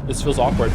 This feels awkward.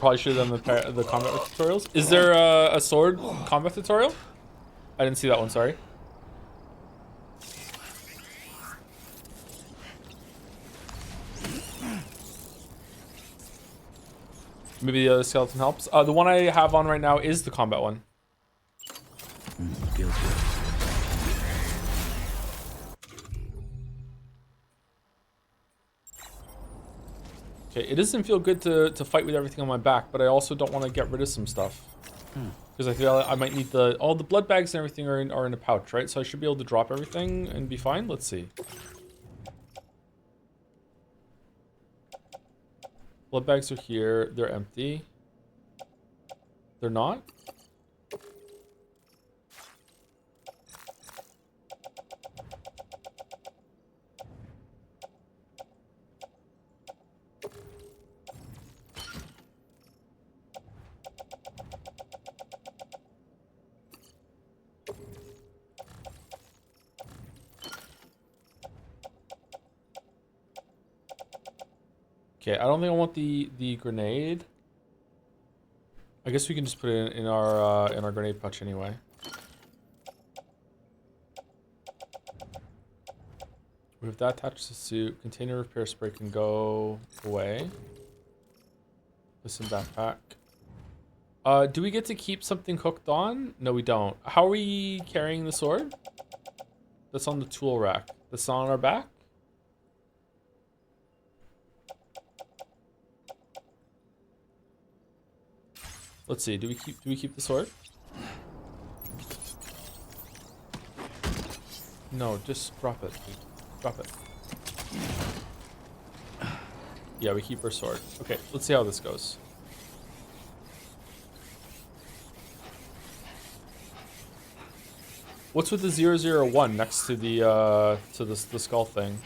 probably should have done the combat tutorials. Is there a sword combat tutorial? I didn't see that one, sorry. Maybe the other skeleton helps. The one I have on right now is the combat one.
Feels good.
Okay, it doesn't feel good to fight with everything on my back, but I also don't want to get rid of some stuff. Because I feel I might need all the blood bags and everything are in a pouch, right? So I should be able to drop everything and be fine. Let's see. Blood bags are here. They're empty. They're not? Okay, I don't think I want the grenade. I guess we can just put it in our grenade pouch anyway. We have that attached to the suit. Container repair spray can go away. Listen backpack. Do we get to keep something hooked on? No, we don't. How are we carrying the sword? That's on the tool rack. That's not on our back? Let's see. Do we keep the sword? No, just drop it. Drop it. Yeah, we keep our sword. Okay, let's see how this goes. What's with the 001 next to the skull thing?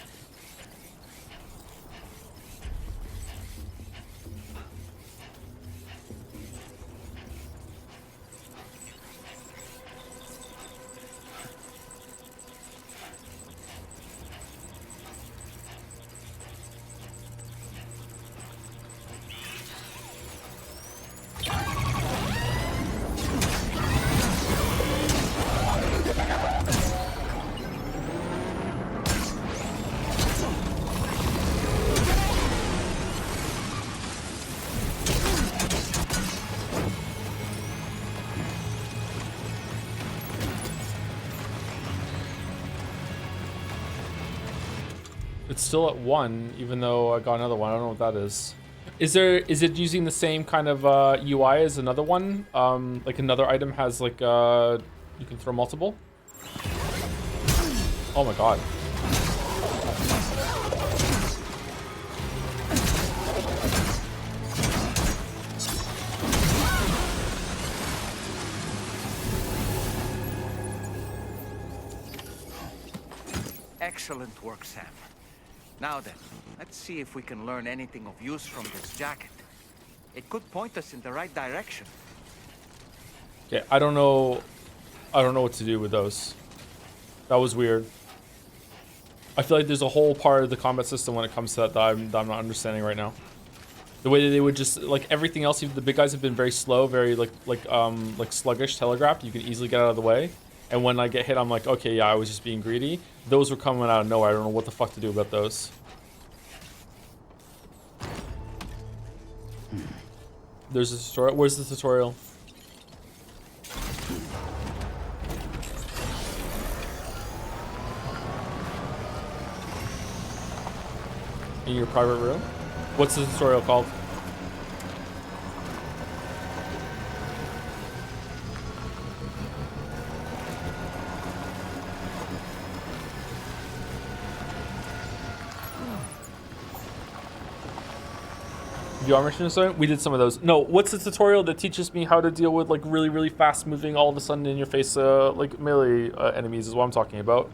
It's still at 1, even though I got another one. I don't know what that is. Is it using the same kind of UI as another one? Like another item has like you can throw multiple? Oh my god.
Excellent work, Sam. Now then, let's see if we can learn anything of use from this jacket. It could point us in the right direction.
Okay, I don't know what to do with those. That was weird. I feel like there's a whole part of the combat system when it comes to that I'm not understanding right now. The way that they would just like everything else, even the big guys have been very slow, very like sluggish, telegraphed. You can easily get out of the way. And when I get hit, I'm like, okay, yeah, I was just being greedy. Those were coming out of nowhere. I don't know what the fuck to do about those. There's a tutorial. Where's the tutorial? In your private room? What's the tutorial called? VR mission assignment? We did some of those. No, what's the tutorial that teaches me how to deal with like really, really fast moving, all of a sudden in your face like melee enemies is what I'm talking about.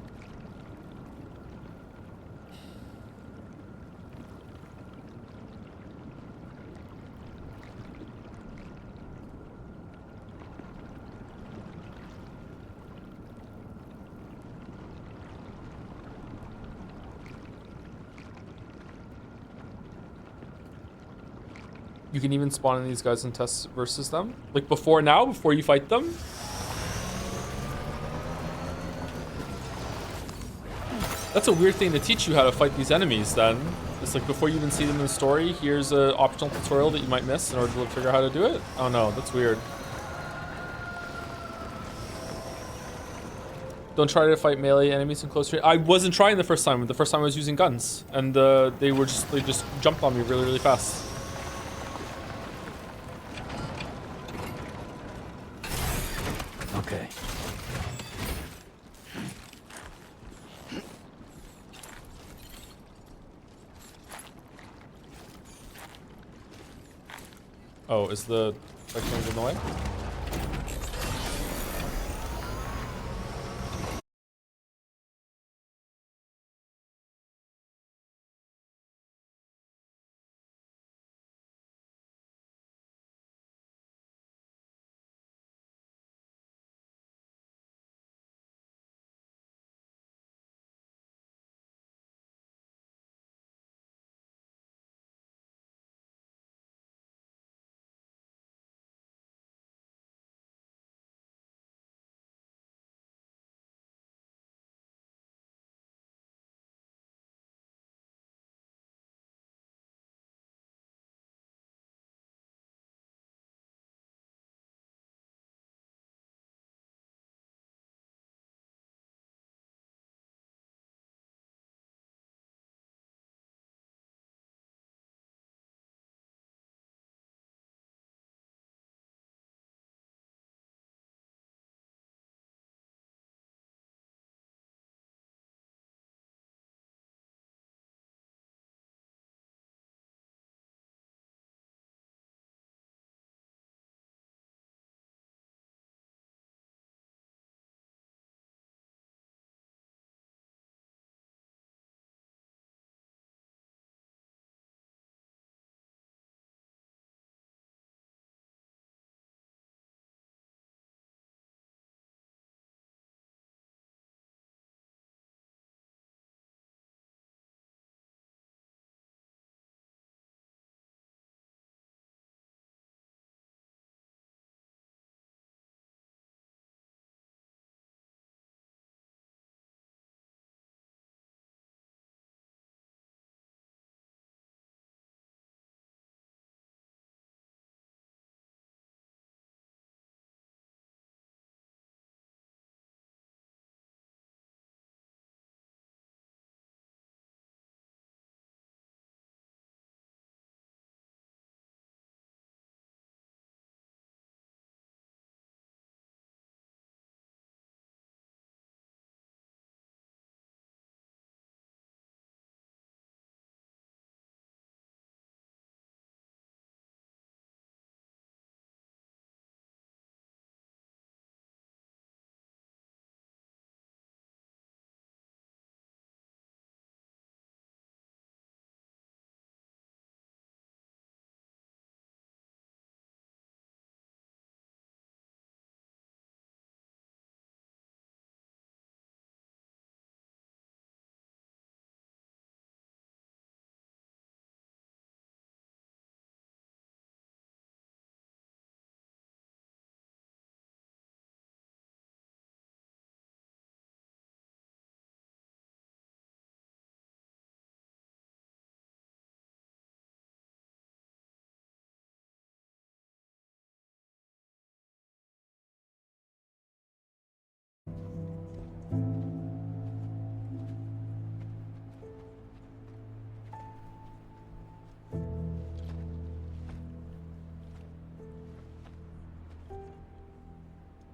You can even spawn in these guys and test versus them. Like before now, before you fight them. That's a weird thing to teach you how to fight these enemies then. It's like before you even see them in the story, here's an optional tutorial that you might miss in order to figure out how to do it. Oh no, that's weird. Don't try to fight melee enemies in close range. I wasn't trying the first time. The first time I was using guns. And they just jumped on me really, really fast.
Okay.
Oh, is the thing in the way?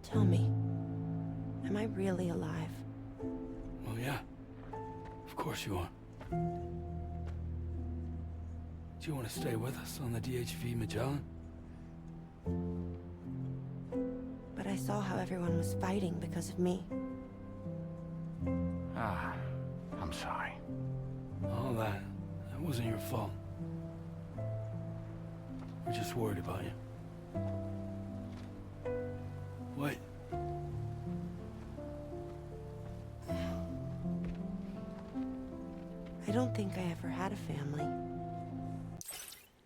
Tell me, am I really alive?
Well, yeah. Of course you are. Do you want to stay with us on the DHV Magellan?
But I saw how everyone was fighting because of me.
Ah, I'm sorry.
All that wasn't your fault. We're just worried about you. What?
I don't think I ever had a family.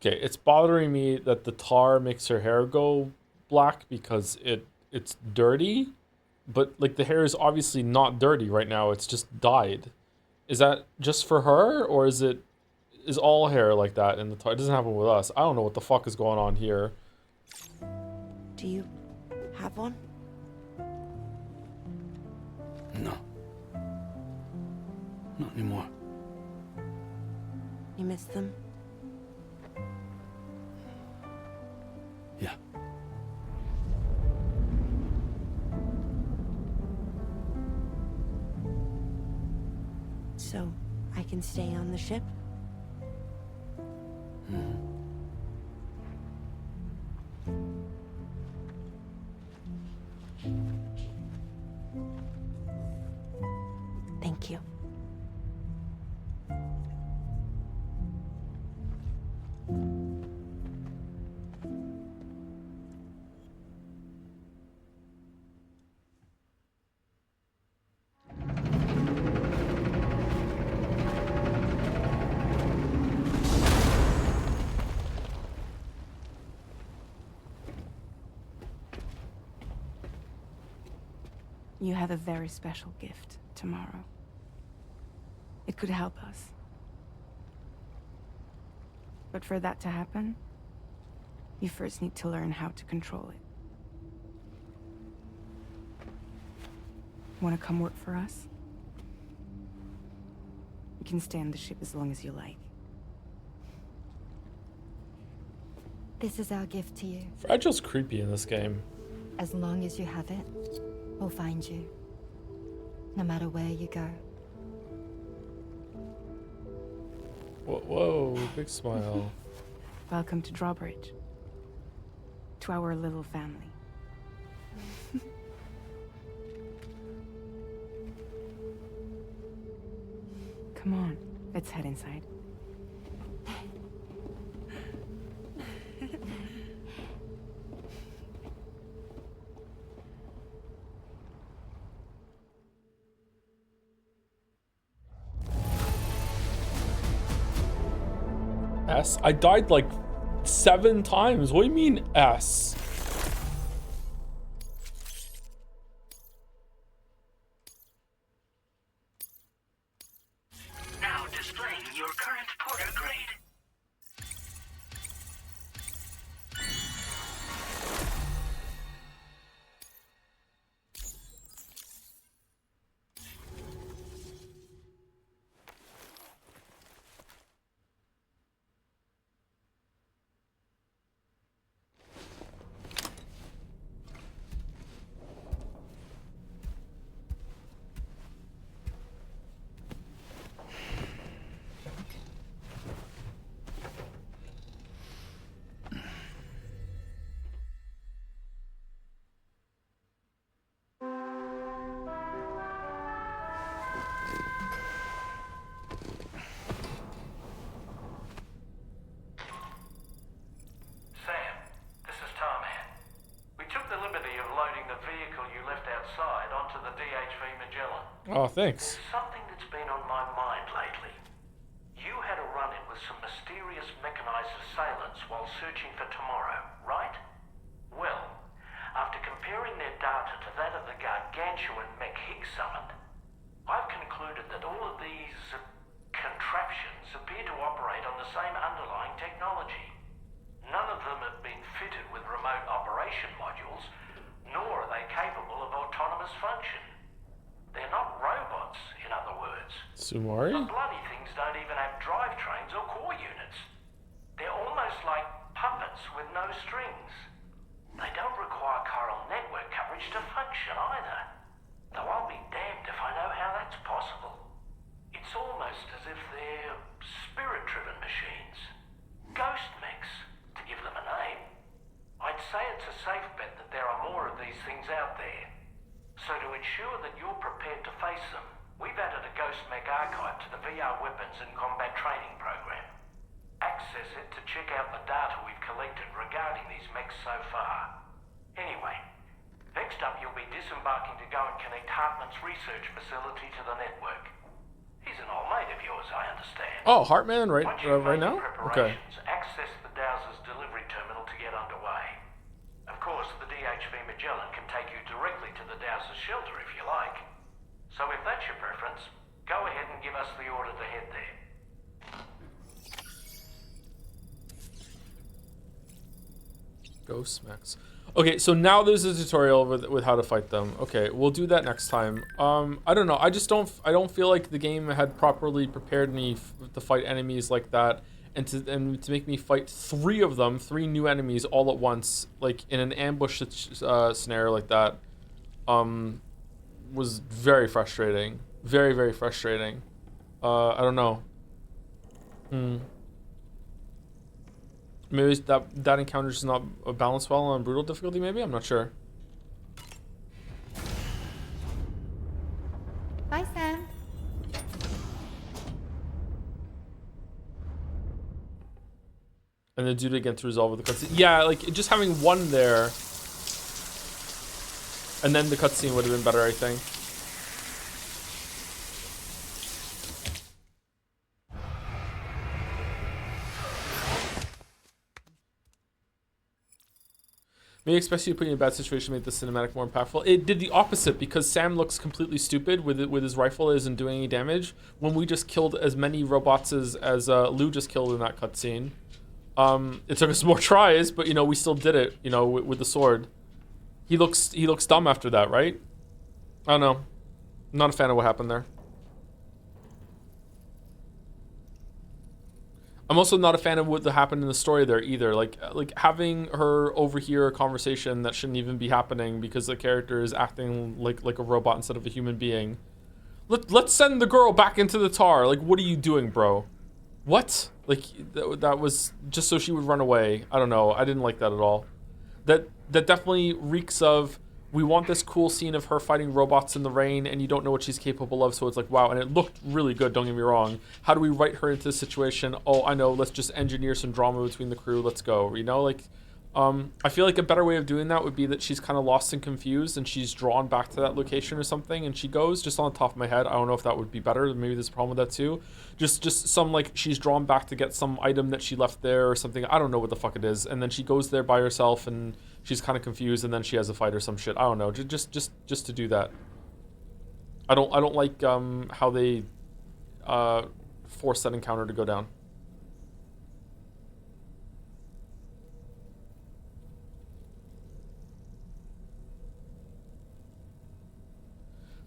Okay, it's bothering me that the tar makes her hair go black because it's dirty, but like the hair is obviously not dirty right now. It's just dyed. Is that just for her, or is all hair like that in the tar? It doesn't happen with us. I don't know what the fuck is going on here.
Do you have one?
No. Not anymore.
You miss them?
Yeah.
So, I can stay on the ship? Thank you. You have a very special gift tomorrow. It could help us. But for that to happen, you first need to learn how to control it. Want to come work for us? You can stay on the ship as long as you like.
This is our gift to you.
Fragile's creepy in this game.
As long as you have it, we'll find you. No matter where you go.
Whoa, big smile.
Welcome to Drawbridge. To our little family. Come on, let's head inside.
S? I died like 7 times. What do you mean S?
Now displaying your current porter grade.
Sam, this is Tarman. We took the liberty of loading the vehicle you left outside onto the DHV Magellan.
Oh, thanks.
There's something that's been on my mind lately. You had a run-in with some mysterious mechanized assailants while searching for Tomorrow, right? Well, after comparing their data to that of the gargantuan mech Higgs summoned, I've concluded that all of these contraptions appear to operate on the same underlying technology. None of them have been fitted with remote operation modules, nor are they capable of autonomous function. They're not robots, in other words.
Sumari?
The bloody things don't even have drivetrains or core units. They're almost like puppets with no strings. They don't require chiral network coverage to function either. Though I'll be damned if I know how that's possible. It's almost as if they're spirit-driven machines. Ghost mechs, to give them a name. I'd say it's a safe bet that there are more of these things out there. So to ensure that you're prepared to face them, we've added a Ghost Mech archive to the VR Weapons and Combat Training program. Access it to check out the data we've collected regarding these mechs so far. Anyway, next up you'll be disembarking to go and connect Hartman's research facility to the network. He's an old mate of yours, I understand.
Oh, Hartman right
Once you've
right
made
now?
your
Okay.
preparations, access the shelter if you like. So if that's your preference, go ahead and give us the order to head there.
Ghost Max. Okay, so now there's a tutorial with how to fight them. Okay, we'll do that next time. I don't know. I don't feel like the game had properly prepared me to fight enemies like that, and to make me fight three new enemies all at once, like in an ambush scenario like that, was very frustrating. Very, very frustrating. I don't know. Maybe that encounter's just not balanced well on brutal difficulty, maybe? I'm not sure.
Bye, Sam.
And then do it again to resolve with the cutscene. Yeah, like, just having one there, and then the cutscene would have been better, I think. Maybe especially putting you in a bad situation made the cinematic more impactful. It did the opposite because Sam looks completely stupid with his rifle isn't doing any damage when we just killed as many robots as Lou just killed in that cutscene. It took us more tries, but you know we still did it. You know with the sword. He looks dumb after that, right? I don't know. I'm not a fan of what happened there. I'm also not a fan of what happened in the story there either. Like having her overhear a conversation that shouldn't even be happening because the character is acting like a robot instead of a human being. Let's send the girl back into the tar. Like, what are you doing, bro? What? Like that was just so she would run away. I don't know. I didn't like that at all. That definitely reeks of, we want this cool scene of her fighting robots in the rain and you don't know what she's capable of, so it's like, wow, and it looked really good, don't get me wrong. How do we write her into this situation? Oh, I know, let's just engineer some drama between the crew, let's go, you know? Like, I feel like a better way of doing that would be that she's kind of lost and confused and she's drawn back to that location or something and she goes, just on the top of my head, I don't know if that would be better, maybe there's a problem with that too. Just some, like, she's drawn back to get some item that she left there or something, I don't know what the fuck it is, and then she goes there by herself and she's kind of confused and then she has a fight or some shit, I don't know, just to do that. I don't like how they force that encounter to go down.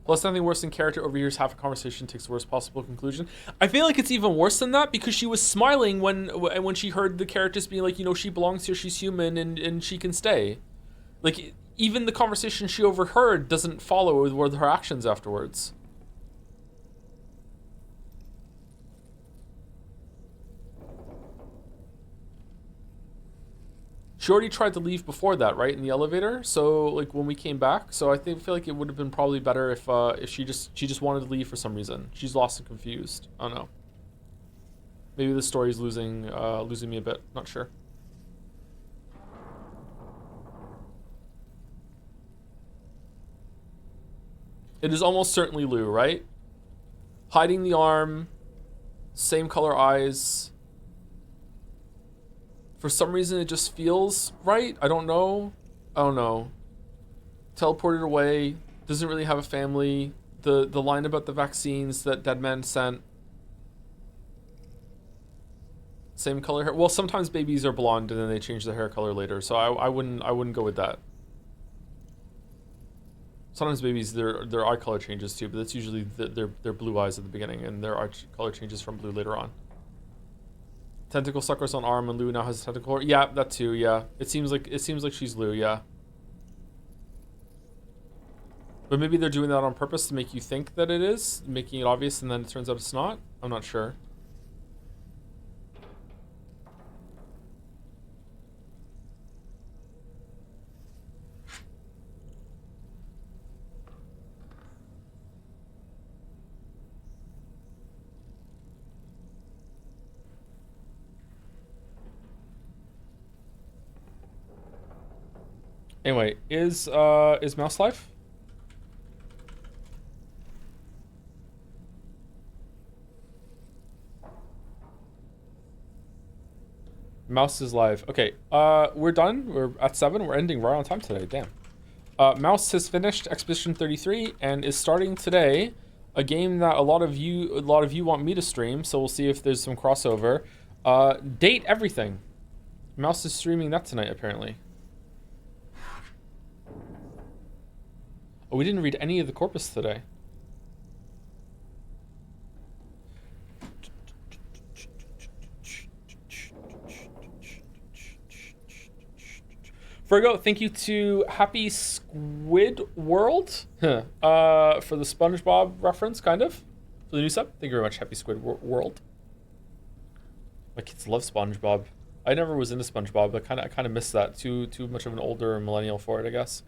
Plus, nothing worse than character overhears half a conversation, takes the worst possible conclusion. I feel like it's even worse than that because she was smiling when she heard the characters being like, you know, she belongs here, she's human, and she can stay. Like, even the conversation she overheard doesn't follow with her actions afterwards. She already tried to leave before that, right, in the elevator. So like when we came back, so I feel like it would have been probably better if she just wanted to leave for some reason. She's lost and confused. I don't know. Maybe the story's losing me a bit. Not sure. It is almost certainly Lou, right? Hiding the arm, same color eyes. For some reason, it just feels right. I don't know. Teleported away. Doesn't really have a family. The line about the vaccines that Dead Man sent. Same color hair. Well, sometimes babies are blonde and then they change their hair color later. So I wouldn't go with that. Sometimes babies their eye color changes too, but that's usually their blue eyes at the beginning and their eye color changes from blue later on. Tentacle suckers on arm and Lou now has a tentacle. Yeah, that too. Yeah, it seems like she's Lou. Yeah, but maybe they're doing that on purpose to make you think that it is, making it obvious, and then it turns out it's not. I'm not sure. Anyway, is Mouse live? Mouse is live. Okay, we're done. We're at 7. We're ending right on time today. Damn. Mouse has finished Expedition 33 and is starting today a game that a lot of you want me to stream, so we'll see if there's some crossover. Date Everything. Mouse is streaming that tonight, apparently. Oh, we didn't read any of the corpus today. Virgo, thank you to Happy Squid World for the SpongeBob reference, kind of, for the new sub. Thank you very much, Happy Squid World. My kids love SpongeBob. I never was into SpongeBob. I kind of missed that. Too much of an older millennial for it, I guess.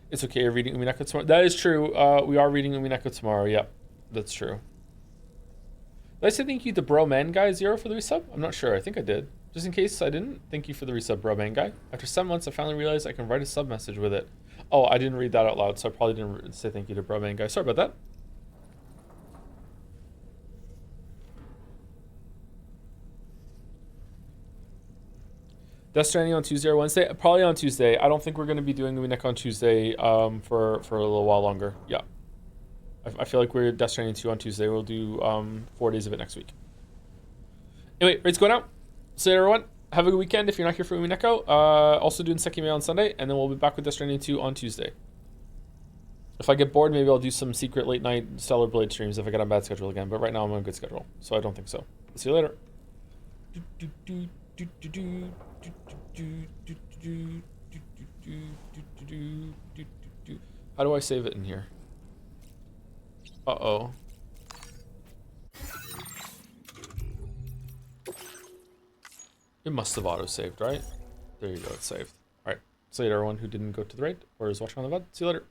It's okay. You're reading Umineko tomorrow. That is true. We are reading Umineko tomorrow. Yep, that's true. Did I say thank you to Bro Man Guy 0 for the resub? I'm not sure. I think I did. Just in case I didn't, thank you for the resub, Bro Man Guy. After 7 months, I finally realized I can write a sub message with it. Oh, I didn't read that out loud, so I probably didn't say thank you to Bro Man Guy. Sorry about that. Death Stranding on Tuesday or Wednesday? Probably on Tuesday. I don't think we're going to be doing Umineko on Tuesday for a little while longer. Yeah. I feel like we're Death Stranding 2 on Tuesday. We'll do 4 days of it next week. Anyway, rates going out. See you, everyone. Have a good weekend if you're not here for Umineko. Also doing Sekime on Sunday, and then we'll be back with Death Stranding 2 on Tuesday. If I get bored, maybe I'll do some secret late night Stellar Blade streams if I get on a bad schedule again. But right now I'm on a good schedule, so I don't think so. See you later. How do I save it in here? Uh-oh. It must have auto-saved, right? There you go, it's saved. Alright, see you later, everyone who didn't go to the raid or is watching on the VOD. See you later.